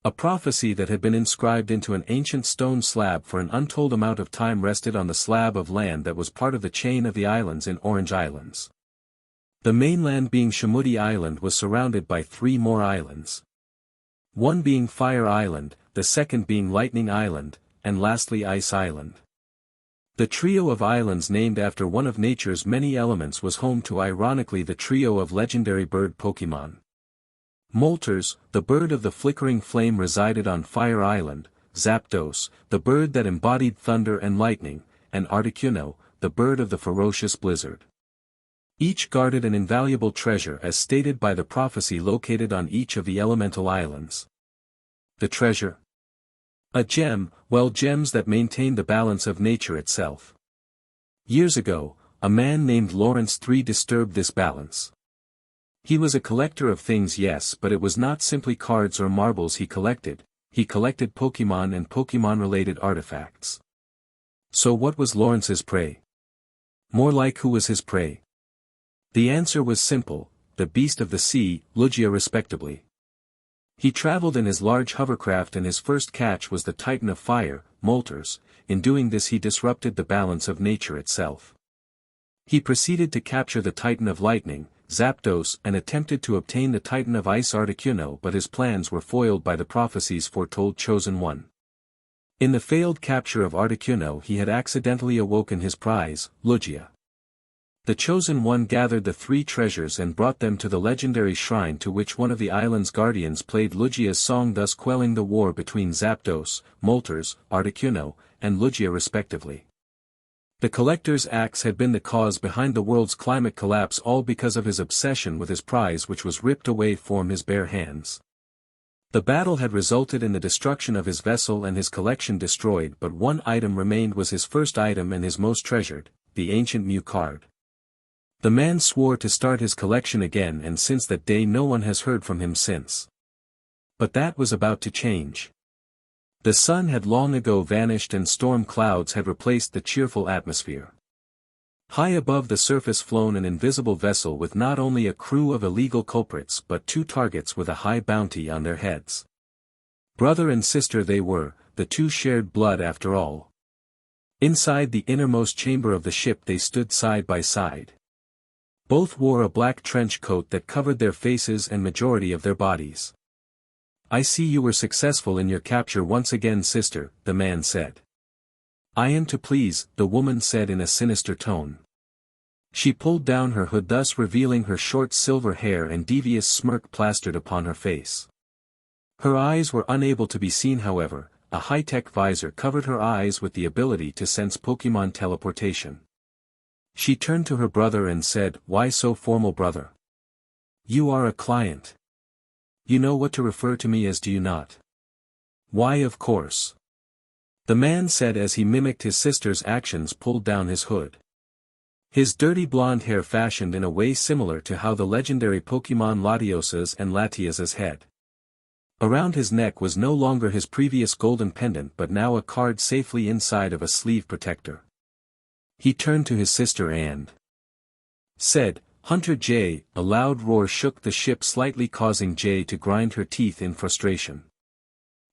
A prophecy that had been inscribed into an ancient stone slab for an untold amount of time rested on the slab of land that was part of the chain of the islands in Orange Islands. The mainland being Shamudi Island was surrounded by three more islands. One being Fire Island, the second being Lightning Island, and lastly Ice Island. The trio of islands named after one of nature's many elements was home to ironically the trio of legendary bird Pokemon. Moltres, the bird of the flickering flame, resided on Fire Island, Zapdos, the bird that embodied thunder and lightning, and Articuno, the bird of the ferocious blizzard. Each guarded an invaluable treasure as stated by the prophecy located on each of the elemental islands. The treasure? A gem, well, gems that maintain the balance of nature itself. Years ago, a man named Lawrence III disturbed this balance. He was a collector of things, yes, but it was not simply cards or marbles he collected Pokemon and Pokemon-related artifacts. So what was Lawrence's prey? More like, who was his prey? The answer was simple: the beast of the sea, Lugia respectively. He traveled in his large hovercraft and his first catch was the Titan of Fire, Moltres. In doing this he disrupted the balance of nature itself. He proceeded to capture the Titan of Lightning, Zapdos, and attempted to obtain the Titan of Ice, Articuno, but his plans were foiled by the prophecies foretold Chosen One. In the failed capture of Articuno he had accidentally awoken his prize, Lugia. The Chosen One gathered the three treasures and brought them to the legendary shrine, to which one of the island's guardians played Lugia's song, thus quelling the war between Zapdos, Moltres, Articuno, and Lugia respectively. The collector's axe had been the cause behind the world's climate collapse, all because of his obsession with his prize, which was ripped away from his bare hands. The battle had resulted in the destruction of his vessel and his collection destroyed, but one item remained, was his first item and his most treasured, the ancient Mew card. The man swore to start his collection again, and since that day no one has heard from him since. But that was about to change. The sun had long ago vanished and storm clouds had replaced the cheerful atmosphere. High above the surface flown an invisible vessel with not only a crew of illegal culprits but two targets with a high bounty on their heads. Brother and sister they were, the two shared blood after all. Inside the innermost chamber of the ship they stood side by side. Both wore a black trench coat that covered their faces and majority of their bodies. "I see you were successful in your capture once again, sister," the man said. "I am to please," the woman said in a sinister tone. She pulled down her hood, thus revealing her short silver hair and devious smirk plastered upon her face. Her eyes were unable to be seen, however. A high-tech visor covered her eyes with the ability to sense Pokemon teleportation. She turned to her brother and said, "Why so formal, brother? You are a client. You know what to refer to me as, do you not?" "Why, of course," the man said as he mimicked his sister's actions, pulled down his hood. His dirty blonde hair fashioned in a way similar to how the legendary Pokemon Latios's and Latias's head. Around his neck was no longer his previous golden pendant but now a card safely inside of a sleeve protector. He turned to his sister and said, "Hunter J." A loud roar shook the ship slightly, causing J to grind her teeth in frustration.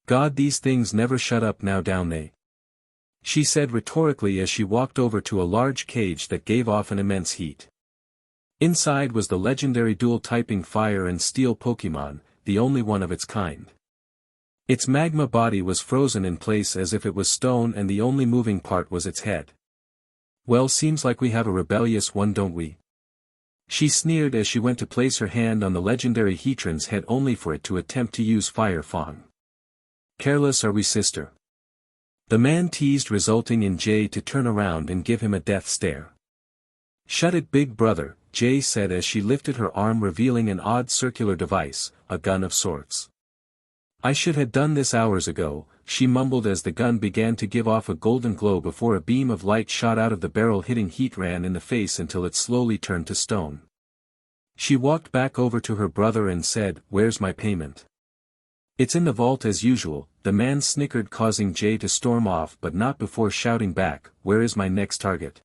"God, these things never shut up now, down they?" she said rhetorically as she walked over to a large cage that gave off an immense heat. Inside was the legendary dual-typing fire and steel Pokemon, the only one of its kind. Its magma body was frozen in place as if it was stone, and the only moving part was its head. "Well, seems like we have a rebellious one, don't we?" she sneered as she went to place her hand on the legendary Heatran's head, only for it to attempt to use Fire Fang. "Careless are we, sister?" the man teased, resulting in Jay to turn around and give him a death stare. "Shut it, big brother," Jay said as she lifted her arm, revealing an odd circular device, a gun of sorts. "I should have done this hours ago," she mumbled as the gun began to give off a golden glow before a beam of light shot out of the barrel, hitting Heatran in the face until it slowly turned to stone. She walked back over to her brother and said, "Where's my payment?" "It's in the vault as usual," the man snickered, causing Jay to storm off, but not before shouting back, "Where is my next target?"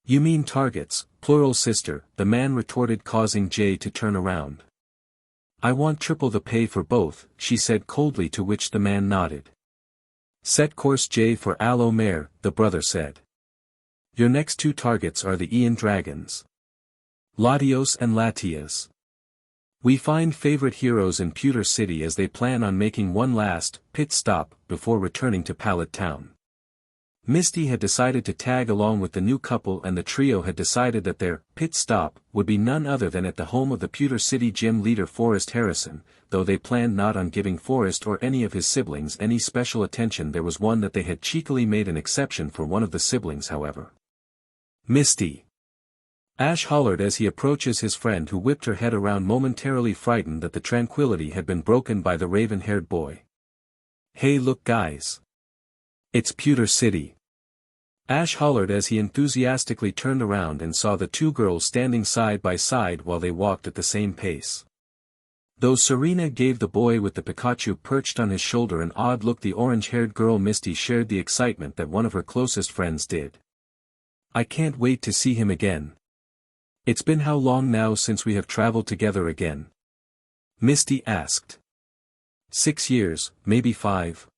"You mean targets, plural, sister," the man retorted, causing Jay to turn around. "I want triple the pay for both," she said coldly, to which the man nodded. "Set course, Jay, for Aloe Mare," the brother said. "Your next two targets are the Ian Dragons. Latios and Latias. We find favorite heroes in Pewter City as they plan on making one last pit stop before returning to Pallet Town." Misty had decided to tag along with the new couple, and the trio had decided that their pit stop would be none other than at the home of the Pewter City gym leader Forrest Harrison, though they planned not on giving Forrest or any of his siblings any special attention. There was one that they had cheekily made an exception for one of the siblings, however. "Misty!" Ash hollered as he approaches his friend, who whipped her head around, momentarily frightened that the tranquility had been broken by the raven-haired boy. Hey look guys! It's Pewter City! Ash hollered as he enthusiastically turned around and saw the two girls standing side by side while they walked at the same pace. Though Serena gave the boy with the Pikachu perched on his shoulder an odd look, the orange-haired girl Misty shared the excitement that one of her closest friends did. I can't wait to see him again. It's been how long now since we have traveled together again? Misty asked. 6 years, maybe 5.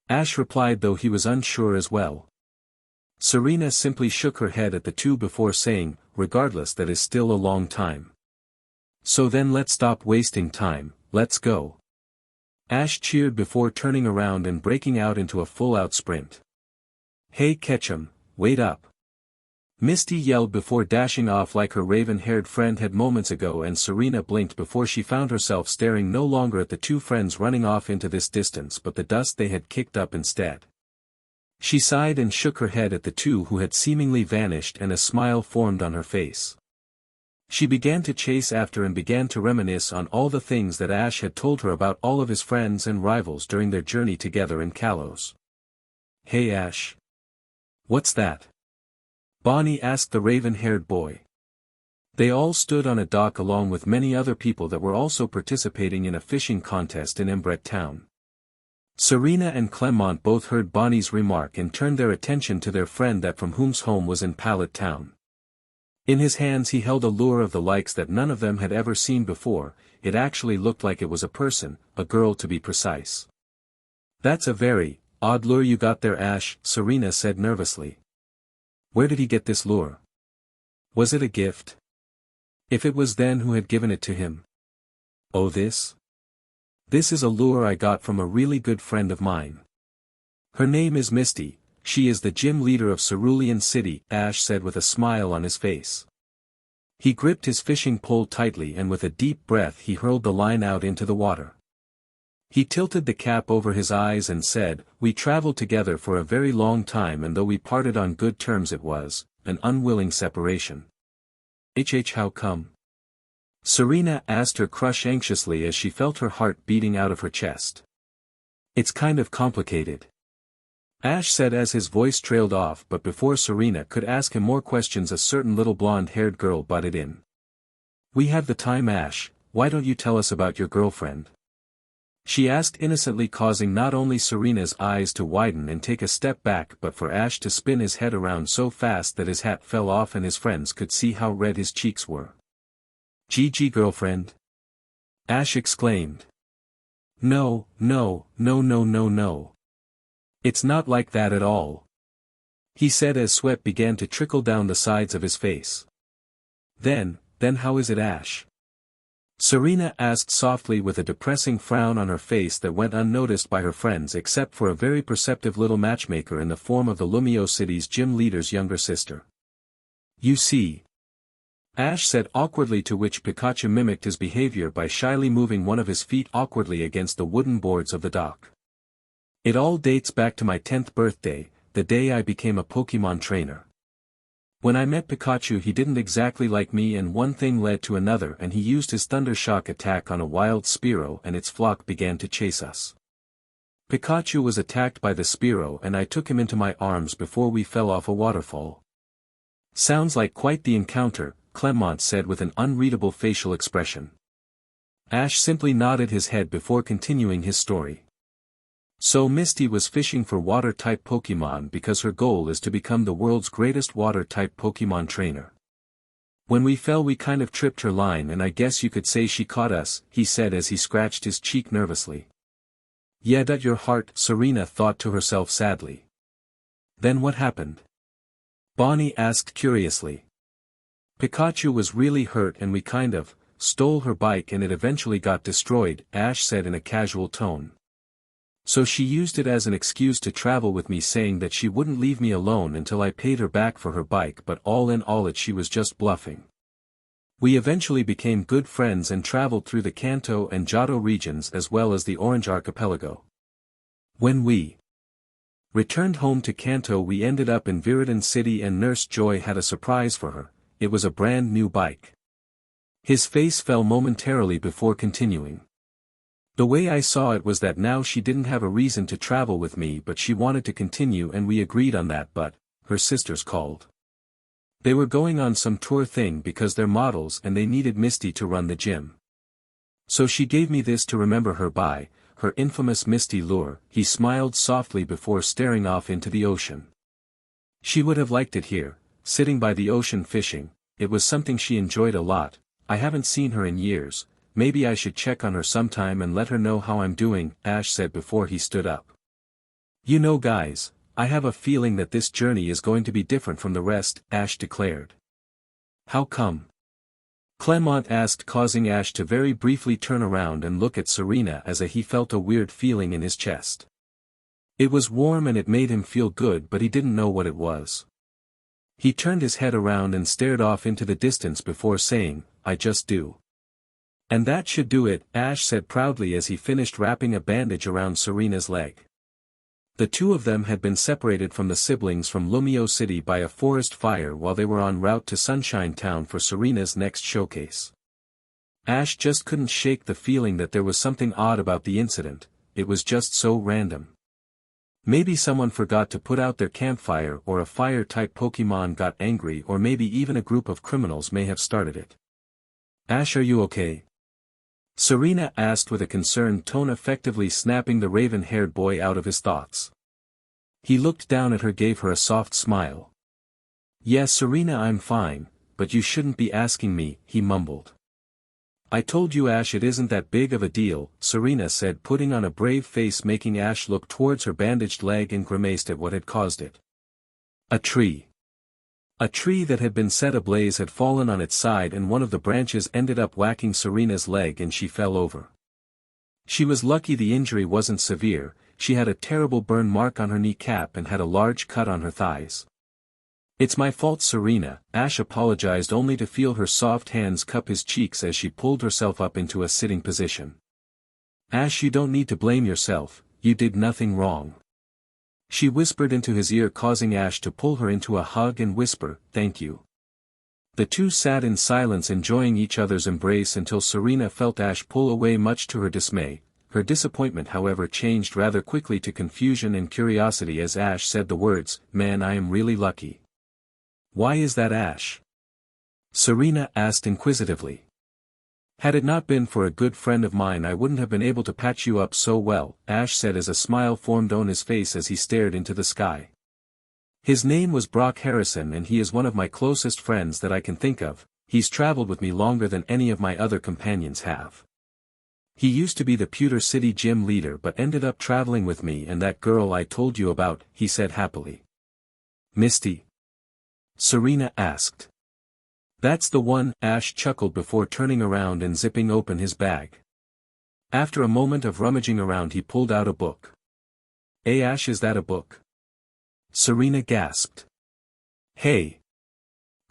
Ash replied, though he was unsure as well. Serena simply shook her head at the two before saying, regardless, that is still a long time. So then let's stop wasting time, let's go. Ash cheered before turning around and breaking out into a full-out sprint. Hey Ketchum, wait up! Misty yelled before dashing off like her raven-haired friend had moments ago, and Serena blinked before she found herself staring no longer at the two friends running off into this distance but the dust they had kicked up instead. She sighed and shook her head at the two who had seemingly vanished, and a smile formed on her face. She began to chase after and began to reminisce on all the things that Ash had told her about all of his friends and rivals during their journey together in Kalos. Hey Ash! What's that? Bonnie asked the raven-haired boy. They all stood on a dock along with many other people that were also participating in a fishing contest in Embret Town. Serena and Clement both heard Bonnie's remark and turned their attention to their friend that from whom's home was in Pallet Town. In his hands he held a lure of the likes that none of them had ever seen before. It actually looked like it was a person, a girl to be precise. That's a very odd lure you got there, Ash, Serena said nervously. Where did he get this lure? Was it a gift? If it was, then who had given it to him? Oh, this? This is a lure I got from a really good friend of mine. Her name is Misty, she is the gym leader of Cerulean City, Ash said with a smile on his face. He gripped his fishing pole tightly and with a deep breath he hurled the line out into the water. He tilted the cap over his eyes and said, we traveled together for a very long time, and though we parted on good terms it was an unwilling separation. How come? Serena asked her crush anxiously as she felt her heart beating out of her chest. It's kind of complicated, Ash said as his voice trailed off, but before Serena could ask him more questions a certain little blonde-haired girl butted in. We have the time, Ash, why don't you tell us about your girlfriend? She asked innocently, causing not only Serena's eyes to widen and take a step back but for Ash to spin his head around so fast that his hat fell off and his friends could see how red his cheeks were. GG girlfriend? Ash exclaimed. No. It's not like that at all, he said as sweat began to trickle down the sides of his face. Then how is it, Ash? Serena asked softly with a depressing frown on her face that went unnoticed by her friends except for a very perceptive little matchmaker in the form of the Lumio City's gym leader's younger sister. You see, Ash said awkwardly, to which Pikachu mimicked his behavior by shyly moving one of his feet awkwardly against the wooden boards of the dock. It all dates back to my 10th birthday, the day I became a Pokemon trainer. When I met Pikachu he didn't exactly like me, and one thing led to another, and he used his Thunder Shock attack on a wild Spearow and its flock began to chase us. Pikachu was attacked by the Spearow and I took him into my arms before we fell off a waterfall. Sounds like quite the encounter, Clement said with an unreadable facial expression. Ash simply nodded his head before continuing his story. So Misty was fishing for water-type Pokemon because her goal is to become the world's greatest water-type Pokemon trainer. When we fell we kind of tripped her line, and I guess you could say she caught us, he said as he scratched his cheek nervously. Yeah, that your heart, Serena thought to herself sadly. Then what happened? Bonnie asked curiously. Pikachu was really hurt and we kind of stole her bike and it eventually got destroyed, Ash said in a casual tone. So she used it as an excuse to travel with me, saying that she wouldn't leave me alone until I paid her back for her bike, but all in all she was just bluffing. We eventually became good friends and traveled through the Kanto and Johto regions as well as the Orange Archipelago. When we returned home to Kanto we ended up in Viridin City and Nurse Joy had a surprise for her. It was a brand new bike. His face fell momentarily before continuing. The way I saw it was that now she didn't have a reason to travel with me but she wanted to continue and we agreed on that but, her sisters called. They were going on some tour thing because they're models and they needed Misty to run the gym. So she gave me this to remember her by, her infamous Misty lure. He smiled softly before staring off into the ocean. She would have liked it here, sitting by the ocean fishing. It was something she enjoyed a lot. I haven't seen her in years. Maybe I should check on her sometime and let her know how I'm doing, Ash said before he stood up. You know guys, I have a feeling that this journey is going to be different from the rest, Ash declared. How come? Clement asked, causing Ash to very briefly turn around and look at Serena as he felt a weird feeling in his chest. It was warm and it made him feel good but he didn't know what it was. He turned his head around and stared off into the distance before saying, I just do. And that should do it, Ash said proudly as he finished wrapping a bandage around Serena's leg. The two of them had been separated from the siblings from Lumio City by a forest fire while they were en route to Sunshine Town for Serena's next showcase. Ash just couldn't shake the feeling that there was something odd about the incident. It was just so random. Maybe someone forgot to put out their campfire or a fire-type Pokemon got angry or maybe even a group of criminals may have started it. Ash, are you okay? Serena asked with a concerned tone, effectively snapping the raven-haired boy out of his thoughts. He looked down at her, gave her a soft smile. Yes, Serena, I'm fine, but you shouldn't be asking me, he mumbled. I told you, Ash, it isn't that big of a deal, Serena said, putting on a brave face, making Ash look towards her bandaged leg and grimaced at what had caused it. A tree. A tree that had been set ablaze had fallen on its side and one of the branches ended up whacking Serena's leg and she fell over. She was lucky the injury wasn't severe. She had a terrible burn mark on her kneecap and had a large cut on her thighs. It's my fault, Serena, Ash apologized, only to feel her soft hands cup his cheeks as she pulled herself up into a sitting position. Ash, you don't need to blame yourself, you did nothing wrong. She whispered into his ear, causing Ash to pull her into a hug and whisper, thank you. The two sat in silence enjoying each other's embrace until Serena felt Ash pull away, much to her dismay. Her disappointment, however, changed rather quickly to confusion and curiosity as Ash said the words, man, I am really lucky. Why is that, Ash? Serena asked inquisitively. Had it not been for a good friend of mine I wouldn't have been able to patch you up so well, Ash said as a smile formed on his face as he stared into the sky. His name was Brock Harrison and he is one of my closest friends that I can think of. He's traveled with me longer than any of my other companions have. He used to be the Pewter City gym leader but ended up traveling with me and that girl I told you about, he said happily. Misty? Serena asked. That's the one, Ash chuckled before turning around and zipping open his bag. After a moment of rummaging around he pulled out a book. Ash, is that a book? Serena gasped. Hey.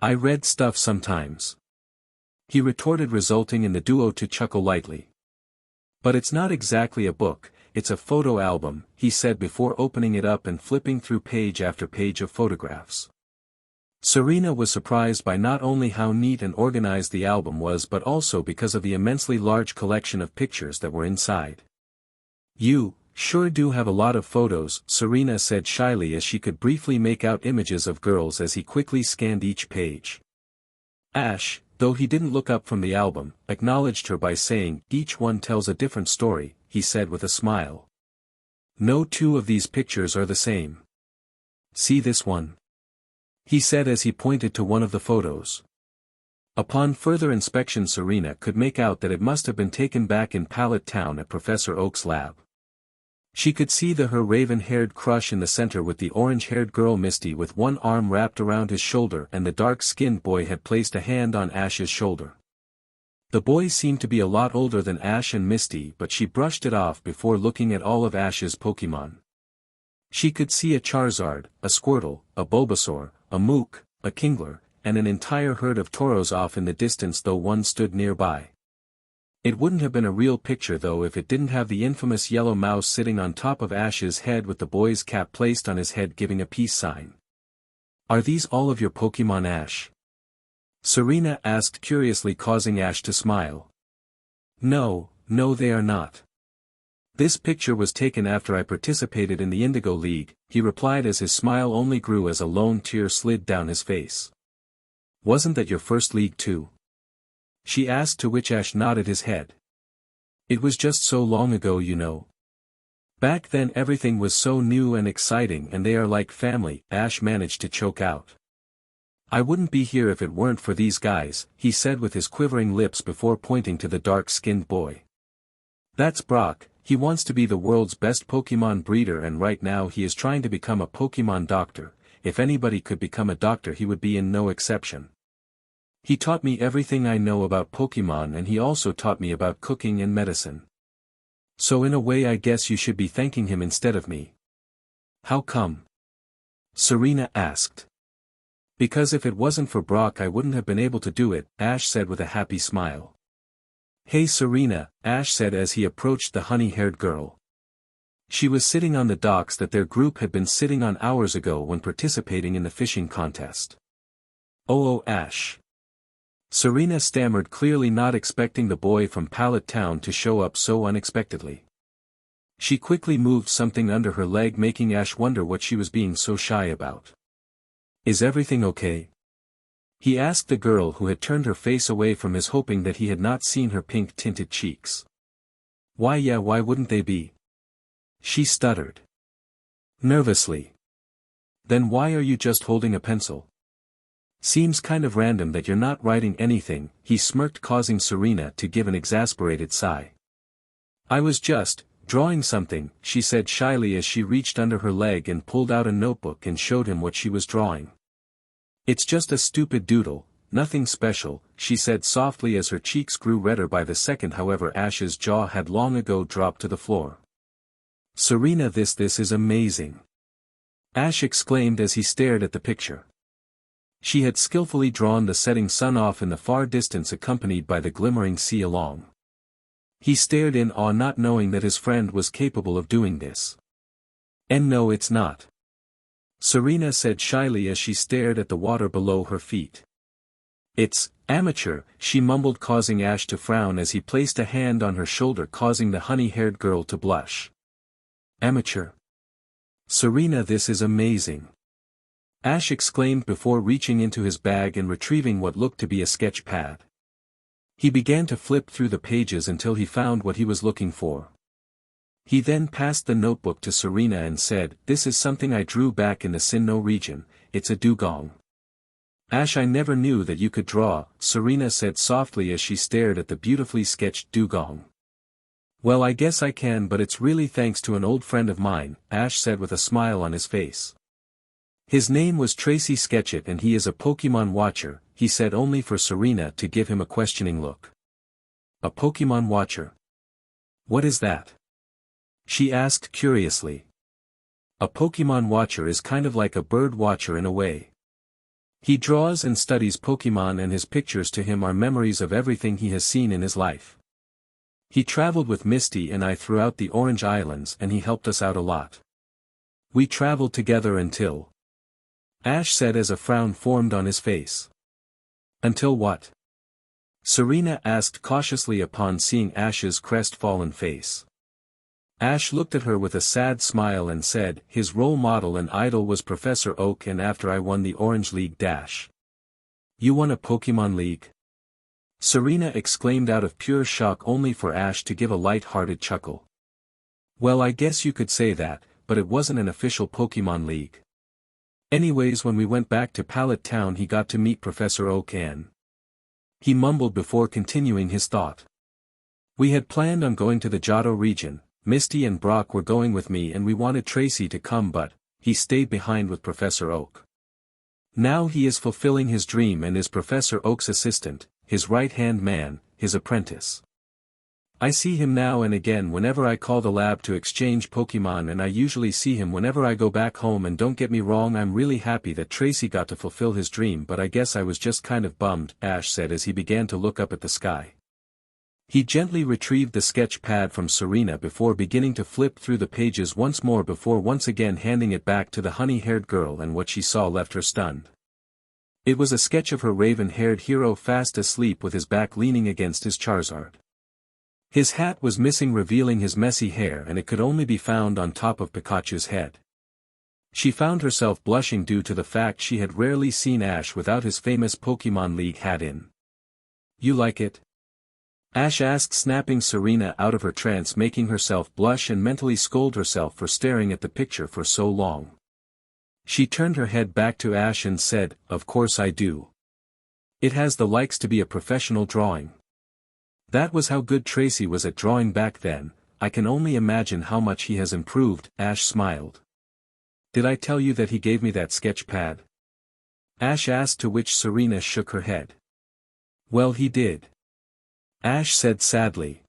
I read stuff sometimes. He retorted, resulting in the duo to chuckle lightly. But it's not exactly a book, it's a photo album, he said before opening it up and flipping through page after page of photographs. Serena was surprised by not only how neat and organized the album was but also because of the immensely large collection of pictures that were inside. You sure do have a lot of photos, Serena said shyly as she could briefly make out images of girls as he quickly scanned each page. Ash, though he didn't look up from the album, acknowledged her by saying, each one tells a different story, he said with a smile. No two of these pictures are the same. See this one? He said as he pointed to one of the photos. Upon further inspection Serena could make out that it must have been taken back in Pallet Town at Professor Oak's lab. She could see her raven-haired crush in the center with the orange-haired girl Misty with one arm wrapped around his shoulder, and the dark-skinned boy had placed a hand on Ash's shoulder. The boy seemed to be a lot older than Ash and Misty but she brushed it off before looking at all of Ash's Pokemon. She could see a Charizard, a Squirtle, a Bulbasaur, a Mook, a Kingler, and an entire herd of Tauros off in the distance, though one stood nearby. It wouldn't have been a real picture though if it didn't have the infamous yellow mouse sitting on top of Ash's head with the boy's cap placed on his head giving a peace sign. Are these all of your Pokemon, Ash? Serena asked curiously, causing Ash to smile. No, they are not. This picture was taken after I participated in the Indigo League, he replied as his smile only grew as a lone tear slid down his face. Wasn't that your first league too? She asked, to which Ash nodded his head. It was just so long ago, you know. Back then everything was so new and exciting, and they are like family, Ash managed to choke out. I wouldn't be here if it weren't for these guys, he said with his quivering lips before pointing to the dark-skinned boy. That's Brock. He wants to be the world's best Pokemon breeder, and right now he is trying to become a Pokemon doctor. If anybody could become a doctor, he would be in no exception. He taught me everything I know about Pokemon, and he also taught me about cooking and medicine. So in a way I guess you should be thanking him instead of me. How come? Serena asked. Because if it wasn't for Brock I wouldn't have been able to do it, Ash said with a happy smile. Hey Serena, Ash said as he approached the honey-haired girl. She was sitting on the docks that their group had been sitting on hours ago when participating in the fishing contest. Oh Ash. Serena stammered, clearly not expecting the boy from Pallet Town to show up so unexpectedly. She quickly moved something under her leg, making Ash wonder what she was being so shy about. Is everything okay? He asked the girl, who had turned her face away from his, hoping that he had not seen her pink-tinted cheeks. Why yeah, why wouldn't they be? She stuttered. Nervously. Then why are you just holding a pencil? Seems kind of random that you're not writing anything, he smirked, causing Serena to give an exasperated sigh. I was just drawing something, she said shyly as she reached under her leg and pulled out a notebook and showed him what she was drawing. It's just a stupid doodle, nothing special, she said softly as her cheeks grew redder by the second. However, Ash's jaw had long ago dropped to the floor. Serena, this is amazing. Ash exclaimed as he stared at the picture. She had skillfully drawn the setting sun off in the far distance, accompanied by the glimmering sea along. He stared in awe, not knowing that his friend was capable of doing this. And no, it's not. Serena said shyly as she stared at the water below her feet. It's amateur, she mumbled, causing Ash to frown as he placed a hand on her shoulder, causing the honey-haired girl to blush. Amateur? Serena, this is amazing. Ash exclaimed before reaching into his bag and retrieving what looked to be a sketch pad. He began to flip through the pages until he found what he was looking for. He then passed the notebook to Serena and said, "This is something I drew back in the Sinnoh region, it's a dugong." Ash, I never knew that you could draw, Serena said softly as she stared at the beautifully sketched dugong. Well, I guess I can, but it's really thanks to an old friend of mine, Ash said with a smile on his face. His name was Tracy Sketchit and he is a Pokemon watcher, he said, only for Serena to give him a questioning look. A Pokemon watcher? What is that? She asked curiously. A Pokemon watcher is kind of like a bird watcher in a way. He draws and studies Pokemon, and his pictures to him are memories of everything he has seen in his life. He traveled with Misty and I throughout the Orange Islands and he helped us out a lot. We traveled together until... Ash said as a frown formed on his face. Until what? Serena asked cautiously upon seeing Ash's crestfallen face. Ash looked at her with a sad smile and said, his role model and idol was Professor Oak, and after I won the Orange League dash. You won a Pokemon League? Serena exclaimed out of pure shock, only for Ash to give a light-hearted chuckle. Well, I guess you could say that, but it wasn't an official Pokemon League. Anyways, when we went back to Pallet Town he got to meet Professor Oak and... He mumbled before continuing his thought. We had planned on going to the Johto region, Misty and Brock were going with me and we wanted Tracy to come, but he stayed behind with Professor Oak. Now he is fulfilling his dream and is Professor Oak's assistant, his right-hand man, his apprentice. I see him now and again whenever I call the lab to exchange Pokemon, and I usually see him whenever I go back home, and don't get me wrong, I'm really happy that Tracy got to fulfill his dream, but I guess I was just kind of bummed, Ash said as he began to look up at the sky. He gently retrieved the sketch pad from Serena before beginning to flip through the pages once more before once again handing it back to the honey-haired girl, and what she saw left her stunned. It was a sketch of her raven-haired hero fast asleep with his back leaning against his Charizard. His hat was missing, revealing his messy hair, and it could only be found on top of Pikachu's head. She found herself blushing due to the fact she had rarely seen Ash without his famous Pokemon League hat in. "You like it?" Ash asked, snapping Serena out of her trance, making herself blush and mentally scold herself for staring at the picture for so long. She turned her head back to Ash and said, "Of course I do. It has the likes to be a professional drawing." That was how good Tracy was at drawing back then. "I can only imagine how much he has improved," Ash smiled. "Did I tell you that he gave me that sketch pad?" Ash asked, to which Serena shook her head. "Well, he did," Ash said sadly.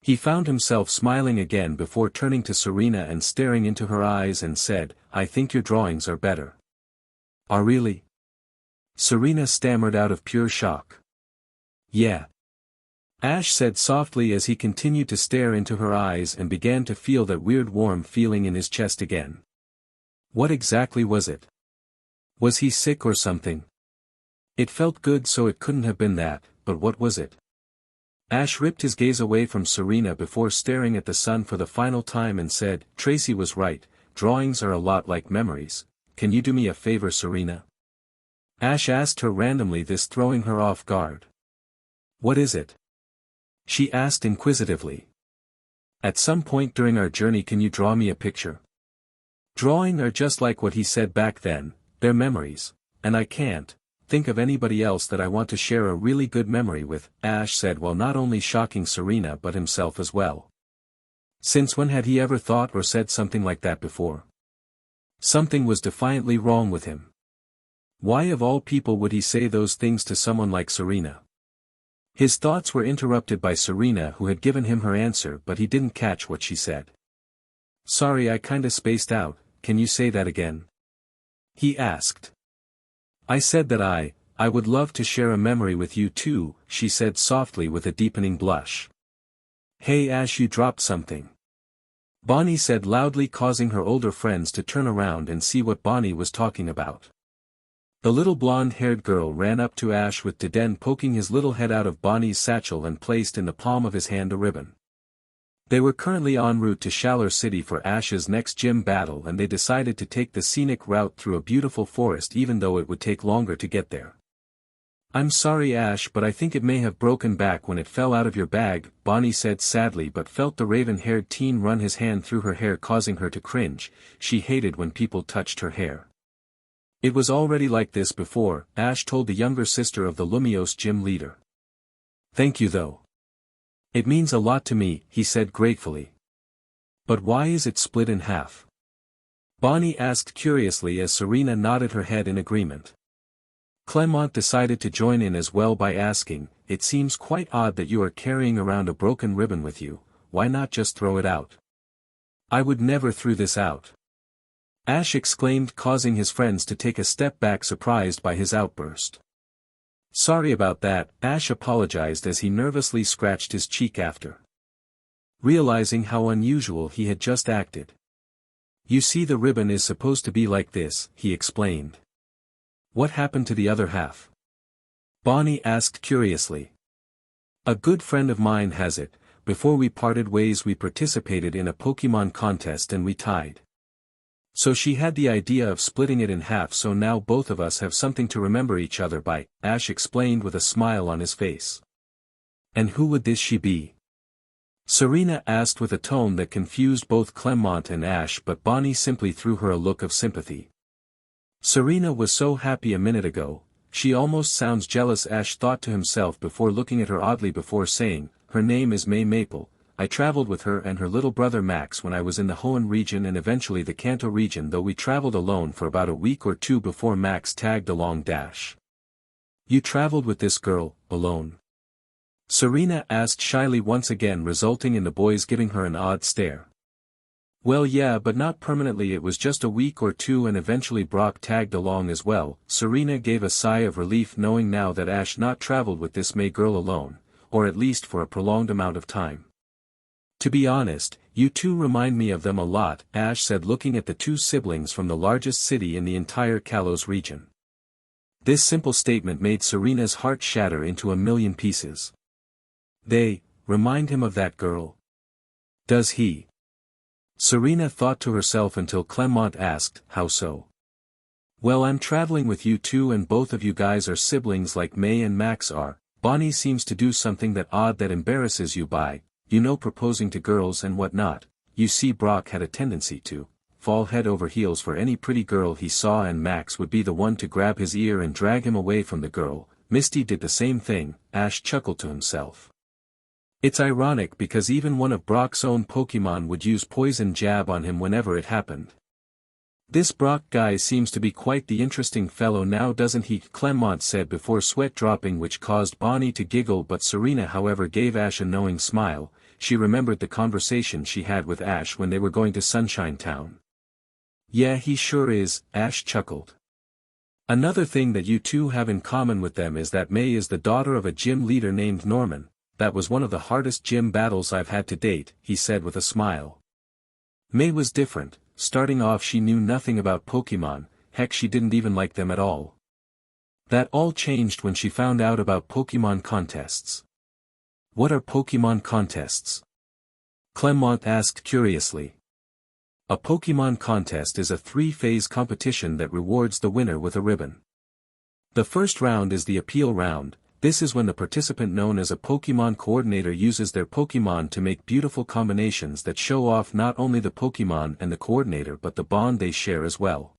He found himself smiling again before turning to Serena and staring into her eyes and said, "I think your drawings are better." "Are really?" Serena stammered out of pure shock. "Yeah," Ash said softly as he continued to stare into her eyes and began to feel that weird warm feeling in his chest again. What exactly was it? Was he sick or something? It felt good, so it couldn't have been that, but what was it? Ash ripped his gaze away from Serena before staring at the sun for the final time and said, "Tracy was right, drawings are a lot like memories. Can you do me a favor, Serena?" Ash asked her randomly, this throwing her off guard. "What is it?" she asked inquisitively. "At some point during our journey, can you draw me a picture? Drawing are just like what he said back then, they're memories, and I can't think of anybody else that I want to share a really good memory with," Ash said, while not only shocking Serena but himself as well. Since when had he ever thought or said something like that before? Something was defiantly wrong with him. Why of all people would he say those things to someone like Serena? His thoughts were interrupted by Serena, who had given him her answer, but he didn't catch what she said. "Sorry, I kinda spaced out, can you say that again?" he asked. "I said that I would love to share a memory with you too," she said softly with a deepening blush. "Hey Ash, you dropped something," Bonnie said loudly, causing her older friends to turn around and see what Bonnie was talking about. The little blonde-haired girl ran up to Ash with Deden poking his little head out of Bonnie's satchel and placed in the palm of his hand a ribbon. They were currently en route to Shalar City for Ash's next gym battle, and they decided to take the scenic route through a beautiful forest even though it would take longer to get there. "I'm sorry Ash, but I think it may have broken back when it fell out of your bag," Bonnie said sadly, but felt the raven-haired teen run his hand through her hair, causing her to cringe. She hated when people touched her hair. "It was already like this before," Ash told the younger sister of the Lumiose gym leader. "Thank you though. It means a lot to me," he said gratefully. "But why is it split in half?" Bonnie asked curiously as Serena nodded her head in agreement. Clement decided to join in as well by asking, "It seems quite odd that you are carrying around a broken ribbon with you, why not just throw it out?" "I would never throw this out," Ash exclaimed, causing his friends to take a step back, surprised by his outburst. "Sorry about that," Ash apologized as he nervously scratched his cheek after realizing how unusual he had just acted. "You see, the ribbon is supposed to be like this," he explained. "What happened to the other half?" Bonnie asked curiously. "A good friend of mine has it. Before we parted ways we participated in a Pokemon contest and we tied. So she had the idea of splitting it in half, so now both of us have something to remember each other by," Ash explained with a smile on his face. "And who would this she be?" Serena asked with a tone that confused both Clement and Ash, but Bonnie simply threw her a look of sympathy. Serena was so happy a minute ago, she almost sounds jealous, Ash thought to himself before looking at her oddly before saying, "Her name is May Maple. I traveled with her and her little brother Max when I was in the Hoenn region and eventually the Kanto region, though we traveled alone for about a week or two before Max tagged along. You traveled with this girl, alone?" Serena asked shyly once again, resulting in the boys giving her an odd stare. "Well yeah, but not permanently, it was just a week or two and eventually Brock tagged along as well." Serena gave a sigh of relief knowing now that Ash not traveled with this May girl alone, or at least for a prolonged amount of time. "To be honest, you two remind me of them a lot," Ash said, looking at the two siblings from the largest city in the entire Kalos region. This simple statement made Serena's heart shatter into a million pieces. They remind him of that girl? Does he? Serena thought to herself until Clement asked, how so? Well, I'm traveling with you two and both of you guys are siblings like May and Max are. Bonnie seems to do something that odd that embarrasses you by, proposing to girls and whatnot. You see, Brock had a tendency to fall head over heels for any pretty girl he saw, and Max would be the one to grab his ear and drag him away from the girl. Misty did the same thing. Ash chuckled to himself. It's ironic because even one of Brock's own Pokemon would use poison jab on him whenever it happened. This Brock guy seems to be quite the interesting fellow now, doesn't he? Clement said before sweat dropping, which caused Bonnie to giggle, but Serena however gave Ash a knowing smile. She remembered the conversation she had with Ash when they were going to Sunshine Town. Yeah, he sure is, Ash chuckled. Another thing that you two have in common with them is that May is the daughter of a gym leader named Norman. That was one of the hardest gym battles I've had to date, he said with a smile. May was different. Starting off she knew nothing about Pokemon, heck she didn't even like them at all. That all changed when she found out about Pokemon contests. What are Pokemon contests? Clement asked curiously. A Pokemon contest is a 3-phase competition that rewards the winner with a ribbon. The first round is the appeal round. This is when the participant known as a Pokemon coordinator uses their Pokemon to make beautiful combinations that show off not only the Pokemon and the coordinator but the bond they share as well.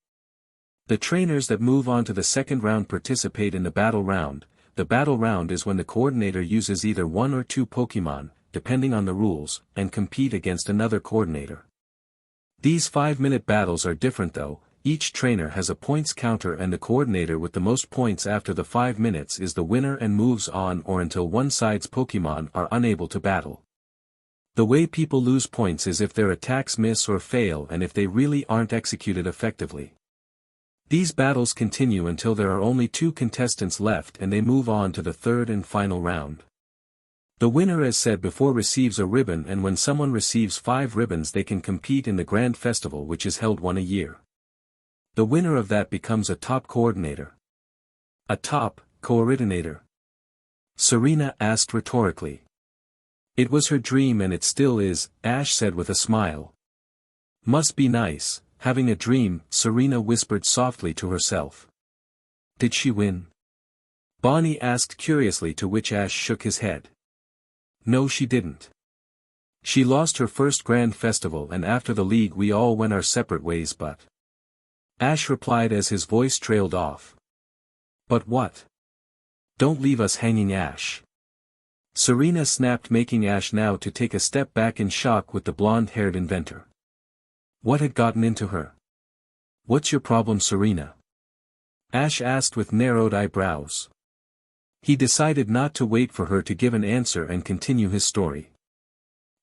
The trainers that move on to the second round participate in the battle round. The battle round is when the coordinator uses either 1 or 2 Pokemon, depending on the rules, and compete against another coordinator. These 5-minute battles are different though. Each trainer has a points counter and the coordinator with the most points after the 5 minutes is the winner and moves on or until one side's Pokemon are unable to battle. The way people lose points is if their attacks miss or fail and if they really aren't executed effectively. These battles continue until there are only 2 contestants left and they move on to the third and final round. The winner, as said before, receives a ribbon, and when someone receives 5 ribbons they can compete in the Grand Festival, which is held one a year. The winner of that becomes a top coordinator. A top coordinator? Serena asked rhetorically. It was her dream and it still is, Ash said with a smile. Must be nice, having a dream, Serena whispered softly to herself. Did she win? Bonnie asked curiously, to which Ash shook his head. No, she didn't. She lost her first Grand Festival and after the league we all went our separate ways, but... Ash replied as his voice trailed off. But what? Don't leave us hanging, Ash. Serena snapped, making Ash now to take a step back in shock with the blonde-haired inventor. What had gotten into her? What's your problem, Serena? Ash asked with narrowed eyebrows. He decided not to wait for her to give an answer and continue his story.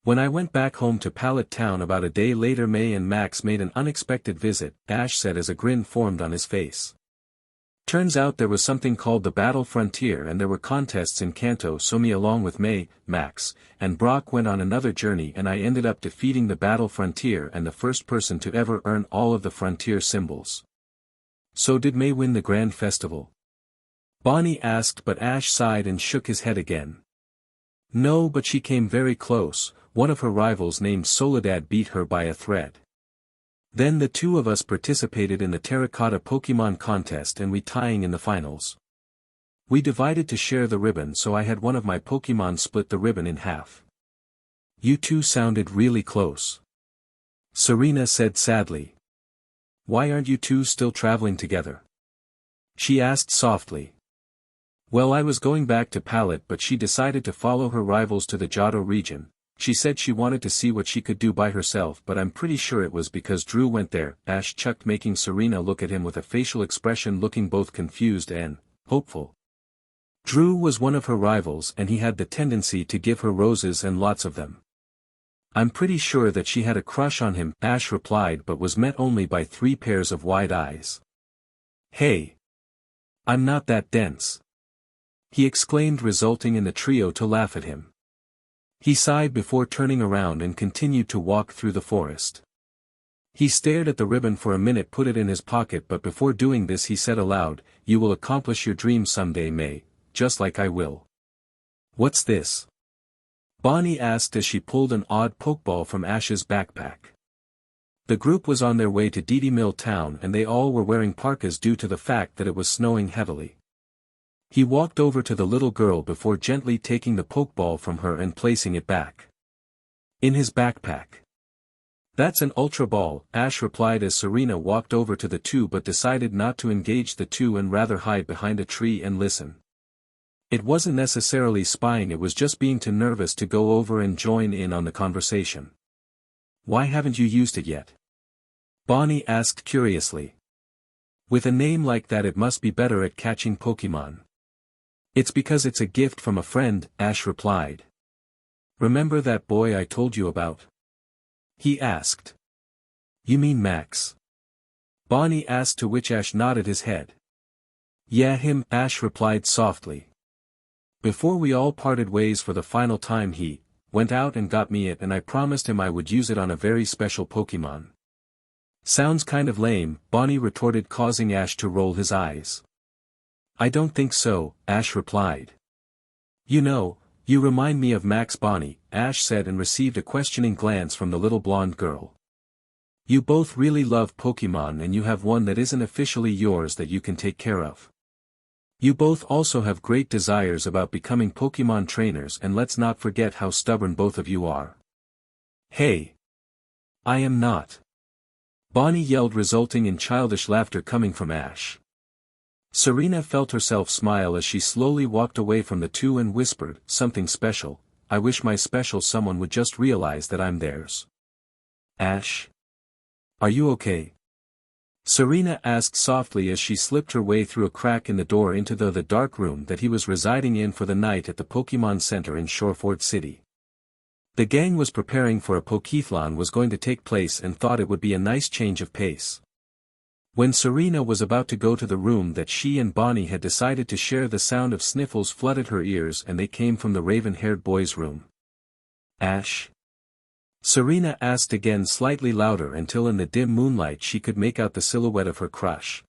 When I went back home to Pallet Town about a day later, May and Max made an unexpected visit, Ash said as a grin formed on his face. Turns out there was something called the Battle Frontier and there were contests in Kanto, so me along with May, Max, and Brock went on another journey and I ended up defeating the Battle Frontier and the first person to ever earn all of the Frontier symbols. So did May win the Grand Festival? Bonnie asked, but Ash sighed and shook his head again. No, but she came very close. One of her rivals named Soledad beat her by a thread. Then the 2 of us participated in the Terracotta Pokemon contest and we tying in the finals. We divided to share the ribbon, so I had one of my Pokemon split the ribbon in half. You 2 sounded really close. Serena said sadly. Why aren't you 2 still traveling together? She asked softly. Well, I was going back to Pallet, but she decided to follow her rivals to the Johto region. She said she wanted to see what she could do by herself, but I'm pretty sure it was because Drew went there, Ash chucked, making Serena look at him with a facial expression looking both confused and hopeful. Drew was one of her rivals and he had the tendency to give her roses and lots of them. I'm pretty sure that she had a crush on him, Ash replied, but was met only by 3 pairs of wide eyes. Hey! I'm not that dense! He exclaimed, resulting in the trio to laugh at him. He sighed before turning around and continued to walk through the forest. He stared at the ribbon for a minute, put it in his pocket, but before doing this he said aloud, You will accomplish your dream someday, May, just like I will. What's this? Bonnie asked as she pulled an odd Pokeball from Ash's backpack. The group was on their way to Deedy Mill Town and they all were wearing parkas due to the fact that it was snowing heavily. He walked over to the little girl before gently taking the Pokeball from her and placing it back in his backpack. "That's an Ultra Ball," Ash replied as Serena walked over to the two but decided not to engage the two and rather hide behind a tree and listen. It wasn't necessarily spying, it was just being too nervous to go over and join in on the conversation. "Why haven't you used it yet?" Bonnie asked curiously. "With a name like that it must be better at catching Pokemon." "It's because it's a gift from a friend," Ash replied. "Remember that boy I told you about?" he asked. "You mean Max?" Bonnie asked, to which Ash nodded his head. "Yeah, him," Ash replied softly. "Before we all parted ways for the final time he went out and got me it and I promised him I would use it on a very special Pokemon." "Sounds kind of lame," Bonnie retorted, causing Ash to roll his eyes. "I don't think so," Ash replied. "You know, you remind me of Max." Bonnie, Ash said, and received a questioning glance from the little blonde girl. "You both really love Pokemon and you have one that isn't officially yours that you can take care of. You both also have great desires about becoming Pokemon trainers, and let's not forget how stubborn both of you are." "Hey! I am not!" Bonnie yelled, resulting in childish laughter coming from Ash. Serena felt herself smile as she slowly walked away from the two and whispered, "Something special. I wish my special someone would just realize that I'm theirs." "Ash? Are you okay?" Serena asked softly as she slipped her way through a crack in the door into the dark room that he was residing in for the night at the Pokemon Center in Shorefort City. The gang was preparing for a Pokethlon was going to take place and thought it would be a nice change of pace. When Serena was about to go to the room that she and Bonnie had decided to share, the sound of sniffles flooded her ears and they came from the raven-haired boy's room. "Ash?" Serena asked again, slightly louder, until in the dim moonlight she could make out the silhouette of her crush.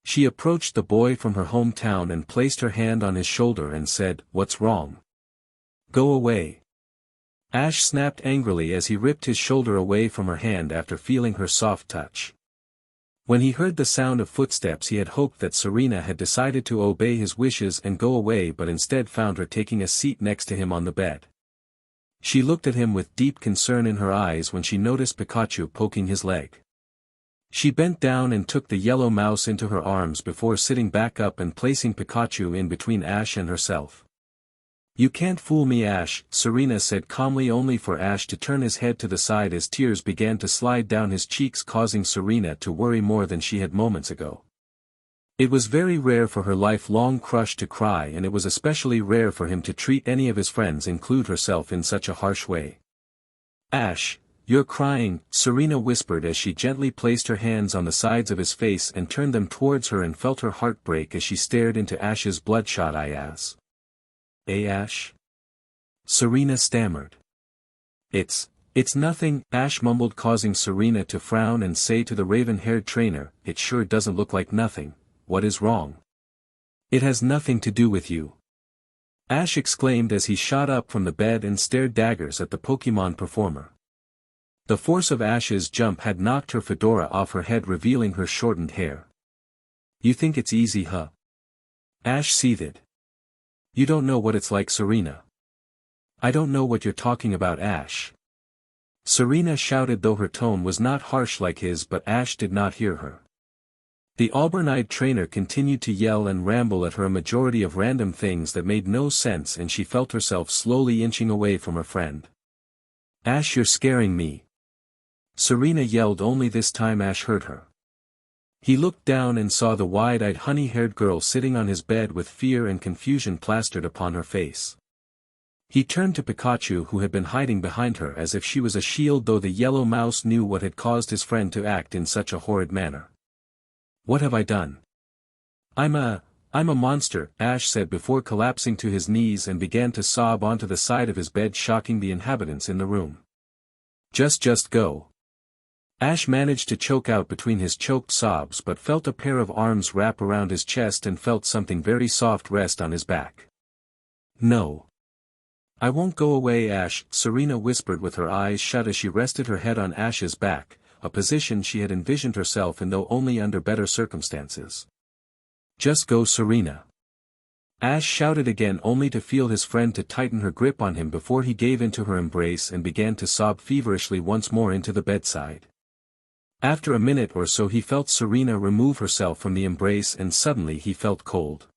She approached the boy from her hometown and placed her hand on his shoulder and said, "What's wrong?" "Go away." Ash snapped angrily as he ripped his shoulder away from her hand after feeling her soft touch. When he heard the sound of footsteps he had hoped that Serena had decided to obey his wishes and go away, but instead found her taking a seat next to him on the bed. She looked at him with deep concern in her eyes when she noticed Pikachu poking his leg. She bent down and took the yellow mouse into her arms before sitting back up and placing Pikachu in between Ash and herself. "You can't fool me, Ash," Serena said calmly, only for Ash to turn his head to the side as tears began to slide down his cheeks, causing Serena to worry more than she had moments ago. It was very rare for her lifelong crush to cry, and it was especially rare for him to treat any of his friends, including herself, in such a harsh way. "Ash, you're crying," Serena whispered as she gently placed her hands on the sides of his face and turned them towards her, and felt her heart break as she stared into Ash's bloodshot eyes. "Ash?" Serena stammered. It's nothing," Ash mumbled, causing Serena to frown and say to the raven-haired trainer, "It sure doesn't look like nothing. What is wrong?" "It has nothing to do with you," Ash exclaimed as he shot up from the bed and stared daggers at the Pokemon performer. The force of Ash's jump had knocked her fedora off her head, revealing her shortened hair. "You think it's easy, huh?" Ash seethed. "You don't know what it's like, Serena." "I don't know what you're talking about, Ash," Serena shouted, though her tone was not harsh like his, but Ash did not hear her. The auburn-eyed trainer continued to yell and ramble at her a majority of random things that made no sense, and she felt herself slowly inching away from her friend. "Ash, you're scaring me," Serena yelled, only this time Ash heard her. He looked down and saw the wide-eyed honey-haired girl sitting on his bed with fear and confusion plastered upon her face. He turned to Pikachu, who had been hiding behind her as if she was a shield, though the yellow mouse knew what had caused his friend to act in such a horrid manner. "What have I done?" I'm a monster," Ash said before collapsing to his knees and began to sob onto the side of his bed, shocking the inhabitants in the room. Just go." Ash managed to choke out between his choked sobs, but felt a pair of arms wrap around his chest and felt something very soft rest on his back. "No. I won't go away, Ash, Serena whispered with her eyes shut as she rested her head on Ash's back, a position she had envisioned herself in though only under better circumstances. Just go, Serena. Ash shouted again only to feel his friend to tighten her grip on him before he gave into her embrace and began to sob feverishly once more into the bedside. After a minute or so he felt Serena remove herself from the embrace and suddenly he felt cold.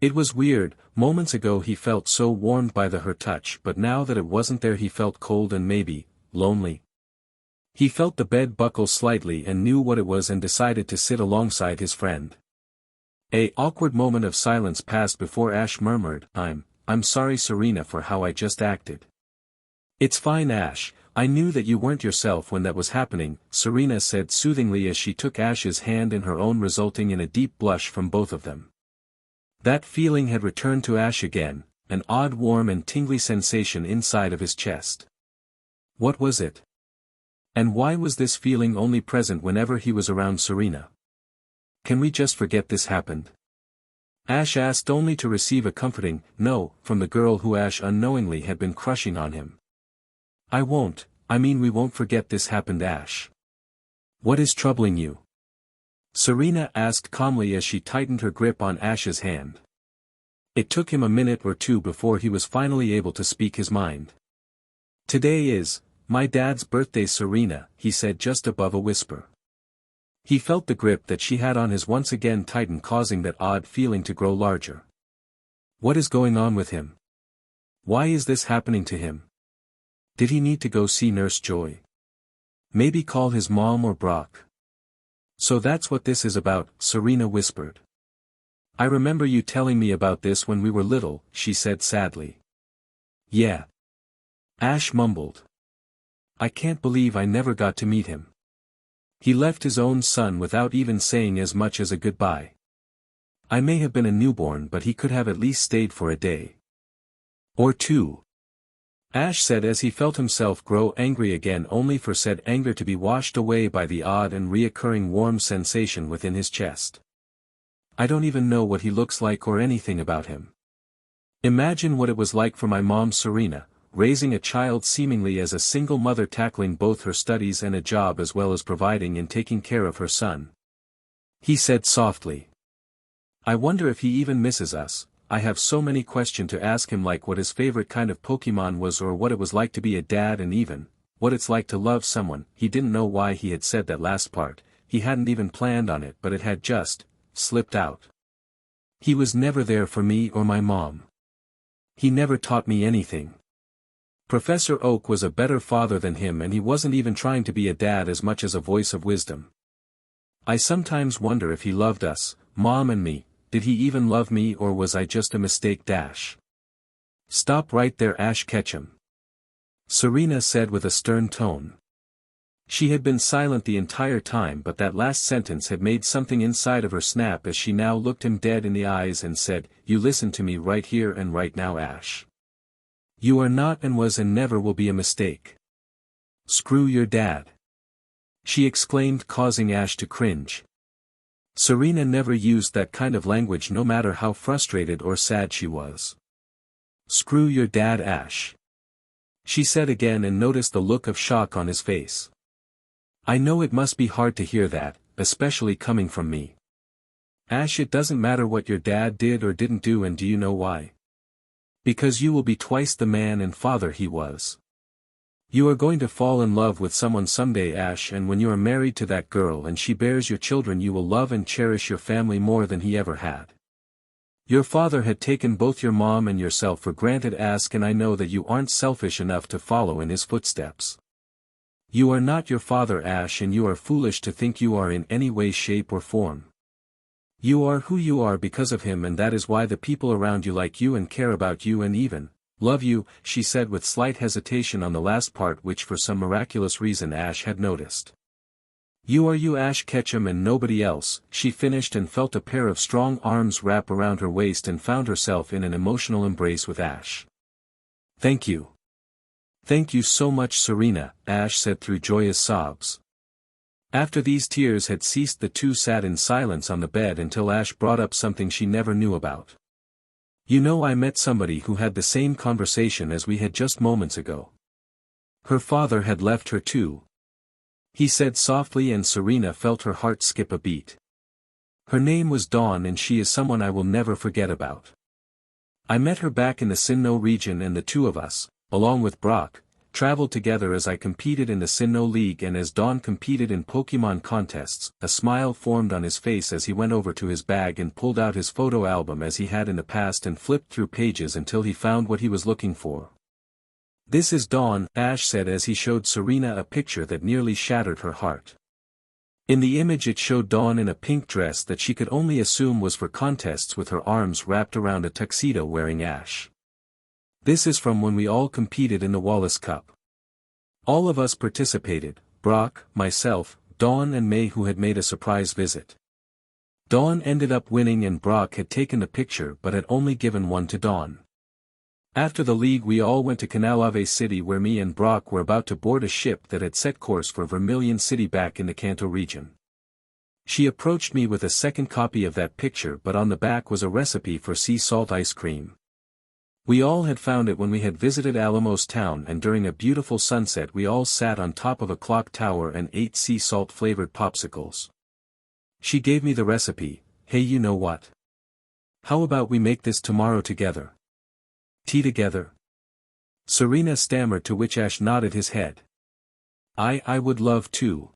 It was weird, moments ago he felt so warmed by her touch but now that it wasn't there he felt cold and maybe, lonely. He felt the bed buckle slightly and knew what it was and decided to sit alongside his friend. An awkward moment of silence passed before Ash murmured, I'm sorry Serena for how I just acted. It's fine Ash, I knew that you weren't yourself when that was happening, Serena said soothingly as she took Ash's hand in her own resulting in a deep blush from both of them. That feeling had returned to Ash again, an odd warm and tingly sensation inside of his chest. What was it? And why was this feeling only present whenever he was around Serena? Can we just forget this happened? Ash asked only to receive a comforting no from the girl who Ash unknowingly had been crushing on him. I won't, we won't forget this happened, Ash. What is troubling you? Serena asked calmly as she tightened her grip on Ash's hand. It took him a minute or two before he was finally able to speak his mind. Today is my dad's birthday, Serena, he said just above a whisper. He felt the grip that she had on his once again tighten, causing that odd feeling to grow larger. What is going on with him? Why is this happening to him? Did he need to go see Nurse Joy? Maybe call his mom or Brock? So that's what this is about, Serena whispered. I remember you telling me about this when we were little, she said sadly. Yeah. Ash mumbled. I can't believe I never got to meet him. He left his own son without even saying as much as a goodbye. I may have been a newborn but he could have at least stayed for a day. Or two. Ash said as he felt himself grow angry again only for said anger to be washed away by the odd and reoccurring warm sensation within his chest. I don't even know what he looks like or anything about him. Imagine what it was like for my mom Serena, raising a child seemingly as a single mother tackling both her studies and a job as well as providing and taking care of her son. He said softly. I wonder if he even misses us. I have so many questions to ask him, like what his favorite kind of Pokemon was or what it was like to be a dad and even, what it's like to love someone. He didn't know why he had said that last part, he hadn't even planned on it but it had just slipped out. He was never there for me or my mom. He never taught me anything. Professor Oak was a better father than him and he wasn't even trying to be a dad as much as a voice of wisdom. I sometimes wonder if he loved us, Mom and me. Did he even love me or was I just a mistake? Stop right there, Ash Ketchum. Serena said with a stern tone. She had been silent the entire time but that last sentence had made something inside of her snap as she now looked him dead in the eyes and said, You listen to me right here and right now, Ash. You are not and was and never will be a mistake. Screw your dad. She exclaimed, causing Ash to cringe. Serena never used that kind of language no matter how frustrated or sad she was. Screw your dad, Ash. She said again and noticed the look of shock on his face. I know it must be hard to hear that, especially coming from me. Ash, it doesn't matter what your dad did or didn't do, and do you know why? Because you will be twice the man and father he was. You are going to fall in love with someone someday, Ash, and when you are married to that girl and she bears your children you will love and cherish your family more than he ever had. Your father had taken both your mom and yourself for granted, Ask, and I know that you aren't selfish enough to follow in his footsteps. You are not your father, Ash, and you are foolish to think you are in any way, shape or form. You are who you are because of him, and that is why the people around you like you and care about you and even love you, she said with slight hesitation on the last part which for some miraculous reason Ash had noticed. You are you, Ash Ketchum, and nobody else, she finished and felt a pair of strong arms wrap around her waist and found herself in an emotional embrace with Ash. Thank you. Thank you so much, Serena, Ash said through joyous sobs. After these tears had ceased the two sat in silence on the bed until Ash brought up something she never knew about. You know, I met somebody who had the same conversation as we had just moments ago. Her father had left her too. He said softly, and Serena felt her heart skip a beat. Her name was Dawn, and she is someone I will never forget about. I met her back in the Sinnoh region, and the two of us, along with Brock, traveled together as I competed in the Sinnoh League and as Dawn competed in Pokemon contests. A smile formed on his face as he went over to his bag and pulled out his photo album as he had in the past and flipped through pages until he found what he was looking for. This is Dawn, Ash said as he showed Serena a picture that nearly shattered her heart. In the image it showed Dawn in a pink dress that she could only assume was for contests, with her arms wrapped around a tuxedo wearing Ash. This is from when we all competed in the Wallace Cup. All of us participated, Brock, myself, Dawn and May, who had made a surprise visit. Dawn ended up winning and Brock had taken the picture but had only given one to Dawn. After the league we all went to Canalave City, where me and Brock were about to board a ship that had set course for Vermilion City back in the Kanto region. She approached me with a second copy of that picture, but on the back was a recipe for sea salt ice cream. We all had found it when we had visited Alamos Town, and during a beautiful sunset we all sat on top of a clock tower and ate sea salt flavored popsicles. She gave me the recipe. Hey, you know what? How about we make this tomorrow together? Tea together? Serena stammered, to which Ash nodded his head. I would love to.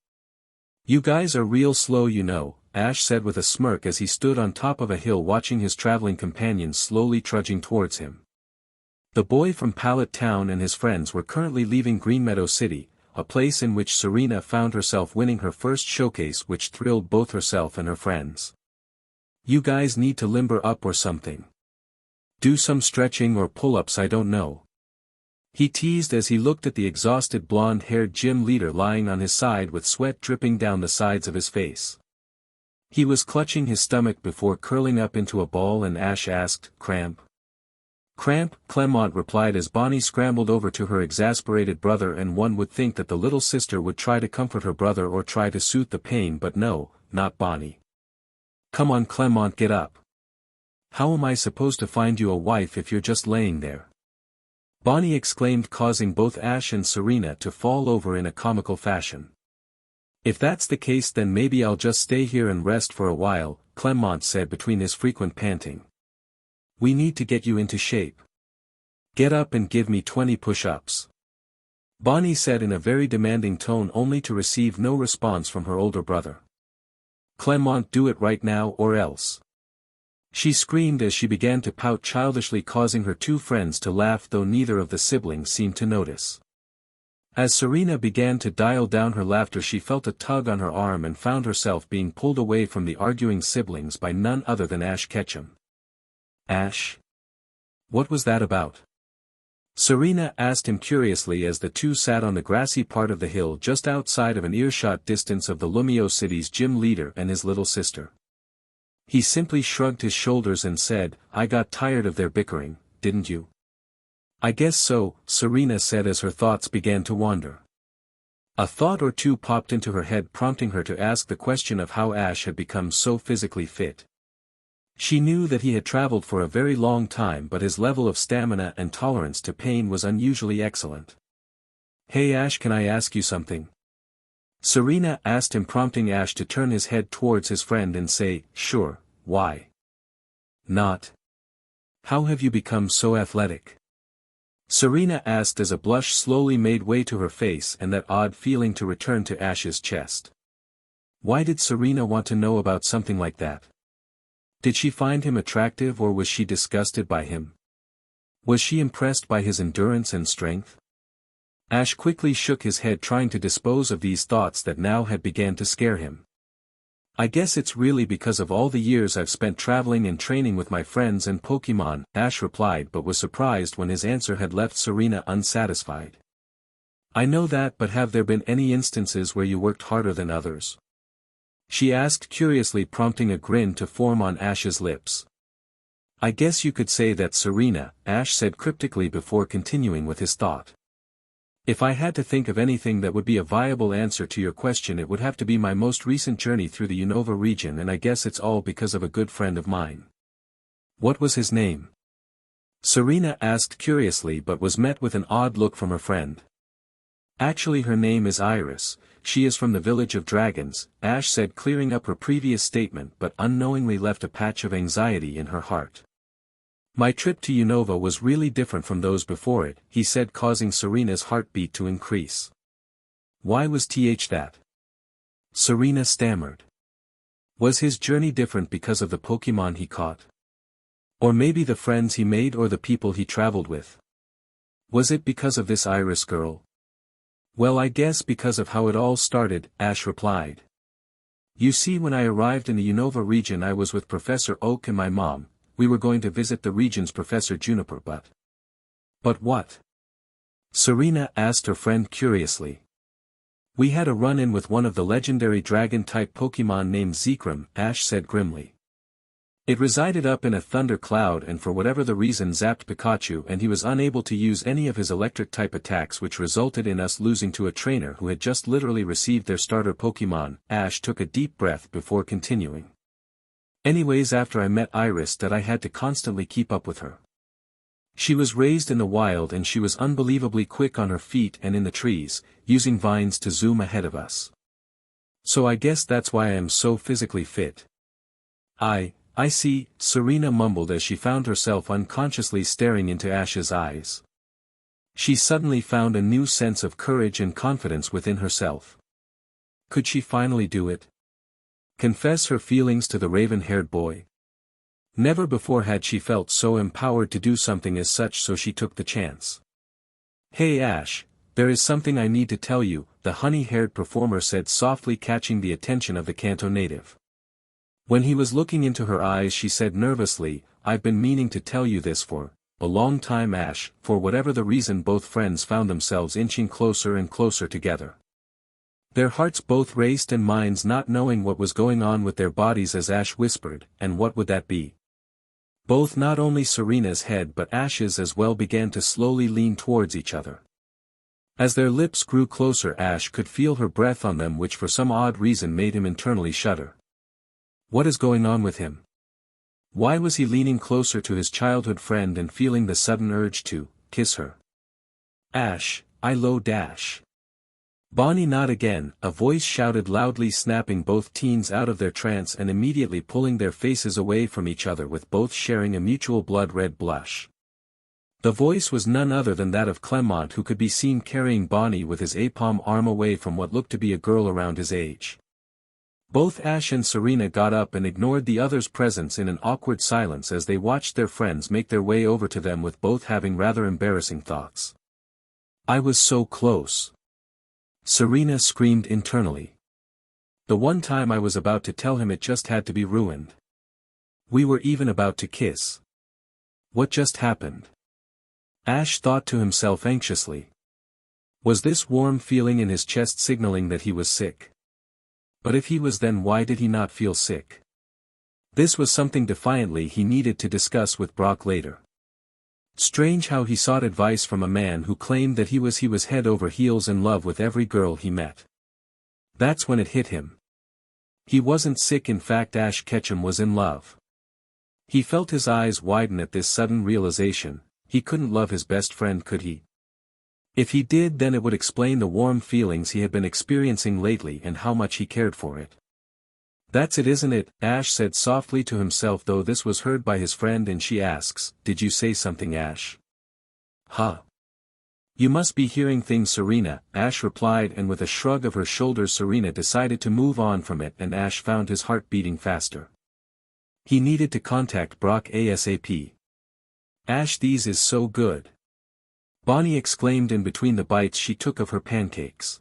You guys are real slow, you know, Ash said with a smirk as he stood on top of a hill watching his traveling companions slowly trudging towards him. The boy from Pallet Town and his friends were currently leaving Greenmeadow City, a place in which Serena found herself winning her first showcase, which thrilled both herself and her friends. You guys need to limber up or something. Do some stretching or pull-ups, I don't know. He teased as he looked at the exhausted blonde-haired gym leader lying on his side with sweat dripping down the sides of his face. He was clutching his stomach before curling up into a ball, and Ash asked, "Cramp?" "Cramp," Clement replied as Bonnie scrambled over to her exasperated brother, and one would think that the little sister would try to comfort her brother or try to soothe the pain, but no, not Bonnie. "Come on, Clement, get up. How am I supposed to find you a wife if you're just laying there?" Bonnie exclaimed, causing both Ash and Serena to fall over in a comical fashion. "If that's the case, then maybe I'll just stay here and rest for a while," Clement said between his frequent panting. "We need to get you into shape. Get up and give me 20 push-ups." Bonnie said in a very demanding tone, only to receive no response from her older brother. "Clement, do it right now or else," she screamed as she began to pout childishly, causing her two friends to laugh, though neither of the siblings seemed to notice. As Serena began to dial down her laughter, she felt a tug on her arm and found herself being pulled away from the arguing siblings by none other than Ash Ketchum. "Ash? What was that about?" Serena asked him curiously as the two sat on the grassy part of the hill just outside of an earshot distance of the Lumio City's gym leader and his little sister. He simply shrugged his shoulders and said, "I got tired of their bickering, didn't you?" "I guess so," Serena said as her thoughts began to wander. A thought or two popped into her head, prompting her to ask the question of how Ash had become so physically fit. She knew that he had traveled for a very long time, but his level of stamina and tolerance to pain was unusually excellent. "Hey Ash, can I ask you something?" Serena asked him, prompting Ash to turn his head towards his friend and say, "Sure, why not? How have you become so athletic?" Serena asked as a blush slowly made way to her face and that odd feeling to return to Ash's chest. Why did Serena want to know about something like that? Did she find him attractive, or was she disgusted by him? Was she impressed by his endurance and strength? Ash quickly shook his head, trying to dispose of these thoughts that now had began to scare him. "I guess it's really because of all the years I've spent traveling and training with my friends and Pokemon," Ash replied, but was surprised when his answer had left Serena unsatisfied. "I know that, but have there been any instances where you worked harder than others?" she asked curiously, prompting a grin to form on Ash's lips. "I guess you could say that, Serena," Ash said cryptically before continuing with his thought. "If I had to think of anything that would be a viable answer to your question, it would have to be my most recent journey through the Unova region, and I guess it's all because of a good friend of mine." "What was his name?" Serena asked curiously but was met with an odd look from her friend. Actually her name is Iris, she is from the village of dragons, Ash said, clearing up her previous statement but unknowingly left a patch of anxiety in her heart. My trip to Unova was really different from those before it, he said, causing Serena's heartbeat to increase. Why was that? Serena stammered. Was his journey different because of the Pokemon he caught? Or maybe the friends he made or the people he traveled with? Was it because of this Iris girl? Well, I guess because of how it all started, Ash replied. You see, when I arrived in the Unova region I was with Professor Oak and my mom. We were going to visit the region's Professor Juniper but... But what? Serena asked her friend curiously. We had a run-in with one of the legendary dragon-type Pokemon named Zekrom, Ash said grimly. It resided up in a thunder cloud and for whatever the reason zapped Pikachu and he was unable to use any of his electric-type attacks, which resulted in us losing to a trainer who had just literally received their starter Pokemon. Ash took a deep breath before continuing. Anyways, after I met Iris that I had to constantly keep up with her. She was raised in the wild and she was unbelievably quick on her feet and in the trees, using vines to zoom ahead of us. So I guess that's why I am so physically fit. I see, Serena mumbled as she found herself unconsciously staring into Ash's eyes. She suddenly found a new sense of courage and confidence within herself. Could she finally do it? Confess her feelings to the raven-haired boy? Never before had she felt so empowered to do something as such, so she took the chance. Hey Ash, there is something I need to tell you, the honey-haired performer said softly, catching the attention of the Kanto native. When he was looking into her eyes she said nervously, I've been meaning to tell you this for a long time, Ash. For whatever the reason, both friends found themselves inching closer and closer together. Their hearts both raced and minds not knowing what was going on with their bodies as Ash whispered, and what would that be? Both, not only Serena's head but Ash's as well, began to slowly lean towards each other. As their lips grew closer Ash could feel her breath on them, which for some odd reason made him internally shudder. What is going on with him? Why was he leaning closer to his childhood friend and feeling the sudden urge to kiss her? Ash, I low dash. Bonnie, not again, a voice shouted loudly, snapping both teens out of their trance and immediately pulling their faces away from each other, with both sharing a mutual blood-red blush. The voice was none other than that of Clement, who could be seen carrying Bonnie with his palm arm away from what looked to be a girl around his age. Both Ash and Serena got up and ignored the other's presence in an awkward silence as they watched their friends make their way over to them, with both having rather embarrassing thoughts. I was so close. Serena screamed internally. The one time I was about to tell him, it just had to be ruined. We were even about to kiss. What just happened? Ash thought to himself anxiously. Was this warm feeling in his chest signaling that he was sick? But if he was, then why did he not feel sick? This was something defiantly he needed to discuss with Brock later. Strange how he sought advice from a man who claimed that he was head over heels in love with every girl he met. That's when it hit him. He wasn't sick, in fact Ash Ketchum was in love. He felt his eyes widen at this sudden realization. He couldn't love his best friend, could he? If he did, then it would explain the warm feelings he had been experiencing lately and how much he cared for it. That's it, isn't it? Ash said softly to himself, though this was heard by his friend, and she asks, did you say something, Ash? Huh? You must be hearing things, Serena, Ash replied, and with a shrug of her shoulders Serena decided to move on from it, and Ash found his heart beating faster. He needed to contact Brock ASAP. Ash, these is so good. Bonnie exclaimed in between the bites she took of her pancakes.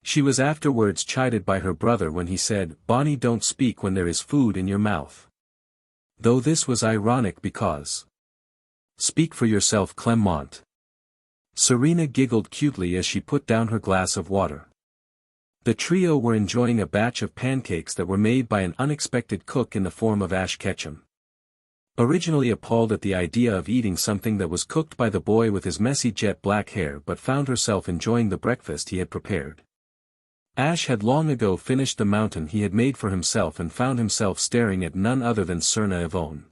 She was afterwards chided by her brother when he said, Bonnie, don't speak when there is food in your mouth. Though this was ironic because... Speak for yourself, Clement. Serena giggled cutely as she put down her glass of water. The trio were enjoying a batch of pancakes that were made by an unexpected cook in the form of Ash Ketchum. Originally appalled at the idea of eating something that was cooked by the boy with his messy jet black hair, but found herself enjoying the breakfast he had prepared. Ash had long ago finished the mountain he had made for himself and found himself staring at none other than Serena Yvonne.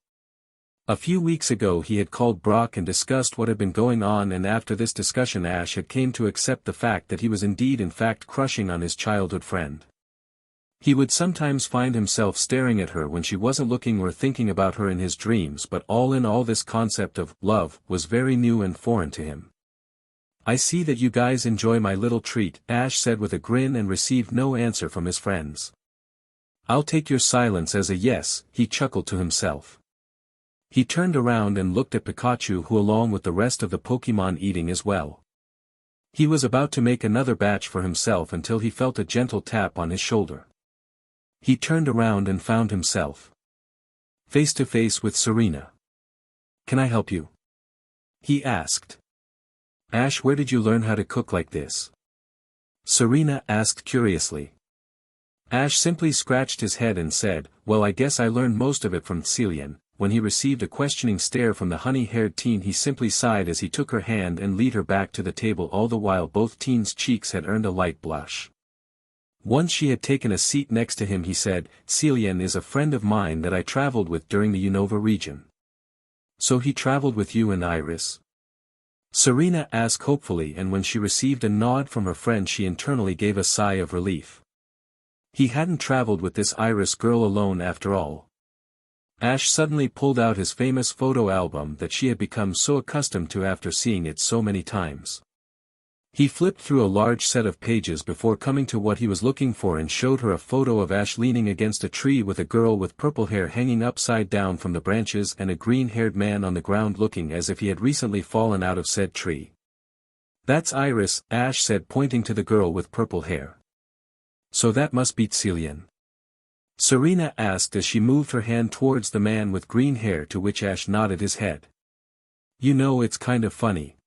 A few weeks ago he had called Brock and discussed what had been going on, and after this discussion Ash had came to accept the fact that he was indeed in fact crushing on his childhood friend. He would sometimes find himself staring at her when she wasn't looking or thinking about her in his dreams, but all in all this concept of love was very new and foreign to him. "I see that you guys enjoy my little treat," Ash said with a grin, and received no answer from his friends. "I'll take your silence as a yes," he chuckled to himself. He turned around and looked at Pikachu, who along with the rest of the Pokemon eating as well. He was about to make another batch for himself until he felt a gentle tap on his shoulder. He turned around and found himself face to face with Serena. "Can I help you?" he asked. "Ash, where did you learn how to cook like this?" Serena asked curiously. Ash simply scratched his head and said, "Well, I guess I learned most of it from Celian." When he received a questioning stare from the honey-haired teen, he simply sighed as he took her hand and led her back to the table, all the while both teens' cheeks had earned a light blush. Once she had taken a seat next to him, he said, "Celian is a friend of mine that I traveled with during the Unova region." "So he traveled with you and Iris?" Serena asked hopefully, and when she received a nod from her friend she internally gave a sigh of relief. He hadn't traveled with this Iris girl alone after all. Ash suddenly pulled out his famous photo album that she had become so accustomed to after seeing it so many times. He flipped through a large set of pages before coming to what he was looking for and showed her a photo of Ash leaning against a tree with a girl with purple hair hanging upside down from the branches and a green-haired man on the ground looking as if he had recently fallen out of said tree. "That's Iris," Ash said, pointing to the girl with purple hair. "So that must be Celian?" Serena asked as she moved her hand towards the man with green hair, to which Ash nodded his head. "You know, it's kind of funny."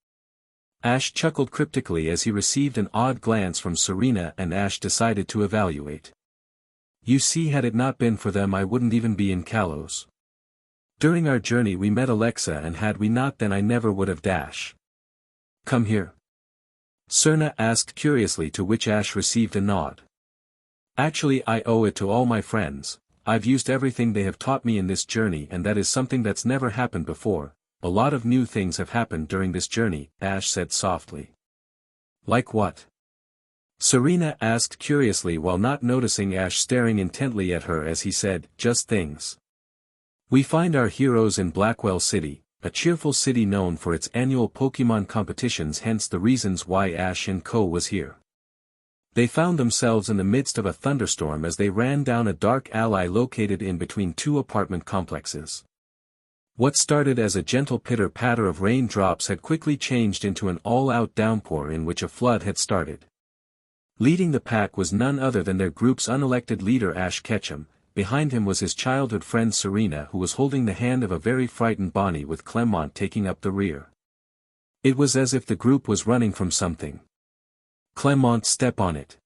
Ash chuckled cryptically as he received an odd glance from Serena, and Ash decided to evaluate. "You see, had it not been for them I wouldn't even be in Kalos. During our journey we met Alexa, and had we not then I never would have dash. Come here." Serena asked curiously, to which Ash received a nod. "Actually I owe it to all my friends. I've used everything they have taught me in this journey, and that is something that's never happened before. A lot of new things have happened during this journey," Ash said softly. "Like what?" Serena asked curiously, while not noticing Ash staring intently at her as he said, "Just things. We find our heroes in Blackwell City, a cheerful city known for its annual Pokemon competitions, hence the reasons why Ash and Co. was here. They found themselves in the midst of a thunderstorm as they ran down a dark alley located in between two apartment complexes. What started as a gentle pitter-patter of raindrops had quickly changed into an all-out downpour in which a flood had started. Leading the pack was none other than their group's unelected leader Ash Ketchum. Behind him was his childhood friend Serena, who was holding the hand of a very frightened Bonnie, with Clement taking up the rear. It was as if the group was running from something. "Clement, step on it!"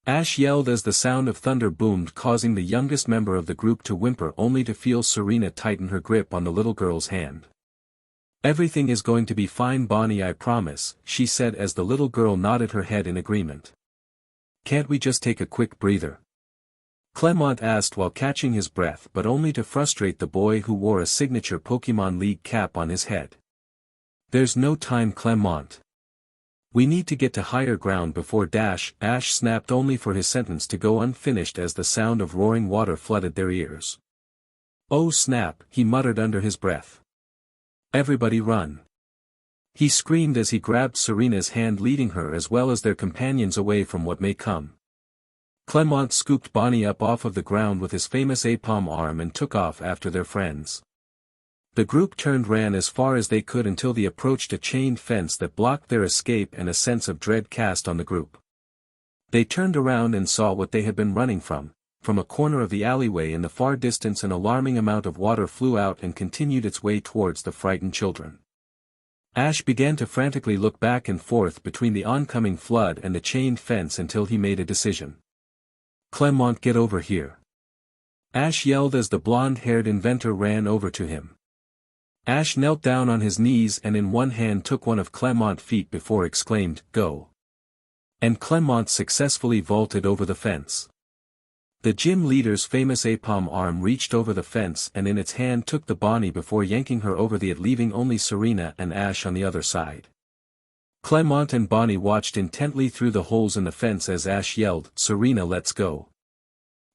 Ash yelled as the sound of thunder boomed, causing the youngest member of the group to whimper, only to feel Serena tighten her grip on the little girl's hand. "Everything is going to be fine, Bonnie, I promise," she said as the little girl nodded her head in agreement. "Can't we just take a quick breather?" Clement asked while catching his breath, but only to frustrate the boy who wore a signature Pokemon League cap on his head. "There's no time, Clement. We need to get to higher ground before dash," Ash snapped, only for his sentence to go unfinished as the sound of roaring water flooded their ears. "Oh snap," he muttered under his breath. "Everybody run!" he screamed as he grabbed Serena's hand, leading her as well as their companions away from what may come. Clement scooped Bonnie up off of the ground with his famous Apom arm and took off after their friends. The group ran as far as they could until they approached a chain fence that blocked their escape, and a sense of dread cast on the group. They turned around and saw what they had been running from. From a corner of the alleyway in the far distance an alarming amount of water flew out and continued its way towards the frightened children. Ash began to frantically look back and forth between the oncoming flood and the chain fence until he made a decision. "Clement, get over here!" Ash yelled as the blonde-haired inventor ran over to him. Ash knelt down on his knees and in one hand took one of Clement's feet before exclaimed, "Go!" And Clement successfully vaulted over the fence. The gym leader's famous Apom arm reached over the fence and in its hand took the Bonnie before yanking her over the it, leaving only Serena and Ash on the other side. Clement and Bonnie watched intently through the holes in the fence as Ash yelled, "Serena, let's go."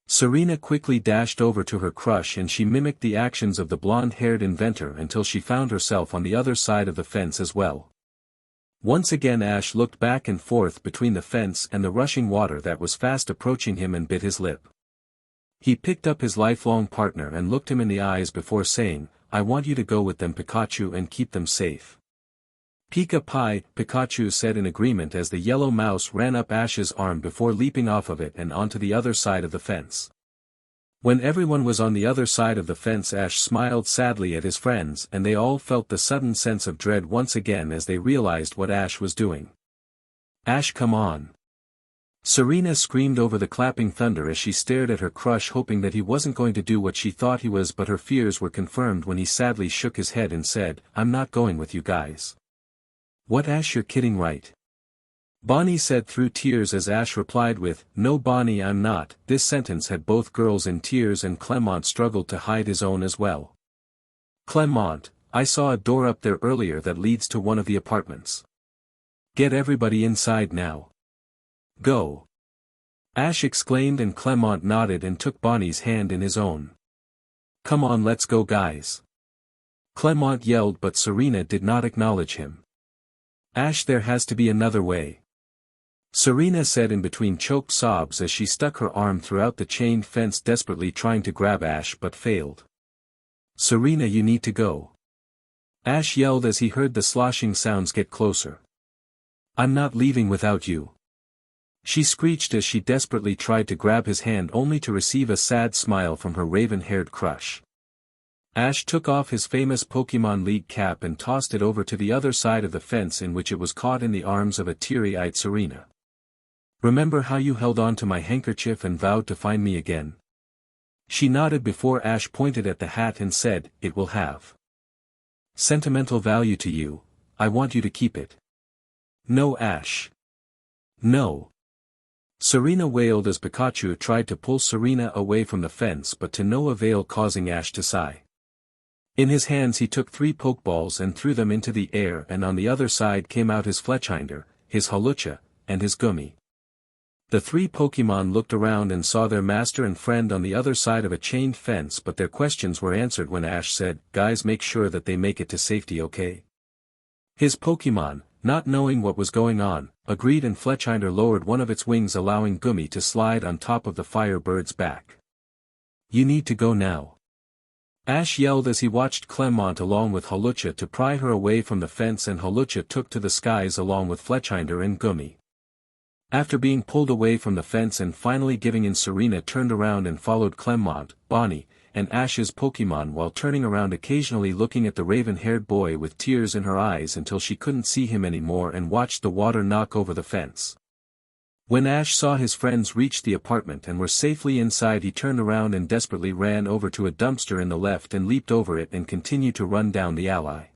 Serena quickly dashed over to her crush and she mimicked the actions of the blonde-haired inventor until she found herself on the other side of the fence as well. Once again Ash looked back and forth between the fence and the rushing water that was fast approaching him and bit his lip. He picked up his lifelong partner and looked him in the eyes before saying, "I want you to go with them, Pikachu, and keep them safe." "Pika Pie," Pikachu said in agreement as the yellow mouse ran up Ash's arm before leaping off of it and onto the other side of the fence. When everyone was on the other side of the fence, Ash smiled sadly at his friends and they all felt the sudden sense of dread once again as they realized what Ash was doing. "Ash, come on!" Serena screamed over the clapping thunder as she stared at her crush, hoping that he wasn't going to do what she thought he was, but her fears were confirmed when he sadly shook his head and said, "I'm not going with you guys." "What, Ash, you're kidding, right?" Bonnie said through tears as Ash replied with, "No Bonnie, I'm not." This sentence had both girls in tears and Clement struggled to hide his own as well. "Clement, I saw a door up there earlier that leads to one of the apartments. Get everybody inside now. Go!" Ash exclaimed and Clement nodded and took Bonnie's hand in his own. "Come on, let's go, guys!" Clement yelled, but Serena did not acknowledge him. "Ash, there has to be another way," Serena said in between choked sobs as she stuck her arm throughout the chained fence desperately trying to grab Ash but failed. "Serena, you need to go," Ash yelled as he heard the sloshing sounds get closer. "I'm not leaving without you," she screeched as she desperately tried to grab his hand only to receive a sad smile from her raven-haired crush. Ash took off his famous Pokemon League cap and tossed it over to the other side of the fence, in which it was caught in the arms of a teary-eyed Serena. "Remember how you held on to my handkerchief and vowed to find me again?" She nodded before Ash pointed at the hat and said, "It will have sentimental value to you. I want you to keep it." "No, Ash. No." Serena wailed as Pikachu tried to pull Serena away from the fence, but to no avail, causing Ash to sigh. In his hands he took 3 Pokeballs and threw them into the air, and on the other side came out his Fletchinder, his Hawlucha, and his Gummy. The 3 Pokemon looked around and saw their master and friend on the other side of a chained fence, but their questions were answered when Ash said, "Guys, make sure that they make it to safety, okay?" His Pokemon, not knowing what was going on, agreed, and Fletchinder lowered one of its wings, allowing Gummy to slide on top of the Firebird's back. "You need to go now," Ash yelled as he watched Clement along with Hawlucha to pry her away from the fence, and Hawlucha took to the skies along with Fletchinder and Gummy. After being pulled away from the fence and finally giving in, Serena turned around and followed Clement, Bonnie, and Ash's Pokemon, while turning around occasionally looking at the raven-haired boy with tears in her eyes until she couldn't see him anymore, and watched the water knock over the fence. When Ash saw his friends reach the apartment and were safely inside, he turned around and desperately ran over to a dumpster in the left and leaped over it and continued to run down the alley.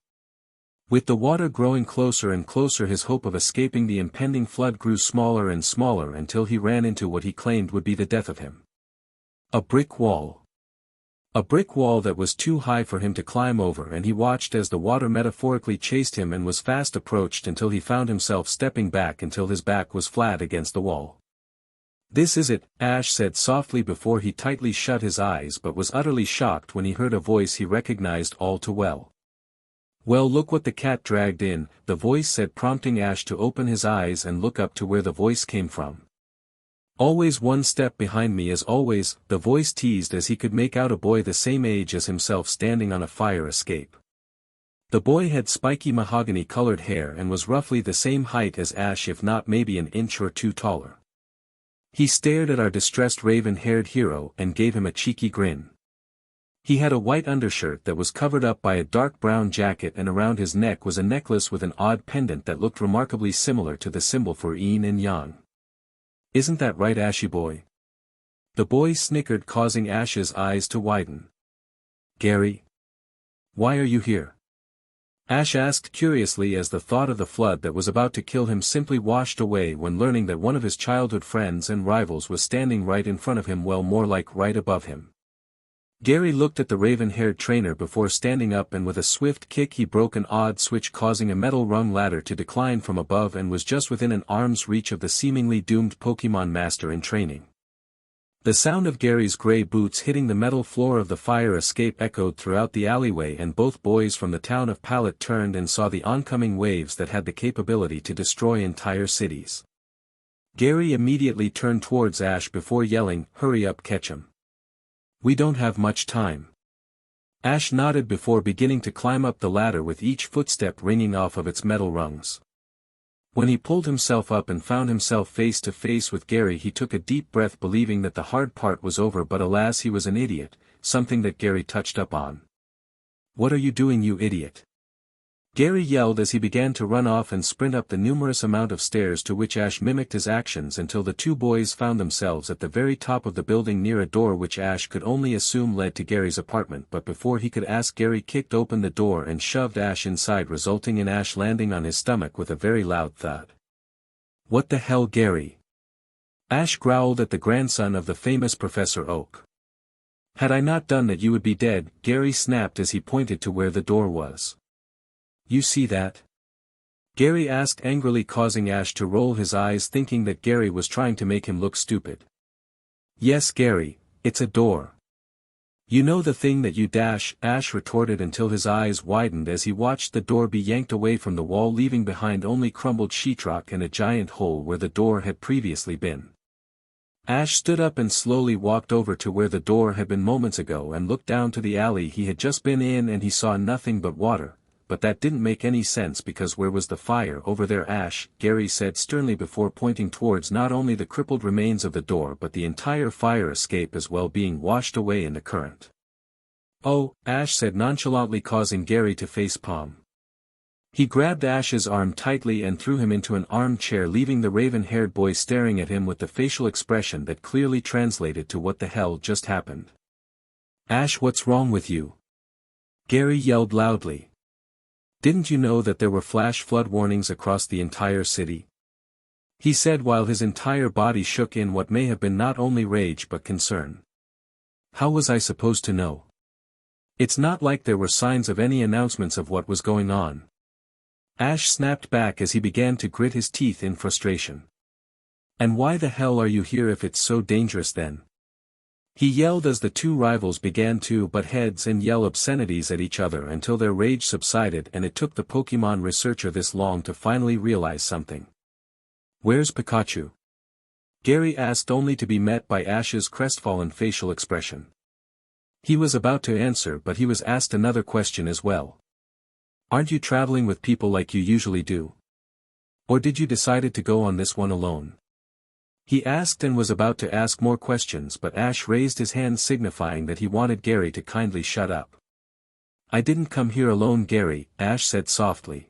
With the water growing closer and closer, his hope of escaping the impending flood grew smaller and smaller until he ran into what he claimed would be the death of him. A brick wall. A brick wall that was too high for him to climb over, and he watched as the water metaphorically chased him and was fast approached until he found himself stepping back until his back was flat against the wall. "This is it," Ash said softly before he tightly shut his eyes, but was utterly shocked when he heard a voice he recognized all too well. "Well, look what the cat dragged in," the voice said, prompting Ash to open his eyes and look up to where the voice came from. "Always one step behind me as always," the voice teased as he could make out a boy the same age as himself standing on a fire escape. The boy had spiky mahogany-colored hair and was roughly the same height as Ash, if not maybe an inch or 2 taller. He stared at our distressed raven-haired hero and gave him a cheeky grin. He had a white undershirt that was covered up by a dark brown jacket, and around his neck was a necklace with an odd pendant that looked remarkably similar to the symbol for yin and yang. "Isn't that right, Ashy boy?" The boy snickered, causing Ash's eyes to widen. "Gary? Why are you here?" Ash asked curiously as the thought of the flood that was about to kill him simply washed away when learning that one of his childhood friends and rivals was standing right in front of him, well, more like right above him. Gary looked at the raven-haired trainer before standing up, and with a swift kick he broke an odd switch, causing a metal rung ladder to decline from above, and was just within an arm's reach of the seemingly doomed Pokemon master in training. The sound of Gary's gray boots hitting the metal floor of the fire escape echoed throughout the alleyway, and both boys from the town of Pallet turned and saw the oncoming waves that had the capability to destroy entire cities. Gary immediately turned towards Ash before yelling, "Hurry up, Ketchum. We don't have much time." Ash nodded before beginning to climb up the ladder, with each footstep ringing off of its metal rungs. When he pulled himself up and found himself face to face with Gary, he took a deep breath, believing that the hard part was over, but alas, he was an idiot, something that Gary touched up on. "What are you doing, you idiot?" Gary yelled as he began to run off and sprint up the numerous amount of stairs, to which Ash mimicked his actions until the two boys found themselves at the very top of the building near a door which Ash could only assume led to Gary's apartment, but before he could ask, Gary kicked open the door and shoved Ash inside, resulting in Ash landing on his stomach with a very loud thud. "What the hell, Gary?" Ash growled at the grandson of the famous Professor Oak. "Had I not done that you would be dead," Gary snapped as he pointed to where the door was. "You see that?" Gary asked angrily, causing Ash to roll his eyes, thinking that Gary was trying to make him look stupid. "Yes, Gary, it's a door. You know the thing that you dash," Ash retorted until his eyes widened as he watched the door be yanked away from the wall, leaving behind only crumbled sheetrock and a giant hole where the door had previously been. Ash stood up and slowly walked over to where the door had been moments ago and looked down to the alley he had just been in, and he saw nothing but water. But that didn't make any sense, because where was the fire? "Over there, Ash," Gary said sternly before pointing towards not only the crippled remains of the door but the entire fire escape as well, being washed away in the current. "Oh," Ash said nonchalantly, causing Gary to facepalm. He grabbed Ash's arm tightly and threw him into an armchair, leaving the raven-haired boy staring at him with the facial expression that clearly translated to "What the hell just happened?" "Ash, what's wrong with you?" Gary yelled loudly. "Didn't you know that there were flash flood warnings across the entire city?" he said while his entire body shook in what may have been not only rage but concern. "How was I supposed to know? It's not like there were signs of any announcements of what was going on." Ash snapped back as he began to grit his teeth in frustration. "And why the hell are you here if it's so dangerous then?" he yelled as the two rivals began to butt heads and yell obscenities at each other until their rage subsided, and it took the Pokemon researcher this long to finally realize something. "Where's Pikachu?" Gary asked, only to be met by Ash's crestfallen facial expression. He was about to answer, but he was asked another question as well. "Aren't you traveling with people like you usually do? Or did you decide to go on this one alone?" he asked, and was about to ask more questions, but Ash raised his hand signifying that he wanted Gary to kindly shut up. "I didn't come here alone, Gary," Ash said softly.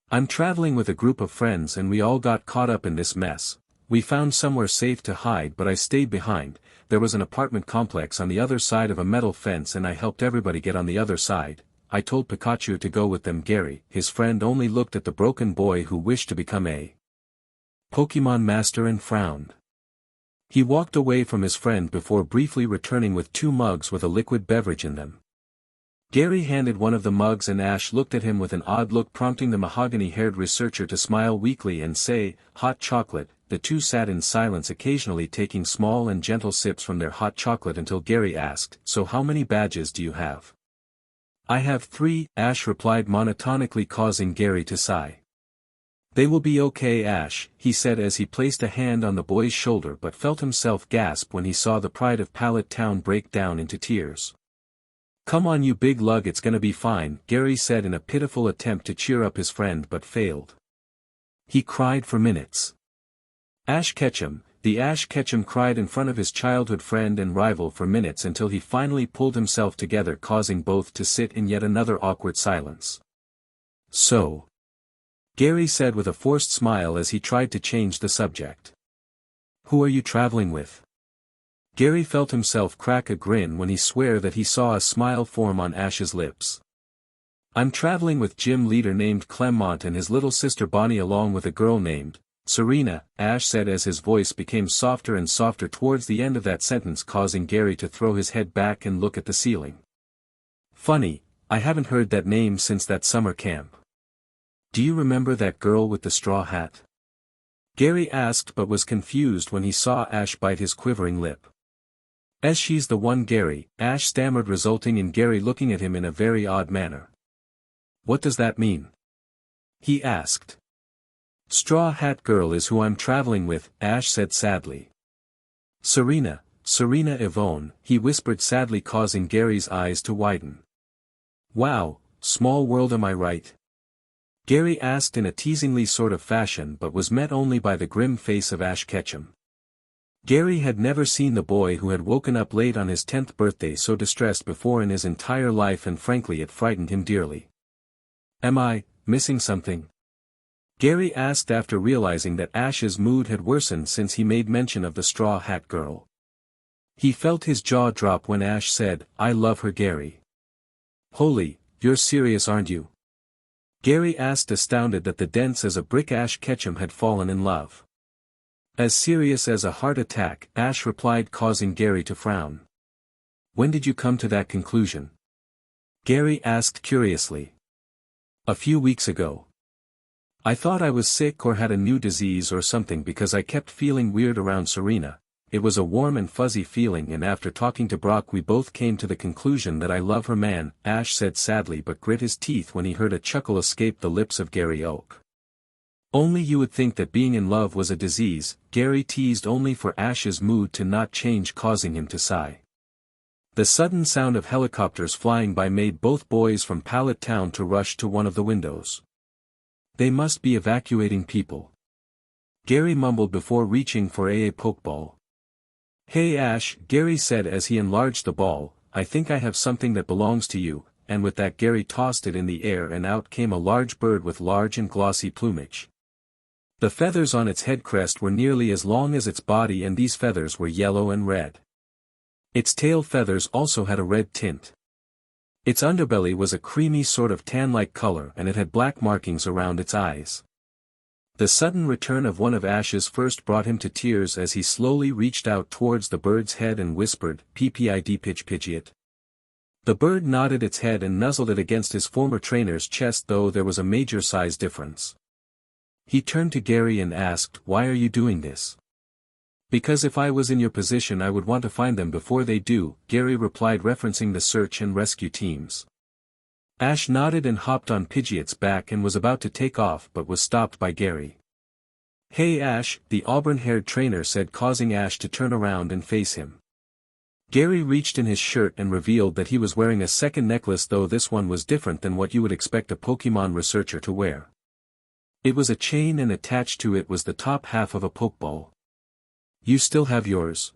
"I'm traveling with a group of friends and we all got caught up in this mess. We found somewhere safe to hide, but I stayed behind. There was an apartment complex on the other side of a metal fence and I helped everybody get on the other side. I told Pikachu to go with them." Gary, his friend, only looked at the broken boy who wished to become a Pokemon master and frowned. He walked away from his friend before briefly returning with two mugs with a liquid beverage in them. Gary handed one of the mugs and Ash looked at him with an odd look, prompting the mahogany-haired researcher to smile weakly and say, "Hot chocolate." The two sat in silence, occasionally taking small and gentle sips from their hot chocolate until Gary asked, "So how many badges do you have?" "I have 3, Ash replied monotonically, causing Gary to sigh. "They will be okay, Ash," he said as he placed a hand on the boy's shoulder, but felt himself gasp when he saw the pride of Pallet Town break down into tears. "Come on, you big lug, it's gonna be fine," Gary said in a pitiful attempt to cheer up his friend, but failed. He cried for minutes. Ash Ketchum, the Ash Ketchum, cried in front of his childhood friend and rival for minutes until he finally pulled himself together, causing both to sit in yet another awkward silence. "So," Gary said with a forced smile as he tried to change the subject. "Who are you traveling with?" Gary felt himself crack a grin when he swore that he saw a smile form on Ash's lips. I'm traveling with gym leader named Clement and his little sister Bonnie along with a girl named Serena, Ash said as his voice became softer and softer towards the end of that sentence, causing Gary to throw his head back and look at the ceiling. Funny, I haven't heard that name since that summer camp. Do you remember that girl with the straw hat? Gary asked but was confused when he saw Ash bite his quivering lip. As she's the one Gary, Ash stammered, resulting in Gary looking at him in a very odd manner. What does that mean? He asked. Straw Hat Girl is who I'm traveling with, Ash said sadly. Serena Yvonne, he whispered sadly, causing Gary's eyes to widen. Wow, small world, am I right? Gary asked in a teasingly sort of fashion, but was met only by the grim face of Ash Ketchum. Gary had never seen the boy who had woken up late on his 10th birthday so distressed before in his entire life, and frankly it frightened him dearly. Am I missing something? Gary asked after realizing that Ash's mood had worsened since he made mention of the Straw Hat Girl. He felt his jaw drop when Ash said, I love her, Gary. Holy, you're serious, aren't you? Gary asked, astounded that the dense as a brick Ash Ketchum had fallen in love. As serious as a heart attack, Ash replied, causing Gary to frown. When did you come to that conclusion? Gary asked curiously. A few weeks ago. I thought I was sick or had a new disease or something because I kept feeling weird around Serena. It was a warm and fuzzy feeling, and after talking to Brock we both came to the conclusion that I love her, man, Ash said sadly, but grit his teeth when he heard a chuckle escape the lips of Gary Oak. Only you would think that being in love was a disease, Gary teased, only for Ash's mood to not change, causing him to sigh. The sudden sound of helicopters flying by made both boys from Pallet Town to rush to one of the windows. They must be evacuating people. Gary mumbled before reaching for a Pokeball. Hey Ash, Gary said as he enlarged the ball, I think I have something that belongs to you, and with that Gary tossed it in the air and out came a large bird with large and glossy plumage. The feathers on its head crest were nearly as long as its body, and these feathers were yellow and red. Its tail feathers also had a red tint. Its underbelly was a creamy sort of tan-like color, and it had black markings around its eyes. The sudden return of one of Ash's first brought him to tears as he slowly reached out towards the bird's head and whispered, "Ppid pitch Pidgeot." The bird nodded its head and nuzzled it against his former trainer's chest, though there was a major size difference. He turned to Gary and asked, "Why are you doing this?" "Because if I was in your position I would want to find them before they do," Gary replied, referencing the search and rescue teams. Ash nodded and hopped on Pidgeot's back and was about to take off but was stopped by Gary. "Hey Ash," the auburn-haired trainer said, causing Ash to turn around and face him. Gary reached in his shirt and revealed that he was wearing a second necklace, though this one was different than what you would expect a Pokemon researcher to wear. It was a chain, and attached to it was the top half of a Pokeball. "You still have yours?"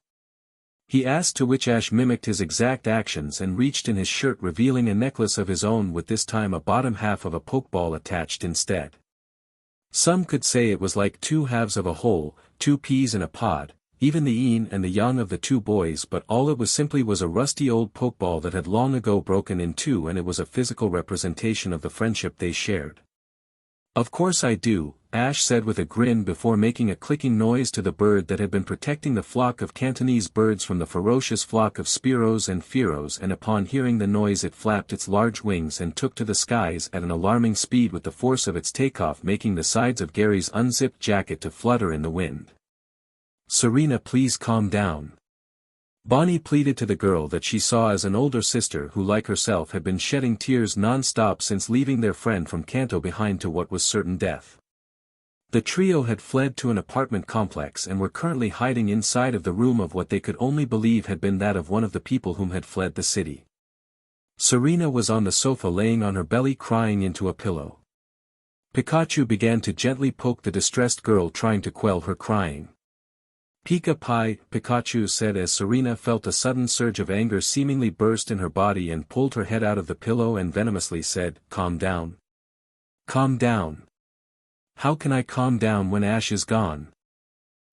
he asked, to which Ash mimicked his exact actions and reached in his shirt, revealing a necklace of his own with this time a bottom half of a Pokeball attached instead. Some could say it was like two halves of a whole, two peas in a pod, even the yin and the yang of the two boys, but all it was simply was a rusty old Pokeball that had long ago broken in two, and it was a physical representation of the friendship they shared. "Of course I do," Ash said with a grin before making a clicking noise to the bird that had been protecting the flock of Cantonese birds from the ferocious flock of Spearows and Fearows, and upon hearing the noise it flapped its large wings and took to the skies at an alarming speed, with the force of its takeoff making the sides of Gary's unzipped jacket to flutter in the wind. "Serena, please calm down." Bonnie pleaded to the girl that she saw as an older sister who, like herself, had been shedding tears non-stop since leaving their friend from Kanto behind to what was certain death. The trio had fled to an apartment complex and were currently hiding inside of the room of what they could only believe had been that of one of the people whom had fled the city. Serena was on the sofa laying on her belly crying into a pillow. Pikachu began to gently poke the distressed girl, trying to quell her crying. "Pika Pie," Pikachu said as Serena felt a sudden surge of anger seemingly burst in her body and pulled her head out of the pillow and venomously said, "Calm down. Calm down. How can I calm down when Ash is gone?"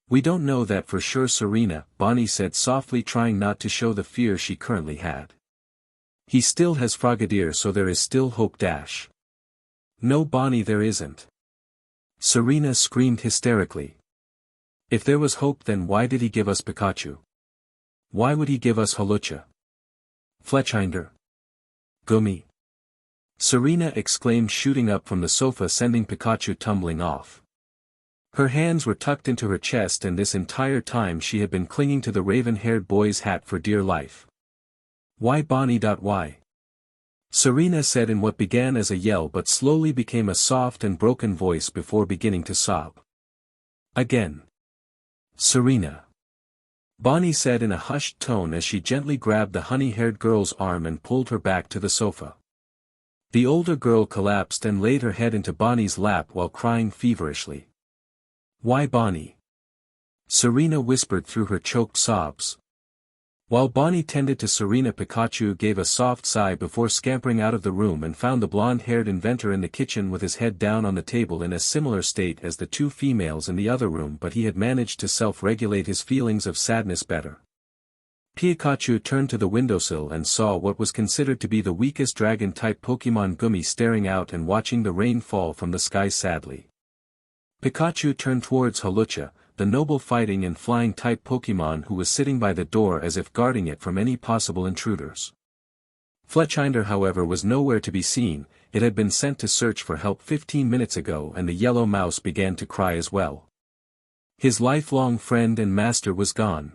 "We don't know that for sure, Serena," Bonnie said softly, trying not to show the fear she currently had. He still has Frogadier, so there is still hope dash. No Bonnie, there isn't. Serena screamed hysterically. If there was hope, then why did he give us Pikachu? Why would he give us Holucha? Fletchinder. Gummy. Serena exclaimed, shooting up from the sofa, sending Pikachu tumbling off. Her hands were tucked into her chest, and this entire time she had been clinging to the raven-haired boy's hat for dear life. Why Bonnie? Why? Serena said in what began as a yell but slowly became a soft and broken voice before beginning to sob. Again. Serena. Bonnie said in a hushed tone as she gently grabbed the honey-haired girl's arm and pulled her back to the sofa. The older girl collapsed and laid her head into Bonnie's lap while crying feverishly. Why Bonnie? Serena whispered through her choked sobs. While Bonnie tended to Serena, Pikachu gave a soft sigh before scampering out of the room and found the blonde-haired inventor in the kitchen with his head down on the table in a similar state as the two females in the other room, but he had managed to self-regulate his feelings of sadness better. Pikachu turned to the windowsill and saw what was considered to be the weakest dragon-type Pokemon, Gummy, staring out and watching the rain fall from the sky sadly. Pikachu turned towards Holucha, the noble fighting and flying-type Pokemon, who was sitting by the door as if guarding it from any possible intruders. Fletchinder, however, was nowhere to be seen. It had been sent to search for help 15 minutes ago, and the yellow mouse began to cry as well. His lifelong friend and master was gone.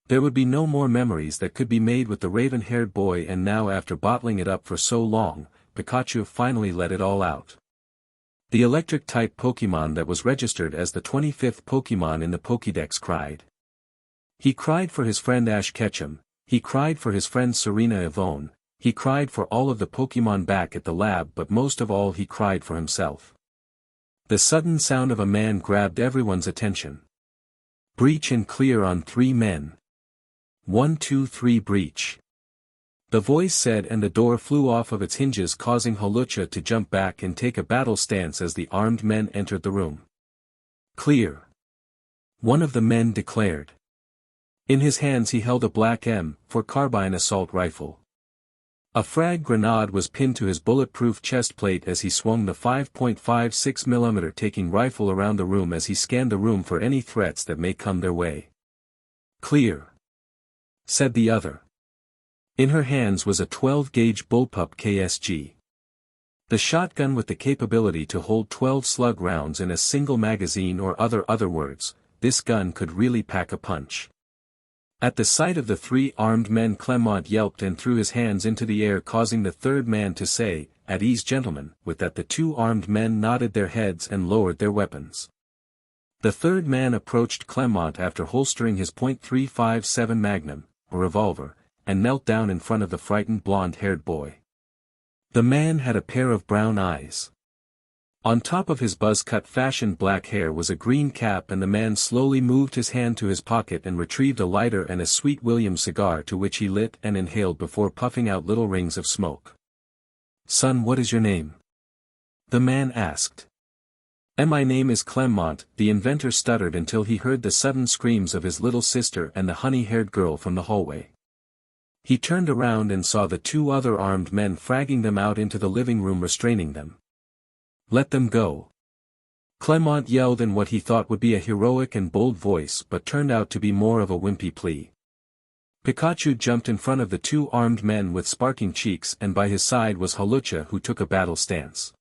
There would be no more memories that could be made with the raven-haired boy, and now, after bottling it up for so long, Pikachu finally let it all out. The electric-type Pokemon that was registered as the 25th Pokemon in the Pokédex cried. He cried for his friend Ash Ketchum, he cried for his friend Serena Yvonne, he cried for all of the Pokemon back at the lab, but most of all he cried for himself. The sudden sound of a man grabbed everyone's attention. Breach and clear on 3 men. 1, 2, 3 breach. The voice said, and the door flew off of its hinges, causing Holucha to jump back and take a battle stance as the armed men entered the room. Clear. One of the men declared. In his hands he held a black M4 carbine assault rifle. A frag grenade was pinned to his bulletproof chest plate as he swung the 5.56mm taking rifle around the room as he scanned the room for any threats that may come their way. Clear. Said the other. In her hands was a 12-gauge bullpup KSG. The shotgun with the capability to hold 12 slug rounds in a single magazine, or other words, this gun could really pack a punch. At the sight of the 3 armed men, Clement yelped and threw his hands into the air, causing the third man to say, "At ease, gentlemen." With that, the 2 armed men nodded their heads and lowered their weapons. The third man approached Clement after holstering his .357 Magnum, a revolver, and knelt down in front of the frightened blonde-haired boy. The man had a pair of brown eyes. On top of his buzz-cut fashioned black hair was a green cap, and the man slowly moved his hand to his pocket and retrieved a lighter and a Sweet William cigar, to which he lit and inhaled before puffing out little rings of smoke. "Son, what is your name?" the man asked. "And my name is Clement," the inventor stuttered until he heard the sudden screams of his little sister and the honey-haired girl from the hallway. He turned around and saw the 2 other armed men fragging them out into the living room, restraining them. "Let them go!" Clement yelled in what he thought would be a heroic and bold voice, but turned out to be more of a wimpy plea. Pikachu jumped in front of the 2 armed men with sparking cheeks, and by his side was Holucha, who took a battle stance.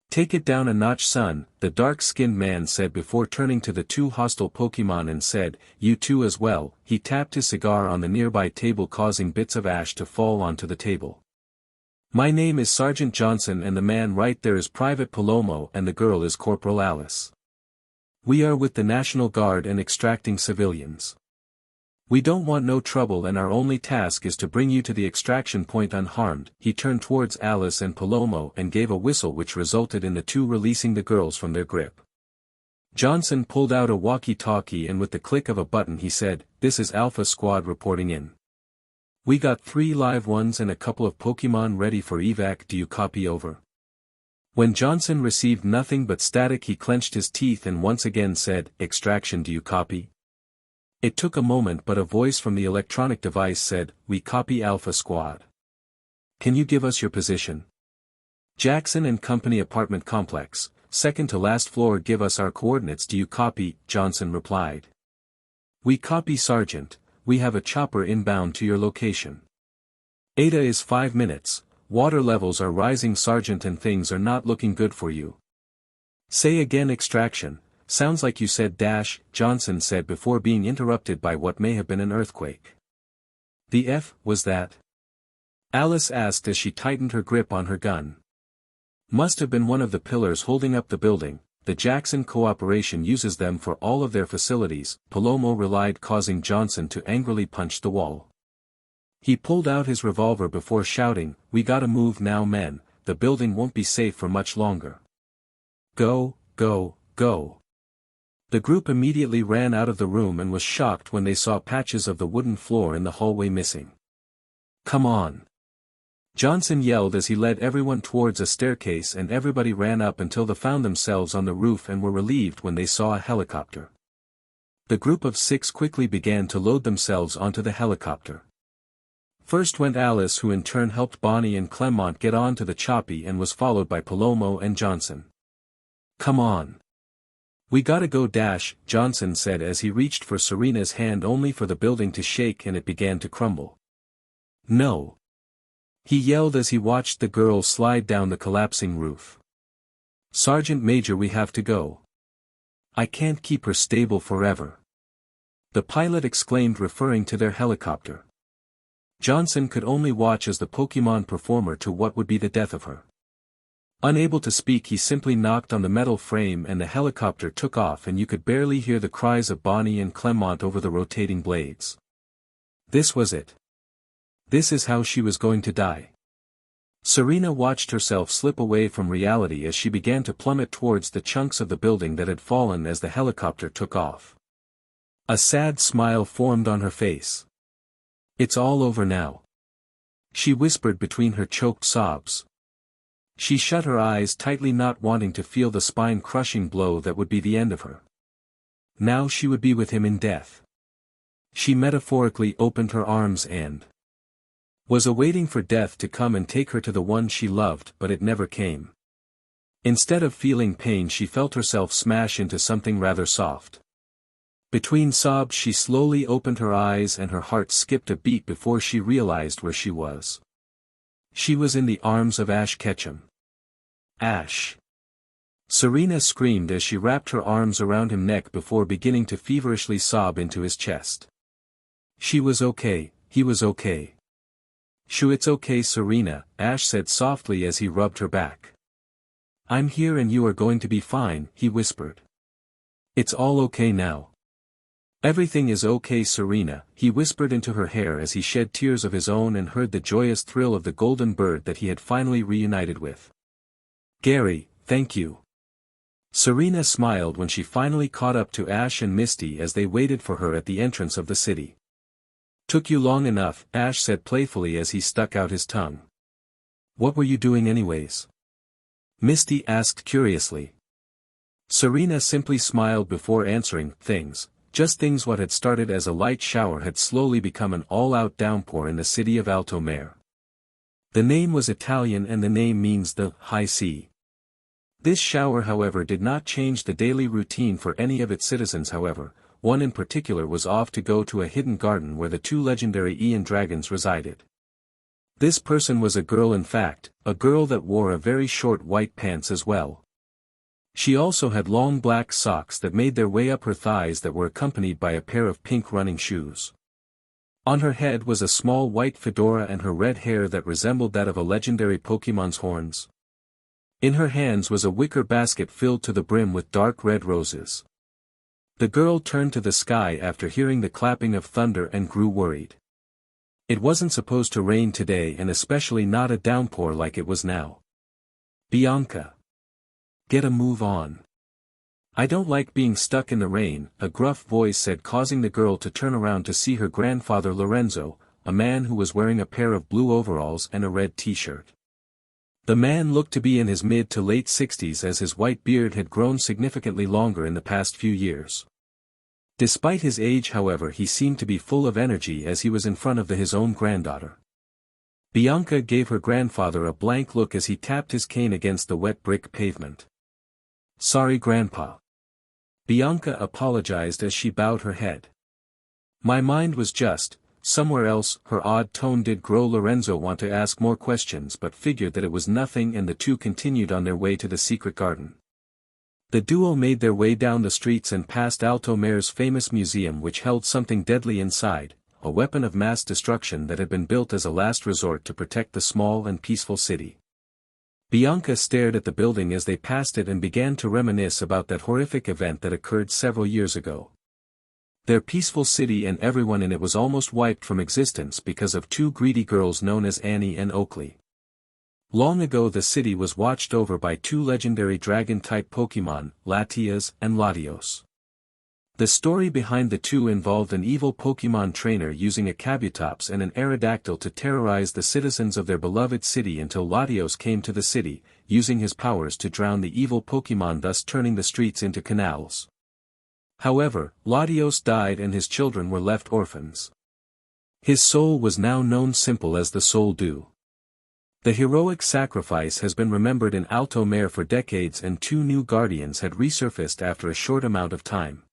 "Take it down a notch, son," the dark-skinned man said before turning to the 2 hostile Pokemon and said, "You too as well." He tapped his cigar on the nearby table, causing bits of ash to fall onto the table. "My name is Sergeant Johnson, and the man right there is Private Palomo, and the girl is Corporal Alice. We are with the National Guard and extracting civilians. We don't want no trouble, and our only task is to bring you to the extraction point unharmed." He turned towards Alice and Palomo and gave a whistle, which resulted in the 2 releasing the girls from their grip. Johnson pulled out a walkie-talkie, and with the click of a button he said, "This is Alpha Squad reporting in. We got 3 live ones and a couple of Pokemon ready for evac. Do you copy? Over." When Johnson received nothing but static, he clenched his teeth and once again said, "Extraction, do you copy?" It took a moment, but a voice from the electronic device said, "We copy, Alpha Squad." Can you give us your position? Jackson and Company apartment complex, second to last floor. Give us our coordinates. Do you copy? Johnson replied. We copy, Sergeant. We have a chopper inbound to your location. Ada is 5 minutes, water levels are rising, Sergeant, and things are not looking good for you. Say again. Extraction, sounds like you said dash, Johnson said before being interrupted by what may have been an earthquake. The F was that? Alice asked as she tightened her grip on her gun. Must have been one of the pillars holding up the building. The Jackson Corporation uses them for all of their facilities, Palomo relied, causing Johnson to angrily punch the wall. He pulled out his revolver before shouting, we gotta move now, men, the building won't be safe for much longer. Go, go, go. The group immediately ran out of the room and was shocked when they saw patches of the wooden floor in the hallway missing. Come on. Johnson yelled as he led everyone towards a staircase, and everybody ran up until they found themselves on the roof and were relieved when they saw a helicopter. The group of 6 quickly began to load themselves onto the helicopter. First went Alice, who in turn helped Bonnie and Clement get onto the choppy, and was followed by Palomo and Johnson. Come on. We gotta go, dash, Johnson said as he reached for Serena's hand, only for the building to shake and it began to crumble. No. He yelled as he watched the girl slide down the collapsing roof. Sergeant Major, we have to go. I can't keep her stable forever. The pilot exclaimed, referring to their helicopter. Johnson could only watch as the Pokemon performer to what would be the death of her. Unable to speak, he simply knocked on the metal frame and the helicopter took off, and you could barely hear the cries of Bonnie and Clement over the rotating blades. This was it. This is how she was going to die. Serena watched herself slip away from reality as she began to plummet towards the chunks of the building that had fallen as the helicopter took off. A sad smile formed on her face. It's all over now. She whispered between her choked sobs. She shut her eyes tightly, not wanting to feel the spine-crushing blow that would be the end of her. Now she would be with him in death. She metaphorically opened her arms and was awaiting for death to come and take her to the one she loved, but it never came. Instead of feeling pain, she felt herself smash into something rather soft. Between sobs she slowly opened her eyes and her heart skipped a beat before she realized where she was. She was in the arms of Ash Ketchum. Ash! Serena screamed as she wrapped her arms around his neck before beginning to feverishly sob into his chest. She was okay, he was okay. Shoo, it's okay, Serena, Ash said softly as he rubbed her back. I'm here and you are going to be fine, he whispered. It's all okay now. Everything is okay, Serena, he whispered into her hair as he shed tears of his own and heard the joyous thrill of the golden bird that he had finally reunited with. Gary, thank you. Serena smiled when she finally caught up to Ash and Misty as they waited for her at the entrance of the city. Took you long enough, Ash said playfully as he stuck out his tongue. What were you doing anyways? Misty asked curiously. Serena simply smiled before answering, things, just things. What had started as a light shower had slowly become an all-out downpour in the city of Alto Mare. The name was Italian and the name means the high sea. This shower, however, did not change the daily routine for any of its citizens. However, one in particular was off to go to a hidden garden where the 2 legendary Ian dragons resided. This person was a girl, in fact, a girl that wore a very short white pants as well. She also had long black socks that made their way up her thighs that were accompanied by a pair of pink running shoes. On her head was a small white fedora and her red hair that resembled that of a legendary Pokemon's horns. In her hands was a wicker basket filled to the brim with dark red roses. The girl turned to the sky after hearing the clapping of thunder and grew worried. It wasn't supposed to rain today, and especially not a downpour like it was now. Bianca. Get a move on. I don't like being stuck in the rain, a gruff voice said, causing the girl to turn around to see her grandfather Lorenzo, a man who was wearing a pair of blue overalls and a red t-shirt. The man looked to be in his mid to late 60s as his white beard had grown significantly longer in the past few years. Despite his age, however, he seemed to be full of energy as he was in front of his own granddaughter. Bianca gave her grandfather a blank look as he tapped his cane against the wet brick pavement. "Sorry, Grandpa." Bianca apologized as she bowed her head. "My mind was just somewhere else." Her odd tone did grow Lorenzo want to ask more questions but figured that it was nothing, and the two continued on their way to the secret garden. The duo made their way down the streets and past Alto Mare's famous museum, which held something deadly inside, a weapon of mass destruction that had been built as a last resort to protect the small and peaceful city. Bianca stared at the building as they passed it and began to reminisce about that horrific event that occurred several years ago. Their peaceful city and everyone in it was almost wiped from existence because of two greedy girls known as Annie and Oakley. Long ago the city was watched over by two legendary dragon-type Pokemon, Latias and Latios. The story behind the two involved an evil Pokemon trainer using a Kabutops and an Aerodactyl to terrorize the citizens of their beloved city until Latios came to the city, using his powers to drown the evil Pokemon, thus turning the streets into canals. However, Latios died and his children were left orphans. His soul was now known simple as the Soul Dew. The heroic sacrifice has been remembered in Alto Mare for decades, and two new guardians had resurfaced after a short amount of time.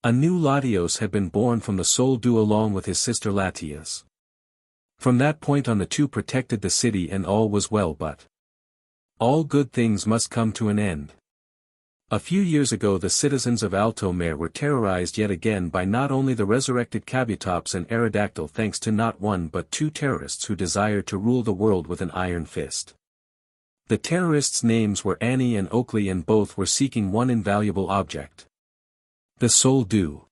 A new Latios had been born from the Soul Dew along with his sister Latias. From that point on the two protected the city and all was well, but all good things must come to an end. A few years ago the citizens of Alto Mare were terrorized yet again by not only the resurrected Kabutops and Aerodactyl, thanks to not one but two terrorists who desired to rule the world with an iron fist. The terrorists' names were Annie and Oakley, and both were seeking one invaluable object: the Soul Dew.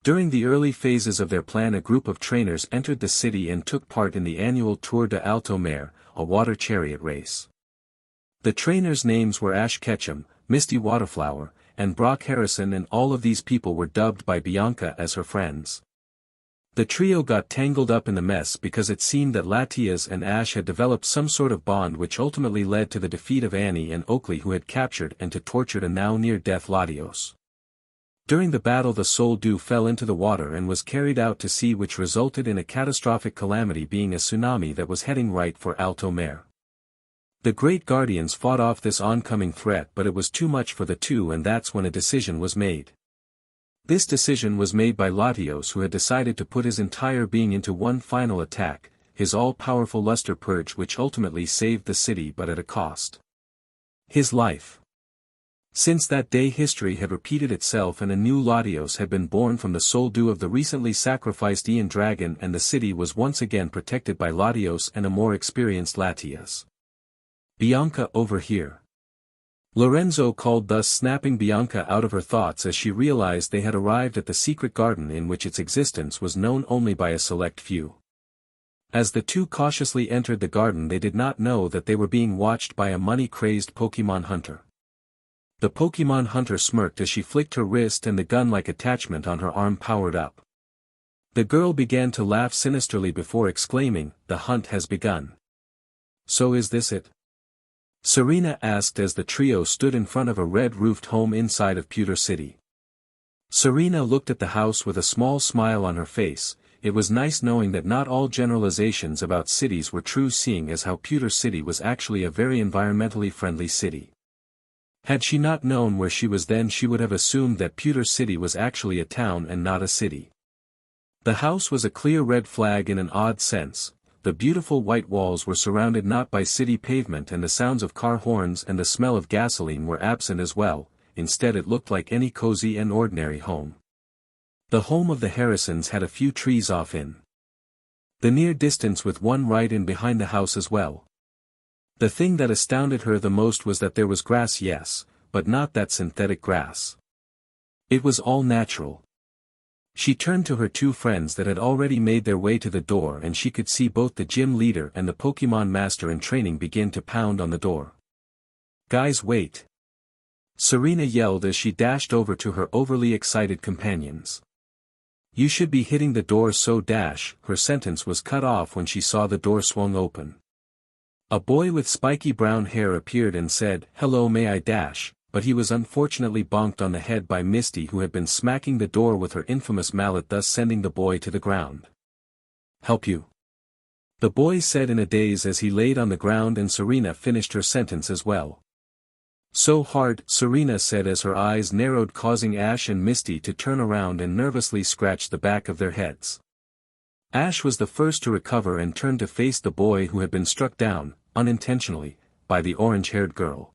During the early phases of their plan, a group of trainers entered the city and took part in the annual Tour de Alto Mare, a water chariot race. The trainers' names were Ash Ketchum, Misty Waterflower, and Brock Harrison, and all of these people were dubbed by Bianca as her friends. The trio got tangled up in the mess because it seemed that Latias and Ash had developed some sort of bond, which ultimately led to the defeat of Annie and Oakley, who had captured and tortured a now near-death Latios. During the battle the Soul Dew fell into the water and was carried out to sea, which resulted in a catastrophic calamity, being a tsunami that was heading right for Alto Mare. The Great Guardians fought off this oncoming threat, but it was too much for the two, and that's when a decision was made. This decision was made by Latios, who had decided to put his entire being into one final attack, his all-powerful Luster Purge, which ultimately saved the city, but at a cost: his life. Since that day history had repeated itself and a new Latios had been born from the Soul Dew of the recently sacrificed Ian Dragon, and the city was once again protected by Latios and a more experienced Latias. "Bianca, over here." Lorenzo called, thus snapping Bianca out of her thoughts as she realized they had arrived at the secret garden, in which its existence was known only by a select few. As the two cautiously entered the garden, they did not know that they were being watched by a money-crazed Pokemon hunter. The Pokemon hunter smirked as she flicked her wrist and the gun-like attachment on her arm powered up. The girl began to laugh sinisterly before exclaiming, "The hunt has begun." "So is this it?" Serena asked as the trio stood in front of a red-roofed home inside of Pewter City. Serena looked at the house with a small smile on her face. It was nice knowing that not all generalizations about cities were true, seeing as how Pewter City was actually a very environmentally friendly city. Had she not known where she was then, she would have assumed that Pewter City was actually a town and not a city. The house was a clear red flag in an odd sense. The beautiful white walls were surrounded not by city pavement, and the sounds of car horns and the smell of gasoline were absent as well. Instead it looked like any cozy and ordinary home. The home of the Harrisons had a few trees off in the near distance, with one right in behind the house as well. The thing that astounded her the most was that there was grass, yes, but not that synthetic grass. It was all natural. She turned to her two friends that had already made their way to the door, and she could see both the gym leader and the Pokemon master in training begin to pound on the door. "Guys, wait!" Serena yelled as she dashed over to her overly excited companions. "You should be hitting the door, so dash." Her sentence was cut off when she saw the door swung open. A boy with spiky brown hair appeared and said, "Hello, may I dash?" But he was unfortunately bonked on the head by Misty, who had been smacking the door with her infamous mallet, thus sending the boy to the ground. "Help you?" the boy said in a daze as he laid on the ground, and Serena finished her sentence as well. So hard, Serena said as her eyes narrowed, causing Ash and Misty to turn around and nervously scratch the back of their heads. Ash was the first to recover and turned to face the boy who had been struck down, unintentionally, by the orange-haired girl.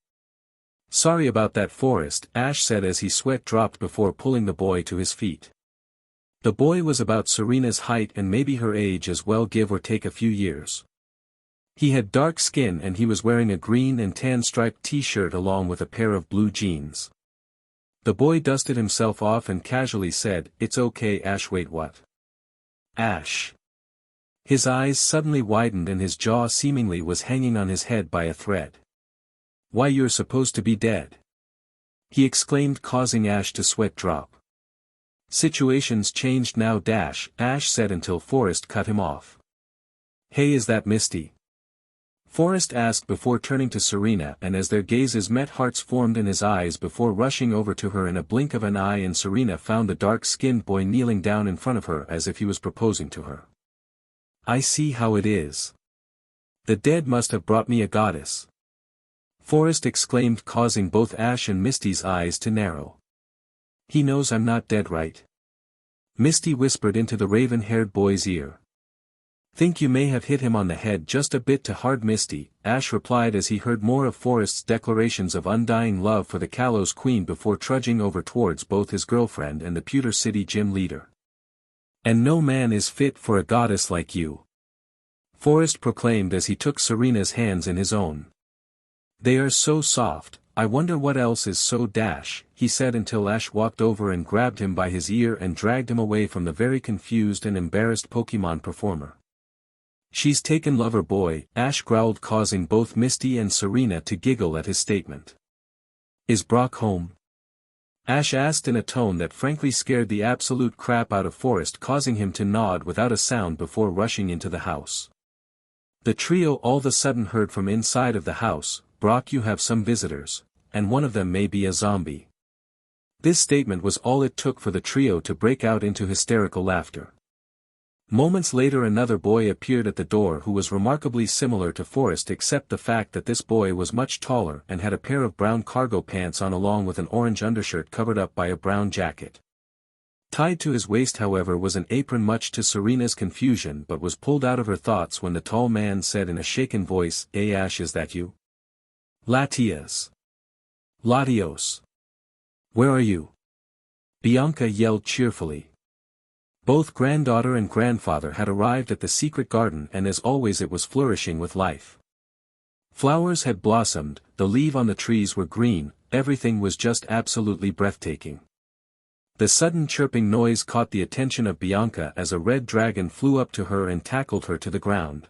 "Sorry about that, Forrest," Ash said as his sweat dropped before pulling the boy to his feet. The boy was about Serena's height and maybe her age as well, give or take a few years. He had dark skin and he was wearing a green and tan striped t-shirt along with a pair of blue jeans. The boy dusted himself off and casually said, "It's okay, Ash." "Wait, what?" "Ash." His eyes suddenly widened and his jaw seemingly was hanging on his head by a thread. "Why, you're supposed to be dead," he exclaimed, causing Ash to sweat drop. "Situations changed now, Ash said until Forrest cut him off. "Hey, is that Misty?" Forrest asked before turning to Serena, and as their gazes met, hearts formed in his eyes before rushing over to her in a blink of an eye, and Serena found the dark-skinned boy kneeling down in front of her as if he was proposing to her. "I see how it is. The dead must have brought me a goddess," Forrest exclaimed, causing both Ash and Misty's eyes to narrow. "He knows I'm not dead, right?" Misty whispered into the raven-haired boy's ear. "Think you may have hit him on the head just a bit too hard, Misty," Ash replied as he heard more of Forrest's declarations of undying love for the Kalos Queen before trudging over towards both his girlfriend and the Pewter City gym leader. "And no man is fit for a goddess like you," Forrest proclaimed as he took Serena's hands in his own. "They are so soft, I wonder what else is so he said until Ash walked over and grabbed him by his ear and dragged him away from the very confused and embarrassed Pokemon performer. "She's taken lover boy," Ash growled, causing both Misty and Serena to giggle at his statement. "Is Brock home?" Ash asked in a tone that frankly scared the absolute crap out of Forrest, causing him to nod without a sound before rushing into the house. The trio all of a sudden heard from inside of the house, "Brock, you have some visitors, and one of them may be a zombie." This statement was all it took for the trio to break out into hysterical laughter. Moments later another boy appeared at the door who was remarkably similar to Forrest, except the fact that this boy was much taller and had a pair of brown cargo pants on along with an orange undershirt covered up by a brown jacket. Tied to his waist, however, was an apron, much to Serena's confusion, but was pulled out of her thoughts when the tall man said in a shaken voice, "Hey Ash, is that you?" "Latias. Latios. Where are you?" Bianca yelled cheerfully. Both granddaughter and grandfather had arrived at the secret garden, and as always it was flourishing with life. Flowers had blossomed, the leaves on the trees were green, everything was just absolutely breathtaking. The sudden chirping noise caught the attention of Bianca as a red dragon flew up to her and tackled her to the ground.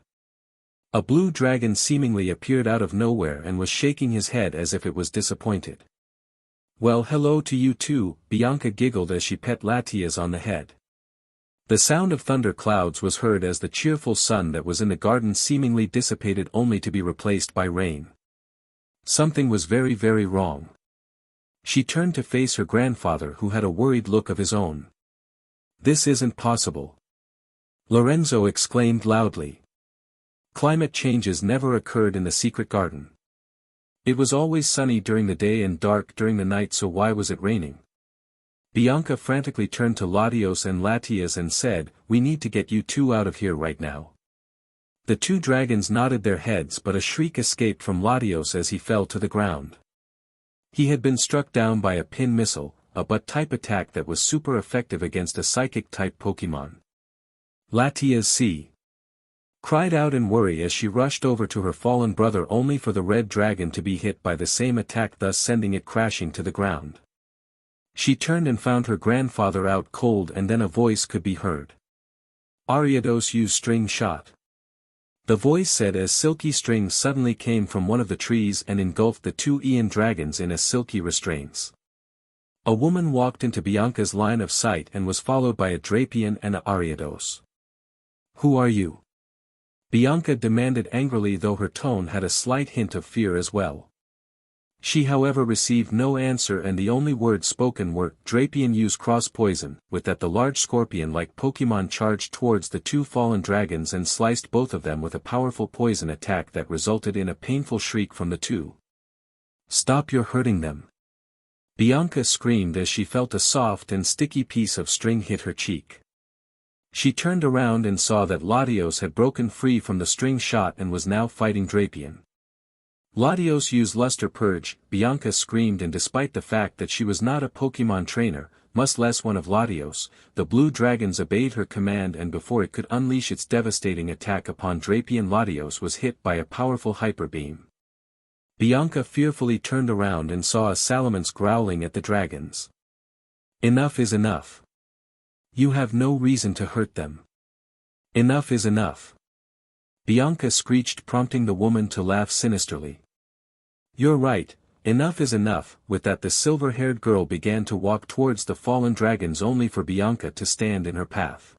A blue dragon seemingly appeared out of nowhere and was shaking his head as if it was disappointed. "Well, hello to you too," Bianca giggled as she pet Latias on the head. The sound of thunder clouds was heard as the cheerful sun that was in the garden seemingly dissipated, only to be replaced by rain. Something was very, very wrong. She turned to face her grandfather, who had a worried look of his own. "This isn't possible," Lorenzo exclaimed loudly. Climate changes never occurred in the secret garden. It was always sunny during the day and dark during the night, so why was it raining? Bianca frantically turned to Latios and Latias and said, "We need to get you two out of here right now." The two dragons nodded their heads, but a shriek escaped from Latios as he fell to the ground. He had been struck down by a pin missile, a butt-type attack that was super effective against a psychic-type Pokemon. Latias cried out in worry as she rushed over to her fallen brother, only for the red dragon to be hit by the same attack, thus sending it crashing to the ground. She turned and found her grandfather out cold, and then a voice could be heard. "Ariados, use string shot," the voice said as silky strings suddenly came from one of the trees and engulfed the two Ian dragons in a silky restraints. A woman walked into Bianca's line of sight and was followed by a Drapion and a Ariados. "Who are you?" Bianca demanded angrily, though her tone had a slight hint of fear as well. She however received no answer, and the only words spoken were, "Drapion use cross poison," with that the large scorpion-like Pokemon charged towards the two fallen dragons and sliced both of them with a powerful poison attack that resulted in a painful shriek from the two. "Stop, you're hurting them!" Bianca screamed as she felt a soft and sticky piece of string hit her cheek. She turned around and saw that Latios had broken free from the string shot and was now fighting Drapion. "Latios use Luster Purge," Bianca screamed, and despite the fact that she was not a Pokemon trainer, much less one of Latios, the blue dragons obeyed her command, and before it could unleash its devastating attack upon Drapion, Latios was hit by a powerful Hyper Beam. Bianca fearfully turned around and saw a Salamence growling at the dragons. "Enough is enough. You have no reason to hurt them. Enough is enough," Bianca screeched, prompting the woman to laugh sinisterly. "You're right, enough is enough." With that, the silver-haired girl began to walk towards the fallen dragons, only for Bianca to stand in her path.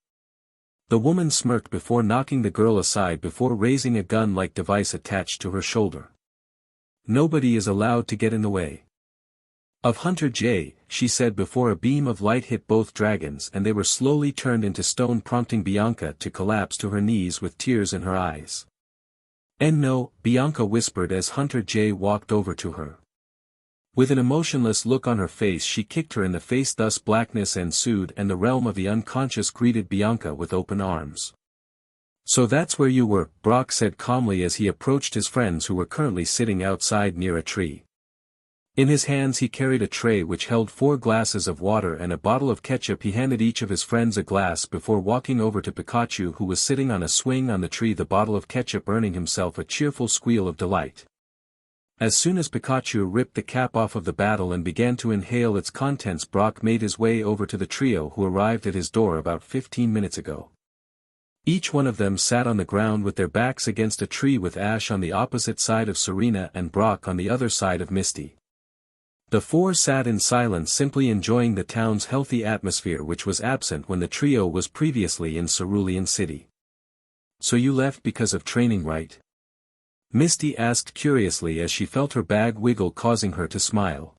The woman smirked before knocking the girl aside before raising a gun-like device attached to her shoulder. "Nobody is allowed to get in the way of Hunter J," she said before a beam of light hit both dragons and they were slowly turned into stone, prompting Bianca to collapse to her knees with tears in her eyes. "And no," Bianca whispered as Hunter J walked over to her. With an emotionless look on her face, she kicked her in the face. Thus blackness ensued, and the realm of the unconscious greeted Bianca with open arms. "So that's where you were," Brock said calmly as he approached his friends who were currently sitting outside near a tree. In his hands he carried a tray which held 4 glasses of water and a bottle of ketchup. He handed each of his friends a glass before walking over to Pikachu, who was sitting on a swing on the tree, the bottle of ketchup earning himself a cheerful squeal of delight. As soon as Pikachu ripped the cap off of the bottle and began to inhale its contents, Brock made his way over to the trio who arrived at his door about 15 minutes ago. Each one of them sat on the ground with their backs against a tree, with Ash on the opposite side of Serena and Brock on the other side of Misty. The 4 sat in silence, simply enjoying the town's healthy atmosphere, which was absent when the trio was previously in Cerulean City. "So you left because of training, right?" Misty asked curiously as she felt her bag wiggle, causing her to smile.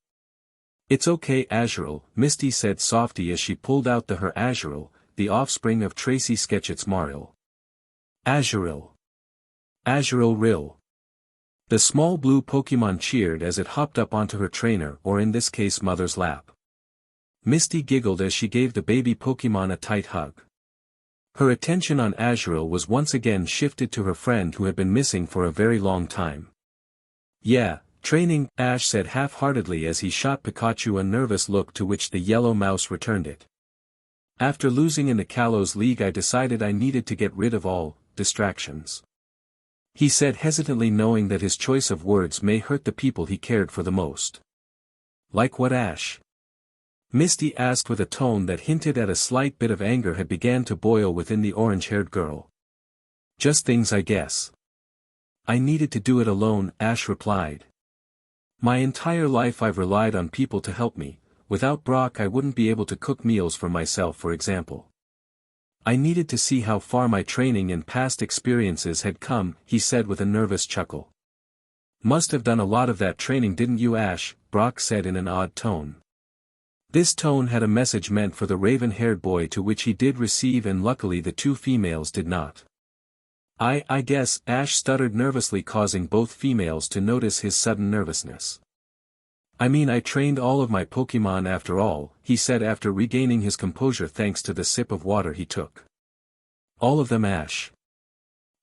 "It's okay, Azurill," Misty said softly as she pulled out her Azurill, the offspring of Tracy Sketchett's Marill. "Azurill. Azurill Rill." The small blue Pokemon cheered as it hopped up onto her trainer, or in this case mother's lap. Misty giggled as she gave the baby Pokemon a tight hug. Her attention on Azurill was once again shifted to her friend who had been missing for a very long time. "Yeah, training," Ash said half-heartedly as he shot Pikachu a nervous look, to which the yellow mouse returned it. "After losing in the Kalos League, I decided I needed to get rid of all distractions," he said hesitantly, knowing that his choice of words may hurt the people he cared for the most. "Like what, Ash?" Misty asked with a tone that hinted at a slight bit of anger had began to boil within the orange-haired girl. "Just things, I guess." "I needed to do it alone," Ash replied. "My entire life I've relied on people to help me. Without Brock I wouldn't be able to cook meals for myself, for example. I needed to see how far my training and past experiences had come," he said with a nervous chuckle. "Must have done a lot of that training, didn't you, Ash?" Brock said in an odd tone. This tone had a message meant for the raven-haired boy, to which he did receive, and luckily the 2 females did not. I guess," Ash stuttered nervously, causing both females to notice his sudden nervousness. "I mean, I trained all of my Pokemon after all," he said after regaining his composure thanks to the sip of water he took. "All of them, Ash?"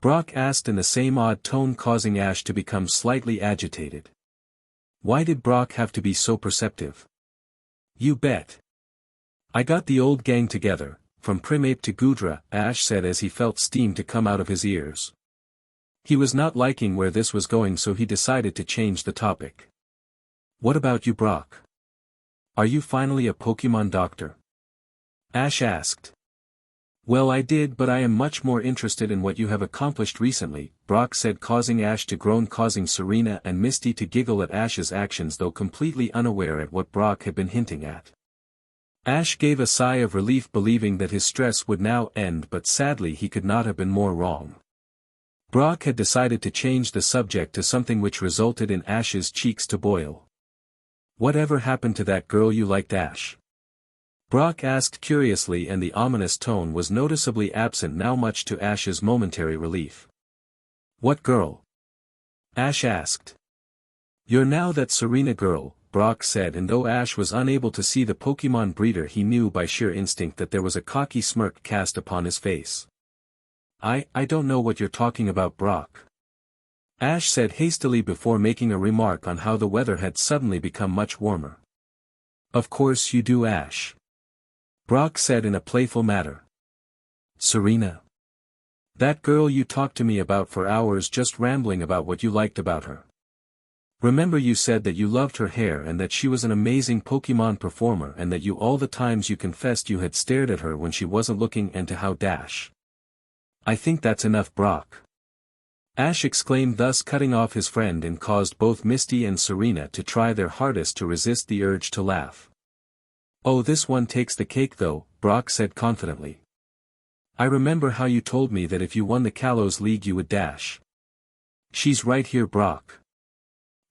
Brock asked in the same odd tone, causing Ash to become slightly agitated. Why did Brock have to be so perceptive? "You bet. I got the old gang together, from Primeape to Goodra," Ash said as he felt steam to come out of his ears. He was not liking where this was going, so he decided to change the topic. "What about you, Brock? Are you finally a Pokemon doctor?" Ash asked. "Well, I did, but I am much more interested in what you have accomplished recently," Brock said, causing Ash to groan, causing Serena and Misty to giggle at Ash's actions, though completely unaware at what Brock had been hinting at. Ash gave a sigh of relief, believing that his stress would now end, but sadly he could not have been more wrong. Brock had decided to change the subject to something which resulted in Ash's cheeks to boil. Whatever happened to that girl you liked, Ash? Brock asked curiously, and the ominous tone was noticeably absent now, much to Ash's momentary relief. What girl? Ash asked. You're now that Serena girl, Brock said, and though Ash was unable to see the Pokemon breeder, he knew by sheer instinct that there was a cocky smirk cast upon his face. I don't know what you're talking about, Brock. Ash said hastily before making a remark on how the weather had suddenly become much warmer. Of course you do, Ash. Brock said in a playful manner. Serena. That girl you talked to me about for hours, just rambling about what you liked about her. Remember you said that you loved her hair and that she was an amazing Pokemon performer, and that all the times you confessed you had stared at her when she wasn't looking, and to how dash. I think that's enough, Brock. Ash exclaimed, thus cutting off his friend, and caused both Misty and Serena to try their hardest to resist the urge to laugh. Oh, this one takes the cake though, Brock said confidently. I remember how you told me that if you won the Kalos League you would dash. She's right here, Brock.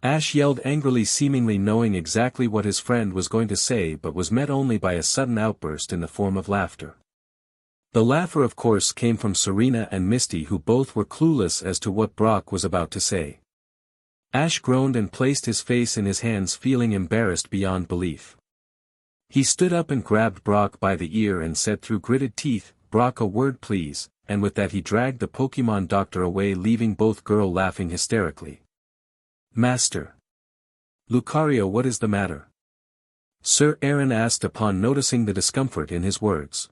Ash yelled angrily, seemingly knowing exactly what his friend was going to say, but was met only by a sudden outburst in the form of laughter. The laughter of course came from Serena and Misty, who both were clueless as to what Brock was about to say. Ash groaned and placed his face in his hands, feeling embarrassed beyond belief. He stood up and grabbed Brock by the ear and said through gritted teeth, Brock, a word please, and with that he dragged the Pokemon doctor away, leaving both girls laughing hysterically. Master. Lucario, what is the matter? Sir Aaron asked upon noticing the discomfort in his words.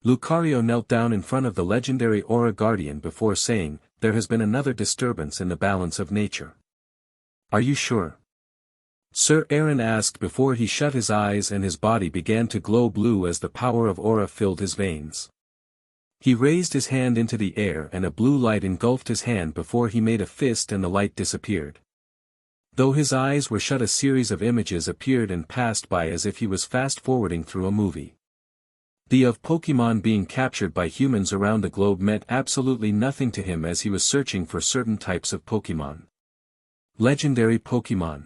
Lucario knelt down in front of the legendary Aura Guardian before saying, there has been another disturbance in the balance of nature. Are you sure? Sir Aaron asked before he shut his eyes and his body began to glow blue as the power of aura filled his veins. He raised his hand into the air and a blue light engulfed his hand before he made a fist and the light disappeared. Though his eyes were shut, a series of images appeared and passed by as if he was fast-forwarding through a movie. The of Pokemon being captured by humans around the globe meant absolutely nothing to him, as he was searching for certain types of Pokemon. Legendary Pokemon.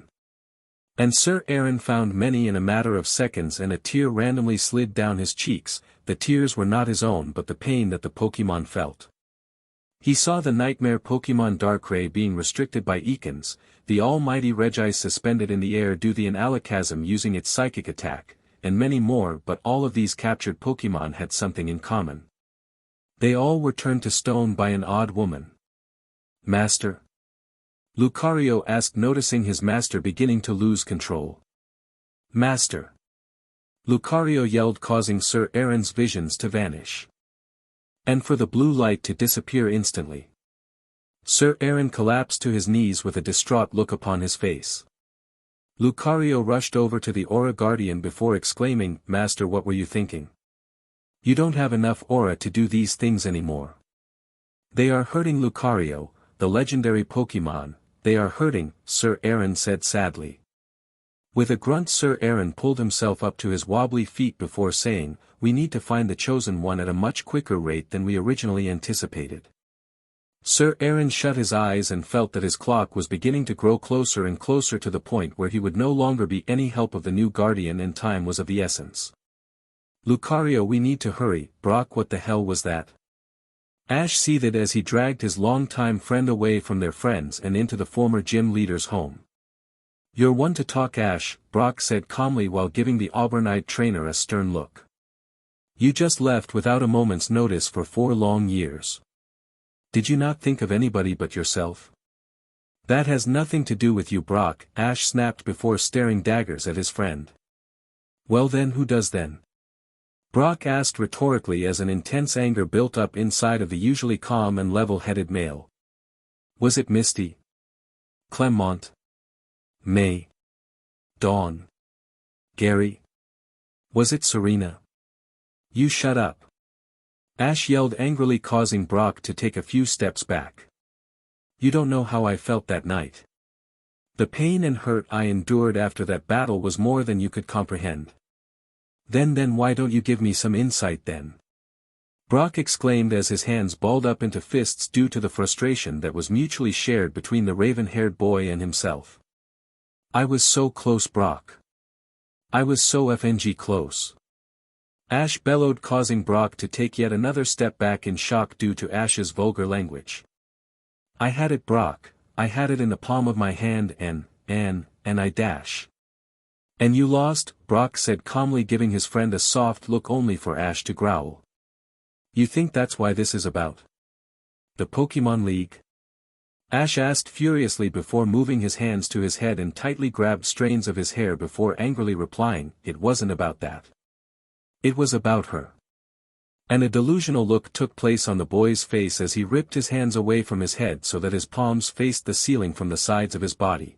And Sir Aaron found many in a matter of seconds, and a tear randomly slid down his cheeks. The tears were not his own but the pain that the Pokemon felt. He saw the nightmare Pokemon Darkrai being restricted by Ekans, the almighty Regis suspended in the air due to an Alakazam using its psychic attack, and many more, but all of these captured Pokemon had something in common. They all were turned to stone by an odd woman. Master? Lucario asked, noticing his master beginning to lose control. Master! Lucario yelled, causing Sir Aaron's visions to vanish. And for the blue light to disappear instantly. Sir Aaron collapsed to his knees with a distraught look upon his face. Lucario rushed over to the Aura Guardian before exclaiming, Master, what were you thinking? You don't have enough aura to do these things anymore. They are hurting Lucario, the legendary Pokemon, they are hurting, Sir Aaron said sadly. With a grunt, Sir Aaron pulled himself up to his wobbly feet before saying, we need to find the chosen one at a much quicker rate than we originally anticipated. Sir Aaron shut his eyes and felt that his clock was beginning to grow closer and closer to the point where he would no longer be any help of the new guardian, and time was of the essence. Lucario, we need to hurry. Brock, what the hell was that? Ash seethed as he dragged his longtime friend away from their friends and into the former gym leader's home. You're one to talk, Ash, Brock said calmly while giving the auburn-eyed trainer a stern look. You just left without a moment's notice for 4 long years. Did you not think of anybody but yourself? That has nothing to do with you, Brock, Ash snapped before staring daggers at his friend. Well then, who does then? Brock asked rhetorically as an intense anger built up inside of the usually calm and level-headed male. Was it Misty? Clement? May? Dawn? Gary? Was it Serena? You shut up. Ash yelled angrily, causing Brock to take a few steps back. You don't know how I felt that night. The pain and hurt I endured after that battle was more than you could comprehend. Then why don't you give me some insight then? Brock exclaimed as his hands balled up into fists due to the frustration that was mutually shared between the raven-haired boy and himself. I was so close, Brock. I was so FNG close. Ash bellowed, causing Brock to take yet another step back in shock due to Ash's vulgar language. I had it, Brock, I had it in the palm of my hand and I dash. And you lost, Brock said calmly, giving his friend a soft look only for Ash to growl. You think that's why this is about? The Pokemon League? Ash asked furiously before moving his hands to his head and tightly grabbed strands of his hair before angrily replying, it wasn't about that. It was about her. And a delusional look took place on the boy's face as he ripped his hands away from his head so that his palms faced the ceiling from the sides of his body.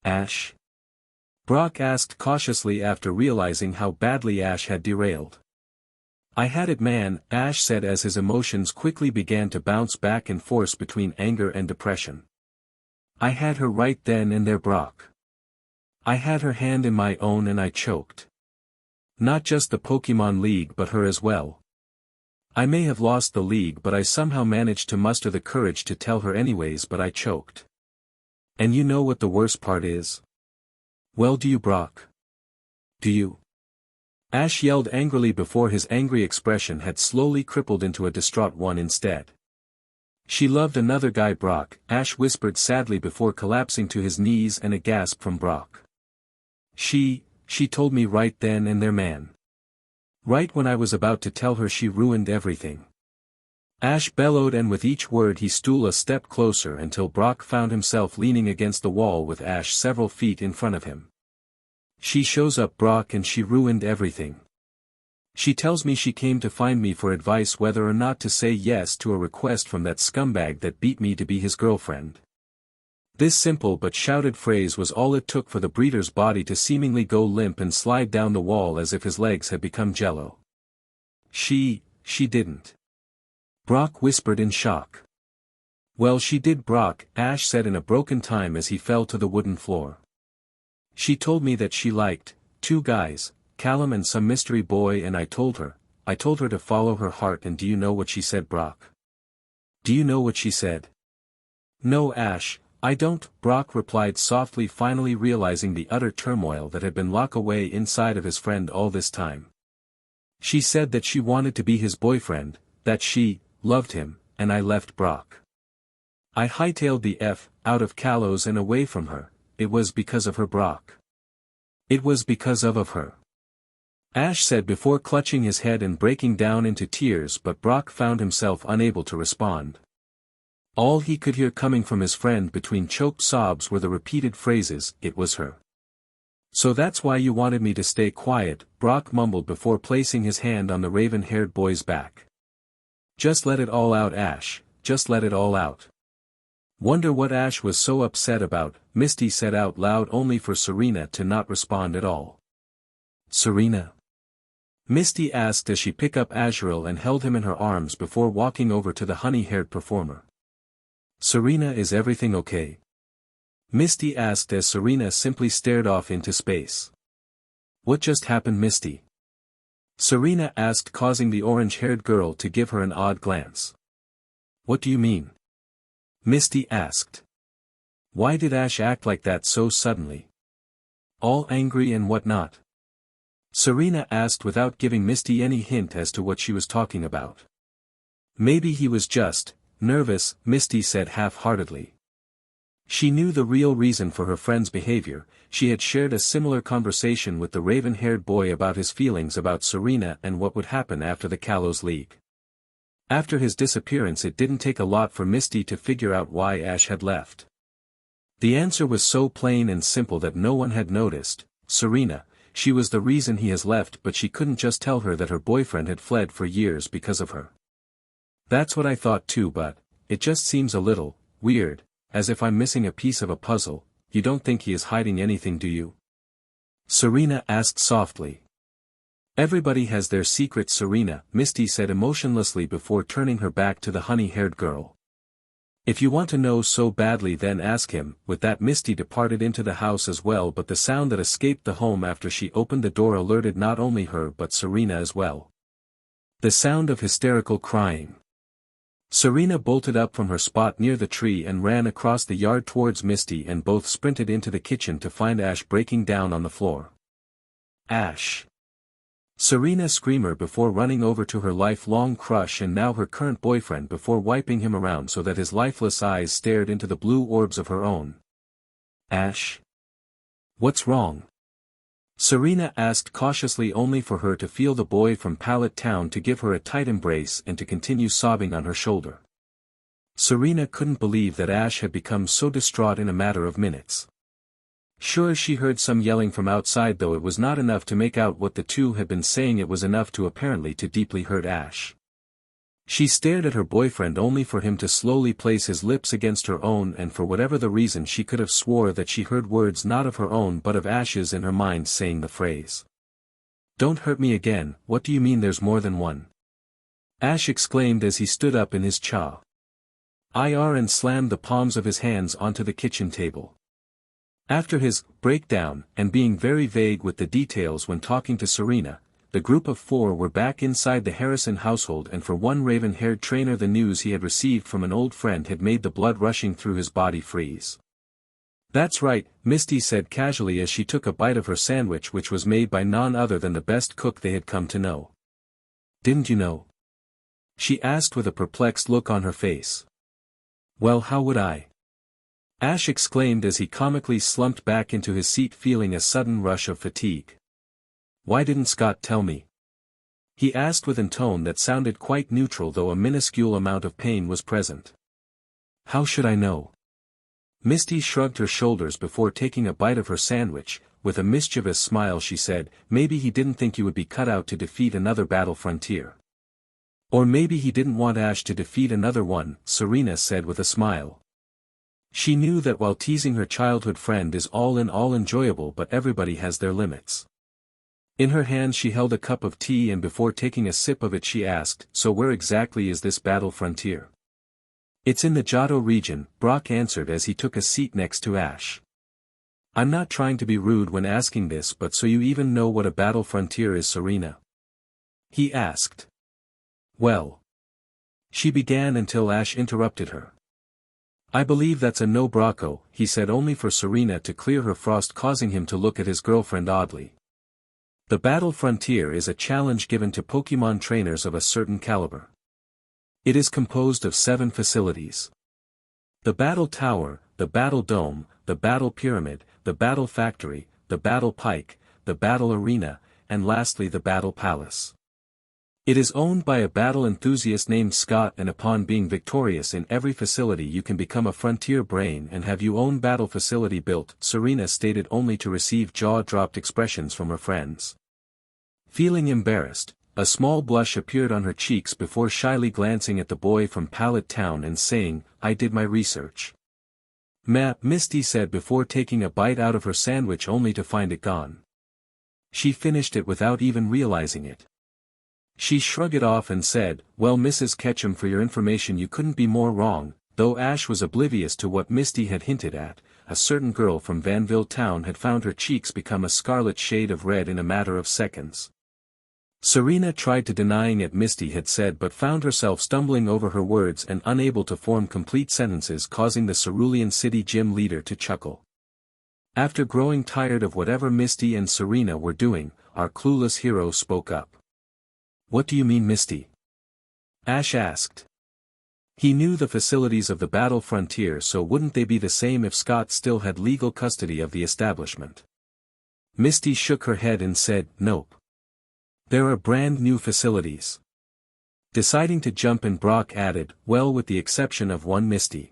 Ash? Brock asked cautiously after realizing how badly Ash had derailed. I had it, man, Ash said as his emotions quickly began to bounce back and forth between anger and depression. I had her right then and there, Brock. I had her hand in my own and I choked. Not just the Pokemon League but her as well. I may have lost the league but I somehow managed to muster the courage to tell her anyways, but I choked. And you know what the worst part is? Well, do you, Brock? Do you? Ash yelled angrily before his angry expression had slowly crippled into a distraught one instead. She loved another guy, Brock, Ash whispered sadly before collapsing to his knees and a gasp from Brock. She told me right then and there, man. Right when I was about to tell her, she ruined everything. Ash bellowed, and with each word he stole a step closer until Brock found himself leaning against the wall with Ash several feet in front of him. She shows up, Brock, and she ruined everything. She tells me she came to find me for advice whether or not to say yes to a request from that scumbag that beat me to be his girlfriend. This simple but shouted phrase was all it took for the breeder's body to seemingly go limp and slide down the wall as if his legs had become jello. She didn't. Brock whispered in shock. Well, she did, Brock, Ash said in a broken time as he fell to the wooden floor. She told me that she liked two guys, Callum and some mystery boy, and I told her to follow her heart. And do you know what she said, Brock? Do you know what she said? No, Ash, I don't, Brock replied softly, finally realizing the utter turmoil that had been locked away inside of his friend all this time. She said that she wanted to be his boyfriend, that she loved him, and I left, Brock. I hightailed the F out of Kalos and away from her. It was because of her, Brock. It was because of her. Ash said before clutching his head and breaking down into tears, but Brock found himself unable to respond. All he could hear coming from his friend between choked sobs were the repeated phrases, it was her. So that's why you wanted me to stay quiet, Brock mumbled before placing his hand on the raven-haired boy's back. Just let it all out, Ash, just let it all out. Wonder what Ash was so upset about, Misty said out loud only for Serena to not respond at all. Serena? Misty asked as she picked up Azrael and held him in her arms before walking over to the honey-haired performer. Serena, is everything okay? Misty asked as Serena simply stared off into space. What just happened, Misty? Serena asked, causing the orange-haired girl to give her an odd glance. What do you mean? Misty asked. Why did Ash act like that so suddenly? All angry and whatnot? Serena asked without giving Misty any hint as to what she was talking about. Maybe he was just nervous, Misty said half-heartedly. She knew the real reason for her friend's behavior. She had shared a similar conversation with the raven-haired boy about his feelings about Serena and what would happen after the Kalos League. After his disappearance, it didn't take a lot for Misty to figure out why Ash had left. The answer was so plain and simple that no one had noticed. Serena, she was the reason he has left, but she couldn't just tell her that her boyfriend had fled for years because of her. That's what I thought too, but it just seems a little weird, as if I'm missing a piece of a puzzle. You don't think he is hiding anything, do you? Serena asked softly. Everybody has their secrets, Serena, Misty said emotionlessly before turning her back to the honey-haired girl. If you want to know so badly, then ask him. With that, Misty departed into the house as well, but the sound that escaped the home after she opened the door alerted not only her but Serena as well. The sound of hysterical crying. Serena bolted up from her spot near the tree and ran across the yard towards Misty, and both sprinted into the kitchen to find Ash breaking down on the floor. Ash! Serena screamed before running over to her lifelong crush and now her current boyfriend before wiping him around so that his lifeless eyes stared into the blue orbs of her own. Ash? What's wrong? Serena asked cautiously, only for her to feel the boy from Pallet Town to give her a tight embrace and to continue sobbing on her shoulder. Serena couldn't believe that Ash had become so distraught in a matter of minutes. Sure, she heard some yelling from outside, though it was not enough to make out what the two had been saying. It was enough to apparently to deeply hurt Ash. She stared at her boyfriend only for him to slowly place his lips against her own, and for whatever the reason she could have swore that she heard words not of her own but of Ash's in her mind saying the phrase. "Don't hurt me again." "What do you mean there's more than one?" Ash exclaimed as he stood up in his chair and slammed the palms of his hands onto the kitchen table. After his breakdown, and being very vague with the details when talking to Serena, the group of four were back inside the Harrison household, and for one raven-haired trainer the news he had received from an old friend had made the blood rushing through his body freeze. "That's right," Misty said casually as she took a bite of her sandwich, which was made by none other than the best cook they had come to know. "Didn't you know?" she asked with a perplexed look on her face. "Well, how would I?" Ash exclaimed as he comically slumped back into his seat, feeling a sudden rush of fatigue. "Why didn't Scott tell me?" he asked with a tone that sounded quite neutral, though a minuscule amount of pain was present. "How should I know?" Misty shrugged her shoulders before taking a bite of her sandwich. With a mischievous smile she said, "Maybe he didn't think you would be cut out to defeat another battle frontier. Or maybe he didn't want Ash to defeat another one," Serena said with a smile. She knew that while teasing her childhood friend is all in all enjoyable, but everybody has their limits. In her hand she held a cup of tea, and before taking a sip of it she asked, "So where exactly is this battle frontier?" "It's in the Johto region," Brock answered as he took a seat next to Ash. "I'm not trying to be rude when asking this, but so you even know what a battle frontier is, Serena?" he asked. "Well," she began until Ash interrupted her. "I believe that's a no, Brocco," he said, only for Serena to clear her frost, causing him to look at his girlfriend oddly. "The battle frontier is a challenge given to Pokemon trainers of a certain caliber. It is composed of 7 facilities. The Battle Tower, the Battle Dome, the Battle Pyramid, the Battle Factory, the Battle Pike, the Battle Arena, and lastly the Battle Palace. It is owned by a battle enthusiast named Scott, and upon being victorious in every facility you can become a frontier brain and have your own battle facility built," Serena stated, only to receive jaw-dropped expressions from her friends. Feeling embarrassed, a small blush appeared on her cheeks before shyly glancing at the boy from Pallet Town and saying, "I did my research." Misty said before taking a bite out of her sandwich only to find it gone. She finished it without even realizing it. She shrugged it off and said, "Well, Mrs. Ketchum, for your information you couldn't be more wrong." Though Ash was oblivious to what Misty had hinted at, a certain girl from Vanville Town had found her cheeks become a scarlet shade of red in a matter of seconds. Serena tried to denying it Misty had said, but found herself stumbling over her words and unable to form complete sentences, causing the Cerulean City gym leader to chuckle. After growing tired of whatever Misty and Serena were doing, our clueless hero spoke up. "What do you mean, Misty?" Ash asked. He knew the facilities of the battle frontier, so wouldn't they be the same if Scott still had legal custody of the establishment? Misty shook her head and said, "Nope. There are brand new facilities." Deciding to jump in, Brock added, "Well, with the exception of one, Misty.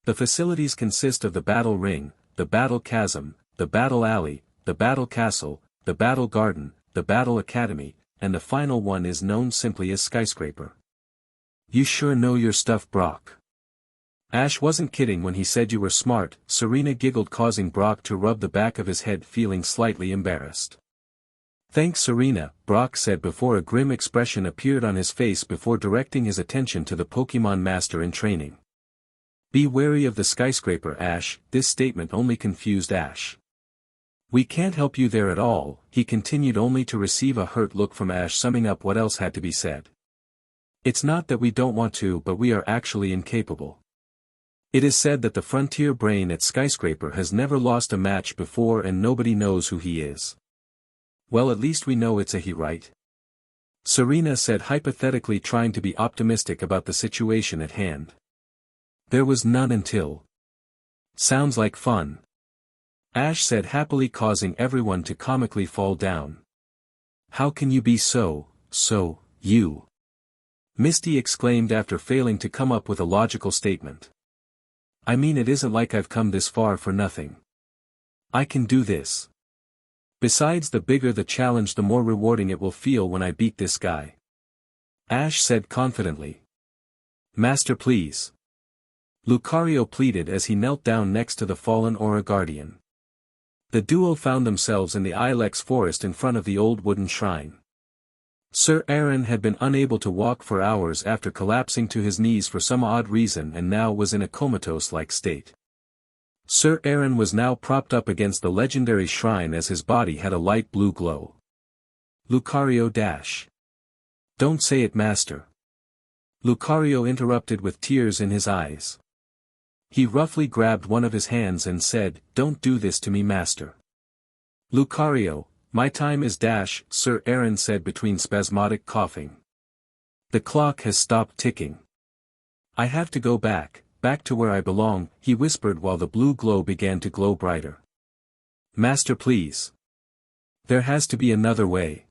The facilities consist of the battle ring, the battle chasm, the battle alley, the battle castle, the battle garden, the battle academy, and the final one is known simply as Skyscraper." "You sure know your stuff, Brock." Ash wasn't kidding when he said you were smart, Serena giggled, causing Brock to rub the back of his head, feeling slightly embarrassed. "Thanks, Serena," Brock said before a grim expression appeared on his face before directing his attention to the Pokemon Master in training. "Be wary of the Skyscraper, Ash." This statement only confused Ash. "We can't help you there at all," he continued, only to receive a hurt look from Ash summing up what else had to be said. It's not that we don't want to, but we are actually incapable. It is said that the frontier brain at Skyscraper has never lost a match before and nobody knows who he is. Well, at least we know it's a he, right? Serena said, hypothetically, trying to be optimistic about the situation at hand. There was none until. Sounds like fun. Ash said happily, causing everyone to comically fall down. How can you be so, you? Misty exclaimed after failing to come up with a logical statement. I mean, it isn't like I've come this far for nothing. I can do this. Besides, the bigger the challenge, the more rewarding it will feel when I beat this guy. Ash said confidently. Master, please. Lucario pleaded as he knelt down next to the fallen Aura Guardian. The duo found themselves in the Ilex forest in front of the old wooden shrine. Sir Aaron had been unable to walk for hours after collapsing to his knees for some odd reason and now was in a comatose-like state. Sir Aaron was now propped up against the legendary shrine as his body had a light blue glow. Lucario dash. Don't say it, Master. Lucario interrupted with tears in his eyes. He roughly grabbed one of his hands and said, Don't do this to me, Master. Lucario, my time is dash, Sir Aaron said between spasmodic coughing. The clock has stopped ticking. I have to go back to where I belong, he whispered while the blue glow began to glow brighter. Master, please. There has to be another way.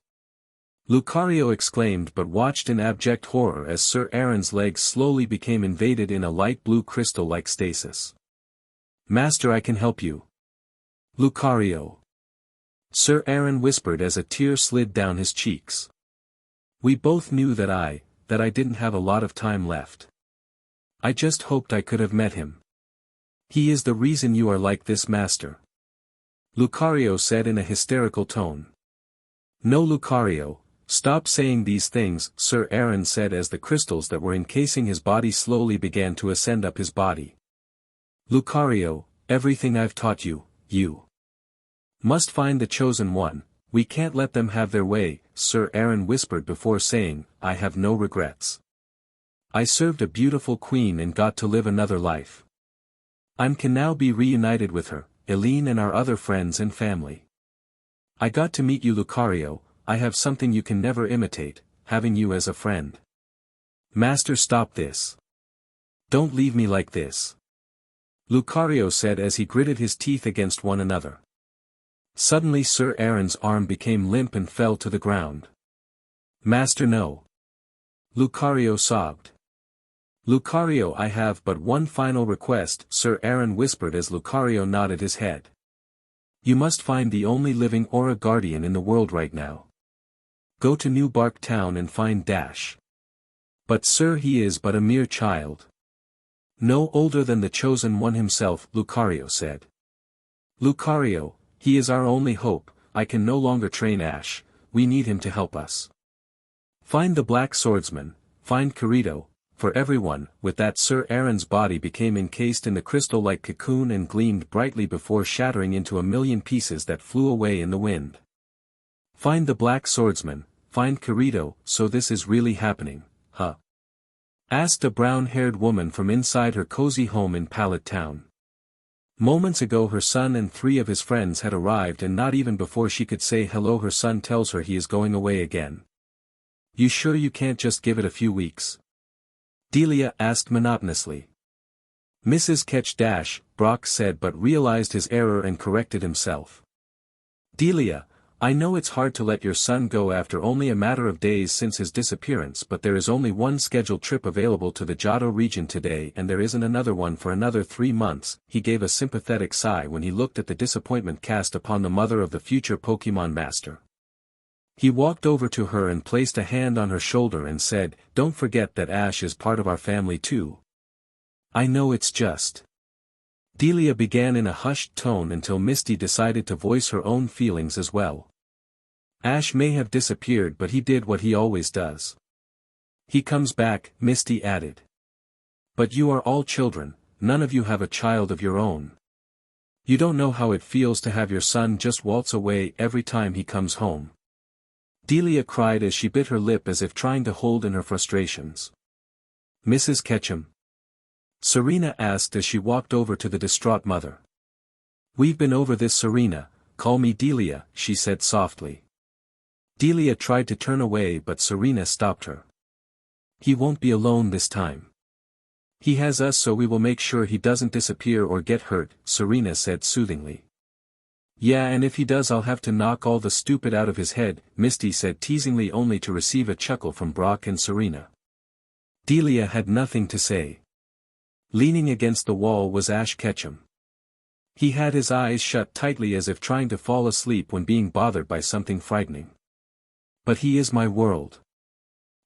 Lucario exclaimed, but watched in abject horror as Sir Aaron's legs slowly became invaded in a light blue crystal-like stasis. Master, I can help you. Lucario. Sir Aaron whispered as a tear slid down his cheeks. We both knew that I didn't have a lot of time left. I just hoped I could have met him. He is the reason you are like this, Master. Lucario said in a hysterical tone. No, Lucario, stop saying these things, Sir Aaron said as the crystals that were encasing his body slowly began to ascend up his body. Lucario, everything I've taught you, you must find the chosen one. We can't let them have their way, Sir Aaron whispered before saying, I have no regrets. I served a beautiful queen and got to live another life. I can now be reunited with her, Eileen and our other friends and family. I got to meet you, Lucario. I have something you can never imitate, having you as a friend. Master, stop this. Don't leave me like this. Lucario said as he gritted his teeth against one another. Suddenly Sir Aaron's arm became limp and fell to the ground. Master, no. Lucario sobbed. Lucario, I have but one final request, Sir Aaron whispered as Lucario nodded his head. You must find the only living Aura Guardian in the world right now. Go to New Bark Town and find Dash. But sir, he is but a mere child. No older than the chosen one himself, Lucario said. Lucario, he is our only hope. I can no longer train Ash, we need him to help us. Find the Black Swordsman, find Kirito, for everyone. With that, Sir Aaron's body became encased in the crystal-like cocoon and gleamed brightly before shattering into a million pieces that flew away in the wind. Find the Black Swordsman, find Kirito. So this is really happening, huh? Asked a brown-haired woman from inside her cozy home in Pallet Town. Moments ago her son and 3 of his friends had arrived, and not even before she could say hello her son tells her he is going away again. You sure you can't just give it a few weeks? Delia asked monotonously. Mrs. Ketch Brock said, but realized his error and corrected himself. Delia, I know it's hard to let your son go after only a matter of days since his disappearance, but there is only one scheduled trip available to the Johto region today and there isn't another one for another 3 months. He gave a sympathetic sigh when he looked at the disappointment cast upon the mother of the future Pokemon Master. He walked over to her and placed a hand on her shoulder and said, Don't forget that Ash is part of our family too. I know, it's just. Delia began in a hushed tone until Misty decided to voice her own feelings as well. Ash may have disappeared, but he did what he always does. He comes back, Misty added. But you are all children, none of you have a child of your own. You don't know how it feels to have your son just waltz away every time he comes home. Delia cried as she bit her lip as if trying to hold in her frustrations. Mrs. Ketchum? Serena asked as she walked over to the distraught mother. We've been over this, Serena, call me Delia, she said softly. Delia tried to turn away but Serena stopped her. He won't be alone this time. He has us, so we will make sure he doesn't disappear or get hurt, Serena said soothingly. Yeah, and if he does I'll have to knock all the stupid out of his head, Misty said teasingly, only to receive a chuckle from Brock and Serena. Delia had nothing to say. Leaning against the wall was Ash Ketchum. He had his eyes shut tightly as if trying to fall asleep when being bothered by something frightening. But he is my world.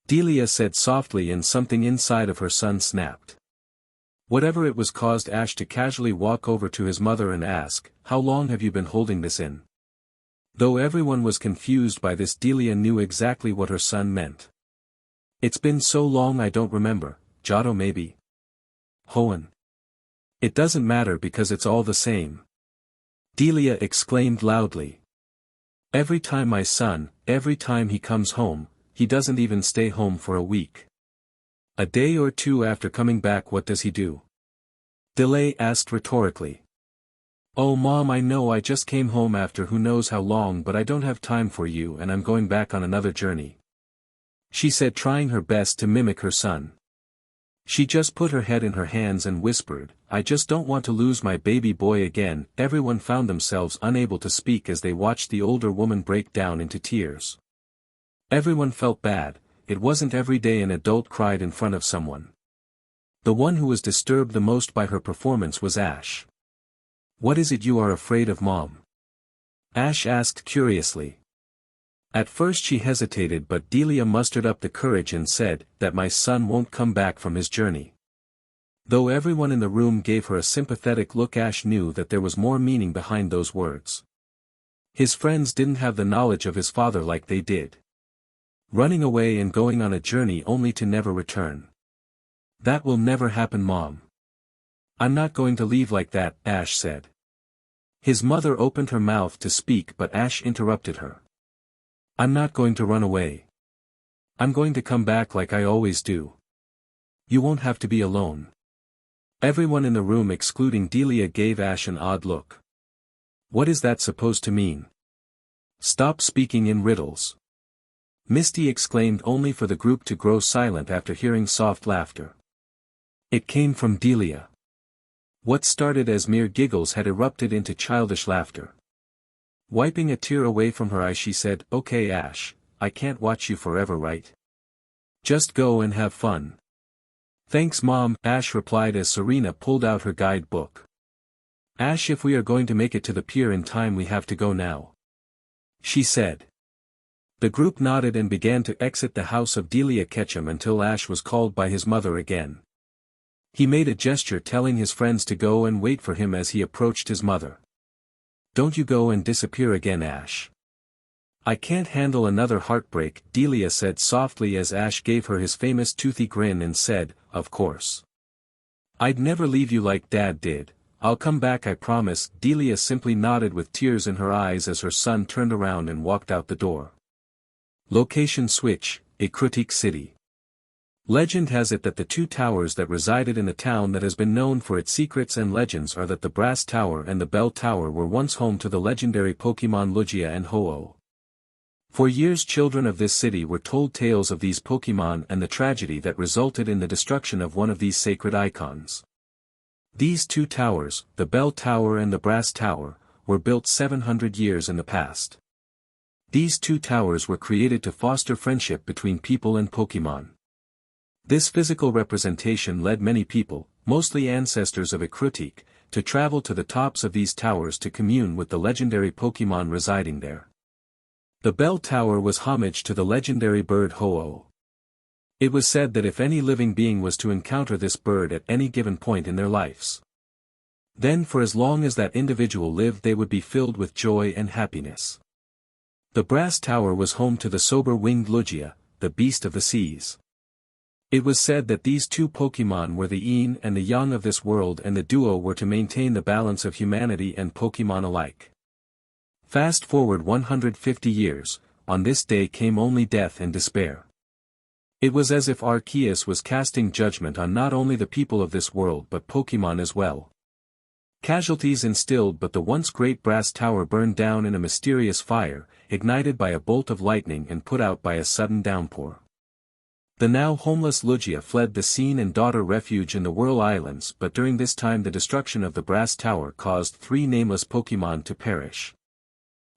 Delia said softly, and something inside of her son snapped. Whatever it was caused Ash to casually walk over to his mother and ask, "How long have you been holding this in?" Though everyone was confused by this, Delia knew exactly what her son meant. It's been so long I don't remember, Giotto maybe. Hoenn. It doesn't matter because it's all the same. Delia exclaimed loudly. Every time my son, every time he comes home, he doesn't even stay home for a week. A day or two after coming back, what does he do? Delay asked rhetorically. Oh Mom, I know I just came home after who knows how long, but I don't have time for you and I'm going back on another journey. She said, trying her best to mimic her son. She just put her head in her hands and whispered, I just don't want to lose my baby boy again. Everyone found themselves unable to speak as they watched the older woman break down into tears. Everyone felt bad. It wasn't every day an adult cried in front of someone. The one who was disturbed the most by her performance was Ash. What is it you are afraid of, Mom? Ash asked curiously. At first she hesitated, but Delia mustered up the courage and said, that my son won't come back from his journey. Though everyone in the room gave her a sympathetic look, Ash knew that there was more meaning behind those words. His friends didn't have the knowledge of his father like they did. Running away and going on a journey only to never return. That will never happen, Mom. I'm not going to leave like that, Ash said. His mother opened her mouth to speak, but Ash interrupted her. I'm not going to run away. I'm going to come back like I always do. You won't have to be alone. Everyone in the room excluding Delia gave Ash an odd look. What is that supposed to mean? Stop speaking in riddles. Misty exclaimed, only for the group to grow silent after hearing soft laughter. It came from Delia. What started as mere giggles had erupted into childish laughter. Wiping a tear away from her eye, she said, Okay Ash, I can't watch you forever, right? Just go and have fun. Thanks Mom, Ash replied as Serena pulled out her guidebook. Ash, if we are going to make it to the pier in time we have to go now. She said. The group nodded and began to exit the house of Delia Ketchum until Ash was called by his mother again. He made a gesture telling his friends to go and wait for him as he approached his mother. Don't you go and disappear again, Ash. I can't handle another heartbreak, Delia said softly as Ash gave her his famous toothy grin and said, Of course. I'd never leave you like Dad did. I'll come back, I promise. Delia simply nodded with tears in her eyes as her son turned around and walked out the door. Location switch, Ekrutik City. Legend has it that the two towers that resided in the town that has been known for its secrets and legends are that the Brass Tower and the Bell Tower were once home to the legendary Pokemon Lugia and Ho-Oh. For years children of this city were told tales of these Pokemon and the tragedy that resulted in the destruction of one of these sacred icons. These two towers, the Bell Tower and the Brass Tower, were built 700 years in the past. These two towers were created to foster friendship between people and Pokemon. This physical representation led many people, mostly ancestors of Ekrutik, to travel to the tops of these towers to commune with the legendary Pokemon residing there. The Bell Tower was homage to the legendary bird Ho-Oh. It was said that if any living being was to encounter this bird at any given point in their lives, then for as long as that individual lived they would be filled with joy and happiness. The Brass Tower was home to the sober-winged Lugia, the beast of the seas. It was said that these two Pokemon were the yin and the yang of this world, and the duo were to maintain the balance of humanity and Pokemon alike. Fast forward 150 years, on this day came only death and despair. It was as if Arceus was casting judgment on not only the people of this world but Pokemon as well. Casualties instilled, but the once great brass tower burned down in a mysterious fire, ignited by a bolt of lightning and put out by a sudden downpour. The now homeless Lugia fled the scene and sought refuge in the Whirl Islands, but during this time the destruction of the brass tower caused 3 nameless Pokemon to perish.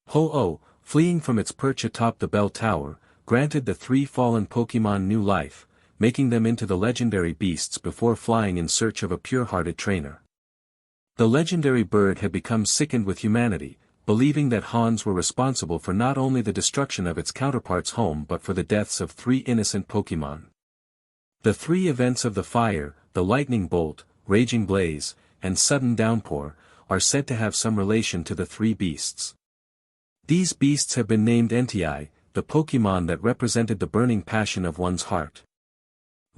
Ho-Oh, fleeing from its perch atop the bell tower, granted the 3 fallen Pokemon new life, making them into the legendary beasts before flying in search of a pure-hearted trainer. The legendary bird had become sickened with humanity, believing that Hans were responsible for not only the destruction of its counterpart's home but for the deaths of 3 innocent Pokemon. The 3 events of the fire, the lightning bolt, raging blaze, and sudden downpour, are said to have some relation to the 3 beasts. These beasts have been named Entei, the Pokemon that represented the burning passion of one's heart.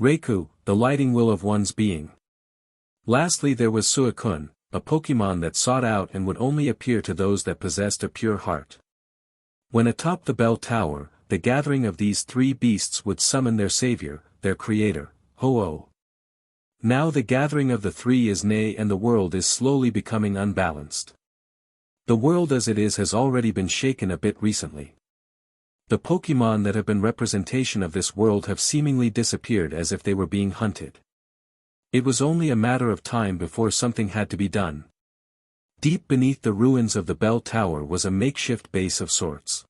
Raikou, the lighting will of one's being. Lastly there was Suicune, a Pokemon that sought out and would only appear to those that possessed a pure heart. When atop the bell tower, the gathering of these 3 beasts would summon their savior, their creator, Ho-Oh. Now the gathering of the 3 is nigh and the world is slowly becoming unbalanced. The world as it is has already been shaken a bit recently. The Pokemon that have been representation of this world have seemingly disappeared as if they were being hunted. It was only a matter of time before something had to be done. Deep beneath the ruins of the bell tower was a makeshift base of sorts.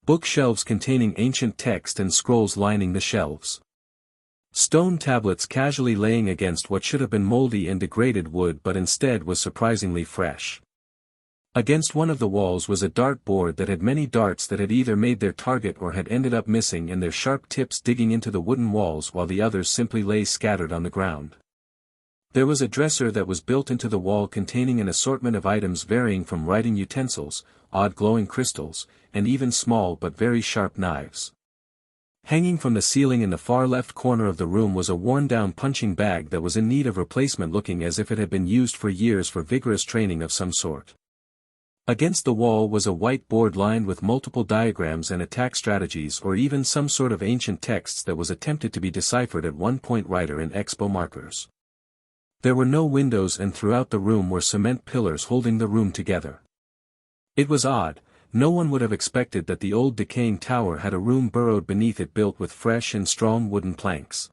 Bookshelves containing ancient text and scrolls lining the shelves. Stone tablets casually laying against what should have been moldy and degraded wood but instead was surprisingly fresh. Against one of the walls was a dart board that had many darts that had either made their target or had ended up missing and their sharp tips digging into the wooden walls while the others simply lay scattered on the ground. There was a dresser that was built into the wall containing an assortment of items varying from writing utensils, odd glowing crystals, and even small but very sharp knives. Hanging from the ceiling in the far left corner of the room was a worn-down punching bag that was in need of replacement, looking as if it had been used for years for vigorous training of some sort. Against the wall was a white board lined with multiple diagrams and attack strategies or even some sort of ancient texts that was attempted to be deciphered at one point writer in expo markers. There were no windows and throughout the room were cement pillars holding the room together. It was odd, no one would have expected that the old decaying tower had a room burrowed beneath it built with fresh and strong wooden planks.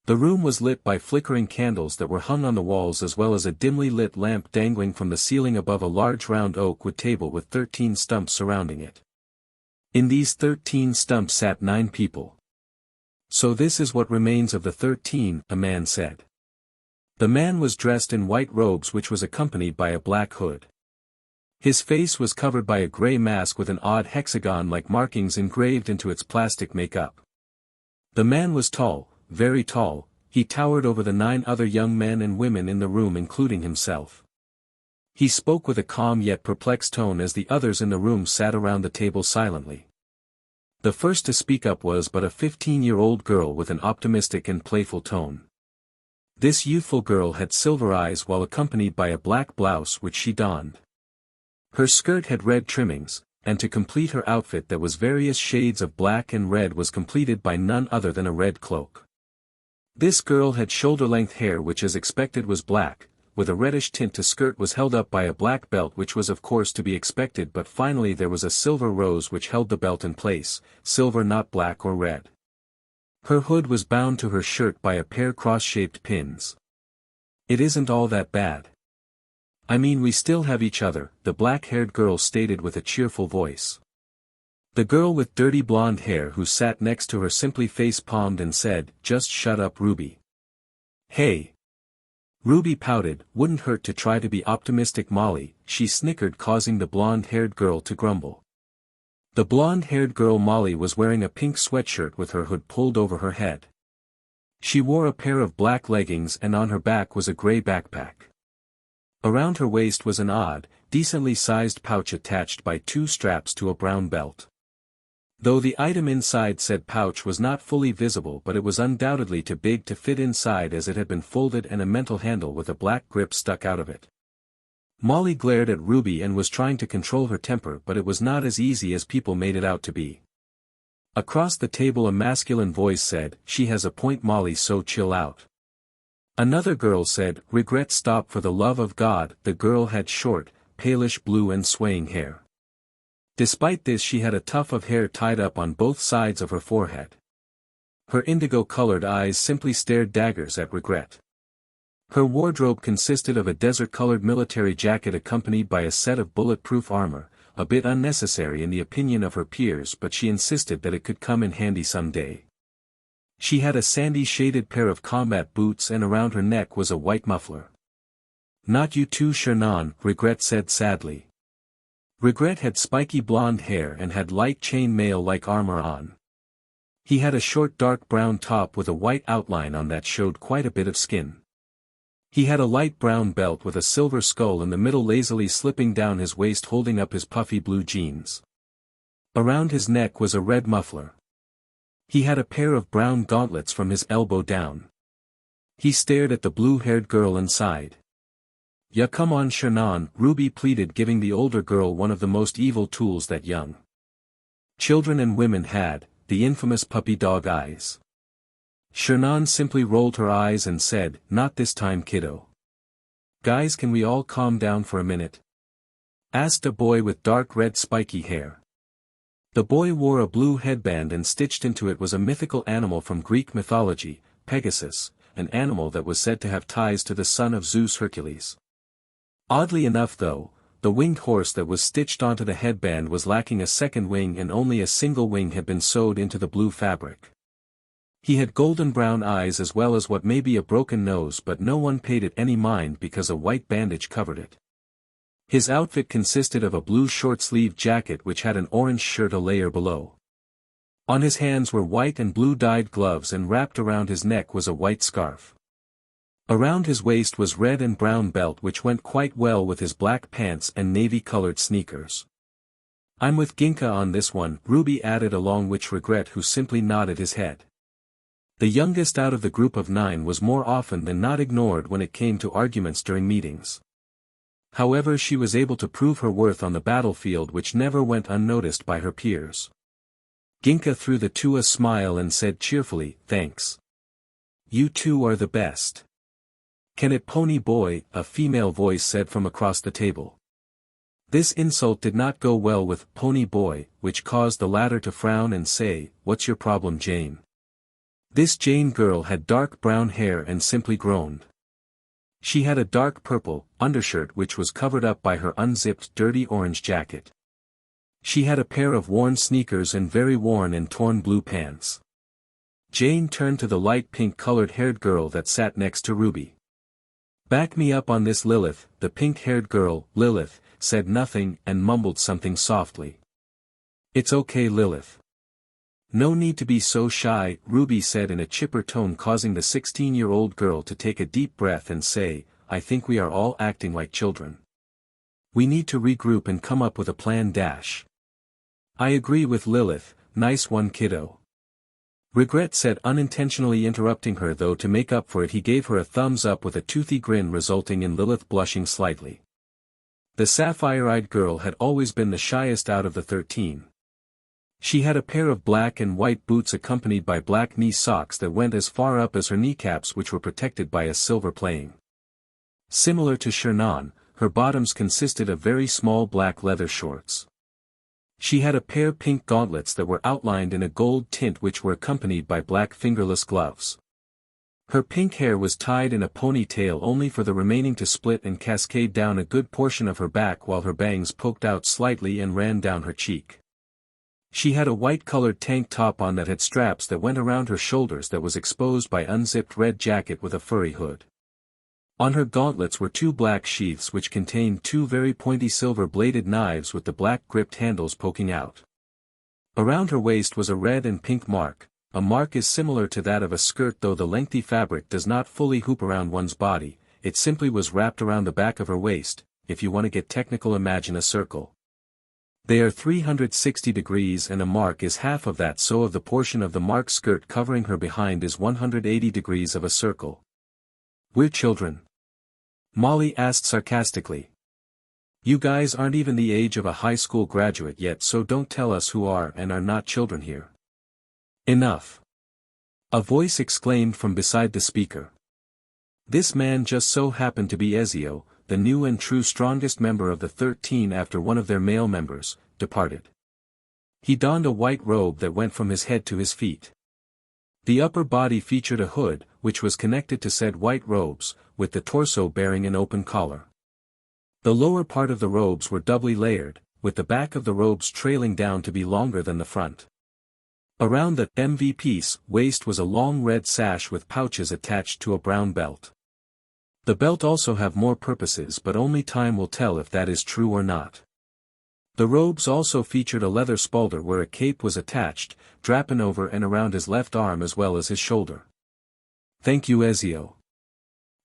The room was lit by flickering candles that were hung on the walls as well as a dimly lit lamp dangling from the ceiling above a large round oak wood table with 13 stumps surrounding it. In these 13 stumps sat 9 people. "So this is what remains of the 13, a man said. The man was dressed in white robes which was accompanied by a black hood. His face was covered by a gray mask with an odd hexagon-like markings engraved into its plastic makeup. The man was tall, very tall, he towered over the 9 other young men and women in the room including himself. He spoke with a calm yet perplexed tone as the others in the room sat around the table silently. The first to speak up was but a 15-year-old girl with an optimistic and playful tone. This youthful girl had silver eyes while accompanied by a black blouse which she donned. Her skirt had red trimmings, and to complete her outfit that was various shades of black and red was completed by none other than a red cloak. This girl had shoulder-length hair which as expected was black, with a reddish tint to skirt was held up by a black belt which was of course to be expected, but finally there was a silver rose which held the belt in place, silver not black or red. Her hood was bound to her shirt by a pair cross-shaped pins. "It isn't all that bad. I mean we still have each other," the black-haired girl stated with a cheerful voice. The girl with dirty blonde hair who sat next to her simply face-palmed and said, "Just shut up, Ruby." "Hey." Ruby pouted, "Wouldn't hurt to try to be optimistic, Molly," she snickered, causing the blonde-haired girl to grumble. The blonde-haired girl Molly was wearing a pink sweatshirt with her hood pulled over her head. She wore a pair of black leggings and on her back was a gray backpack. Around her waist was an odd, decently sized pouch attached by 2 straps to a brown belt. Though the item inside said pouch was not fully visible, but it was undoubtedly too big to fit inside as it had been folded and a metal handle with a black grip stuck out of it. Molly glared at Ruby and was trying to control her temper, but it was not as easy as people made it out to be. Across the table a masculine voice said, "She has a point, Molly, so chill out." Another girl said, "Regret, stop for the love of God." The girl had short, palish blue and swaying hair. Despite this she had a tuft of hair tied up on both sides of her forehead. Her indigo-colored eyes simply stared daggers at Regret. Her wardrobe consisted of a desert-colored military jacket accompanied by a set of bulletproof armor, a bit unnecessary in the opinion of her peers, but she insisted that it could come in handy someday. She had a sandy-shaded pair of combat boots and around her neck was a white muffler. "Not you too, Shernan," Regret said sadly. Regret had spiky blonde hair and had light chainmail-like armor on. He had a short dark brown top with a white outline on that showed quite a bit of skin. He had a light brown belt with a silver skull in the middle lazily slipping down his waist, holding up his puffy blue jeans. Around his neck was a red muffler. He had a pair of brown gauntlets from his elbow down. He stared at the blue-haired girl and sighed. "Ya come on, Shernan," Ruby pleaded, giving the older girl one of the most evil tools that young children and women had, the infamous puppy dog eyes. Shernan simply rolled her eyes and said, "Not this time, kiddo." "Guys, can we all calm down for a minute?" asked a boy with dark red spiky hair. The boy wore a blue headband and stitched into it was a mythical animal from Greek mythology, Pegasus, an animal that was said to have ties to the son of Zeus, Hercules. Oddly enough though, the winged horse that was stitched onto the headband was lacking a second wing and only a single wing had been sewed into the blue fabric. He had golden brown eyes as well as what may be a broken nose, but no one paid it any mind because a white bandage covered it. His outfit consisted of a blue short-sleeved jacket which had an orange shirt a layer below. On his hands were white and blue dyed gloves and wrapped around his neck was a white scarf. Around his waist was red and brown belt which went quite well with his black pants and navy-colored sneakers. "I'm with Ginka on this one," Ruby added, along which Regret who simply nodded his head. The youngest out of the group of 9 was more often than not ignored when it came to arguments during meetings. However, she was able to prove her worth on the battlefield which never went unnoticed by her peers. Ginka threw the two a smile and said cheerfully, "Thanks. You two are the best." "Can it, Pony Boy?" a female voice said from across the table. This insult did not go well with Pony Boy, which caused the latter to frown and say, "What's your problem, Jane?" This Jane girl had dark brown hair and simply groaned. She had a dark purple undershirt which was covered up by her unzipped dirty orange jacket. She had a pair of worn sneakers and very worn and torn blue pants. Jane turned to the light pink-colored haired girl that sat next to Ruby. "Back me up on this, Lilith." The pink-haired girl, Lilith, said nothing and mumbled something softly. "It's okay, Lilith. No need to be so shy," Ruby said in a chipper tone, causing the 16-year-old girl to take a deep breath and say, "I think we are all acting like children. We need to regroup and come up with a plan dash." "I agree with Lilith, nice one, kiddo." Regret said, unintentionally interrupting her, though to make up for it he gave her a thumbs up with a toothy grin, resulting in Lilith blushing slightly. The sapphire-eyed girl had always been the shyest out of the 13. She had a pair of black and white boots accompanied by black knee socks that went as far up as her kneecaps, which were protected by a silver plating. Similar to Shernan, her bottoms consisted of very small black leather shorts. She had a pair of pink gauntlets that were outlined in a gold tint which were accompanied by black fingerless gloves. Her pink hair was tied in a ponytail only for the remaining to split and cascade down a good portion of her back, while her bangs poked out slightly and ran down her cheek. She had a white-colored tank top on that had straps that went around her shoulders that was exposed by unzipped red jacket with a furry hood. On her gauntlets were 2 black sheaths which contained 2 very pointy silver-bladed knives with the black gripped handles poking out. Around her waist was a red and pink mark. A mark is similar to that of a skirt, though the lengthy fabric does not fully hoop around one's body, it simply was wrapped around the back of her waist. If you want to get technical, imagine a circle. They are 360 degrees and a mark is half of that, so of the portion of the mark skirt covering her behind is 180 degrees of a circle. "We're children?" Molly asked sarcastically. You guys aren't even the age of a high school graduate yet, so don't tell us who are and are not children here. Enough. A voice exclaimed from beside the speaker. This man just so happened to be Ezio, the new and true strongest member of the 13 after one of their male members departed. He donned a white robe that went from his head to his feet. The upper body featured a hood, which was connected to said white robes, with the torso bearing an open collar. The lower part of the robes were doubly layered, with the back of the robes trailing down to be longer than the front. Around the MVP's waist was a long red sash with pouches attached to a brown belt. The belt also have more purposes, but only time will tell if that is true or not. The robes also featured a leather spalder where a cape was attached, draping over and around his left arm as well as his shoulder. Thank you, Ezio.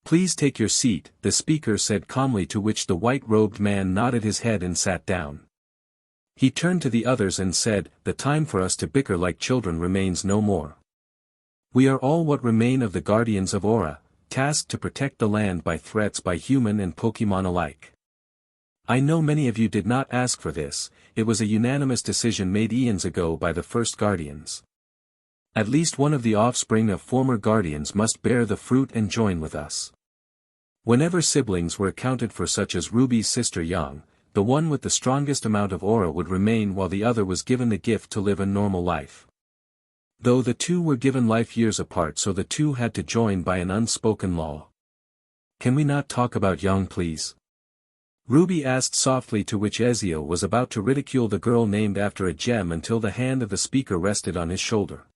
Please take your seat, the speaker said calmly, to which the white-robed man nodded his head and sat down. He turned to the others and said, the time for us to bicker like children remains no more. We are all what remain of the Guardians of Aura, tasked to protect the land by threats by human and Pokemon alike. I know many of you did not ask for this, it was a unanimous decision made eons ago by the first Guardians. At least one of the offspring of former Guardians must bear the fruit and join with us. Whenever siblings were accounted for, such as Ruby's sister Yang, the one with the strongest amount of aura would remain while the other was given the gift to live a normal life. Though the two were given life years apart, so the two had to join by an unspoken law. Can we not talk about Yang, please? Ruby asked softly, to which Ezio was about to ridicule the girl named after a gem until the hand of the speaker rested on his shoulder.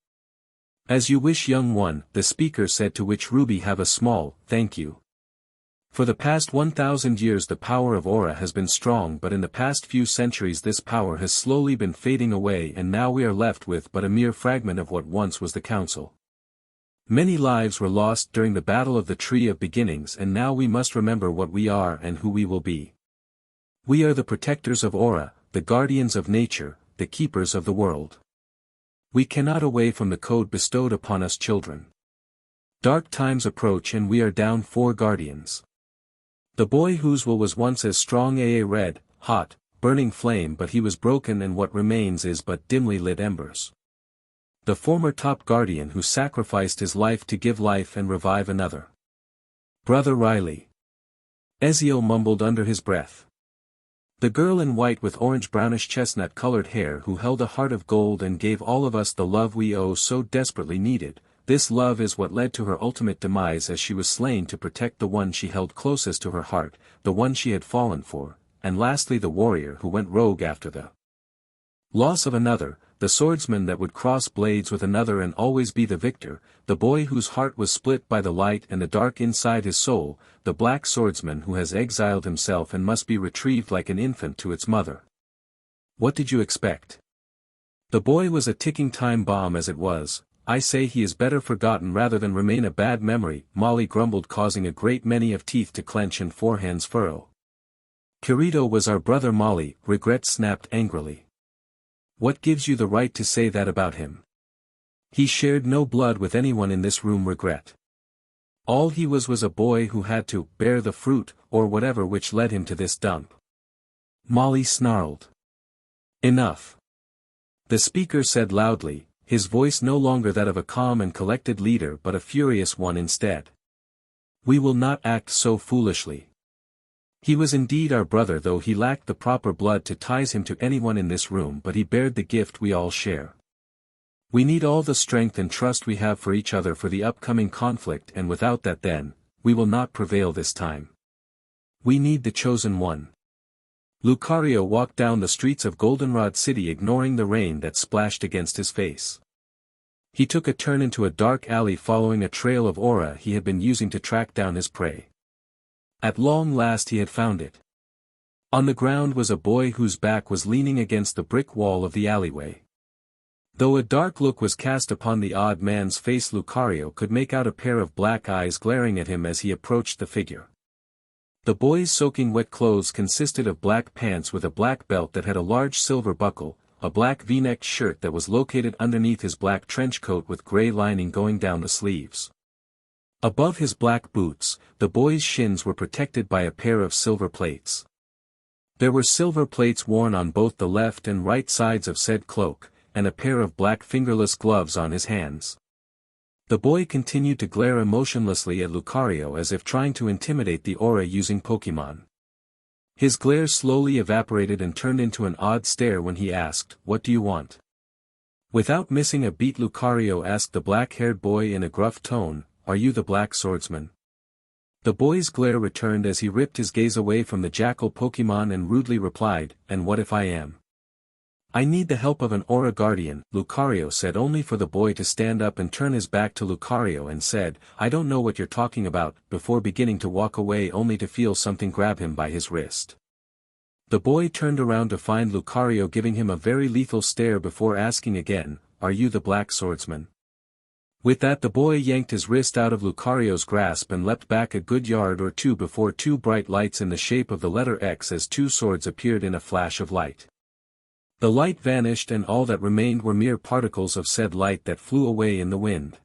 As you wish, young one, the speaker said, to which Ruby have a small, thank you. For the past 1,000 years the power of aura has been strong, but in the past few centuries this power has slowly been fading away, and now we are left with but a mere fragment of what once was the council. Many lives were lost during the battle of the Tree of Beginnings, and now we must remember what we are and who we will be. We are the protectors of aura, the guardians of nature, the keepers of the world. We cannot away from the code bestowed upon us children. Dark times approach and we are down 4 guardians. The boy whose will was once as strong as a red, hot, burning flame, but he was broken and what remains is but dimly lit embers. The former top guardian who sacrificed his life to give life and revive another. Brother Riley. Ezio mumbled under his breath. The girl in white with orange-brownish chestnut-colored hair who held a heart of gold and gave all of us the love we so desperately needed. This love is what led to her ultimate demise, as she was slain to protect the one she held closest to her heart, the one she had fallen for, and lastly the warrior who went rogue after the loss of another, the swordsman that would cross blades with another and always be the victor, the boy whose heart was split by the light and the dark inside his soul, the black swordsman who has exiled himself and must be retrieved like an infant to its mother. What did you expect? The boy was a ticking time bomb as it was. I say he is better forgotten rather than remain a bad memory, Molly grumbled, causing a great many of teeth to clench and forehands furrow. Kirito was our brother, Molly, Regret snapped angrily. What gives you the right to say that about him? He shared no blood with anyone in this room, Regret. All he was a boy who had to bear the fruit, or whatever, which led him to this dump. Molly snarled. Enough. The speaker said loudly, his voice no longer that of a calm and collected leader but a furious one instead. We will not act so foolishly. He was indeed our brother, though he lacked the proper blood to ties him to anyone in this room, but he bared the gift we all share. We need all the strength and trust we have for each other for the upcoming conflict, and without that then, we will not prevail this time. We need the chosen one. Lucario walked down the streets of Goldenrod City ignoring the rain that splashed against his face. He took a turn into a dark alley following a trail of aura he had been using to track down his prey. At long last he had found it. On the ground was a boy whose back was leaning against the brick wall of the alleyway. Though a dark look was cast upon the odd man's face, Lucario could make out a pair of black eyes glaring at him as he approached the figure. The boy's soaking wet clothes consisted of black pants with a black belt that had a large silver buckle, a black V-necked shirt that was located underneath his black trench coat with gray lining going down the sleeves. Above his black boots, the boy's shins were protected by a pair of silver plates. There were silver plates worn on both the left and right sides of said cloak, and a pair of black fingerless gloves on his hands. The boy continued to glare emotionlessly at Lucario as if trying to intimidate the aura using Pokemon. His glare slowly evaporated and turned into an odd stare when he asked, "What do you want?" Without missing a beat, Lucario asked the black-haired boy in a gruff tone, "Are you the black swordsman?" The boy's glare returned as he ripped his gaze away from the jackal Pokemon and rudely replied, "And what if I am?" "I need the help of an aura guardian," Lucario said, only for the boy to stand up and turn his back to Lucario and said, "I don't know what you're talking about," before beginning to walk away only to feel something grab him by his wrist. The boy turned around to find Lucario giving him a very lethal stare before asking again, "Are you the black swordsman?" With that, the boy yanked his wrist out of Lucario's grasp and leapt back a good yard or two before two bright lights in the shape of the letter X as two swords appeared in a flash of light. The light vanished and all that remained were mere particles of said light that flew away in the wind.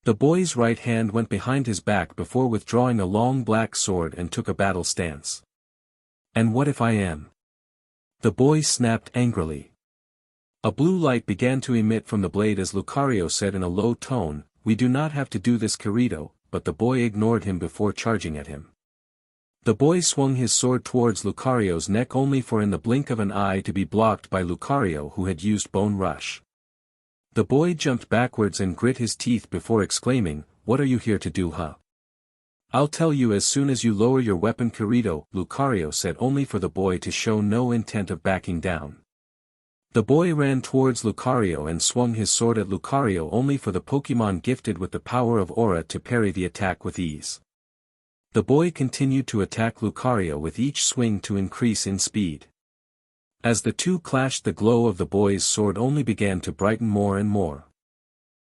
The boy's right hand went behind his back before withdrawing a long black sword and took a battle stance. "And what if I am?" the boy snapped angrily. A blue light began to emit from the blade as Lucario said in a low tone, "We do not have to do this, Kirito," but the boy ignored him before charging at him. The boy swung his sword towards Lucario's neck only for in the blink of an eye to be blocked by Lucario, who had used Bone Rush. The boy jumped backwards and grit his teeth before exclaiming, "What are you here to do, huh?" "I'll tell you as soon as you lower your weapon, Kirito," Lucario said, only for the boy to show no intent of backing down. The boy ran towards Lucario and swung his sword at Lucario only for the Pokemon gifted with the power of Aura to parry the attack with ease. The boy continued to attack Lucario with each swing to increase in speed. As the two clashed, the glow of the boy's sword only began to brighten more and more.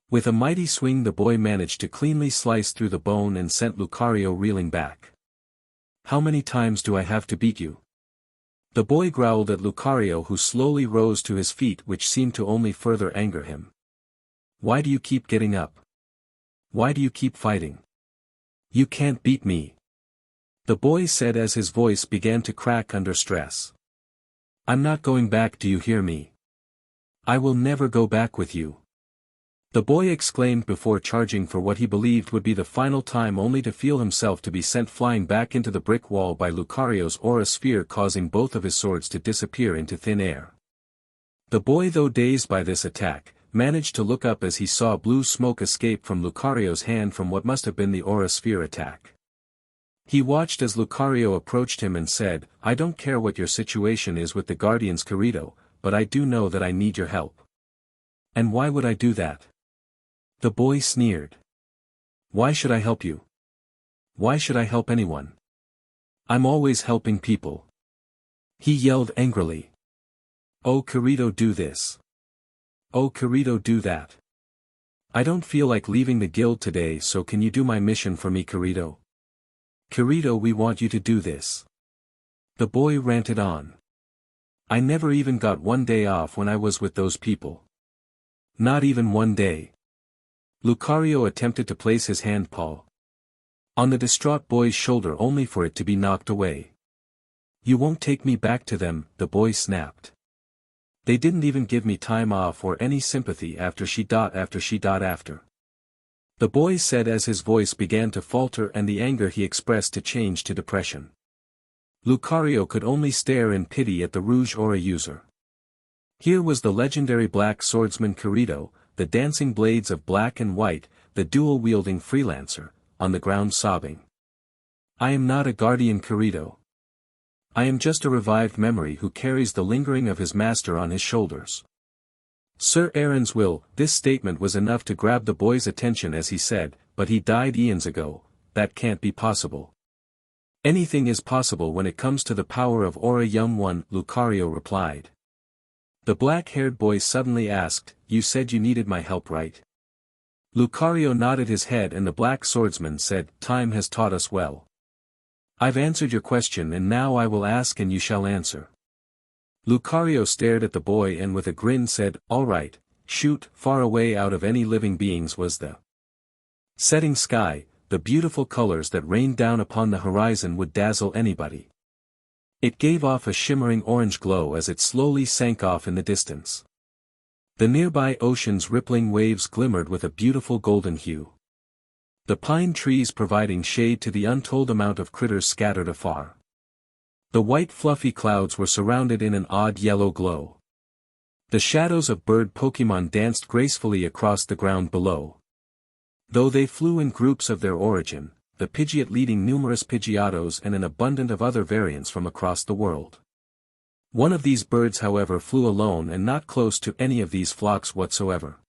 With a mighty swing, the boy managed to cleanly slice through the bone and sent Lucario reeling back. "How many times do I have to beat you?" the boy growled at Lucario, who slowly rose to his feet, which seemed to only further anger him. "Why do you keep getting up? Why do you keep fighting? You can't beat me," the boy said as his voice began to crack under stress. "I'm not going back, do you hear me? I will never go back with you," the boy exclaimed before charging for what he believed would be the final time, only to feel himself to be sent flying back into the brick wall by Lucario's aura sphere, causing both of his swords to disappear into thin air. The boy, though dazed by this attack, managed to look up as he saw blue smoke escape from Lucario's hand from what must have been the aura sphere attack. He watched as Lucario approached him and said, "I don't care what your situation is with the Guardians, Kirito, but I do know that I need your help." "And why would I do that?" the boy sneered. "Why should I help you? Why should I help anyone? I'm always helping people," he yelled angrily. "Oh, Kirito, do this. Oh, Kirito, do that. I don't feel like leaving the guild today, so can you do my mission for me, Kirito? Kirito, we want you to do this," the boy ranted on. "I never even got one day off when I was with those people. Not even one day." Lucario attempted to place his hand paw on the distraught boy's shoulder only for it to be knocked away. "You won't take me back to them," the boy snapped. "They didn't even give me time off or any sympathy after. The boy said as his voice began to falter and the anger he expressed to change to depression. Lucario could only stare in pity at the Rouge Aura user. Here was the legendary black swordsman Kirito, the dancing blades of black and white, the dual-wielding freelancer, on the ground sobbing. "I am not a guardian, Kirito. I am just a revived memory who carries the lingering of his master on his shoulders." Sir Aaron's will. This statement was enough to grab the boy's attention as he said, "But he died eons ago, that can't be possible." "Anything is possible when it comes to the power of Aura, young one," Lucario replied. The black-haired boy suddenly asked, "You said you needed my help, right?" Lucario nodded his head and the black swordsman said, "Time has taught us well. I've answered your question and now I will ask and you shall answer." Lucario stared at the boy and with a grin said, "All right, shoot." Far away out of any living beings was the setting sky. The beautiful colors that rained down upon the horizon would dazzle anybody. It gave off a shimmering orange glow as it slowly sank off in the distance. The nearby ocean's rippling waves glimmered with a beautiful golden hue. The pine trees providing shade to the untold amount of critters scattered afar. The white fluffy clouds were surrounded in an odd yellow glow. The shadows of bird Pokemon danced gracefully across the ground below. Though they flew in groups of their origin, the Pidgeot leading numerous Pidgeotos and an abundance of other variants from across the world. One of these birds however flew alone and not close to any of these flocks whatsoever.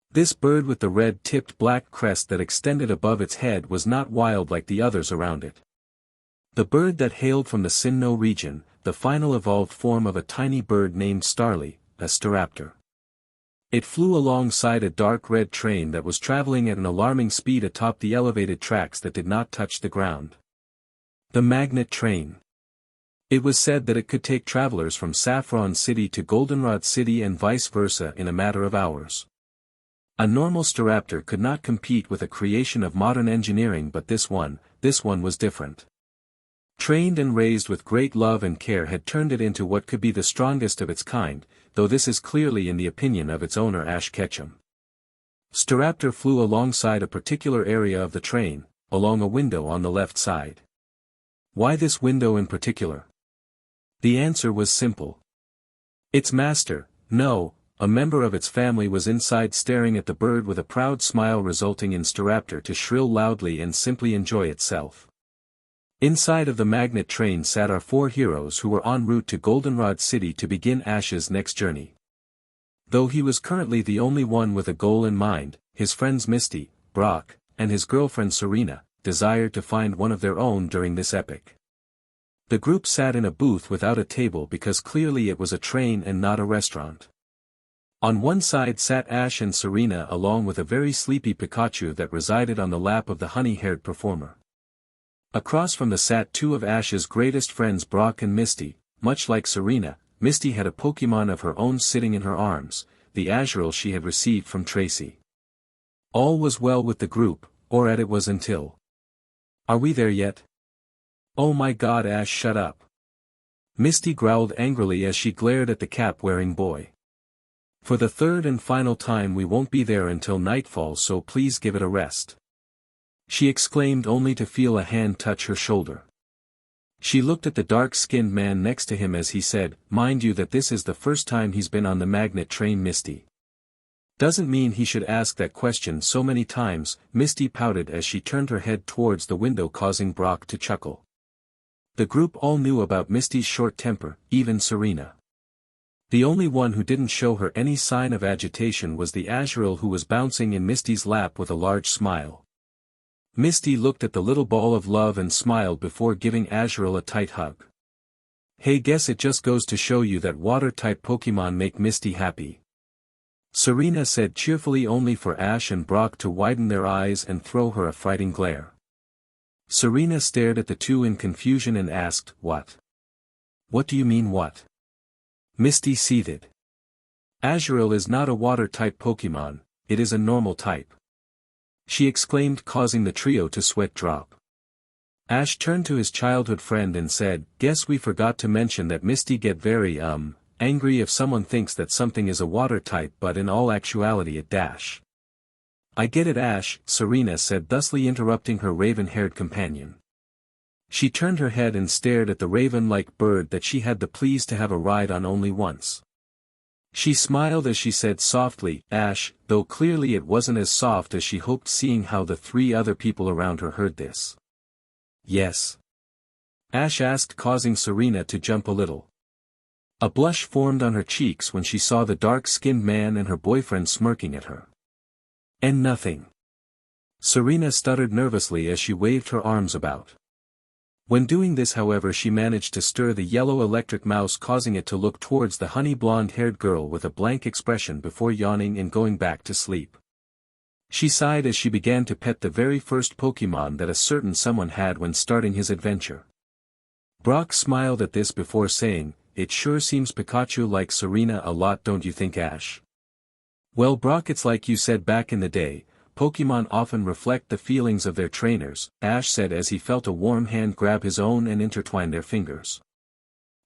This bird with the red-tipped black crest that extended above its head was not wild like the others around it. The bird that hailed from the Sinnoh region, the final evolved form of a tiny bird named Starly, a Staraptor. It flew alongside a dark red train that was traveling at an alarming speed atop the elevated tracks that did not touch the ground. The Magnet Train. It was said that it could take travelers from Saffron City to Goldenrod City and vice versa in a matter of hours. A normal Staraptor could not compete with a creation of modern engineering, but this one was different. Trained and raised with great love and care had turned it into what could be the strongest of its kind, though this is clearly in the opinion of its owner Ash Ketchum. Staraptor flew alongside a particular area of the train, along a window on the left side. Why this window in particular? The answer was simple. Its master, no, a member of its family was inside staring at the bird with a proud smile, resulting in Staraptor to shrill loudly and simply enjoy itself. Inside of the magnet train sat our four heroes who were en route to Goldenrod City to begin Ash's next journey. Though he was currently the only one with a goal in mind, his friends Misty, Brock, and his girlfriend Serena, desired to find one of their own during this epic. The group sat in a booth without a table because clearly it was a train and not a restaurant. On one side sat Ash and Serena along with a very sleepy Pikachu that resided on the lap of the honey-haired performer. Across from them sat two of Ash's greatest friends Brock and Misty. Much like Serena, Misty had a Pokemon of her own sitting in her arms, the Azurill she had received from Tracy. All was well with the group, or it was until... Are we there yet? Oh my god, Ash, shut up. Misty growled angrily as she glared at the cap-wearing boy. For the third and final time, we won't be there until nightfall, so please give it a rest. She exclaimed only to feel a hand touch her shoulder. She looked at the dark-skinned man next to him as he said, "Mind you that this is the first time he's been on the magnet train, Misty." Doesn't mean he should ask that question so many times, Misty pouted as she turned her head towards the window, causing Brock to chuckle. The group all knew about Misty's short temper, even Serena. The only one who didn't show her any sign of agitation was the Azurill, who was bouncing in Misty's lap with a large smile. Misty looked at the little ball of love and smiled before giving Azurill a tight hug. Hey, guess it just goes to show you that water-type Pokemon make Misty happy. Serena said cheerfully, only for Ash and Brock to widen their eyes and throw her a frightened glare. Serena stared at the two in confusion and asked, "What? What do you mean what?" Misty seethed. Azurill is not a water-type Pokemon, it is a normal type. She exclaimed, causing the trio to sweat drop. Ash turned to his childhood friend and said, "Guess we forgot to mention that Misty get very, angry if someone thinks that something is a water type but in all actuality it dash." "I get it, Ash," Serena said, thusly interrupting her raven-haired companion. She turned her head and stared at the raven-like bird that she had the pleased to have a ride on only once. She smiled as she said softly, "Ash," though clearly it wasn't as soft as she hoped, seeing how the three other people around her heard this. "Yes?" Ash asked, causing Serena to jump a little. A blush formed on her cheeks when she saw the dark-skinned man and her boyfriend smirking at her. "And nothing." Serena stuttered nervously as she waved her arms about. When doing this, however, she managed to stir the yellow electric mouse, causing it to look towards the honey blonde-haired girl with a blank expression before yawning and going back to sleep. She sighed as she began to pet the very first Pokemon that a certain someone had when starting his adventure. Brock smiled at this before saying, "It sure seems Pikachu like Serena a lot, don't you think, Ash?" "Well, Brock, it's like you said back in the day, Pokemon often reflect the feelings of their trainers," Ash said as he felt a warm hand grab his own and intertwine their fingers.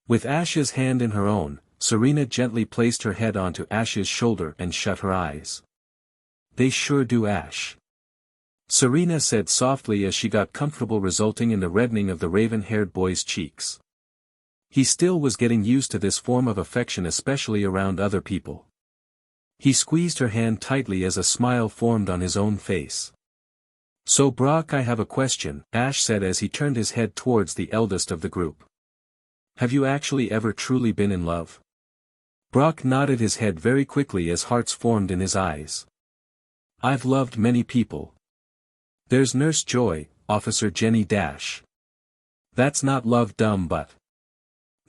With Ash's hand in her own, Serena gently placed her head onto Ash's shoulder and shut her eyes. "They sure do, Ash," Serena said softly as she got comfortable, resulting in the reddening of the raven-haired boy's cheeks. He still was getting used to this form of affection, especially around other people. He squeezed her hand tightly as a smile formed on his own face. "So Brock, I have a question," Ash said as he turned his head towards the eldest of the group. "Have you actually ever truly been in love?" Brock nodded his head very quickly as hearts formed in his eyes. "I've loved many people. There's Nurse Joy, Officer Jenny Dash. That's not love, dumb butt,"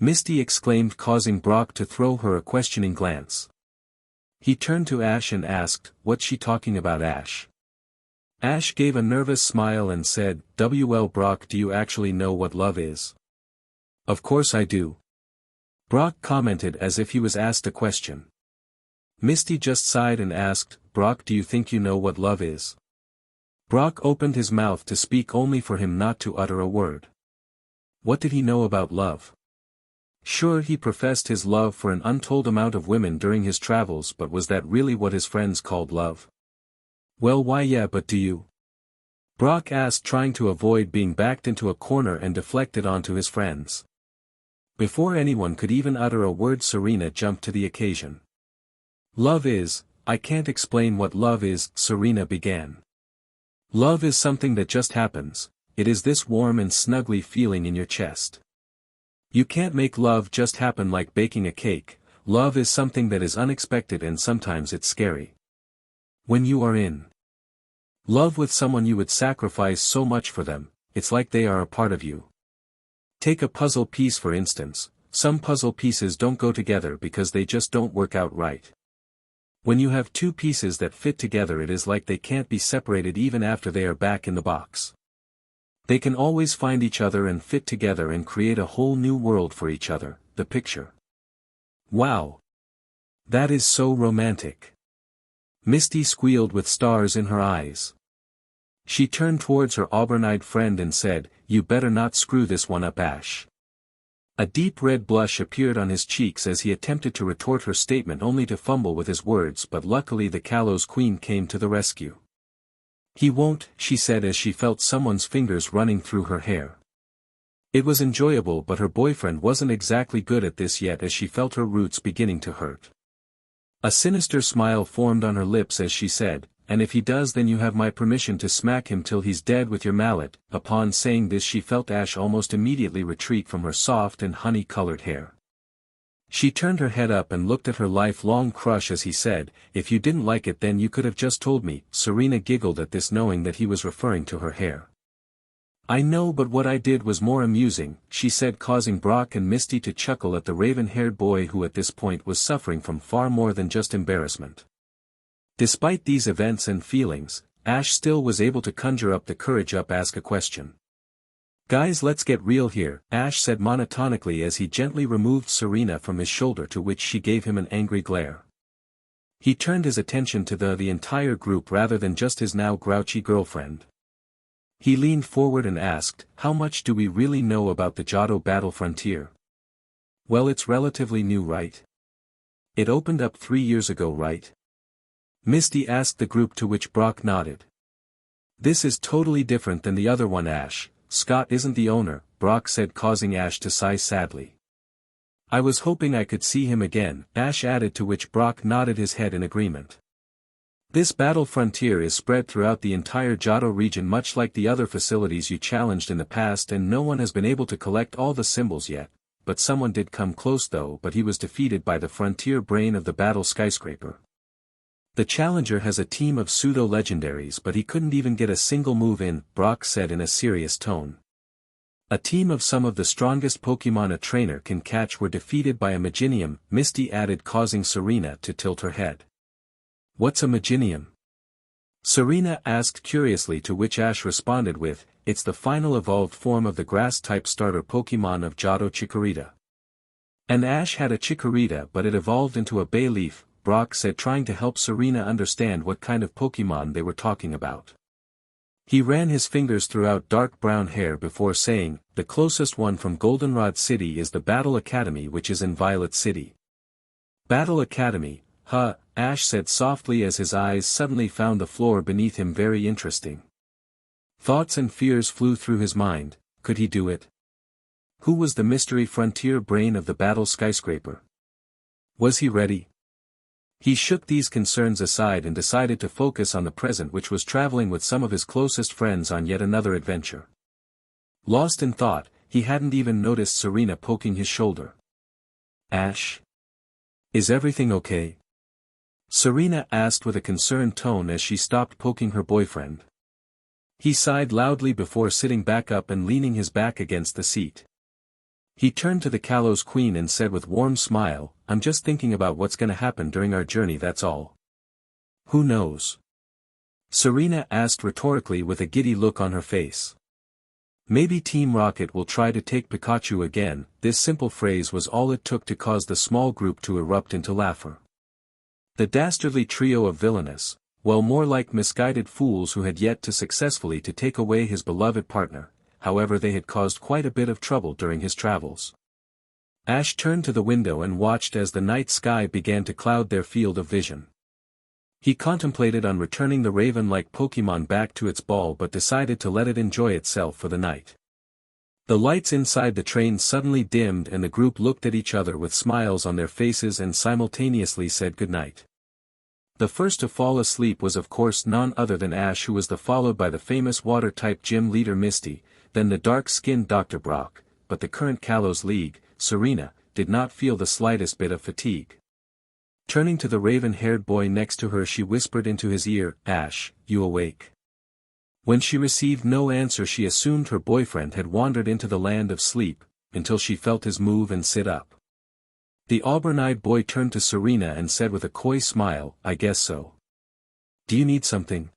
Misty exclaimed, causing Brock to throw her a questioning glance. He turned to Ash and asked, "What's she talking about, Ash?" Ash gave a nervous smile and said, "Well, Brock, do you actually know what love is?" "Of course I do," Brock commented as if he was asked a question. Misty just sighed and asked, "Brock, do you think you know what love is?" Brock opened his mouth to speak only for him not to utter a word. What did he know about love? Sure, he professed his love for an untold amount of women during his travels, but was that really what his friends called love? "Well, why yeah, but do you?" Brock asked, trying to avoid being backed into a corner and deflected onto his friends. Before anyone could even utter a word, Serena jumped to the occasion. "Love is, I can't explain what love is," Serena began. "Love is something that just happens. It is this warm and snuggly feeling in your chest. You can't make love just happen like baking a cake. Love is something that is unexpected, and sometimes it's scary. When you are in love with someone, you would sacrifice so much for them. It's like they are a part of you. Take a puzzle piece for instance. Some puzzle pieces don't go together because they just don't work out right. When you have two pieces that fit together, it is like they can't be separated even after they are back in the box. They can always find each other and fit together and create a whole new world for each other." The picture. "Wow. That is so romantic," Misty squealed with stars in her eyes. She turned towards her auburn-eyed friend and said, "You better not screw this one up, Ash." A deep red blush appeared on his cheeks as he attempted to retort her statement, only to fumble with his words, but luckily the Kalos Queen came to the rescue. "He won't," she said as she felt someone's fingers running through her hair. It was enjoyable, but her boyfriend wasn't exactly good at this yet, as she felt her roots beginning to hurt. A sinister smile formed on her lips as she said, "And if he does, then you have my permission to smack him till he's dead with your mallet." Upon saying this, she felt Ash almost immediately retreat from her soft and honey-colored hair. She turned her head up and looked at her lifelong crush as he said, "If you didn't like it, then you could have just told me." Serena giggled at this, knowing that he was referring to her hair. "I know, but what I did was more amusing," she said, causing Brock and Misty to chuckle at the raven-haired boy, who at this point was suffering from far more than just embarrassment. Despite these events and feelings, Ash still was able to conjure up the courage to ask a question. "Guys, let's get real here," Ash said monotonically as he gently removed Serena from his shoulder, to which she gave him an angry glare. He turned his attention to the entire group rather than just his now grouchy girlfriend. He leaned forward and asked, "How much do we really know about the Johto battle frontier?" "Well, it's relatively new, right? It opened up 3 years ago, right?" Misty asked the group, to which Brock nodded. "This is totally different than the other one, Ash. Scott isn't the owner," Brock said, causing Ash to sigh sadly. "I was hoping I could see him again," Ash added, to which Brock nodded his head in agreement. "This battle frontier is spread throughout the entire Johto region, much like the other facilities you challenged in the past, and no one has been able to collect all the symbols yet, but someone did come close though, but he was defeated by the frontier brain of the battle skyscraper. The challenger has a team of pseudo-legendaries, but he couldn't even get a single move in," Brock said in a serious tone. "A team of some of the strongest Pokemon a trainer can catch were defeated by a Maginium," Misty added, causing Serena to tilt her head. "What's a Maginium?" Serena asked curiously, to which Ash responded with, "It's the final evolved form of the grass-type starter Pokemon of Johto Chikorita." "And Ash had a Chikorita, but it evolved into a Bayleaf," Brock said, trying to help Serena understand what kind of Pokemon they were talking about. He ran his fingers throughout dark brown hair before saying, "The closest one from Goldenrod City is the Battle Academy, which is in Violet City." "Battle Academy, huh?" Ash said softly as his eyes suddenly found the floor beneath him very interesting. Thoughts and fears flew through his mind. Could he do it? Who was the mystery frontier brain of the Battle Skyscraper? Was he ready? He shook these concerns aside and decided to focus on the present, which was traveling with some of his closest friends on yet another adventure. Lost in thought, he hadn't even noticed Serena poking his shoulder. "Ash? Is everything okay?" Serena asked with a concerned tone as she stopped poking her boyfriend. He sighed loudly before sitting back up and leaning his back against the seat. He turned to the Kalos Queen and said with warm smile, "I'm just thinking about what's gonna happen during our journey, that's all." "Who knows?" Serena asked rhetorically with a giddy look on her face. "Maybe Team Rocket will try to take Pikachu again." This simple phrase was all it took to cause the small group to erupt into laughter. The dastardly trio of villainous, well, more like misguided fools who had yet to successfully to take away his beloved partner. However, they had caused quite a bit of trouble during his travels. Ash turned to the window and watched as the night sky began to cloud their field of vision. He contemplated on returning the raven-like Pokemon back to its ball, but decided to let it enjoy itself for the night. The lights inside the train suddenly dimmed and the group looked at each other with smiles on their faces and simultaneously said goodnight. The first to fall asleep was of course none other than Ash, who was followed by the famous water-type gym leader Misty, then the dark-skinned Dr. Brock, but the current Kalos League, Serena, did not feel the slightest bit of fatigue. Turning to the raven-haired boy next to her, she whispered into his ear, "Ash, you awake?" When she received no answer, she assumed her boyfriend had wandered into the land of sleep, until she felt his move and sit up. The auburn-eyed boy turned to Serena and said with a coy smile, "I guess so. Do you need something?"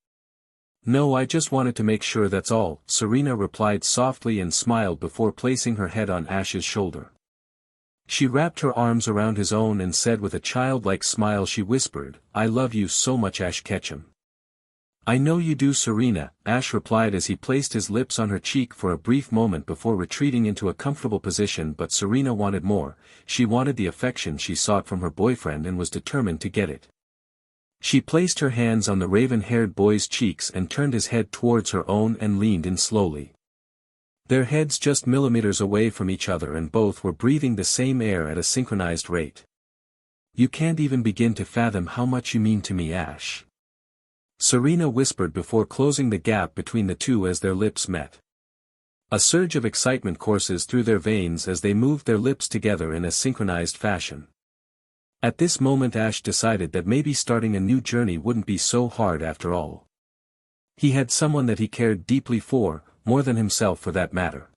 "No, I just wanted to make sure, that's all," Serena replied softly and smiled before placing her head on Ash's shoulder. She wrapped her arms around his own and said with a childlike smile, she whispered, "I love you so much, Ash Ketchum." "I know you do, Serena," Ash replied as he placed his lips on her cheek for a brief moment before retreating into a comfortable position, but Serena wanted more. She wanted the affection she sought from her boyfriend and was determined to get it. She placed her hands on the raven-haired boy's cheeks and turned his head towards her own and leaned in slowly. Their heads just millimeters away from each other and both were breathing the same air at a synchronized rate. "You can't even begin to fathom how much you mean to me, Ash," Serena whispered before closing the gap between the two as their lips met. A surge of excitement courses through their veins as they moved their lips together in a synchronized fashion. At this moment Ash decided that maybe starting a new journey wouldn't be so hard after all. He had someone that he cared deeply for, more than himself for that matter.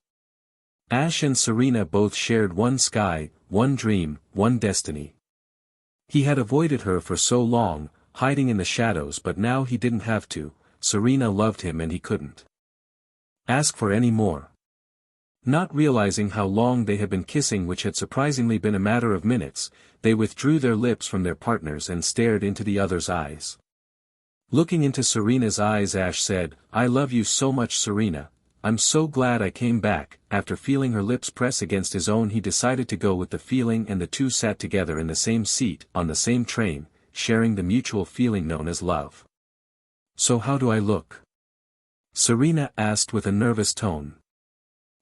Ash and Serena both shared one sky, one dream, one destiny. He had avoided her for so long, hiding in the shadows, but now he didn't have to. Serena loved him and he couldn't ask for any more. Not realizing how long they had been kissing, which had surprisingly been a matter of minutes, they withdrew their lips from their partners and stared into the other's eyes. Looking into Serena's eyes, Ash said, "I love you so much, Serena. I'm so glad I came back." After feeling her lips press against his own, he decided to go with the feeling, and the two sat together in the same seat, on the same train, sharing the mutual feeling known as love. "So how do I look?" Serena asked with a nervous tone.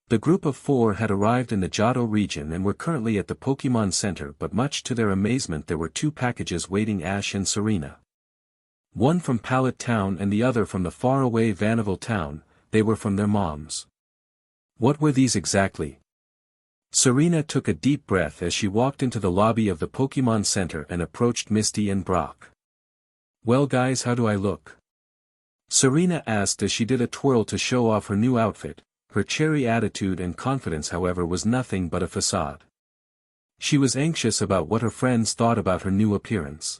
The group of four had arrived in the Johto region and were currently at the Pokemon Center, but much to their amazement there were two packages waiting Ash and Serena. One from Pallet Town and the other from the faraway Vanilleville Town. They were from their moms. What were these exactly? Serena took a deep breath as she walked into the lobby of the Pokemon Center and approached Misty and Brock. "Well guys, how do I look?" Serena asked as she did a twirl to show off her new outfit. Her cherry attitude and confidence, however, was nothing but a facade. She was anxious about what her friends thought about her new appearance.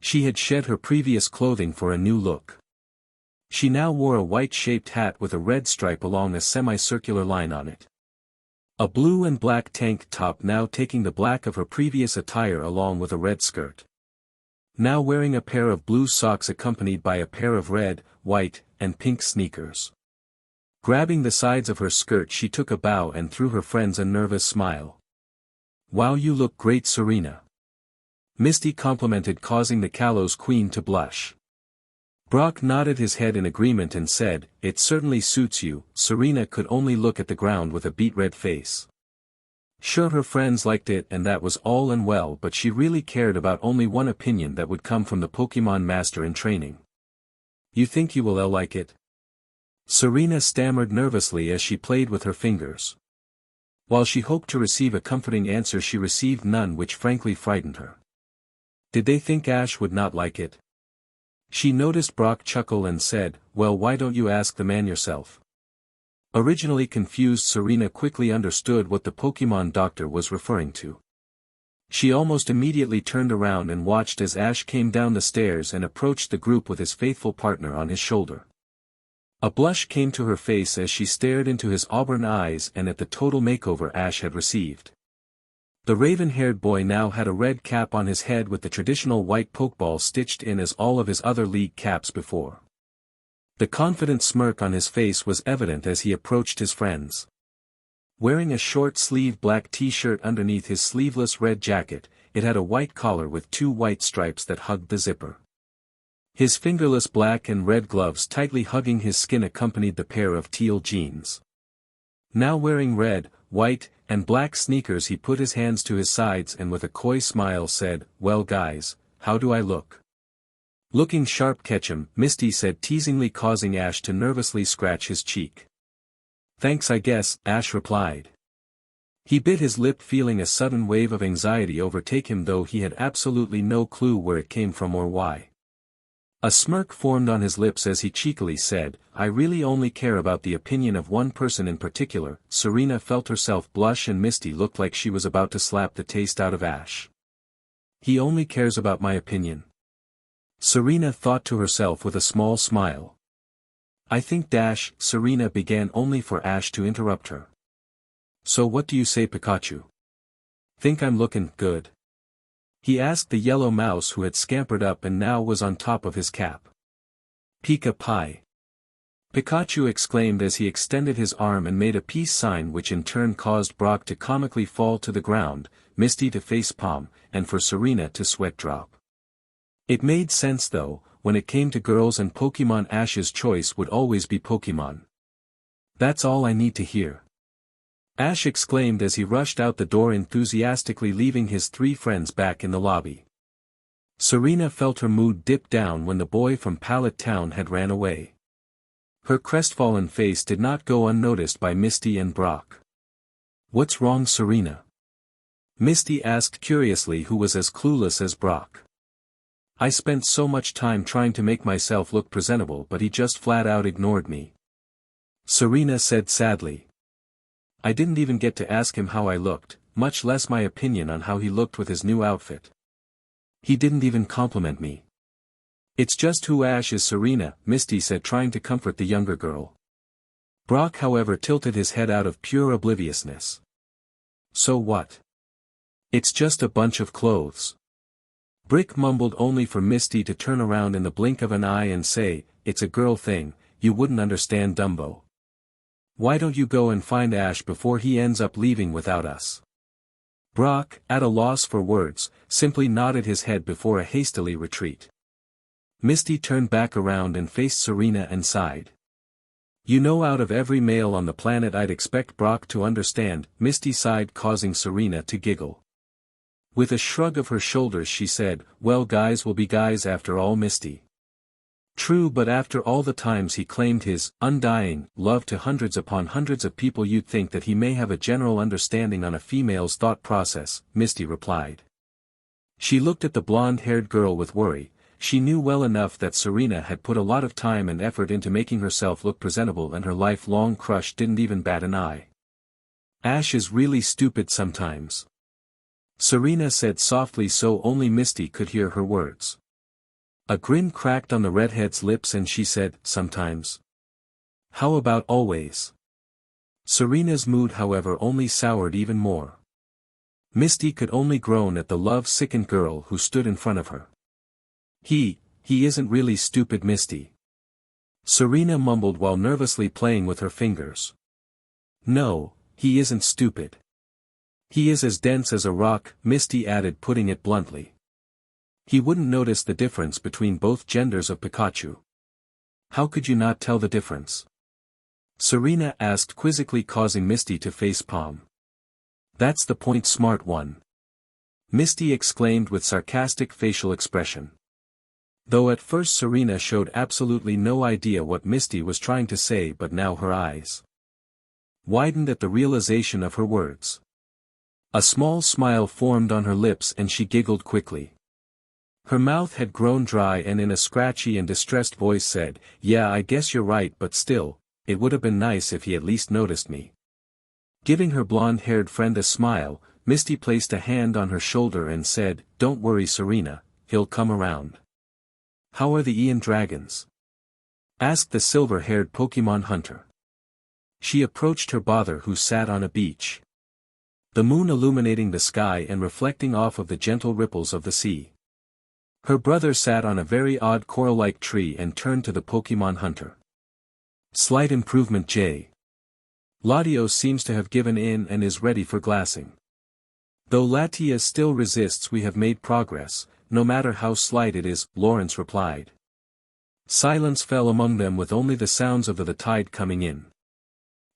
She had shed her previous clothing for a new look. She now wore a white-shaped hat with a red stripe along a semicircular line on it. A blue and black tank top, now taking the black of her previous attire along with a red skirt. Now wearing a pair of blue socks accompanied by a pair of red, white, and pink sneakers. Grabbing the sides of her skirt she took a bow and threw her friends a nervous smile. "Wow, you look great, Serena," Misty complimented, causing the Kalos queen to blush. Brock nodded his head in agreement and said, "It certainly suits you." Serena could only look at the ground with a beet-red face. Sure, her friends liked it and that was all and well, but she really cared about only one opinion that would come from the Pokemon Master in training. "You think you will like it?" Serena stammered nervously as she played with her fingers. While she hoped to receive a comforting answer, she received none, which frankly frightened her. Did they think Ash would not like it? She noticed Brock chuckle and said, "Well, why don't you ask the man yourself?" Originally confused, Serena quickly understood what the Pokemon doctor was referring to. She almost immediately turned around and watched as Ash came down the stairs and approached the group with his faithful partner on his shoulder. A blush came to her face as she stared into his auburn eyes and at the total makeover Ash had received. The raven-haired boy now had a red cap on his head with the traditional white Pokeball stitched in as all of his other league caps before. The confident smirk on his face was evident as he approached his friends. Wearing a short-sleeved black t-shirt underneath his sleeveless red jacket, it had a white collar with 2 white stripes that hugged the zipper. His fingerless black and red gloves tightly hugging his skin accompanied the pair of teal jeans. Now wearing red, white, and black sneakers, he put his hands to his sides and with a coy smile said, "Well guys, how do I look?" "Looking sharp, Ketchum," Misty said teasingly, causing Ash to nervously scratch his cheek. "Thanks, I guess," Ash replied. He bit his lip, feeling a sudden wave of anxiety overtake him, though he had absolutely no clue where it came from or why. A smirk formed on his lips as he cheekily said, "I really only care about the opinion of one person in particular." Serena felt herself blush and Misty looked like she was about to slap the taste out of Ash. "He only cares about my opinion?" Serena thought to herself with a small smile. "I think Dash," Serena began, only for Ash to interrupt her. "So what do you say, Pikachu? Think I'm looking good?" he asked the yellow mouse, who had scampered up and now was on top of his cap. "Pika Pie!" Pikachu exclaimed as he extended his arm and made a peace sign, which in turn caused Brock to comically fall to the ground, Misty to facepalm, and for Serena to sweat drop. It made sense though, when it came to girls and Pokemon, Ash's choice would always be Pokemon. "That's all I need to hear," Ash exclaimed as he rushed out the door enthusiastically, leaving his 3 friends back in the lobby. Serena felt her mood dip down when the boy from Pallet Town had ran away. Her crestfallen face did not go unnoticed by Misty and Brock. "What's wrong, Serena?" Misty asked curiously, who was as clueless as Brock. "I spent so much time trying to make myself look presentable, but he just flat out ignored me," Serena said sadly. "I didn't even get to ask him how I looked, much less my opinion on how he looked with his new outfit. He didn't even compliment me." "It's just who Ash is, Serena," Misty said, trying to comfort the younger girl. Brock, however, tilted his head out of pure obliviousness. "So what? It's just a bunch of clothes." Brick mumbled, only for Misty to turn around in the blink of an eye and say, "It's a girl thing, you wouldn't understand, Dumbo. Why don't you go and find Ash before he ends up leaving without us?" Brock, at a loss for words, simply nodded his head before a hastily retreat. Misty turned back around and faced Serena and sighed. "You know, out of every male on the planet I'd expect Brock to understand," Misty sighed, causing Serena to giggle. With a shrug of her shoulders she said, "Well, guys will be guys after all, Misty." "True, but after all the times he claimed his undying love to hundreds upon hundreds of people, you'd think that he may have a general understanding on a female's thought process," Misty replied. She looked at the blonde-haired girl with worry. She knew well enough that Serena had put a lot of time and effort into making herself look presentable, and her lifelong crush didn't even bat an eye. "Ash is really stupid sometimes," Serena said softly, so only Misty could hear her words. A grin cracked on the redhead's lips and she said, "Sometimes? How about always?" Serena's mood, however, only soured even more. Misty could only groan at the love-sickened girl who stood in front of her. He isn't really stupid, Misty." Serena mumbled while nervously playing with her fingers. No, he isn't stupid. He is as dense as a rock, Misty added, putting it bluntly. He wouldn't notice the difference between both genders of Pikachu. How could you not tell the difference? Serena asked quizzically, causing Misty to face palm. That's the point, smart one. Misty exclaimed with sarcastic facial expression. Though at first Serena showed absolutely no idea what Misty was trying to say, but now her eyes widened at the realization of her words. A small smile formed on her lips and she giggled quickly. Her mouth had grown dry and in a scratchy and distressed voice said, "Yeah, I guess you're right, but still, it would have been nice if he at least noticed me." Giving her blonde-haired friend a smile, Misty placed a hand on her shoulder and said, "Don't worry, Serena, he'll come around." "How are the Ian Dragons?" asked the silver-haired Pokemon hunter. She approached her brother, who sat on a beach, the moon illuminating the sky and reflecting off of the gentle ripples of the sea. Her brother sat on a very odd coral-like tree and turned to the Pokemon hunter. "Slight improvement, J. Latios seems to have given in and is ready for glassing. Though Latias still resists, we have made progress, no matter how slight it is," Lawrence replied. Silence fell among them with only the sounds of the tide coming in.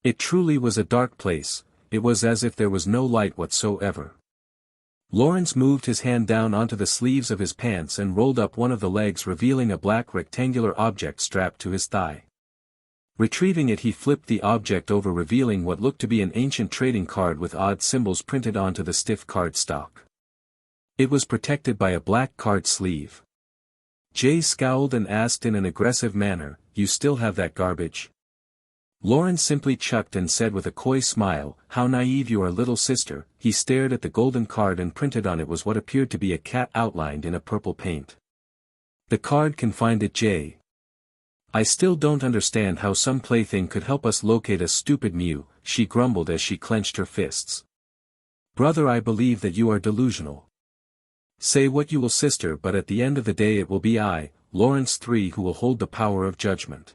It truly was a dark place, it was as if there was no light whatsoever. Lawrence moved his hand down onto the sleeves of his pants and rolled up one of the legs, revealing a black rectangular object strapped to his thigh. Retrieving it, he flipped the object over, revealing what looked to be an ancient trading card with odd symbols printed onto the stiff cardstock. It was protected by a black card sleeve. Jay scowled and asked in an aggressive manner, "You still have that garbage?" Lawrence simply chuckled and said with a coy smile, "How naive you are, little sister." He stared at the golden card, and printed on it was what appeared to be a cat outlined in a purple paint. "The card can find it, Jay. I still don't understand how some plaything could help us locate a stupid Mew," she grumbled as she clenched her fists. "Brother, I believe that you are delusional. Say what you will, sister, but at the end of the day it will be I, Lawrence III, who will hold the power of judgment.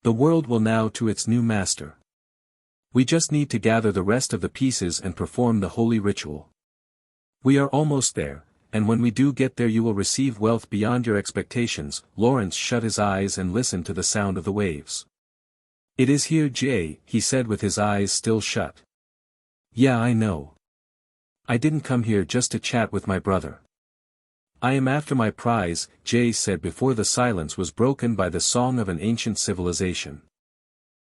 The world will now to its new master. We just need to gather the rest of the pieces and perform the holy ritual. We are almost there, and when we do get there you will receive wealth beyond your expectations." Lawrence shut his eyes and listened to the sound of the waves. "It is here, Jay," he said with his eyes still shut. "Yeah, I know. I didn't come here just to chat with my brother. I am after my prize," Jay said before the silence was broken by the song of an ancient civilization.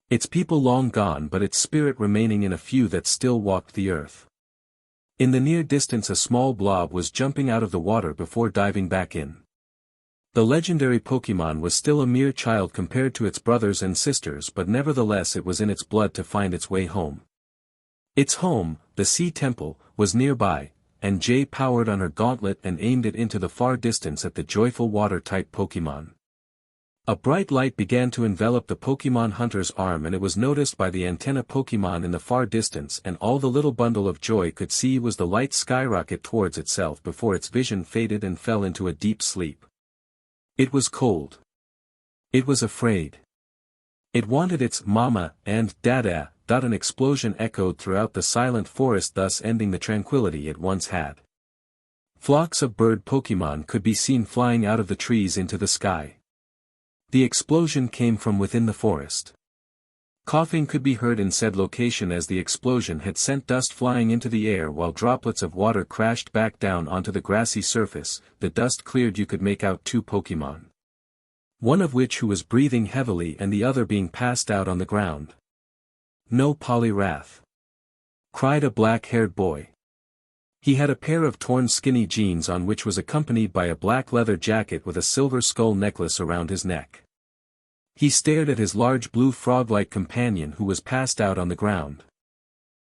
Its people long gone, but its spirit remaining in a few that still walked the earth. In the near distance a small blob was jumping out of the water before diving back in. The legendary Pokemon was still a mere child compared to its brothers and sisters, but nevertheless it was in its blood to find its way home. Its home, the Sea Temple, was nearby, and Jay powered on her gauntlet and aimed it into the far distance at the joyful water-type Pokemon. A bright light began to envelop the Pokemon hunter's arm, and it was noticed by the antenna Pokemon in the far distance, and all the little bundle of joy could see was the light skyrocket towards itself before its vision faded and fell into a deep sleep. It was cold. It was afraid. It wanted its mama and dada. An explosion echoed throughout the silent forest, thus ending the tranquility it once had. Flocks of bird Pokemon could be seen flying out of the trees into the sky. The explosion came from within the forest. Coughing could be heard in said location as the explosion had sent dust flying into the air while droplets of water crashed back down onto the grassy surface. The dust cleared, you could make out two Pokemon, one of which who was breathing heavily and the other being passed out on the ground. "No, Poliwrath!" cried a black-haired boy. He had a pair of torn skinny jeans on which was accompanied by a black leather jacket with a silver skull necklace around his neck. He stared at his large blue frog-like companion who was passed out on the ground.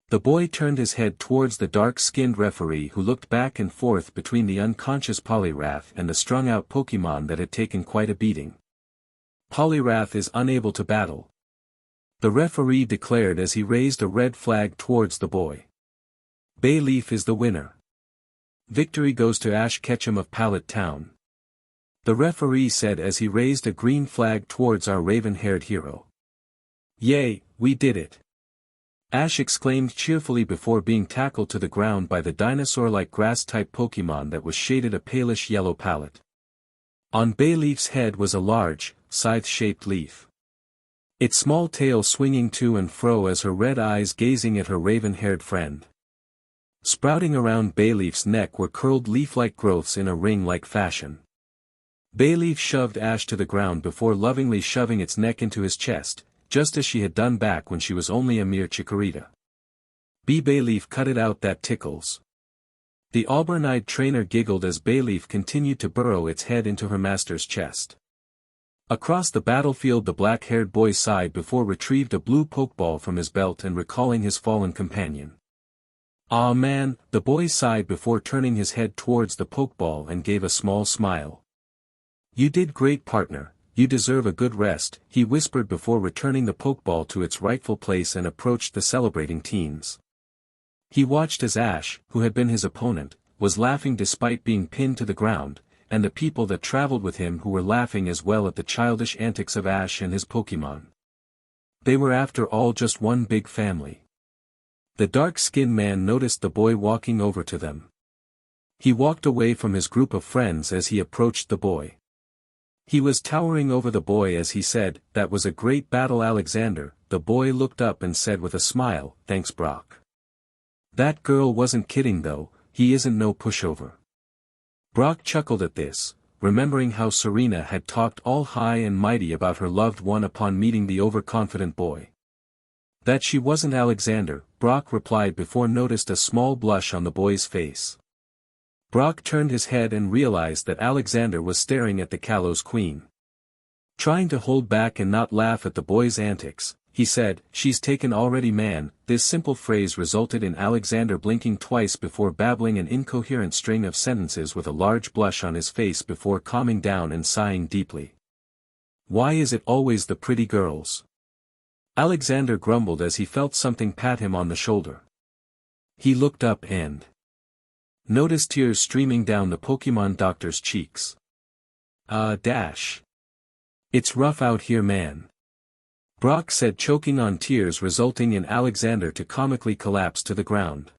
The boy turned his head towards the dark-skinned referee, who looked back and forth between the unconscious Poliwrath and the strung-out Pokemon that had taken quite a beating. "Poliwrath is unable to battle," the referee declared as he raised a red flag towards the boy. "Bayleaf is the winner. Victory goes to Ash Ketchum of Pallet Town." the referee said as he raised a green flag towards our raven-haired hero. Yay, we did it! Ash exclaimed cheerfully before being tackled to the ground by the dinosaur-like grass-type Pokemon that was shaded a palish yellow Pallet. On Bayleaf's head was a large, scythe-shaped leaf. Its small tail swinging to and fro as her red eyes gazing at her raven-haired friend. Sprouting around Bayleaf's neck were curled leaf-like growths in a ring-like fashion. Bayleaf shoved Ash to the ground before lovingly shoving its neck into his chest, just as she had done back when she was only a mere chikorita. Bayleaf cut it out, that tickles. The auburn-eyed trainer giggled as Bayleaf continued to burrow its head into her master's chest. Across the battlefield the black-haired boy sighed before retrieved a blue Pokeball from his belt and recalling his fallen companion. "Aw man," the boy sighed before turning his head towards the Pokeball and gave a small smile. "You did great, partner, you deserve a good rest," he whispered before returning the Pokeball to its rightful place and approached the celebrating teens. He watched as Ash, who had been his opponent, was laughing despite being pinned to the ground, and the people that traveled with him who were laughing as well at the childish antics of Ash and his Pokemon. They were after all just one big family. The dark-skinned man noticed the boy walking over to them. He walked away from his group of friends as he approached the boy. He was towering over the boy as he said, "That was a great battle, Alexander." The boy looked up and said with a smile, "Thanks, Brock. That girl wasn't kidding though, he isn't no pushover." Brock chuckled at this, remembering how Serena had talked all high and mighty about her loved one upon meeting the overconfident boy. That she wasn't Alexander, Brock replied before noticed a small blush on the boy's face. Brock turned his head and realized that Alexander was staring at the Kalos Queen. Trying to hold back and not laugh at the boy's antics, he said, "She's taken already, man." This simple phrase resulted in Alexander blinking twice before babbling an incoherent string of sentences with a large blush on his face before calming down and sighing deeply. "Why is it always the pretty girls?" Alexander grumbled as he felt something pat him on the shoulder. He looked up and noticed tears streaming down the Pokemon doctor's cheeks. Dash. It's rough out here, man," Brock said, choking on tears resulting in Alexander to comically collapse to the ground.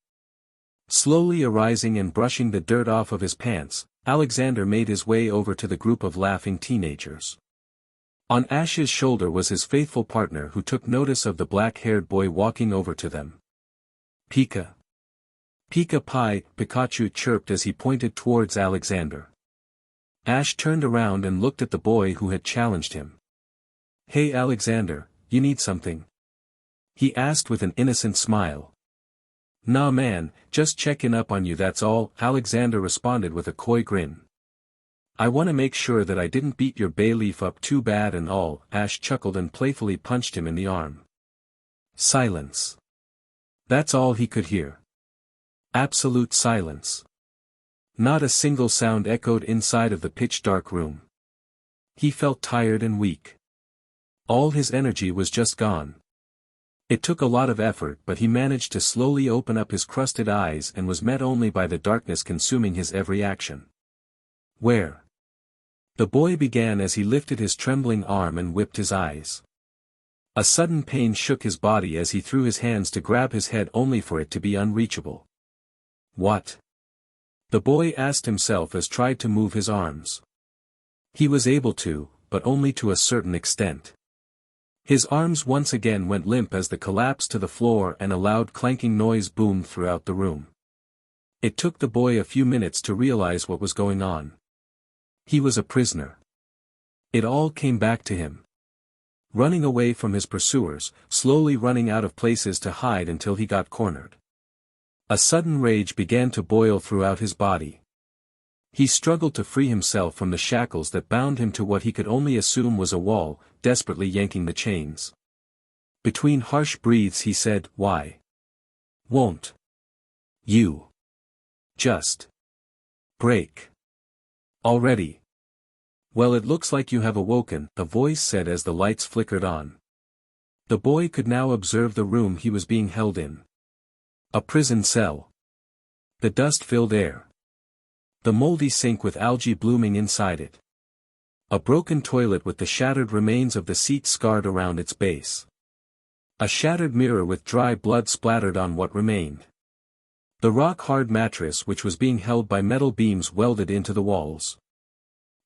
Slowly arising and brushing the dirt off of his pants, Alexander made his way over to the group of laughing teenagers. On Ash's shoulder was his faithful partner who took notice of the black-haired boy walking over to them. "Pika. Pika Pie," Pikachu chirped as he pointed towards Alexander. Ash turned around and looked at the boy who had challenged him. "Hey Alexander, you need something?" he asked with an innocent smile. "Nah man, just checking up on you, that's all," Alexander responded with a coy grin. "I want to make sure that I didn't beat your Bayleaf up too bad and all." Ash chuckled and playfully punched him in the arm. Silence. That's all he could hear. Absolute silence. Not a single sound echoed inside of the pitch-dark room. He felt tired and weak. All his energy was just gone. It took a lot of effort, but he managed to slowly open up his crusted eyes and was met only by the darkness consuming his every action. "Where?" the boy began as he lifted his trembling arm and whipped his eyes. A sudden pain shook his body as he threw his hands to grab his head only for it to be unreachable. "What?" the boy asked himself as tried to move his arms. He was able to, but only to a certain extent. His arms once again went limp as they collapsed to the floor and a loud clanking noise boomed throughout the room. It took the boy a few minutes to realize what was going on. He was a prisoner. It all came back to him. Running away from his pursuers, slowly running out of places to hide until he got cornered. A sudden rage began to boil throughout his body. He struggled to free himself from the shackles that bound him to what he could only assume was a wall, desperately yanking the chains. Between harsh breaths he said, "Why won't you just break already?" "Well, it looks like you have awoken," a voice said as the lights flickered on. The boy could now observe the room he was being held in. A prison cell. The dust-filled air. The moldy sink with algae blooming inside it. A broken toilet with the shattered remains of the seat scarred around its base. A shattered mirror with dry blood splattered on what remained. The rock-hard mattress which was being held by metal beams welded into the walls.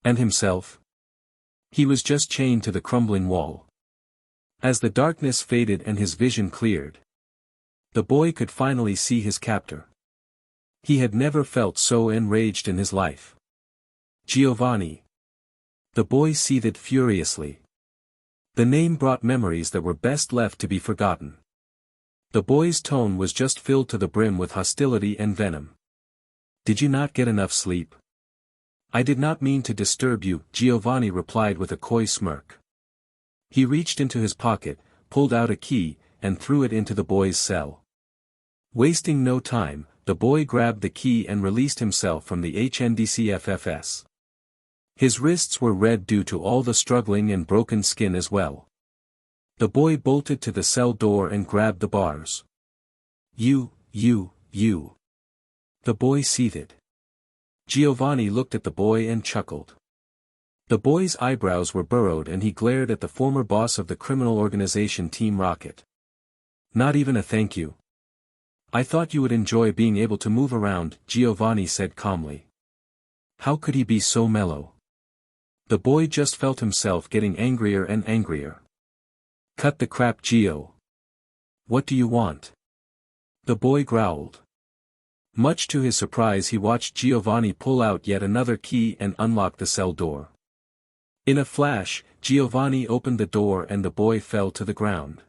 And himself? He was just chained to the crumbling wall. As the darkness faded and his vision cleared, the boy could finally see his captor. He had never felt so enraged in his life. Giovanni. The boy seethed furiously. The name brought memories that were best left to be forgotten. The boy's tone was just filled to the brim with hostility and venom. Did you not get enough sleep? I did not mean to disturb you, Giovanni replied with a coy smirk. He reached into his pocket, pulled out a key, and threw it into the boy's cell. Wasting no time, the boy grabbed the key and released himself from the HNDCFFS. His wrists were red due to all the struggling and broken skin as well. The boy bolted to the cell door and grabbed the bars. You. The boy seethed. Giovanni looked at the boy and chuckled. The boy's eyebrows were burrowed and he glared at the former boss of the criminal organization Team Rocket. Not even a thank you. I thought you would enjoy being able to move around, Giovanni said calmly. How could he be so mellow? The boy just felt himself getting angrier and angrier. Cut the crap, Gio. What do you want? The boy growled. Much to his surprise he watched Giovanni pull out yet another key and unlock the cell door. In a flash, Giovanni opened the door and the boy fell to the ground.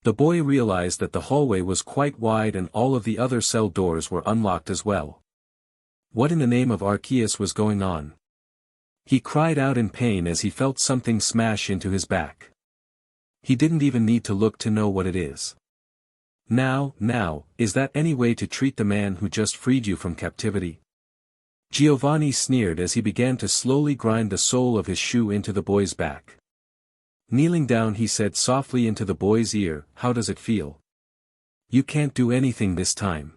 The boy realized that the hallway was quite wide and all of the other cell doors were unlocked as well. What in the name of Arceus was going on? He cried out in pain as he felt something smash into his back. He didn't even need to look to know what it is. Now, is that any way to treat the man who just freed you from captivity? Giovanni sneered as he began to slowly grind the sole of his shoe into the boy's back. Kneeling down he said softly into the boy's ear, how does it feel? You can't do anything this time.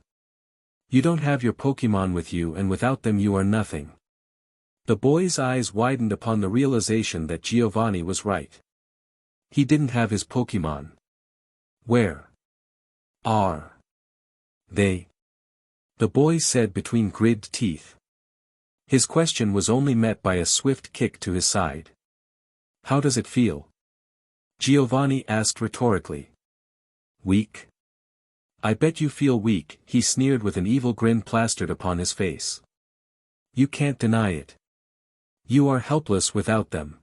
You don't have your Pokemon with you and without them you are nothing. The boy's eyes widened upon the realization that Giovanni was right. He didn't have his Pokemon. Where are they? The boy said between gritted teeth. His question was only met by a swift kick to his side. How does it feel? Giovanni asked rhetorically. Weak? I bet you feel weak, he sneered with an evil grin plastered upon his face. You can't deny it. You are helpless without them.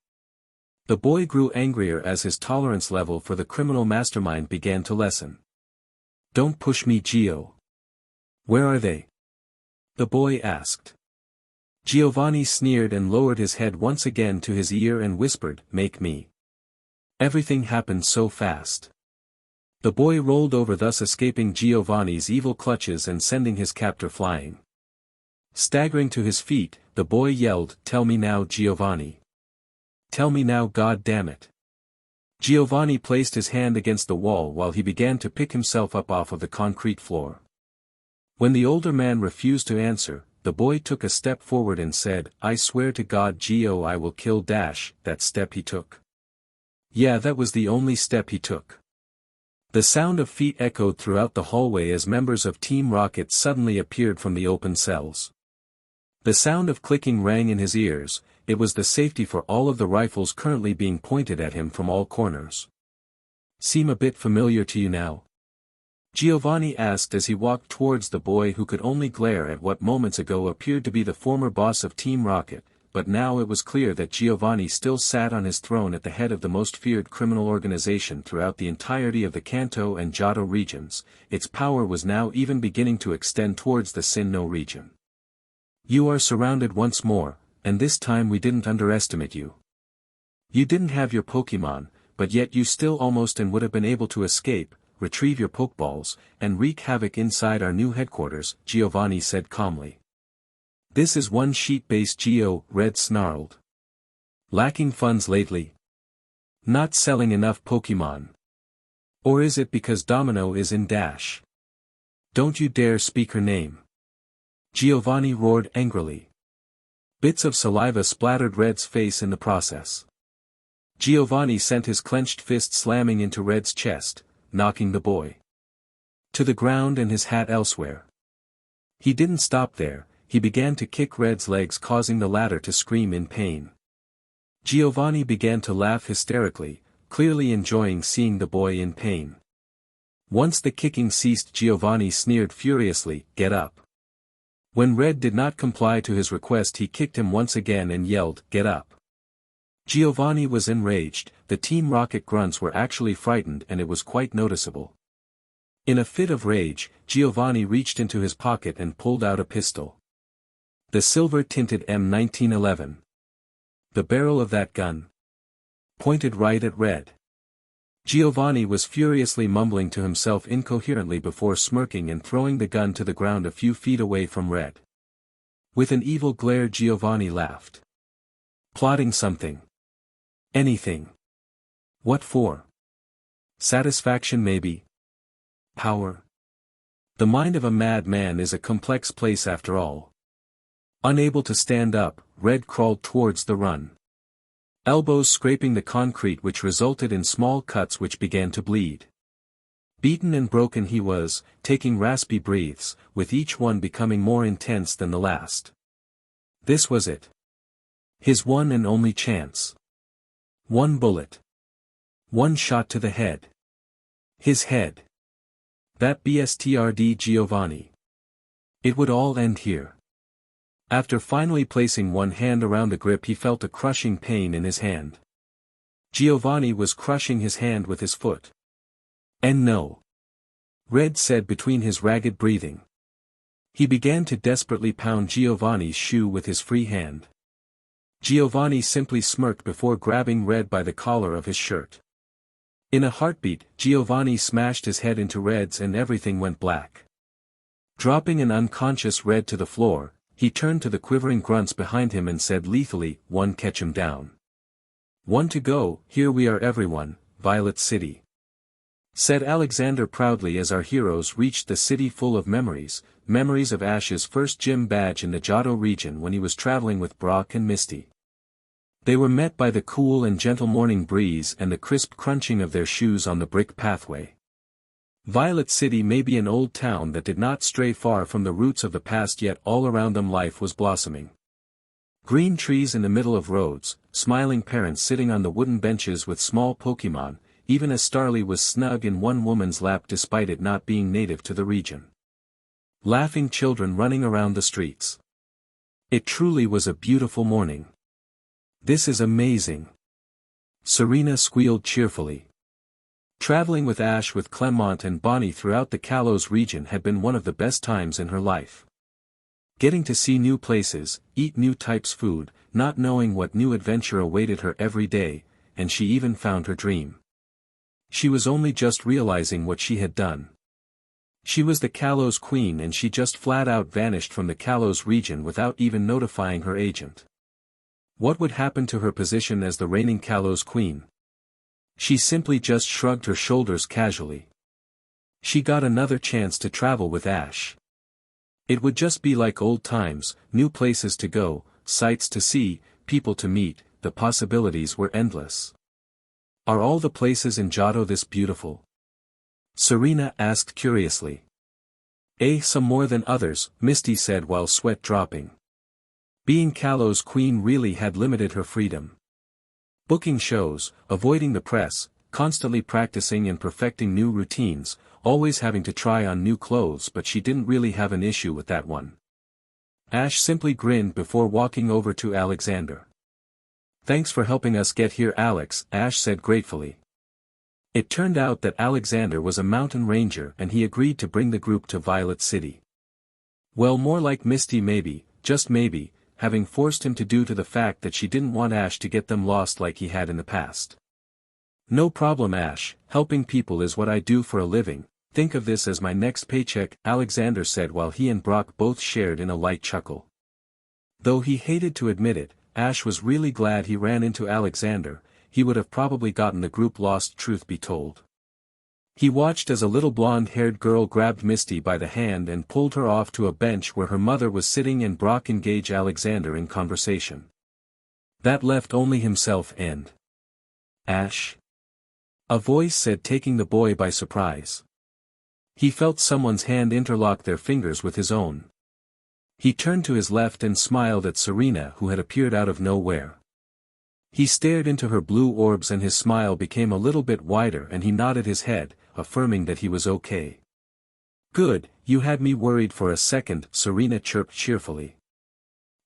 The boy grew angrier as his tolerance level for the criminal mastermind began to lessen. Don't push me, Gio. Where are they? The boy asked. Giovanni sneered and lowered his head once again to his ear and whispered, make me. Everything happened so fast. The boy rolled over, thus escaping Giovanni's evil clutches and sending his captor flying. Staggering to his feet, the boy yelled, tell me now, Giovanni. Tell me now, God damn it. Giovanni placed his hand against the wall while he began to pick himself up off of the concrete floor. When the older man refused to answer, the boy took a step forward and said, I swear to God, Gio, I will kill Dash. That step he took. Yeah, that was the only step he took. The sound of feet echoed throughout the hallway as members of Team Rocket suddenly appeared from the open cells. The sound of clicking rang in his ears. It was the safety for all of the rifles currently being pointed at him from all corners. Seem a bit familiar to you now? Giovanni asked as he walked towards the boy who could only glare at what moments ago appeared to be the former boss of Team Rocket, but now it was clear that Giovanni still sat on his throne at the head of the most feared criminal organization throughout the entirety of the Kanto and Johto regions. Its power was now even beginning to extend towards the Sinnoh region. You are surrounded once more, and this time we didn't underestimate you. You didn't have your Pokemon, but yet you still almost and would have been able to escape, retrieve your Pokeballs, and wreak havoc inside our new headquarters, Giovanni said calmly. This is one sheet-based Gio, Red snarled. Lacking funds lately? Not selling enough Pokemon? Or is it because Domino is in Dash? Don't you dare speak her name. Giovanni roared angrily. Bits of saliva splattered Red's face in the process. Giovanni sent his clenched fist slamming into Red's chest, knocking the boy to the ground and his hat elsewhere. He didn't stop there, he began to kick Red's legs, causing the latter to scream in pain. Giovanni began to laugh hysterically, clearly enjoying seeing the boy in pain. Once the kicking ceased, Giovanni sneered furiously, "Get up." When Red did not comply to his request, he kicked him once again and yelled, "Get up." Giovanni was enraged, the Team Rocket grunts were actually frightened, and it was quite noticeable. In a fit of rage, Giovanni reached into his pocket and pulled out a pistol. The silver-tinted M1911. The barrel of that gun pointed right at Red. Giovanni was furiously mumbling to himself incoherently before smirking and throwing the gun to the ground a few feet away from Red. With an evil glare, Giovanni laughed. Plotting something. Anything. What for? Satisfaction maybe? Power? The mind of a madman is a complex place after all. Unable to stand up, Red crawled towards the run. Elbows scraping the concrete, which resulted in small cuts which began to bleed. Beaten and broken he was, taking raspy breaths, with each one becoming more intense than the last. This was it. His one and only chance. One bullet. One shot to the head. His head. That bstrd Giovanni. It would all end here. After finally placing one hand around the grip, he felt a crushing pain in his hand. Giovanni was crushing his hand with his foot. And no. Red said between his ragged breathing. He began to desperately pound Giovanni's shoe with his free hand. Giovanni simply smirked before grabbing Red by the collar of his shirt. In a heartbeat, Giovanni smashed his head into Red's and everything went black. Dropping an unconscious Red to the floor, he turned to the quivering grunts behind him and said lethally, "One Ketchum down. One to go, here we are everyone, Violet City," said Alexander proudly as our heroes reached the city full of memories of Ash's first gym badge in the Johto region when he was traveling with Brock and Misty. They were met by the cool and gentle morning breeze and the crisp crunching of their shoes on the brick pathway. Violet City may be an old town that did not stray far from the roots of the past, yet all around them life was blossoming. Green trees in the middle of roads, smiling parents sitting on the wooden benches with small Pokemon, even as Starly was snug in one woman's lap despite it not being native to the region. Laughing children running around the streets. It truly was a beautiful morning. "This is amazing," Serena squealed cheerfully. Traveling with Ash, with Clement and Bonnie throughout the Kalos region had been one of the best times in her life. Getting to see new places, eat new types food, not knowing what new adventure awaited her every day, and she even found her dream. She was only just realizing what she had done. She was the Kalos queen and she just flat out vanished from the Kalos region without even notifying her agent. What would happen to her position as the reigning Kalos queen? She simply just shrugged her shoulders casually. She got another chance to travel with Ash. It would just be like old times, new places to go, sights to see, people to meet, the possibilities were endless. "Are all the places in Johto this beautiful?" Serena asked curiously. Some more than others," Misty said while sweat dropping. Being Kalos queen really had limited her freedom. Booking shows, avoiding the press, constantly practicing and perfecting new routines, always having to try on new clothes, but she didn't really have an issue with that one. Ash simply grinned before walking over to Alexander. "Thanks for helping us get here, Alex," Ash said gratefully. It turned out that Alexander was a mountain ranger and he agreed to bring the group to Violet City. Well, more like Misty maybe, just maybe, having forced him to due to the fact that she didn't want Ash to get them lost like he had in the past. "No problem, Ash, helping people is what I do for a living, think of this as my next paycheck," Alexander said while he and Brock both shared in a light chuckle. Though he hated to admit it, Ash was really glad he ran into Alexander, he would have probably gotten the group lost, truth be told. He watched as a little blonde-haired girl grabbed Misty by the hand and pulled her off to a bench where her mother was sitting and Brock engaged Alexander in conversation. That left only himself and Ash? A voice said, taking the boy by surprise. He felt someone's hand interlock their fingers with his own. He turned to his left and smiled at Serena, who had appeared out of nowhere. He stared into her blue orbs and his smile became a little bit wider and he nodded his head, affirming that he was okay. Good, you had me worried for a second, Serena chirped cheerfully.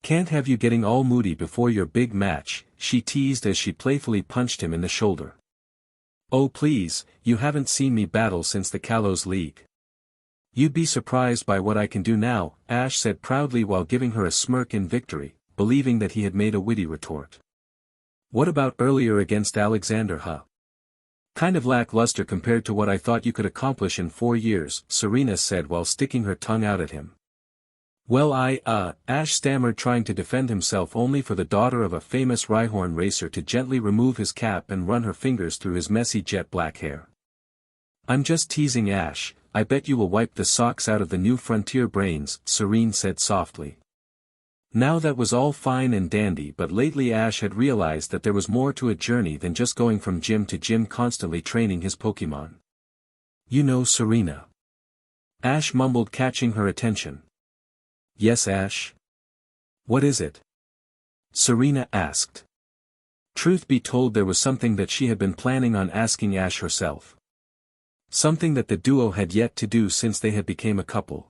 Can't have you getting all moody before your big match, she teased as she playfully punched him in the shoulder. Oh please, you haven't seen me battle since the Kalos League. You'd be surprised by what I can do now, Ash said proudly while giving her a smirk in victory, believing that he had made a witty retort. What about earlier against Alexander, huh? Kind of lackluster compared to what I thought you could accomplish in 4 years, Serena said while sticking her tongue out at him. Well Ash stammered, trying to defend himself, only for the daughter of a famous Rhyhorn racer to gently remove his cap and run her fingers through his messy jet black hair. I'm just teasing, Ash, I bet you will wipe the socks out of the new frontier brains, Serena said softly. Now that was all fine and dandy, but lately Ash had realized that there was more to a journey than just going from gym to gym constantly training his Pokemon. You know, Serena. Ash mumbled, catching her attention. Yes, Ash? What is it? Serena asked. Truth be told, there was something that she had been planning on asking Ash herself. Something that the duo had yet to do since they had become a couple.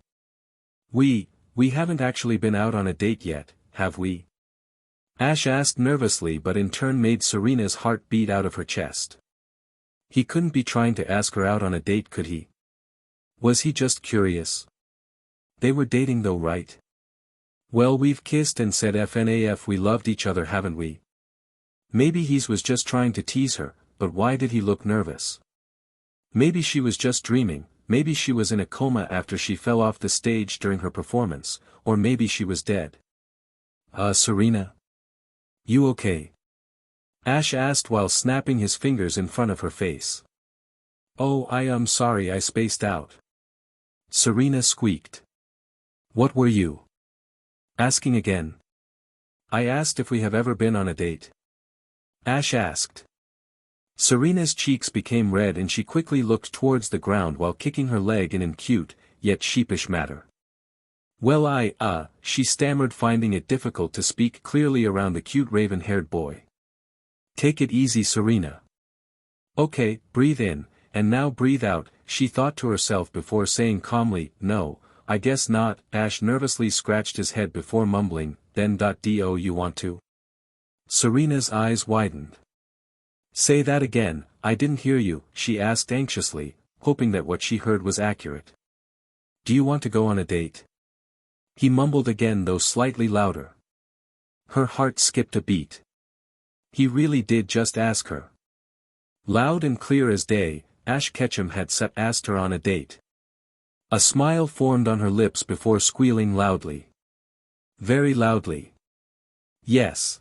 We haven't actually been out on a date yet, have we? Ash asked nervously, but in turn made Serena's heart beat out of her chest. He couldn't be trying to ask her out on a date, could he? Was he just curious? They were dating though, right? Well, we've kissed and said FNAF we loved each other, haven't we? Maybe he was just trying to tease her, but why did he look nervous? Maybe she was just dreaming, maybe she was in a coma after she fell off the stage during her performance, or maybe she was dead. Serena? You okay? Ash asked while snapping his fingers in front of her face. Oh, I am sorry, I spaced out. Serena squeaked. What were you asking again? I asked if we have ever been on a date. Ash asked. Serena's cheeks became red and she quickly looked towards the ground while kicking her leg in cute, yet sheepish manner. Well, she stammered, finding it difficult to speak clearly around the cute raven-haired boy. Take it easy, Serena. Okay, breathe in, and now breathe out, she thought to herself before saying calmly, no, I guess not. Ash nervously scratched his head before mumbling, then do you want to? Serena's eyes widened. Say that again, I didn't hear you, she asked anxiously, hoping that what she heard was accurate. Do you want to go on a date? He mumbled again, though slightly louder. Her heart skipped a beat. He really did just ask her. Loud and clear as day, Ash Ketchum had asked her on a date. A smile formed on her lips before squealing loudly. Very loudly. Yes.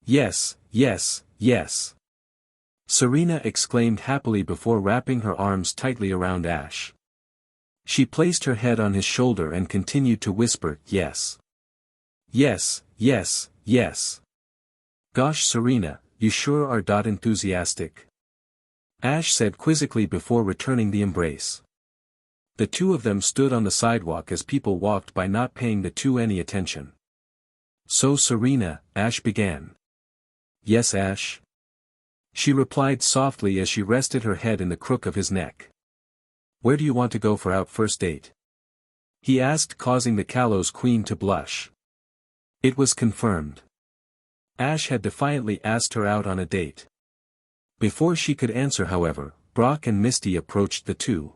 Yes, yes, yes. Serena exclaimed happily before wrapping her arms tightly around Ash. She placed her head on his shoulder and continued to whisper, yes. Yes, yes, yes. Gosh, Serena, you sure are enthusiastic. Ash said quizzically before returning the embrace. The two of them stood on the sidewalk as people walked by, not paying the two any attention. So Serena, Ash began. Yes, Ash? She replied softly as she rested her head in the crook of his neck. Where do you want to go for our first date? He asked, causing the Kalos Queen to blush. It was confirmed. Ash had defiantly asked her out on a date. Before she could answer, however, Brock and Misty approached the two.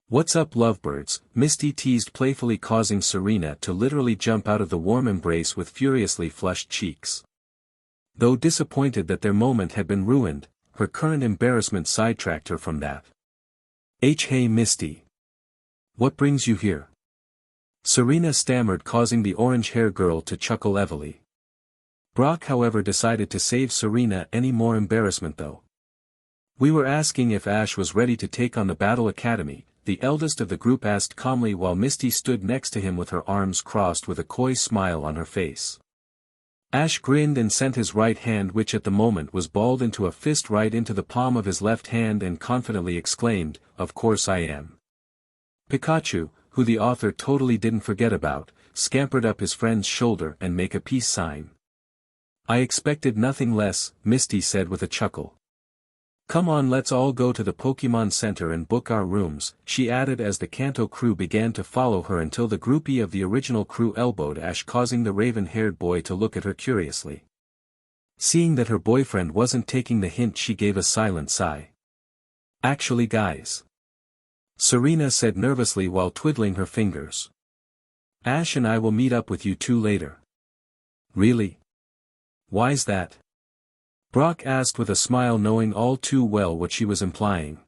What's up, lovebirds? Misty teased playfully, causing Serena to literally jump out of the warm embrace with furiously flushed cheeks. Though disappointed that their moment had been ruined, her current embarrassment sidetracked her from that. Hey Misty. What brings you here? Serena stammered, causing the orange-haired girl to chuckle heavily. Brock, however, decided to save Serena any more embarrassment though. We were asking if Ash was ready to take on the Battle Academy, the eldest of the group asked calmly while Misty stood next to him with her arms crossed with a coy smile on her face. Ash grinned and sent his right hand, which at the moment was balled into a fist, right into the palm of his left hand and confidently exclaimed, "Of course I am." Pikachu, who the author totally didn't forget about, scampered up his friend's shoulder and make a peace sign. "I expected nothing less," Misty said with a chuckle. "Come on, let's all go to the Pokemon Center and book our rooms," she added as the Kanto crew began to follow her until the groupie of the original crew elbowed Ash, causing the raven-haired boy to look at her curiously. Seeing that her boyfriend wasn't taking the hint, she gave a silent sigh. "Actually, guys," Serena said nervously while twiddling her fingers, "Ash and I will meet up with you two later." "Really? Why's that?" Brock asked with a smile, knowing all too well what she was implying.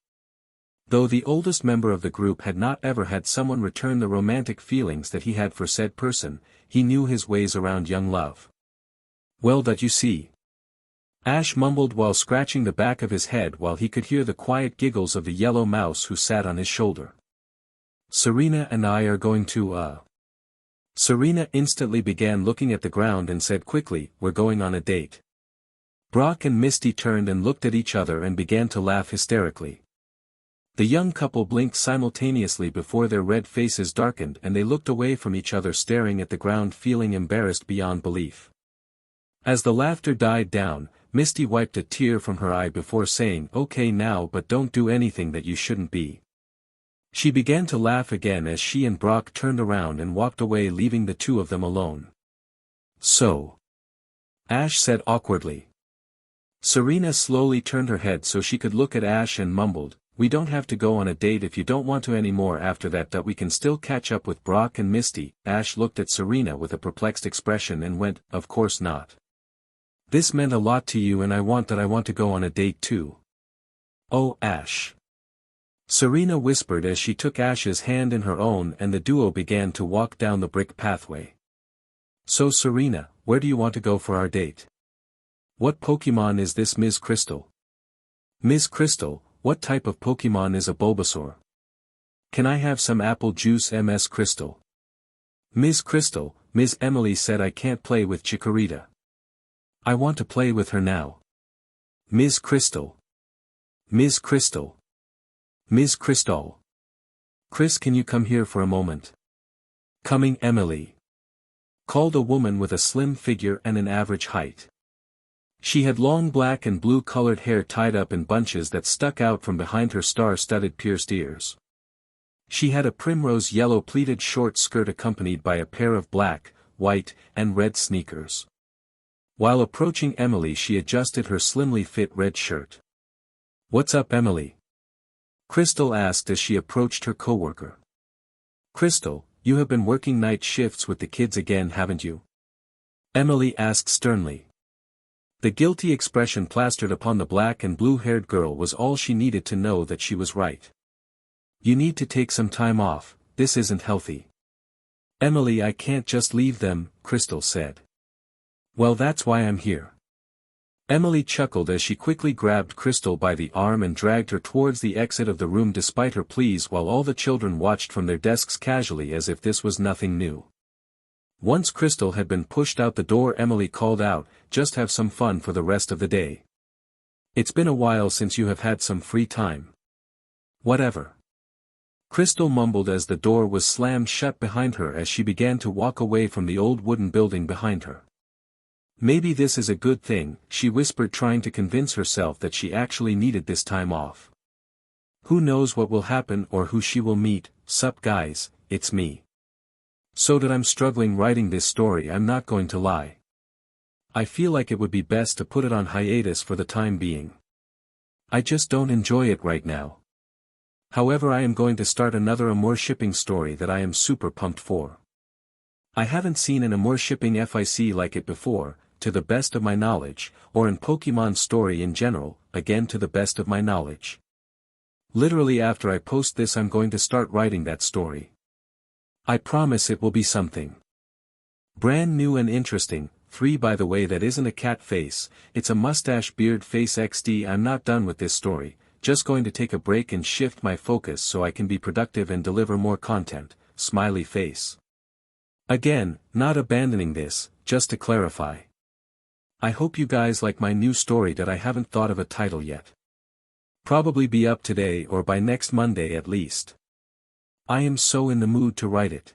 Though the oldest member of the group had not ever had someone return the romantic feelings that he had for said person, he knew his ways around young love. "Well, that you see," Ash mumbled while scratching the back of his head while he could hear the quiet giggles of the yellow mouse who sat on his shoulder. "Serena and I are going to Serena instantly began looking at the ground and said quickly, "We're going on a date." Brock and Misty turned and looked at each other and began to laugh hysterically. The young couple blinked simultaneously before their red faces darkened and they looked away from each other, staring at the ground, feeling embarrassed beyond belief. As the laughter died down, Misty wiped a tear from her eye before saying, "Okay now, but don't do anything that you shouldn't be." She began to laugh again as she and Brock turned around and walked away, leaving the two of them alone. "So," Ash said awkwardly. Serena slowly turned her head so she could look at Ash and mumbled, "We don't have to go on a date if you don't want to anymore. After that we can still catch up with Brock and Misty." Ash looked at Serena with a perplexed expression and went, "Of course not. This meant a lot to you and I want to go on a date too." "Oh, Ash," Serena whispered as she took Ash's hand in her own and the duo began to walk down the brick pathway. "So Serena, where do you want to go for our date? What Pokemon is this, Ms. Crystal?" "Ms. Crystal, what type of Pokemon is a Bulbasaur? Can I have some apple juice, Ms. Crystal?" "Ms. Crystal, Ms. Emily said I can't play with Chikorita. I want to play with her now. Ms. Crystal. Ms. Crystal. Ms. Crystal. Chris, can you come here for a moment?" "Coming, Emily," called a woman with a slim figure and an average height. She had long black and blue-colored hair tied up in bunches that stuck out from behind her star-studded pierced ears. She had a primrose yellow pleated short skirt accompanied by a pair of black, white, and red sneakers. While approaching Emily, she adjusted her slimly fit red shirt. "What's up, Emily?" Crystal asked as she approached her coworker. "Crystal, you have been working night shifts with the kids again, haven't you?" Emily asked sternly. The guilty expression plastered upon the black and blue-haired girl was all she needed to know that she was right. "You need to take some time off, this isn't healthy." "Emily, I can't just leave them," Crystal said. "Well, that's why I'm here." Emily chuckled as she quickly grabbed Crystal by the arm and dragged her towards the exit of the room despite her pleas, while all the children watched from their desks casually as if this was nothing new. Once Crystal had been pushed out the door, Emily called out, "Just have some fun for the rest of the day. It's been a while since you have had some free time." "Whatever." Crystal mumbled as the door was slammed shut behind her as she began to walk away from the old wooden building behind her. "Maybe this is a good thing," she whispered, trying to convince herself that she actually needed this time off. "Who knows what will happen or who she will meet." "Sup guys, it's me. So that I'm struggling writing this story, I'm not going to lie. I feel like it would be best to put it on hiatus for the time being. I just don't enjoy it right now. However, I am going to start another Amour shipping story that I am super pumped for. I haven't seen an Amour shipping FIC like it before, to the best of my knowledge, or in Pokemon story in general, again to the best of my knowledge. Literally after I post this I'm going to start writing that story. I promise it will be something brand new and interesting, 3 By the way, that isn't a cat face, it's a mustache beard face XD. I'm not done with this story, just going to take a break and shift my focus so I can be productive and deliver more content, smiley face. Again, not abandoning this, just to clarify. I hope you guys like my new story that I haven't thought of a title yet. Probably be up today or by next Monday at least. I am so in the mood to write it.